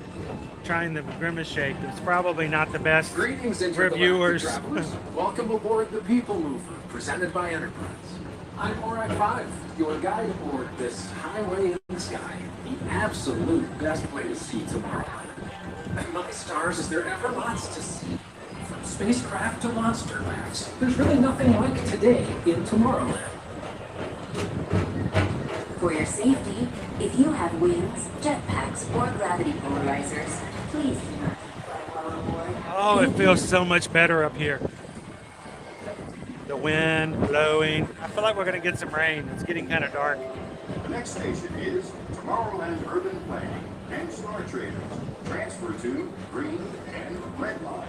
trying the Grimace Shake. It's probably not the best reviewers. Welcome aboard the People Mover, presented by Enterprise. I'm Morak 5, your guide aboard this highway in the sky, the absolute best way to see Tomorrowland. And my stars, is there ever lots to see? From spacecraft to monster labs, there's really nothing like today in Tomorrowland. For your safety, if you have wings, jetpacks, or gravity polarizers, please do not fly aboard. Oh, it feels so much better up here. The wind blowing. I feel like we're going to get some rain. It's getting kind of dark. The next station is Tomorrowland Urban Planning and Star Traders. Transfer to green and red line.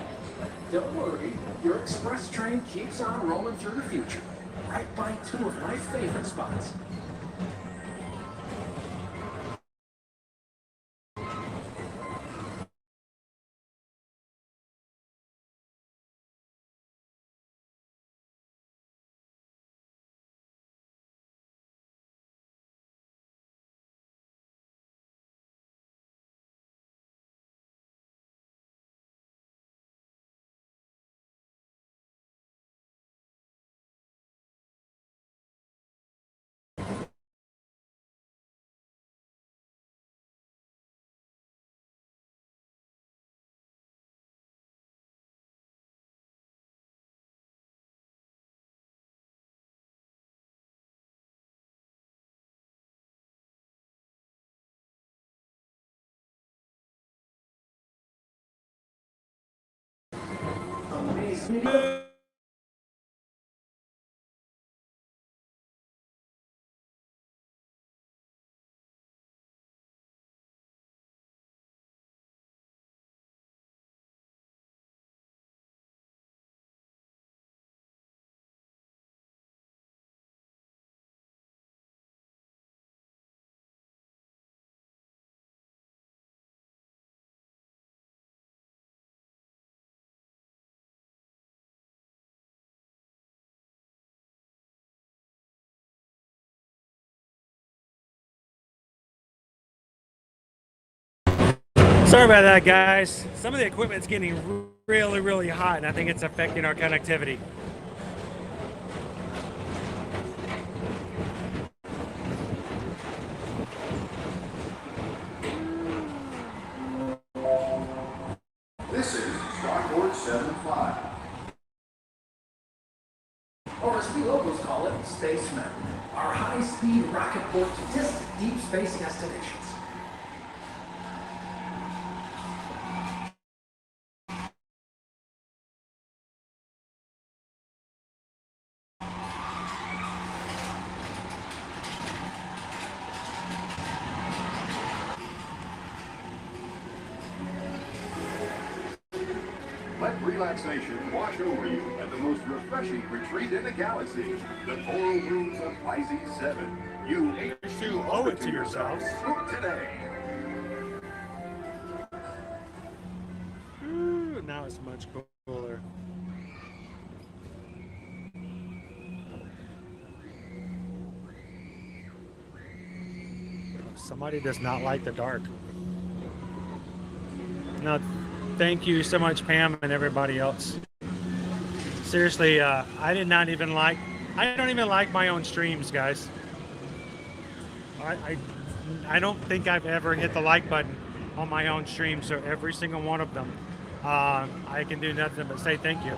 Don't worry, your express train keeps on rolling through the future, right by two of my favorite spots. Sorry about that, guys. Some of the equipment's getting really, really hot, and I think it's affecting our connectivity. This is Starboard 75. Or as we locals call it, Spacemen. Our high-speed rocket port to distant deep space destinations. relaxation wash over you at the most refreshing retreat in the galaxy, the Coral Rooms of Pisces 7. You owe it to yourselves. Book today. Ooh, now it's much cooler. Somebody does not like the dark. No, thank you so much, Pam, and everybody else. Seriously, I don't even like my own streams, guys. I don't think I've ever hit the like button on my own stream, so every single one of them, I can do nothing but say thank you.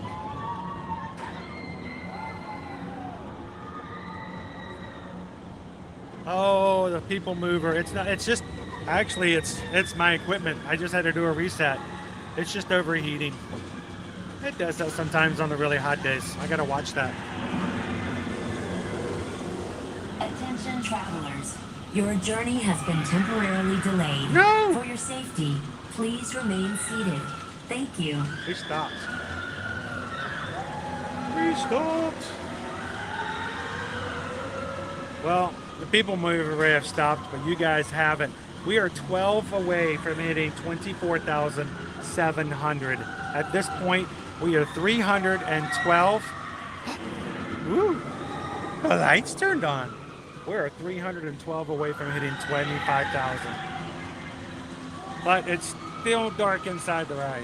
Oh, the people mover. It's not. It's just. Actually, it's my equipment. I just had to do a reset. It's just overheating. It does that sometimes on the really hot days. I gotta watch that. Attention travelers. Your journey has been temporarily delayed. No! For your safety, please remain seated. Thank you. We stopped. We stopped. Well, the people mover have stopped, but you guys haven't. We are 12 away from hitting 24,700. At this point, we are 312. Woo! The lights turned on. We're 312 away from hitting 25,000. But it's still dark inside the ride.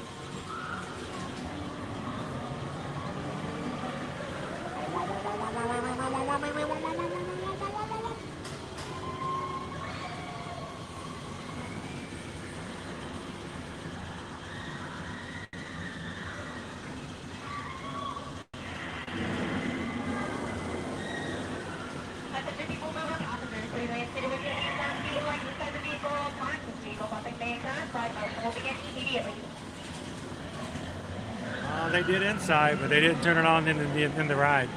They did inside, but they didn't turn it on in the ride.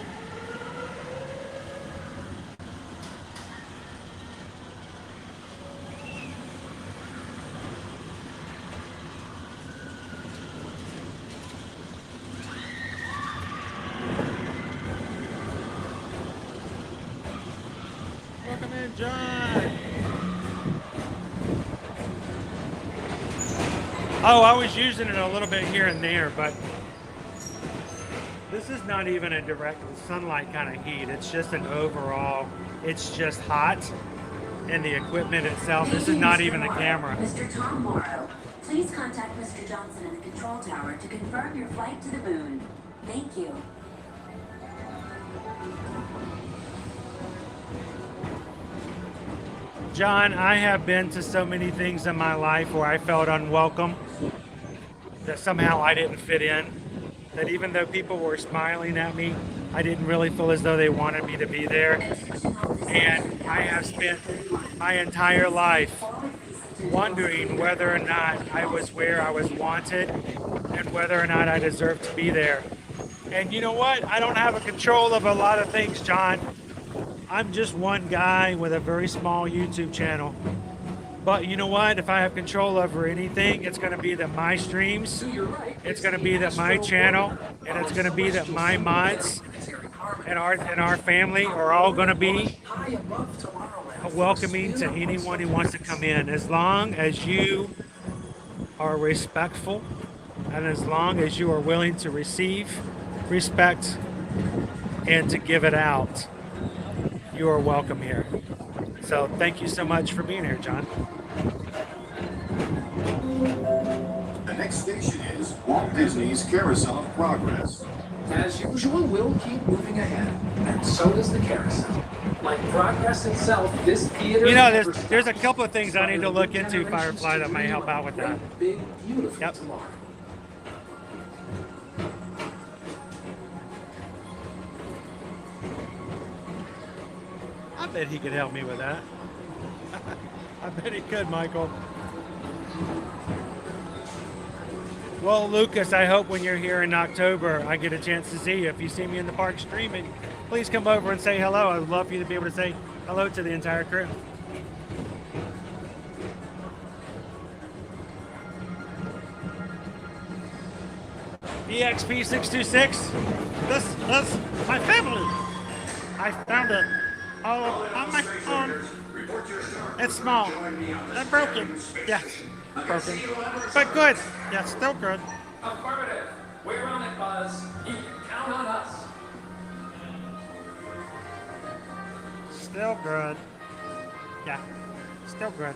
Welcome in, John. Oh, I was using it a little bit here and there, but this is not even a direct sunlight kind of heat. It's just an overall, it's just hot. And the equipment itself, this is not even the camera. Mr. Tom Morrow, please contact Mr. Johnson in the control tower to confirm your flight to the moon. Thank you. John, I have been to so many things in my life where I felt unwelcome, that somehow I didn't fit in. That even though people were smiling at me, I didn't really feel as though they wanted me to be there. And I have spent my entire life wondering whether or not I was where I was wanted and whether or not I deserved to be there. And you know what? I don't have a control of a lot of things, John. I'm just one guy with a very small YouTube channel. But you know what? If I have control over anything, it's going to be that my streams, it's going to be that my channel, and it's going to be that my mods and our family are all going to be welcoming to anyone who wants to come in. As long as you are respectful and as long as you are willing to receive respect and to give it out, you are welcome here. So thank you so much for being here, John. The next station is Walt Disney's Carousel of Progress. As usual, we'll keep moving ahead, and so does the carousel. Like progress itself, this theater... You know, there's a couple of things I need to look into, Firefly, that may help out with that. Big, beautiful Yep. tomorrow. I bet he could help me with that. I bet he could, Michael. Well, Lucas, I hope when you're here in October, I get a chance to see you. If you see me in the park streaming, please come over and say hello. I would love for you to be able to say hello to the entire crew. EXP626. This is my family. I found it all on my own. It's small and broken. Yes, broken, but good. Yes, still good. Affirmative. We're on it, Buzz. You can count on us. Still good. Yeah, still good.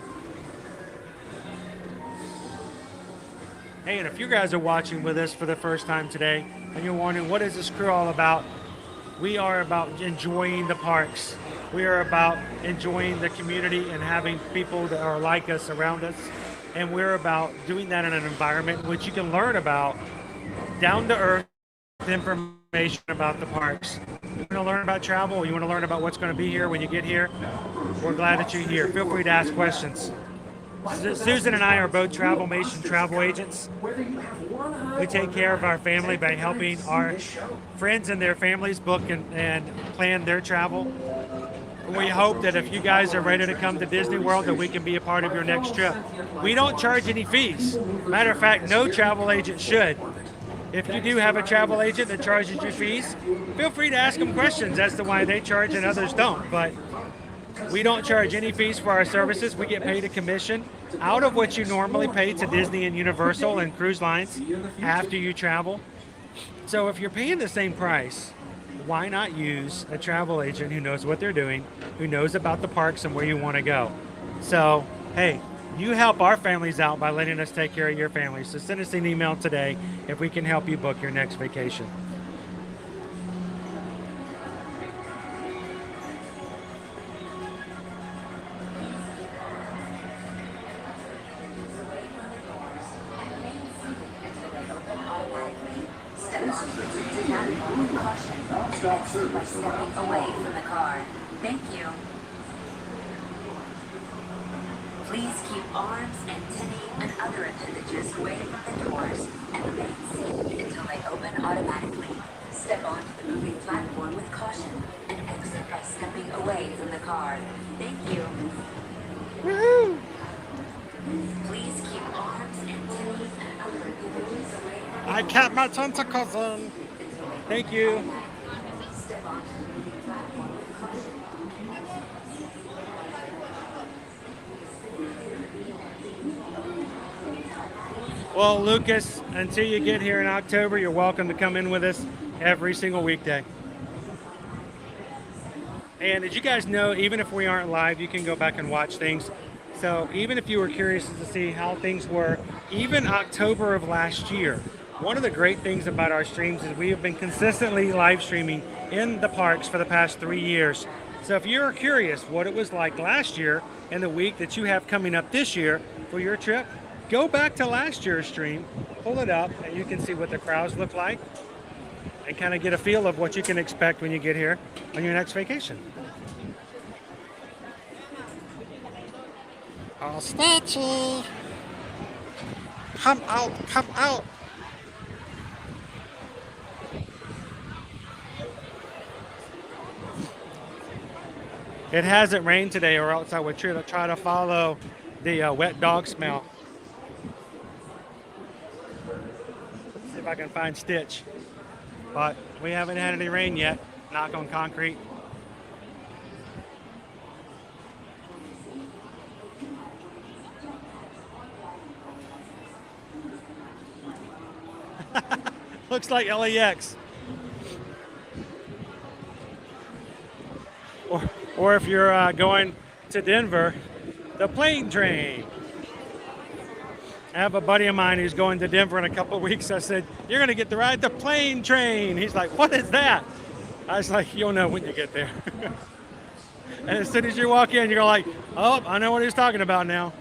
Hey, and if you guys are watching with us for the first time today and you're wondering what is this crew all about, we are about enjoying the parks. We are about enjoying the community and having people that are like us around us. And we're about doing that in an environment in which you can learn about down-to-earth information about the parks. You want to learn about travel, you want to learn about what's going to be here when you get here, we're glad that you're here. Feel free to ask questions. Susan and I are both Travelmation travel agents. We take care of our family by helping our friends and their families book and plan their travel. We hope that if you guys are ready to come to Disney World, that we can be a part of your next trip. We don't charge any fees. Matter of fact, no travel agent should. If you do have a travel agent that charges you fees, feel free to ask them questions as to why they charge and others don't. But we don't charge any fees for our services. We get paid a commission out of what you normally pay to Disney and Universal and cruise lines after you travel. So if you're paying the same price, why not use a travel agent who knows what they're doing, who knows about the parks and where you want to go? So, hey, you help our families out by letting us take care of your family. So send us an email today if we can help you book your next vacation. Stop service. Away from the car. Thank you. Please keep arms, antennae, and other appendages away from the doors and remain seated until they open automatically. Step onto the moving platform with caution and exit by stepping away from the car. Thank you. Woohoo! Please keep arms, antennae, and other appendages away from the I kept my tentacles in. Thank you. Step onto the moving platform with caution. Well, Lucas, until you get here in October, you're welcome to come in with us every single weekday. And did you guys know, even if we aren't live, you can go back and watch things. So even if you were curious to see how things were, even October of last year, one of the great things about our streams is we have been consistently live streaming in the parks for the past 3 years. So if you're curious what it was like last year and the week that you have coming up this year for your trip, go back to last year's stream, pull it up, and you can see what the crowds look like and kind of get a feel of what you can expect when you get here on your next vacation. Oh, Snatchy! Come out, come out! It hasn't rained today, or else I would try to follow the wet dog smell. See if I can find Stitch. But we haven't had any rain yet. Knock on concrete. Looks like LAX. Or if you're going to Denver, the plane train. I have a buddy of mine who's going to Denver in a couple of weeks. I said, you're going to get to ride the plane train. He's like, what is that? I was like, you'll know when you get there. And as soon as you walk in, you're like, oh, I know what he's talking about now.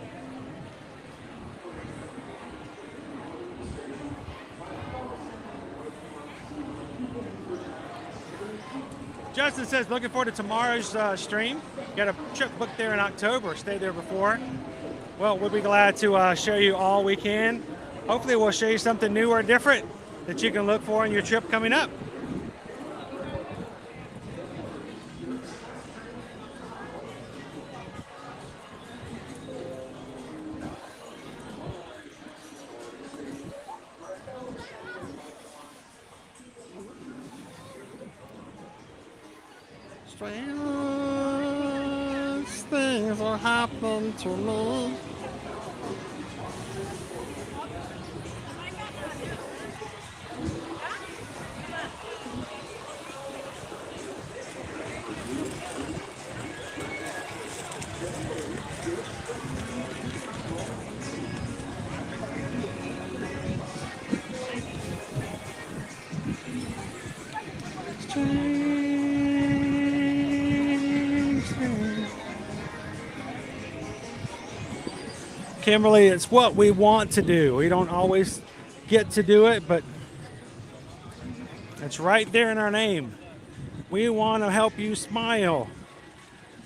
Justin says, looking forward to tomorrow's stream. Got a trip booked there in October. Stayed there before. Well, we'll be glad to show you all we can. Hopefully we'll show you something new or different that you can look for on your trip coming up. Strange things will happen to me. Kimberly, it's what we want to do. We don't always get to do it, but it's right there in our name. We want to help you smile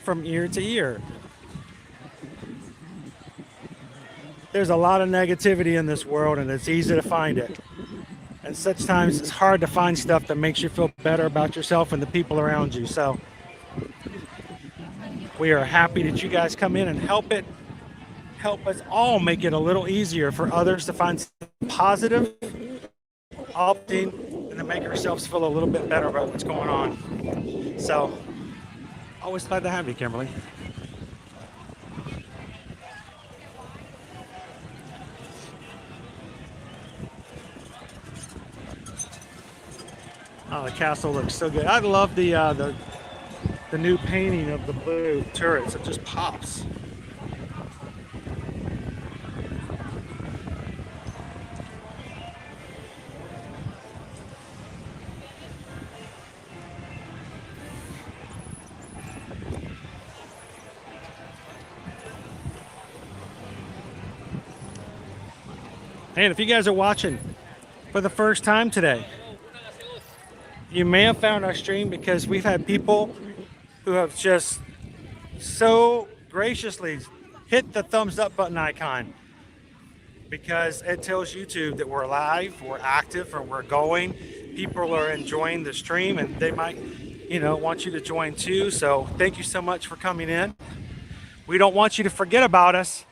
from ear to ear. There's a lot of negativity in this world, and it's easy to find it. And such times it's hard to find stuff that makes you feel better about yourself and the people around you. So we are happy that you guys come in and help us all make it a little easier for others to find positive, opting, and to make ourselves feel a little bit better about what's going on. So, always glad to have you, Kimberly. Oh, the castle looks so good. I love the new painting of the blue turrets. It just pops. And if you guys are watching for the first time today, you may have found our stream because we've had people who have just so graciously hit the thumbs up button icon because it tells YouTube that we're live, we're active, or we're going. People are enjoying the stream and they might, want you to join too. So thank you so much for coming in. We don't want you to forget about us.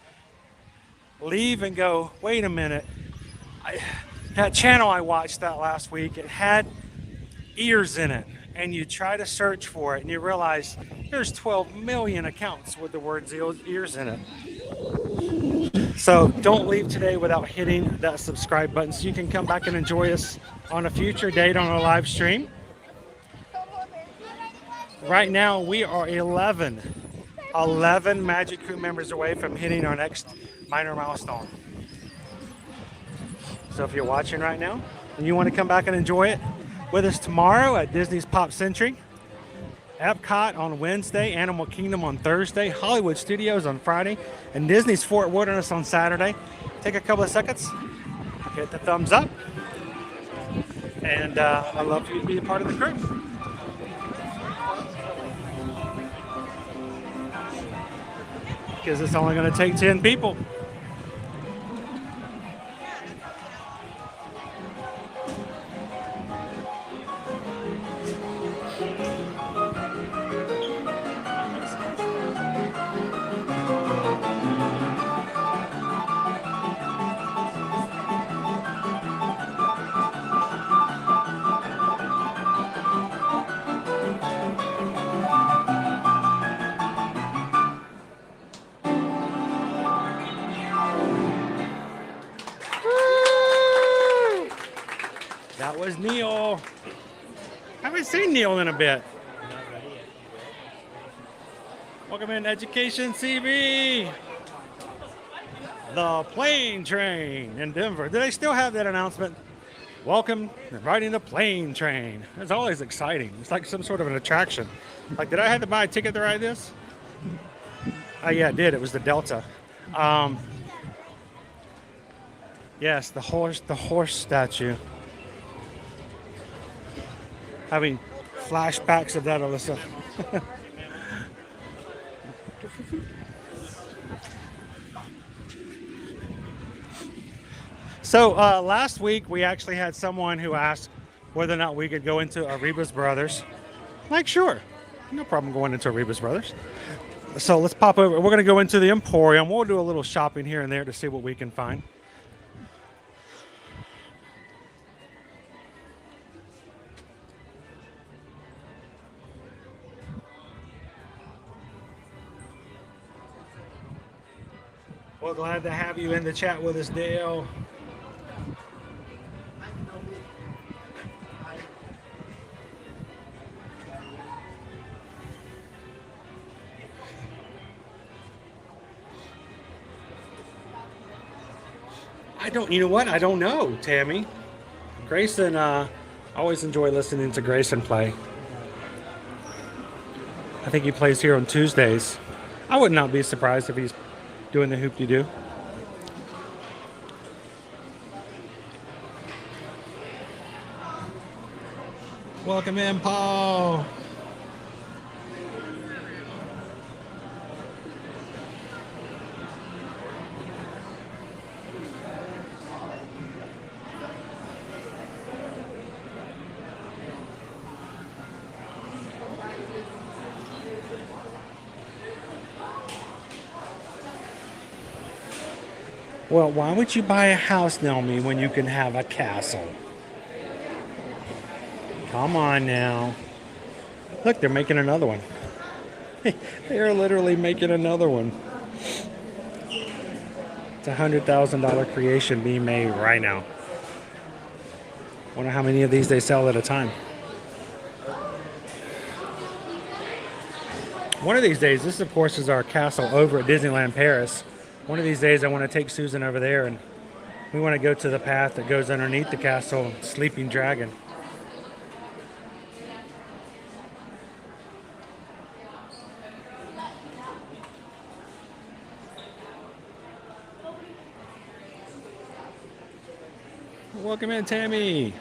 Leave and go, wait a minute. That channel I watched that last week, it had ears in it, and you try to search for it and you realize there's 12 million accounts with the word ears in it. So don't leave today without hitting that subscribe button so you can come back and enjoy us on a future date on our live stream. Right now we are 11 Magic Crew members away from hitting our next minor milestone. So if you're watching right now and you want to come back and enjoy it with us tomorrow at Disney's Pop Century, Epcot on Wednesday, Animal Kingdom on Thursday, Hollywood Studios on Friday, and Disney's Fort Wilderness on Saturday, take a couple of seconds, hit the thumbs up, and I'd love for you to be a part of the crew. Because it's only going to take 10 people. That was Neil. Haven't seen Neil in a bit. Welcome in Education CV. The plane train in Denver. Do they still have that announcement? Welcome riding the plane train. It's always exciting. It's like some sort of an attraction. Like, did I have to buy a ticket to ride this? Oh yeah, I did. It was the Delta. Yes, the horse statue. Having flashbacks of that, Alyssa. So last week we actually had someone who asked whether or not we could go into Arribas Brothers. Like, sure, no problem going into Arribas Brothers. So let's pop over. We're going to go into the Emporium. We'll do a little shopping here and there to see what we can find. Well, glad to have you in the chat with us, Dale. You know what? I don't know, Tammy. Grayson, always enjoy listening to Grayson play. I think he plays here on Tuesdays. I would not be surprised if he's doing the hoop-de-doo. Welcome in, Paul. Well, why would you buy a house, Naomi, when you can have a castle? Come on now. Look, they're making another one. They are literally making another one. It's a $100,000 creation being made right now. Wonder how many of these they sell at a time. One of these days, this of course is our castle over at Disneyland Paris. One of these days I want to take Susan over there and we want to go to the path that goes underneath the castle, Sleeping Dragon. Welcome in, Tammy.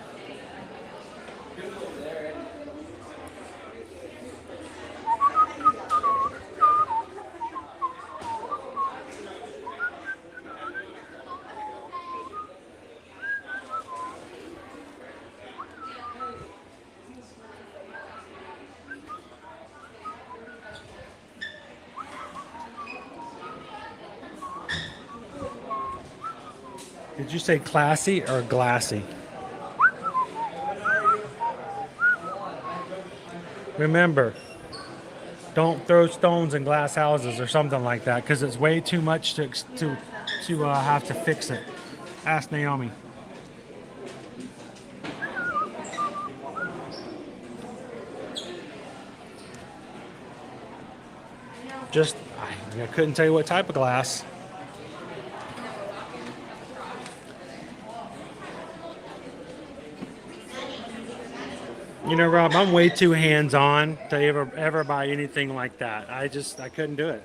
Did you say classy or glassy? Remember, don't throw stones in glass houses or something like that because it's way too much to have to fix it. Ask Naomi. I couldn't tell you what type of glass. You know, Rob, I'm way too hands-on to ever buy anything like that. I couldn't do it.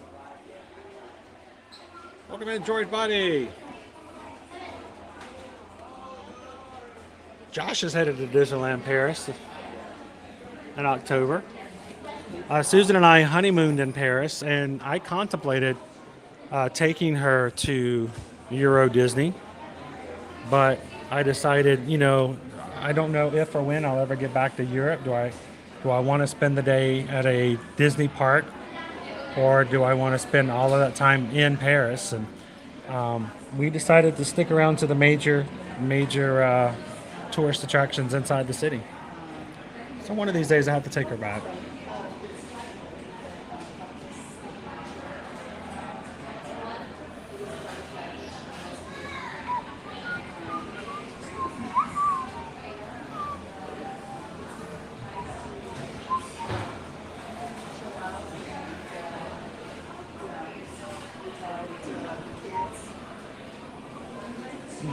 Welcome in, George Buddy. Josh is headed to Disneyland Paris in October. Susan and I honeymooned in Paris, and I contemplated taking her to Euro Disney, but I decided, you know, I don't know if or when I'll ever get back to Europe. Do I want to spend the day at a Disney park, or do I want to spend all of that time in Paris? And we decided to stick around to the major tourist attractions inside the city. So one of these days I have to take her back.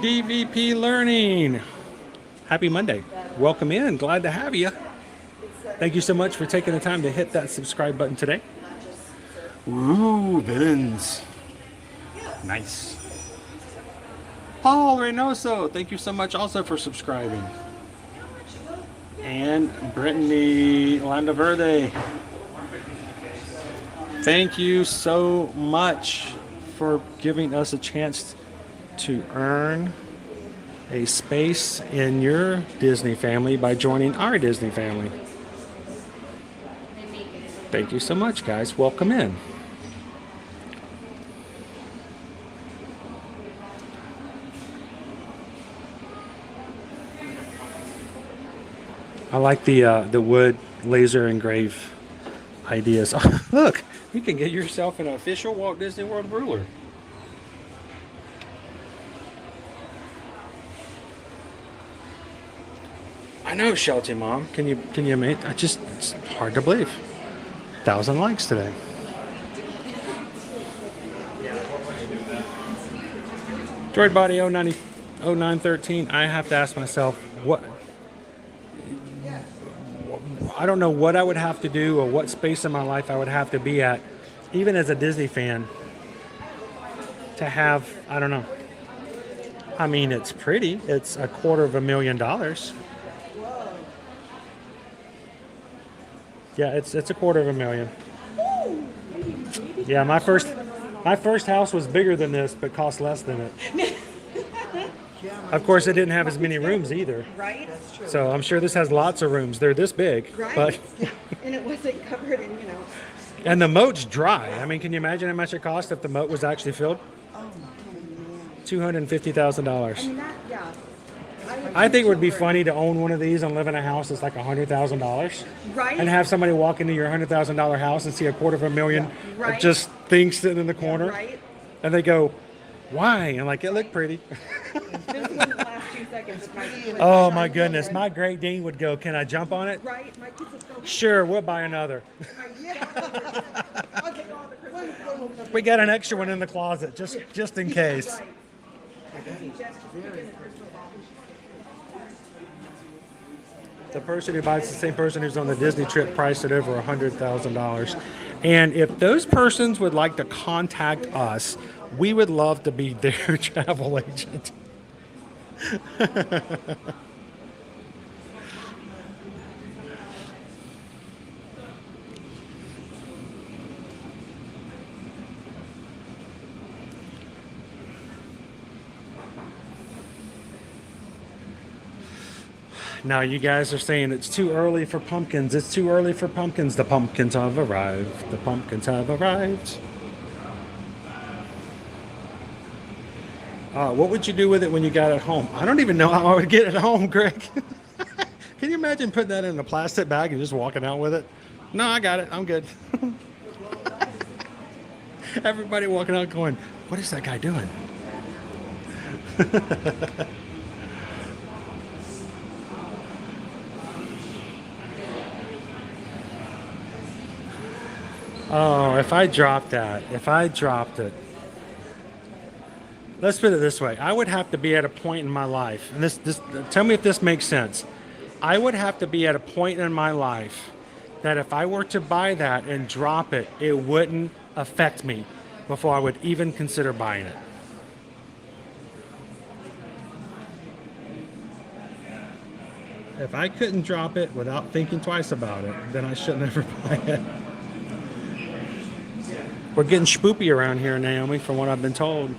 DVP Learning. Happy Monday. Welcome in. Glad to have you. Thank you so much for taking the time to hit that subscribe button today. Ooh, villains. Nice. Paul Reynoso, thank you so much also for subscribing. And Brittany Landaverde. Thank you so much for giving us a chance to earn a space in your Disney family by joining our Disney family. Thank you so much, guys. Welcome in. I like the wood laser engrave ideas. Look, you can get yourself an official Walt Disney World ruler. I know, Shelty Mom. Can you make? It's hard to believe. 1,000 likes today. Droidbody 0913. I have to ask myself what. I don't know what I would have to do or what space in my life I would have to be at, even as a Disney fan, to have, I don't know. I mean, it's pretty. It's $250,000. Yeah, it's $250,000. Yeah, my first house was bigger than this, but cost less than it. Of course, it didn't have as many rooms either. Right? That's true. So I'm sure this has lots of rooms. They're this big, Right. but And it wasn't covered in, and the moat's dry. I mean, can you imagine how much it cost if the moat was actually filled? Oh, man. $250,000. I mean, that, yeah. I think it would be funny to own one of these and live in a house that's like $100,000. Right. And have somebody walk into your $100,000 house and see $250,000 Right. of just things sitting in the corner. Right. And they go, why? And like, it looked pretty. This was the last 2 seconds of my Oh my goodness. My Great Dane would go, can I jump on it? Right. My kids would go, Sure, we'll buy another. We got an extra one in the closet just in case. The person who buys the same person who's on the Disney trip priced it over $100,000. And if those persons would like to contact us, we would love to be their travel agent. Now you guys are saying it's too early for pumpkins. It's too early for pumpkins. The pumpkins have arrived. The pumpkins have arrived. What would you do with it when you got it home? I don't even know how I would get it home, Greg. Can you imagine putting that in a plastic bag and just walking out with it? No, I got it. I'm good. Everybody walking out going, what is that guy doing? Oh, if I dropped it. Let's put it this way. I would have to be at a point in my life, and this tell me if this makes sense. I would have to be at a point in my life that if I were to buy that and drop it, it wouldn't affect me before I would even consider buying it. If I couldn't drop it without thinking twice about it, then I should never buy it. We're getting spoopy around here, Naomi, from what I've been told.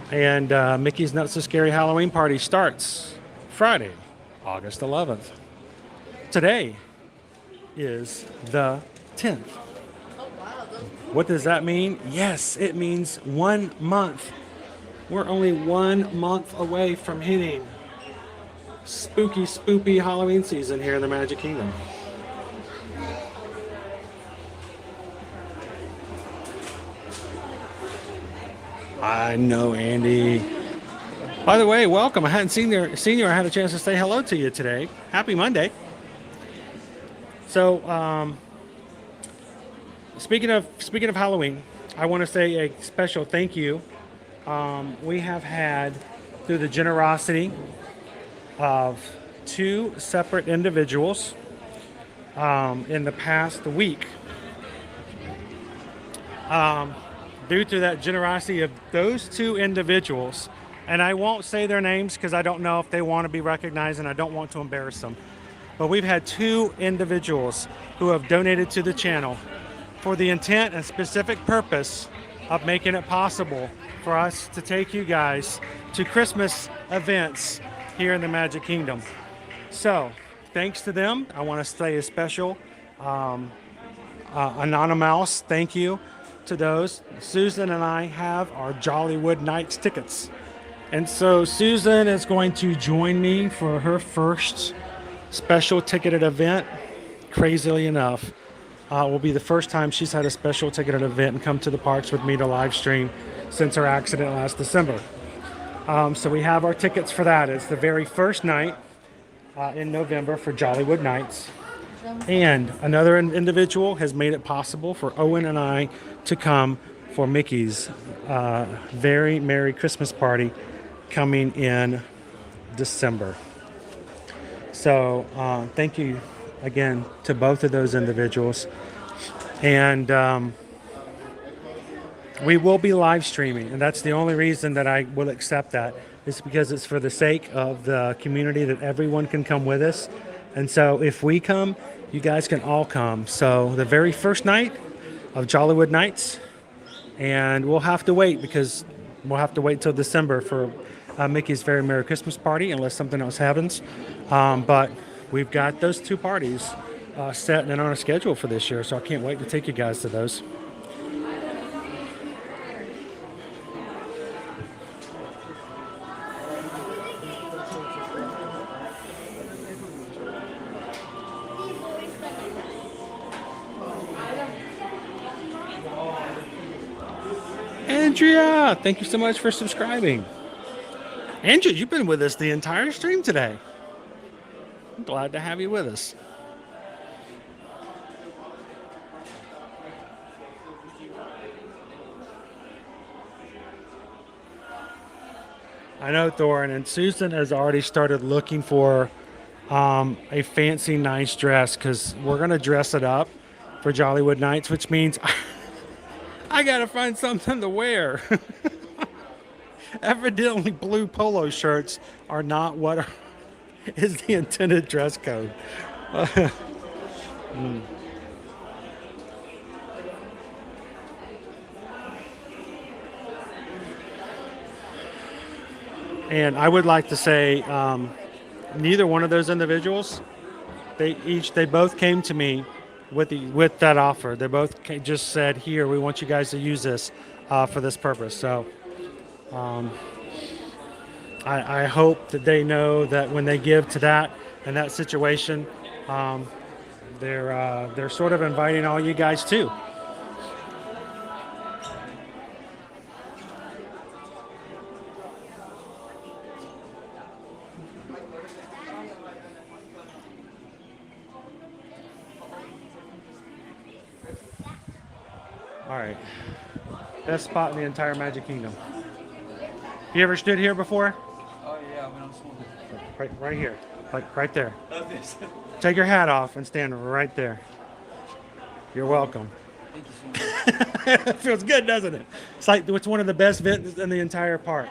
And Mickey's Not So Scary Halloween Party starts Friday, August 11th. Today is the 10th. What does that mean? Yes, it means 1 month. We're only 1 month away from hitting spooky, spoopy Halloween season here in the Magic Kingdom. I know, Andy. By the way, welcome. I hadn't seen you. I had a chance to say hello to you today. Happy Monday. So, speaking of Halloween, I want to say a special thank you. We have had, through the generosity of 2 separate individuals in the past week, due to that generosity of those 2 individuals, and I won't say their names because I don't know if they want to be recognized and I don't want to embarrass them, but we've had 2 individuals who have donated to the channel for the intent and specific purpose of making it possible for us to take you guys to Christmas events here in the Magic Kingdom. So thanks to them. I want to say a special anonymous thank you to those. Susan and I have our Jollywood Nights tickets. And so Susan is going to join me for her first special ticketed event. Crazily enough, will be the first time she's had a special ticketed event and come to the parks with me to live stream since her accident last December. So we have our tickets for that. It's the very first night. in November for Jollywood Nights. And another individual has made it possible for Owen and I to come for Mickey's very Merry Christmas party coming in December. So thank you again to both of those individuals. And we will be live streaming, and that's the only reason that I will accept that, is because it's for the sake of the community, that everyone can come with us. And so if we come, you guys can all come. So the very first night of Jollywood Nights, and we'll have to wait, because we'll have to wait till December for Mickey's Very Merry Christmas Party, unless something else happens. But we've got those two parties set and on a schedule for this year, so I can't wait to take you guys to those. Andrea, thank you so much for subscribing. Andrea, you've been with us the entire stream today. I'm glad to have you with us. I know, Thorin, and Susan has already started looking for a fancy, nice dress, because we're going to dress it up for Jollywood Nights, which means I got to find something to wear. Evidently, blue polo shirts are not what is the intended dress code. And I would like to say, neither one of those individuals, they both came to me with that offer. They both just said, "Here, we want you guys to use this for this purpose." So I hope that they know that when they give to that in that situation, they're sort of inviting all you guys too. All right, best spot in the entire Magic Kingdom. You ever stood here before? Oh yeah, when I'm swimming. Right here, like right there. Take your hat off and stand right there. You're welcome. Thank you so much. It feels good, doesn't it? It's one of the best vents in the entire park.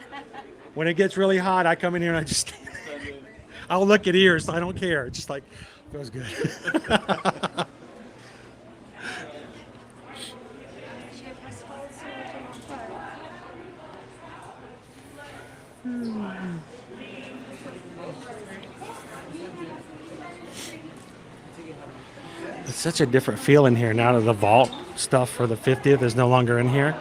When it gets really hot, I come in here and I just stand there. I'll look at ears. I don't care. It's just like, feels good. It's such a different feel in here now that the vault stuff for the 50th is no longer in here.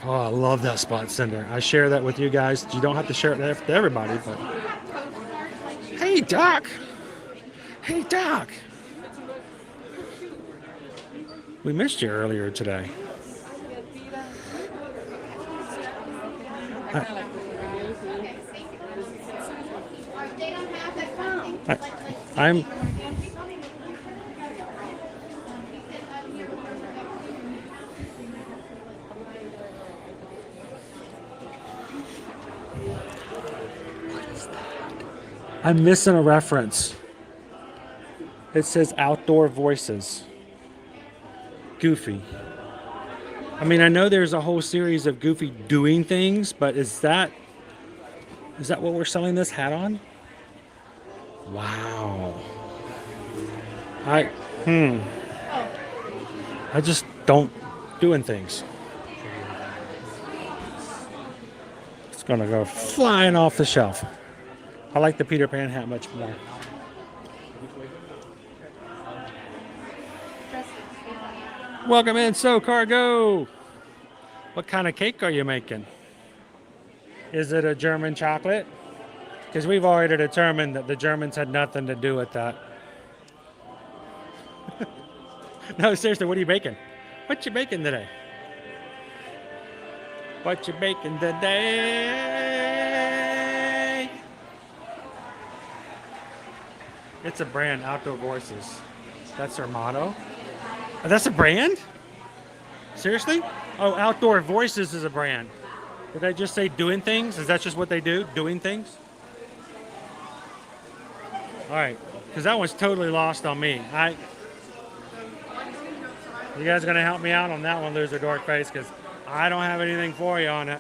Oh, I love that spot, Cinder. I share that with you guys. You don't have to share it to everybody, but... Hey, Doc! Hey, Doc! We missed you earlier today. I'm missing a reference. It says outdoor voices. Goofy. I mean, I know there's a whole series of Goofy doing things, but is that what we're selling this hat on? Wow. I just don't doing things. It's gonna go flying off the shelf. I like the Peter Pan hat much more. Welcome in, So Cargo. What kind of cake are you making? Is it a German chocolate? Because we've already determined that the Germans had nothing to do with that. No, seriously, what are you baking? What you baking today? What you baking today? It's a brand, Outdoor Voices. That's their motto. Oh, that's a brand? Seriously? Oh, Outdoor Voices is a brand. Did I just say doing things? Is that just what they do? Doing things? All right, because that one's totally lost on me. You guys gonna help me out on that one, Loser Dork Face, because I don't have anything for you on it.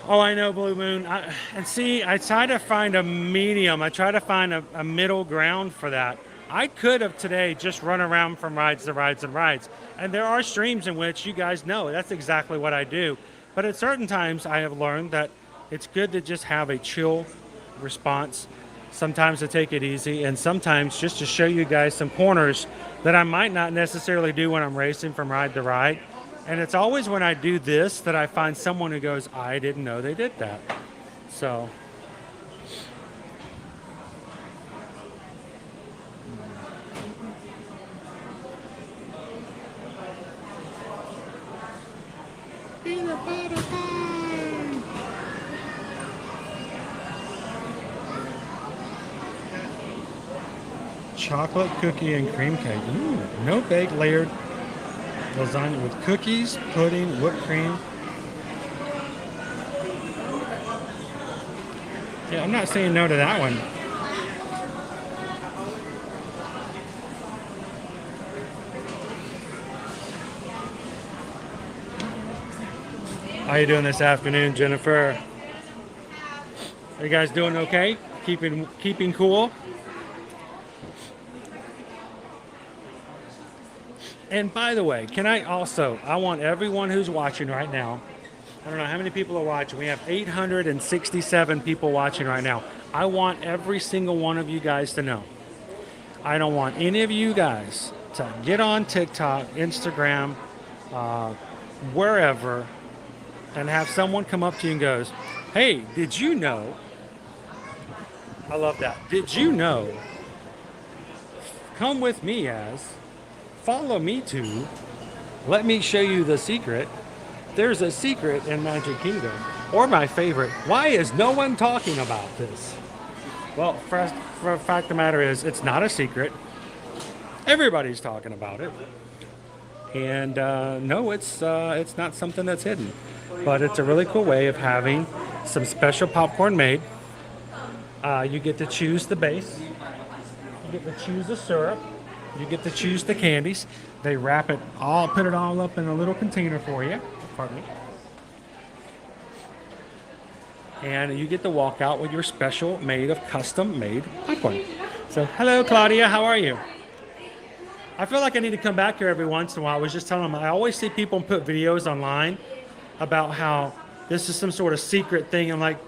Oh, I know, Blue Moon. And see, I try to find a medium. I try to find a middle ground for that. I could have today just run around from rides to rides and rides. And there are streams in which you guys know that's exactly what I do. But at certain times, I have learned that it's good to just have a chill response. Sometimes to take it easy, and sometimes just to show you guys some corners that I might not necessarily do when I'm racing from ride to ride. And it's always when I do this that I find someone who goes, I didn't know they did that. So. Peanut butter pie. Chocolate cookie and cream cake. Ooh, no bake layered lasagna with cookies, pudding, whipped cream. Yeah, I'm not saying no to that one. How you doing this afternoon, Jennifer? Are you guys doing okay? Keeping cool? And by the way, I want everyone who's watching right now, I don't know how many people are watching. We have 867 people watching right now. I want every single one of you guys to know. I don't want any of you guys to get on TikTok, Instagram, wherever, and have someone come up to you and goes, hey, did you know? I love that. Did you know? Come with me as, follow me to, let me show you the secret. There's a secret in Magic Kingdom. Or my favorite, why is no one talking about this? Well, for the fact of the matter is, it's not a secret. Everybody's talking about it. And no, it's not something that's hidden. But it's a really cool way of having some special popcorn made. You get to choose the base. You get to choose the syrup. You get to choose the candies. They wrap it all, put it all up in a little container for you. Pardon me. And you get to walk out with your special custom made popcorn. So, hello Claudia, how are you? I feel like I need to come back here every once in a while. I was just telling them, I always see people put videos online about how this is some sort of secret thing. I'm like,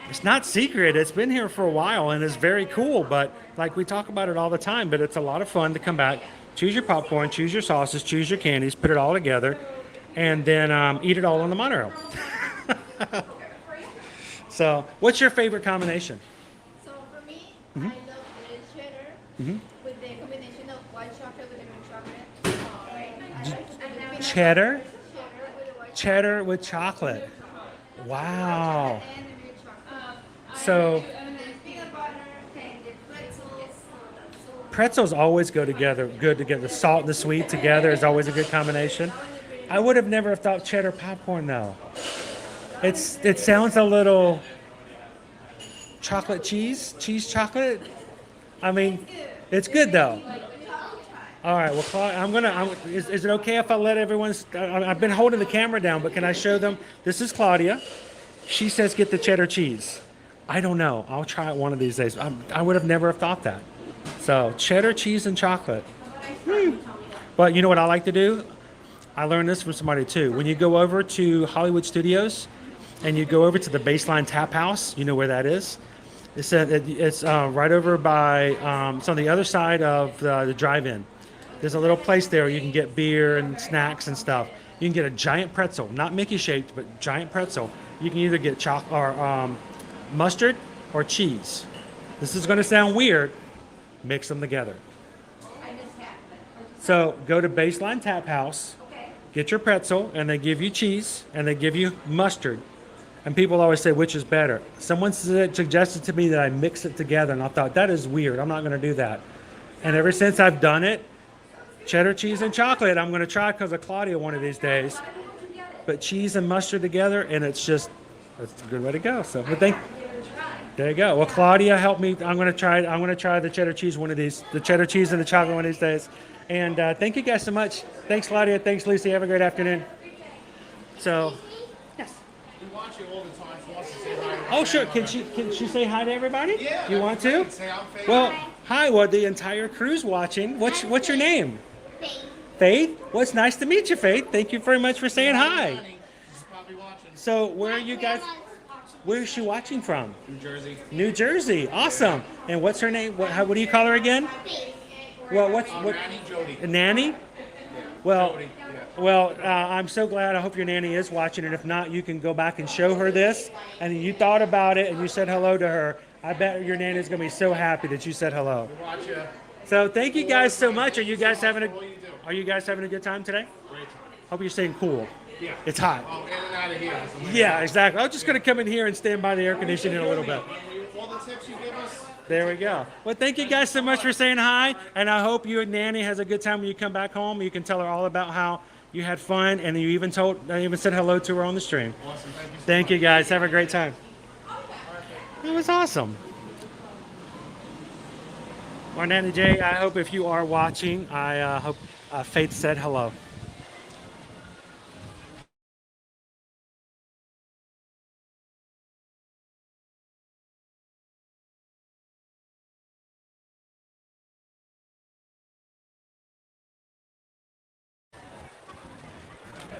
it's not secret. It's been here for a while and it's very cool. But like we talk about it all the time, but it's a lot of fun to come back, choose your popcorn, choose your sauces, choose your candies, put it all together, and then eat it all on the monorail. So, what's your favorite combination? So for me, I love the cheddar with the combination of white chocolate with the milk chocolate. Cheddar? Cheddar with chocolate. Wow. So, pretzels always go together, good together. The salt and the sweet together is always a good combination. I would have never thought cheddar popcorn though. It sounds a little chocolate cheese chocolate. I mean, it's good though. All right, well, Claudia, is it okay if I let everyone, I've been holding the camera down, but can I show them? This is Claudia. She says get the cheddar cheese. I don't know. I'll try it one of these days. I would have never thought that. So cheddar cheese and chocolate. But you know what I like to do? I learned this from somebody too. When you go over to Hollywood Studios and you go over to the Baseline Tap House, you know where that is? It's right over by, it's on the other side of the drive-in. There's a little place there where you can get beer and snacks and stuff. You can get a giant pretzel, not Mickey shaped, but giant pretzel. You can either get chocolate or mustard or cheese. This is going to sound weird. Mix them together. So go to Baseline Tap House, get your pretzel, and they give you cheese, and they give you mustard. And people always say, which is better? Someone suggested to me that I mix it together, and I thought, that is weird. I'm not going to do that. And ever since I've done it, cheddar cheese and chocolate, I'm going to try because of Claudia one of these days. But cheese and mustard together, and it's a good way to go. So, but there you go. Well, Claudia helped me. I'm going to try the cheddar cheese one of these, the cheddar cheese and the chocolate one of these days. And thank you guys so much. Thanks, Claudia. Thanks, Lucy. Have a great afternoon. So, yes. We watch you all the time. She wants to say hi. Oh, sure. Can she say hi to everybody? Yeah. You want to? Say I'm Faith. Well, hi. Well, the entire crew's watching. What's your name? Faith. Faith? Well, it's nice to meet you, Faith. Thank you very much for saying hi. She's probably watching. So, where are you guys? Where is she watching from? New Jersey. New Jersey. Awesome. And what's her name? What do you call her again? Well, what? Nanny Jody. Nanny? Yeah. Well, Jody. Yeah. well, I'm so glad. I hope your nanny is watching, and if not, you can go back and show her this. And you thought about it, and you said hello to her. I bet your nanny is going to be so happy that you said hello. We watch you. So thank you guys so much. Are you guys having a good time today? Great. Hope you're staying cool. Yeah. It's hot. Oh, in and out of here. Yeah, exactly. I'm just going to come in here and stand by the air conditioning a little bit. All the tips you give us. There we go. Well, thank you guys so much for saying hi, and I hope your nanny has a good time when you come back home. You can tell her all about how you had fun, and you even said hello to her on the stream. Awesome. Thank you guys. Have a great time. It was awesome. Well, Nanny J, I hope if you are watching, I hope Faith said hello.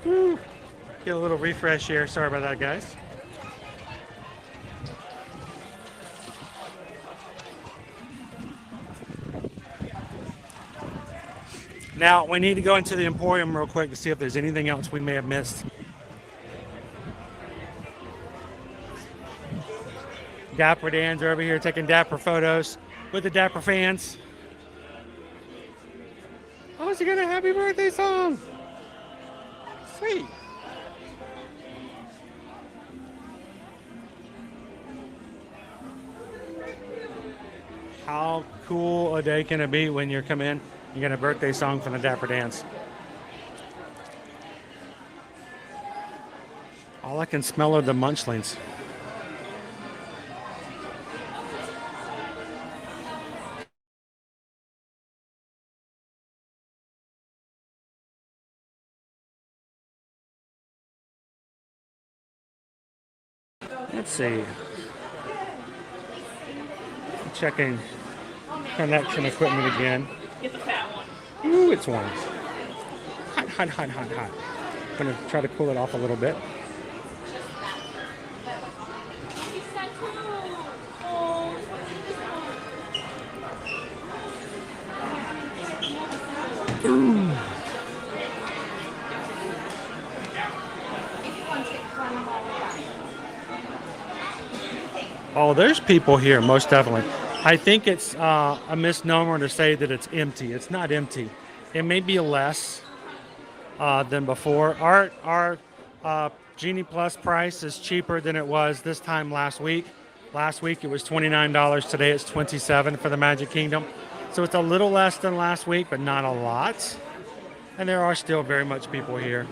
Woo. Get a little refresh here. Sorry about that, guys. Now, we need to go into the Emporium real quick to see if there's anything else we may have missed. Dapper Dan's are over here taking dapper photos with the Dapper fans. Oh, she got a happy birthday song. Sweet. How cool a day can it be when you come in, you get a birthday song from the Dapper Dans. All I can smell are the munchlings. Let's see. Checking connection equipment again. Get the fat one. Ooh, it's one. Hot, hot, hot, hot, hot. I'm gonna try to cool it off a little bit. Ooh. Oh, there's people here, most definitely. I think it's a misnomer to say that it's empty. It's not empty. It may be less than before. Our Genie Plus price is cheaper than it was this time last week. Last week it was $29. Today it's $27 for the Magic Kingdom. So it's a little less than last week, but not a lot. And there are still very much people here.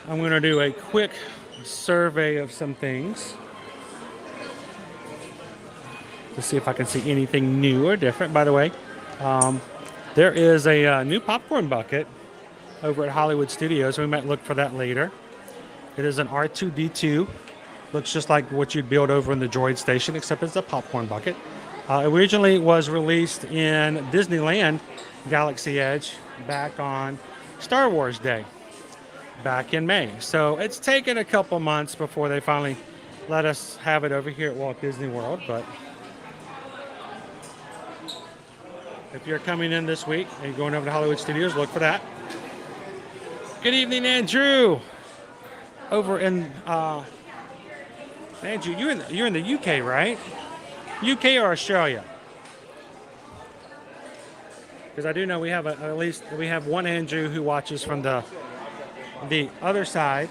I'm going to do a quick survey of some things to see if I can see anything new or different. By the way, there is a new popcorn bucket over at Hollywood Studios. We might look for that later. It is an R2-D2. Looks just like what you'd build over in the Droid Station, except it's a popcorn bucket. Originally was released in Disneyland Galaxy Edge back on Star Wars Day, back in May. So it's taken a couple months before they finally let us have it over here at Walt Disney World, but If you're coming in this week and you're going over to Hollywood Studios, look for that. Good evening, Andrew. Over in Andrew, you're in the UK, right? UK or Australia? Because I do know we have at least one Andrew who watches from the other side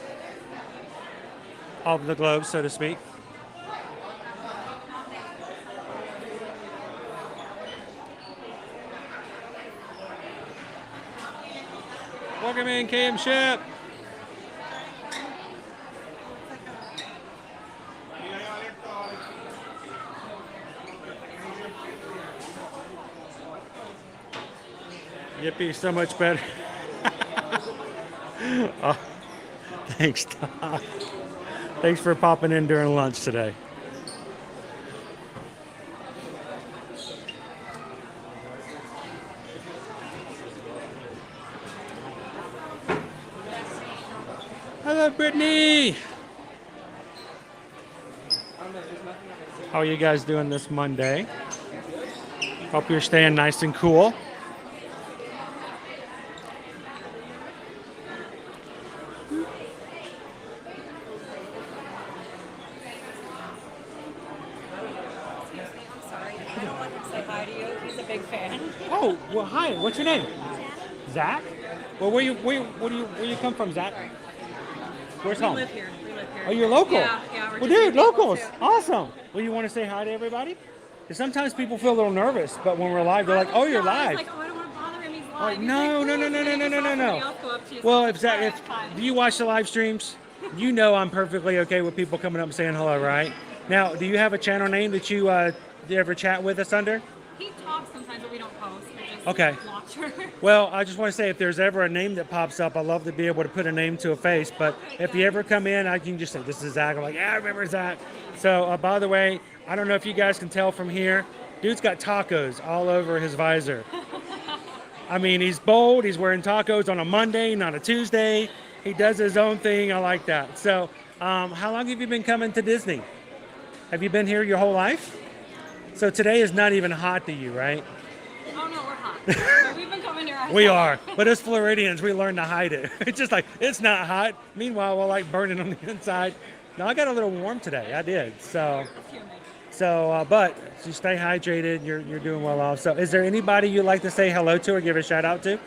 of the globe, so to speak. Welcome in, KM Ship. Yippee, so much better. Oh, thanks, Tom. Thanks for popping in during lunch today. Hello, Brittany. How are you guys doing this Monday? Hope you're staying nice and cool. Oh, well, hi. What's your name? Zach. Well, where you come from, Zach? Where's home? We live here. Oh, you're local? Yeah, we're Well, just dude, local locals. too. Awesome. Well, you want to say hi to everybody? Because sometimes people feel a little nervous, but when we're live, they're like, "Oh, you're I live." was like, oh, I don't want to bother him. He's Oh, live. He's no, like, no, "Cool, no, no, can no, I no, no, just no, somebody no. else go up to you?" Well, So if Zach, I'm like, "Fine." do you watch the live streams? You know I'm perfectly okay with people coming up and saying hello, right? Now, do you have a channel name that you ever chat with us under? He talks sometimes, but we don't post. We just Okay. watch her. Well, I just want to say, if there's ever a name that pops up, I love to be able to put a name to a face. But if you ever come in, I can just say, "This is Zach." I'm like, "Yeah, I remember Zach." So, by the way, I don't know if you guys can tell from here, dude's got tacos all over his visor. I mean, he's bold. He's wearing tacos on a Monday, not a Tuesday. He does his own thing. I like that. So, how long have you been coming to Disney? Have you been here your whole life? So today is not even hot to you, right? Oh no, we're hot. So we've been coming here. We are, but as Floridians, we learn to hide it. It's just like, it's not hot. Meanwhile, we're like burning on the inside. No, I got a little warm today. I did. So, but you stay hydrated. You're doing well off. So, is there anybody you'd like to say hello to or give a shout out to?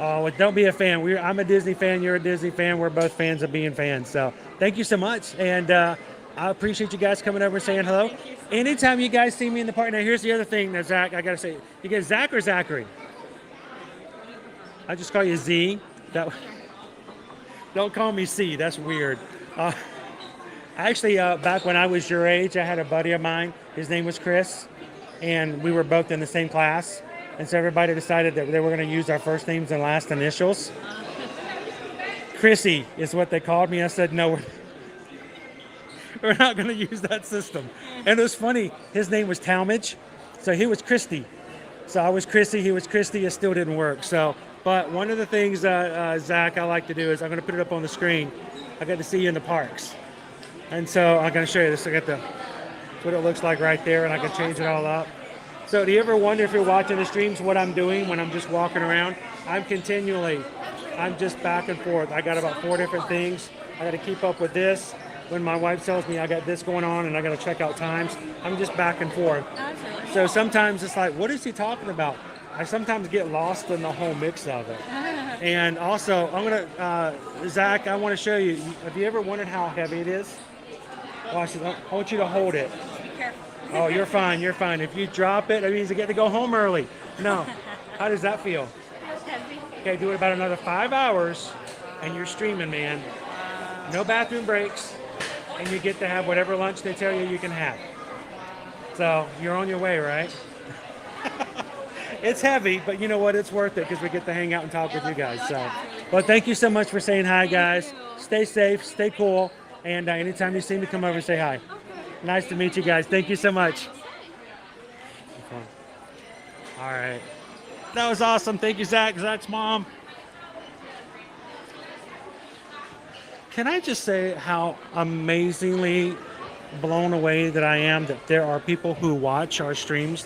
Oh, well, don't be a fan. I'm a Disney fan. You're a Disney fan. We're both fans of being fans. So, thank you so much. And I appreciate you guys coming over and saying hello. Anytime you guys see me in the park. Now, here's the other thing that Zach, I got to say. You get Zach or Zachary? I just call you Z. Don't call me C. That's weird. Actually, back when I was your age, I had a buddy of mine. His name was Chris. And we were both in the same class. And so everybody decided that they were going to use our first names and last initials. Chrissy is what they called me. I said, no, we're not going to use that system. And it was funny. His name was Talmadge. So he was Christy. So I was Chrissy. He was Christy. It still didn't work. So, but one of the things, Zach, I like to do is I'm going to put it up on the screen. I got to see you in the parks. And so I'm going to show you this. I got that's what it looks like right there. And I can change it all up. So do you ever wonder if you're watching the streams what I'm doing when I'm just walking around? I'm just back and forth. I got about 4 different things. I got to keep up with this. When my wife tells me I got this going on and I got to check out times, I'm just back and forth. So sometimes it's like, what is he talking about? I sometimes get lost in the whole mix of it. And also, I'm going to, Zach, I want to show you. Have you ever wondered how heavy it is? Watch it. I want you to hold it. Be careful. Oh, you're fine. You're fine. If you drop it, that means you get to go home early. No. How does that feel? Okay, do it about another 5 hours, and you're streaming, man. No bathroom breaks, and you get to have whatever lunch they tell you can have. So you're on your way, right? It's heavy, but you know what? It's worth it because we get to hang out and talk with you guys. So, but thank you so much for saying hi, guys. Stay safe, stay cool, and anytime you see me, come over and say hi. Nice to meet you guys. Thank you so much. All right. That was awesome. Thank you, Zach. Zach's mom. Can I just say how amazingly blown away that I am that there are people who watch our streams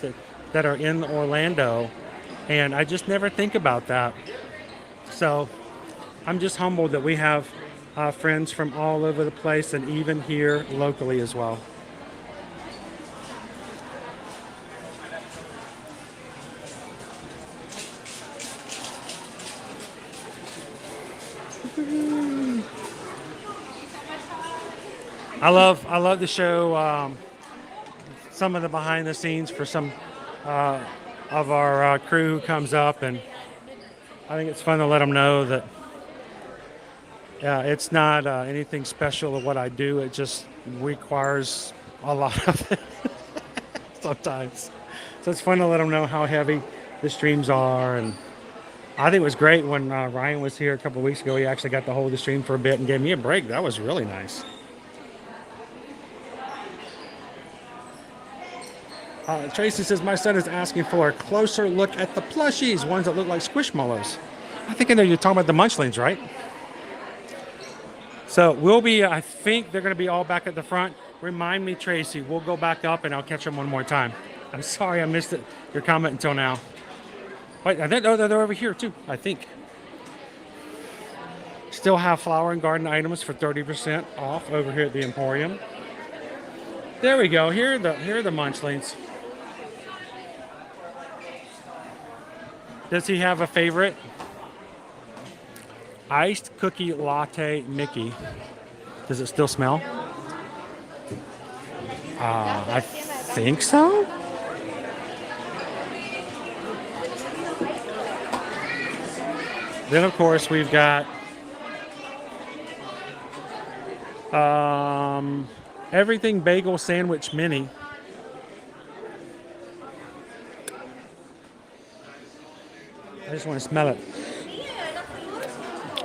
that are in Orlando, and I just never think about that. So I'm just humbled that we have friends from all over the place and even here locally as well. I love to show some of the behind the scenes for some of our crew who comes up, and I think it's fun to let them know that it's not anything special of what I do. It just requires a lot of it sometimes. So it's fun to let them know how heavy the streams are. And I think it was great when Ryan was here a couple of weeks ago. He actually got to hold the stream for a bit and gave me a break. That was really nice. Tracy says, my son is asking for a closer look at the plushies, ones that look like Squishmallows. I think I know you're talking about the Munchlings, right? So we'll be, I think they're going to be all back at the front. Remind me, Tracy, we'll go back up and I'll catch them one more time. I'm sorry I missed your comment until now. Wait, I think they're over here too, I think. Still have flower and garden items for 30% off over here at the Emporium. There we go. Here are the Munchlings. Does he have a favorite? Iced cookie latte Mickey. Does it still smell? I think so. Then, of course, we've got everything bagel sandwich mini. I just want to smell it.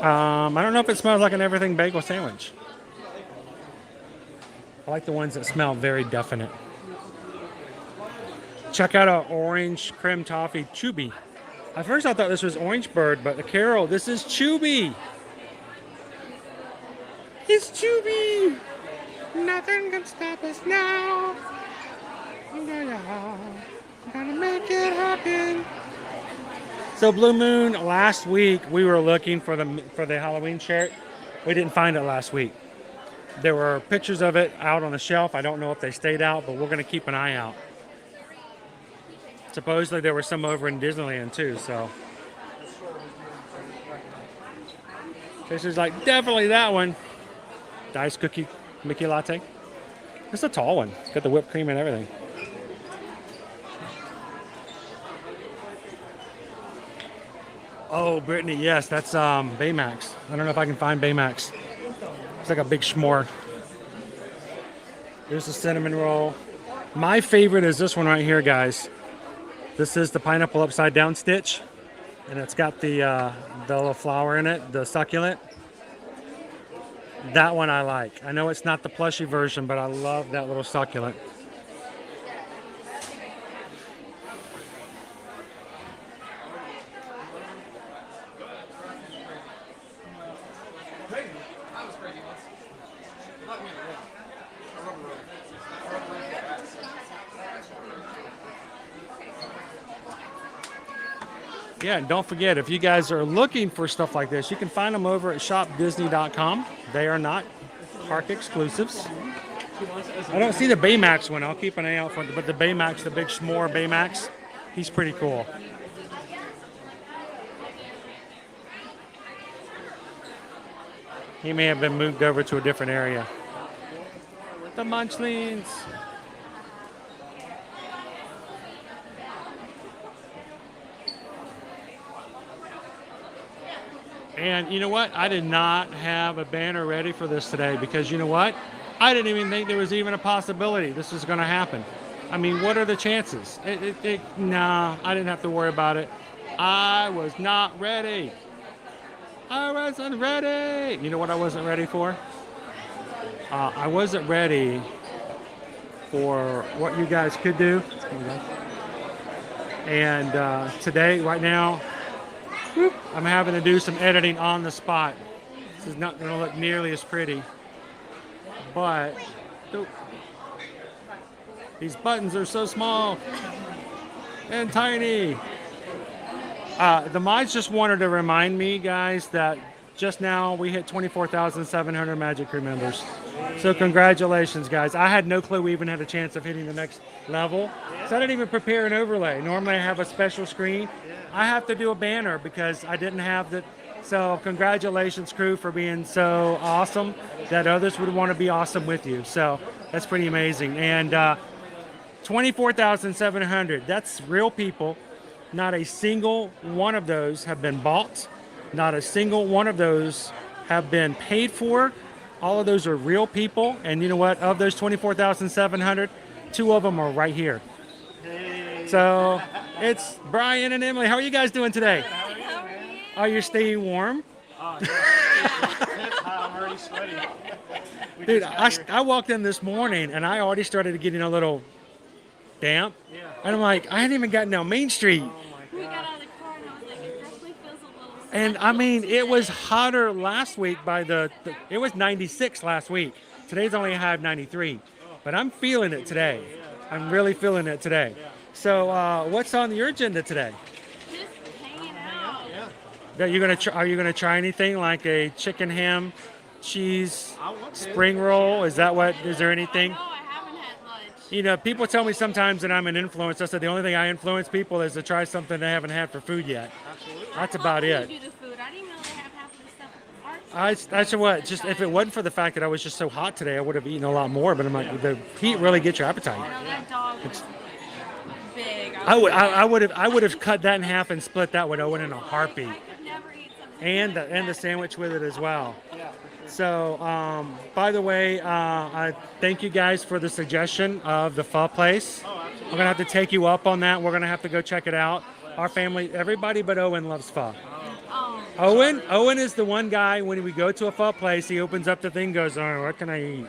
I don't know if it smells like an everything bagel sandwich. I like the ones that smell very definite. Check out our orange creme toffee Chubby. At first I thought this was Orange Bird, but Carol, this is Chubby. It's Chubby. Nothing can stop us now. Gonna make it happen. So Blue Moon, last week we were looking for the Halloween shirt. We didn't find it last week. There were pictures of it out on the shelf. I don't know if they stayed out, but we're going to keep an eye out. Supposedly there were some over in Disneyland too, so. Tracy's like, definitely that one. Dice cookie Mickey latte. It's a tall one. Got the whipped cream and everything. Oh, Brittany, yes, that's Baymax. I don't know if I can find Baymax. It's like a big s'more. There's the cinnamon roll. My favorite is this one right here, guys. This is the pineapple upside down stitch, and it's got the little flower in it, the succulent. That one I like. I know it's not the plushy version, but I love that little succulent. Yeah, and don't forget, if you guys are looking for stuff like this, you can find them over at shopdisney.com. They are not park exclusives. I don't see the Baymax one. I'll keep an eye out for it. But the Baymax, the big s'more Baymax, he's pretty cool. He may have been moved over to a different area. The Munchlings. And you know what? I did not have a banner ready for this today because you know what? I didn't even think there was even a possibility this was going to happen. I mean, what are the chances? Nah, I didn't have to worry about it. I was not ready. I wasn't ready. You know what I wasn't ready for? I wasn't ready for what you guys could do. And today, right now, I'm having to do some editing on the spot. This is not going to look nearly as pretty. But These buttons are so small and tiny. The mods just wanted to remind me, guys, that just now we hit 24,700 Magic Crew members. So congratulations, guys. I had no clue we even had a chance of hitting the next level. So I didn't even prepare an overlay. Normally I have a special screen. I have to do a banner because I didn't have the... So congratulations, crew, for being so awesome that others would want to be awesome with you. So that's pretty amazing. And 24,700, that's real people. Not a single one of those have been bought. Not a single one of those have been paid for. All of those are real people. And you know what? Of those 24,700, 2 of them are right here. So it's Brian and Emily. How are you guys doing today? Are you staying warm? I'm already sweaty. Dude, I walked in this morning and I already started getting a little damp. And I'm like, I hadn't even gotten down Main Street. We got out of the car and I was like, it definitely feels a little And I mean, it was hotter last week by it was 96 last week. Today's only a high of 93. But I'm feeling it today. I'm really feeling it today. So what's on your agenda today? Are you gonna try anything like a chicken ham, cheese, spring roll? Is there anything? No, I haven't had lunch. You know, people tell me sometimes that I'm an influencer. I said the only thing I influence people is to try something they haven't had for food yet. Absolutely. That's about it. Do the food. I didn't know they have half of the stuff at the park. I said what? Just if it wasn't for the fact that I was just so hot today, I would have eaten a lot more. But I'm like, the heat really gets your appetite. I know that dog was big. I would have cut that in half and split that with Owen in a heartbeat. And the sandwich with it as well. So, by the way, I thank you guys for the suggestion of the pho place. We're gonna have to take you up on that. We're gonna have to go check it out. Our family, everybody but Owen loves pho. Owen is the one guy when we go to a pho place, he opens up the thing, goes, "Oh, what can I eat?"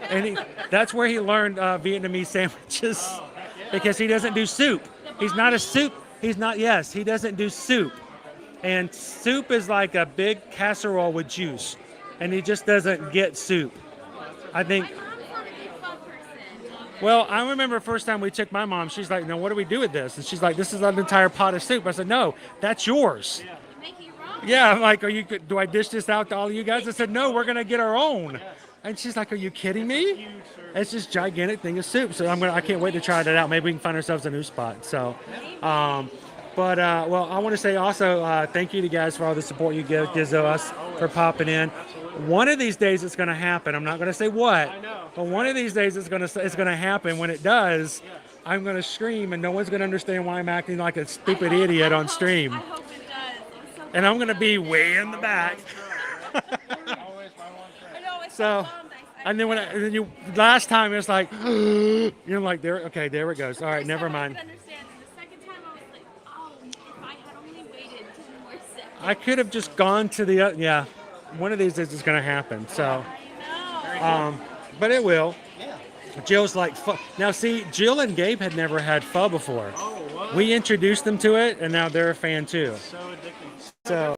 And that's where he learned Vietnamese sandwiches because he doesn't do soup. He's not a soup. He doesn't do soup. And soup is like a big casserole with juice. And he just doesn't get soup. I think. Well, I remember the first time we took my mom, she's like, "No, what do we do with this?" And she's like, "This is an entire pot of soup." I said, "No, that's yours." Yeah, I'm like, do I dish this out to all of you guys? I said, "No, we're gonna get our own." And she's like, "Are you kidding me?" It's this gigantic thing of soup. So I can't wait to try that out. Maybe we can find ourselves a new spot. So, well, I want to say also thank you to guys for all the support you give us for popping in. One of these days it's going to happen. I'm not going to say what, but one of these days it's going to happen. When it does, I'm going to scream and no one's going to understand why I'm acting like a stupid idiot on stream. And I'm going to be way in the back. So, and then last time it's like, you're like, there it goes. All right, never mind. I could have just gone to the one of these days is going to happen. So, but it will. Jill's like, pho. Now see, Jill and Gabe had never had pho before. We introduced them to it, and now they're a fan too. So addicting. So.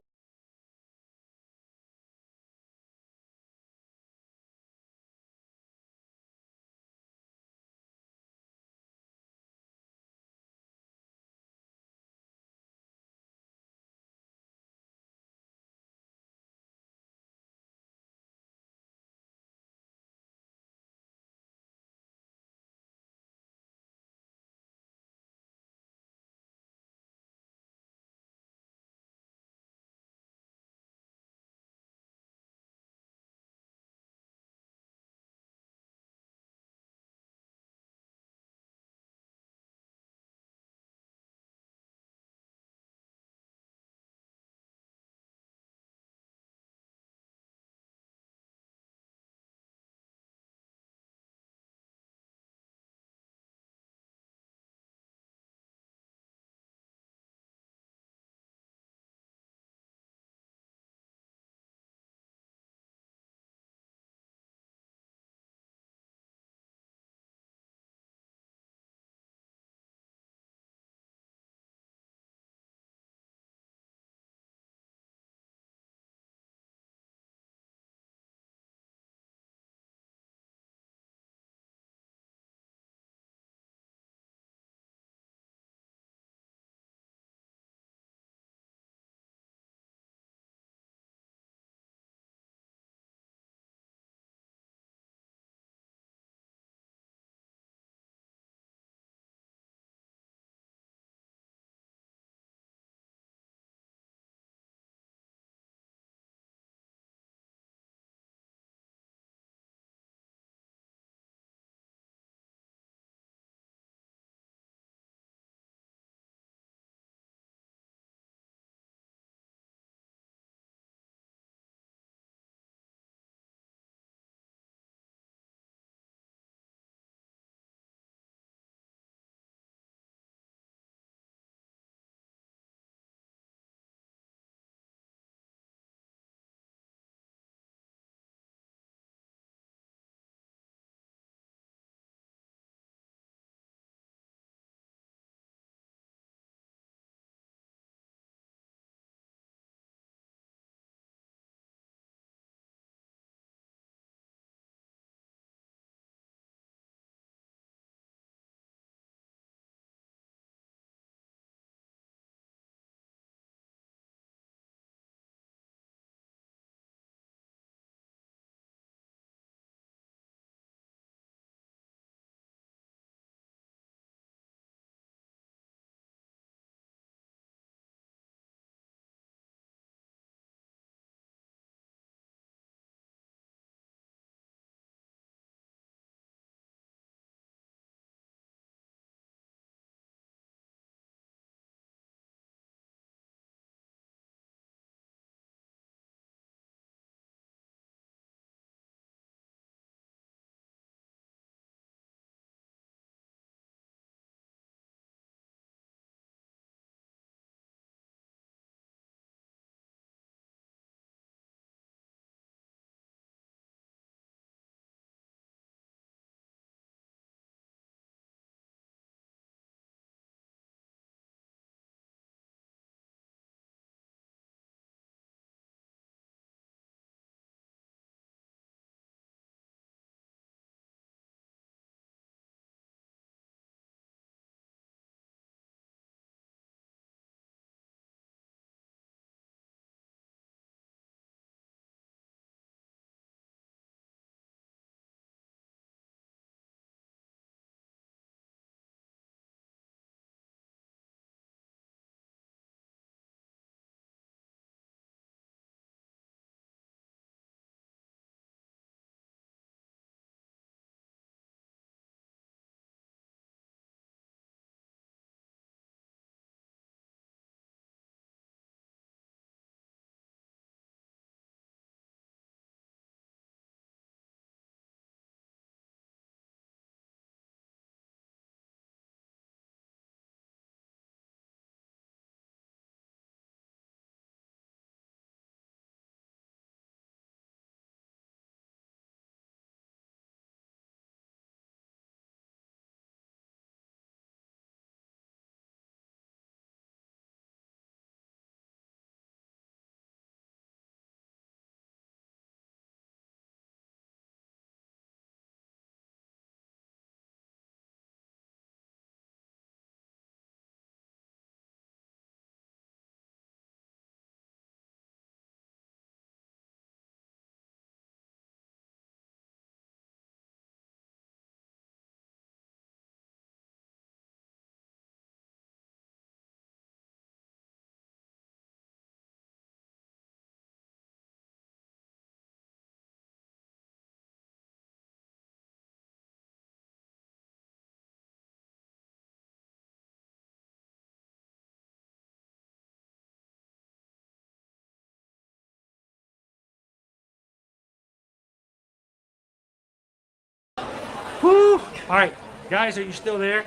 Whew. All right, guys, are you still there?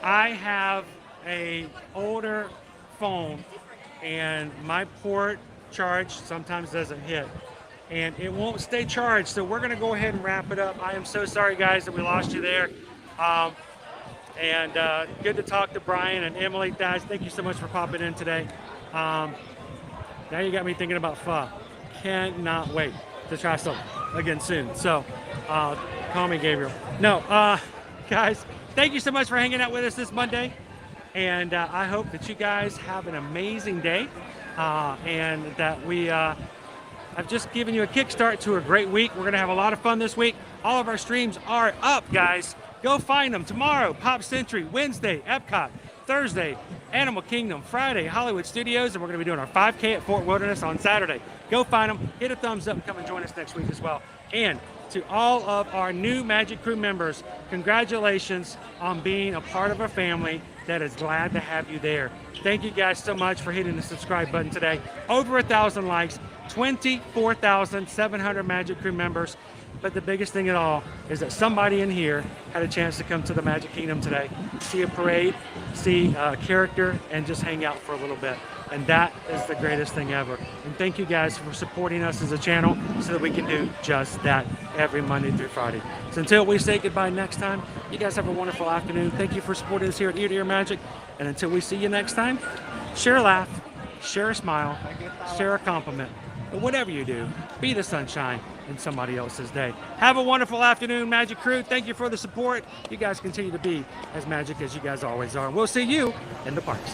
I have a older phone, and my port charge sometimes doesn't hit, and it won't stay charged. So we're gonna go ahead and wrap it up. I am so sorry, guys, that we lost you there. Good to talk to Brian and Emily. Guys, thank you so much for popping in today. Now you got me thinking about pho. Cannot wait to try some again soon. So call me Gabriel. No, guys, thank you so much for hanging out with us this Monday. And I hope that you guys have an amazing day and that we I've just given you a kickstart to a great week. We're going to have a lot of fun this week. All of our streams are up, guys. Go find them. Tomorrow, Pop Century. Wednesday, Epcot. Thursday, Animal Kingdom. Friday, Hollywood Studios. And we're going to be doing our 5K at Fort Wilderness on Saturday. Go find them. Hit a thumbs up and come and join us next week as well. And to all of our new Magic Crew members, congratulations on being a part of a family that is glad to have you there. Thank you guys so much for hitting the subscribe button today. Over 1,000 likes, 24,700 Magic Crew members. But the biggest thing of all is that somebody in here had a chance to come to the Magic Kingdom today, see a parade, see a character, and just hang out for a little bit. And that is the greatest thing ever. And thank you guys for supporting us as a channel so that we can do just that every Monday through Friday. So until we say goodbye next time, you guys have a wonderful afternoon. Thank you for supporting us here at Ear to Ear Magic. And until we see you next time, share a laugh, share a smile, share a compliment. But whatever you do, be the sunshine in somebody else's day. Have a wonderful afternoon, Magic Crew. Thank you for the support. You guys continue to be as magic as you guys always are. And we'll see you in the parks.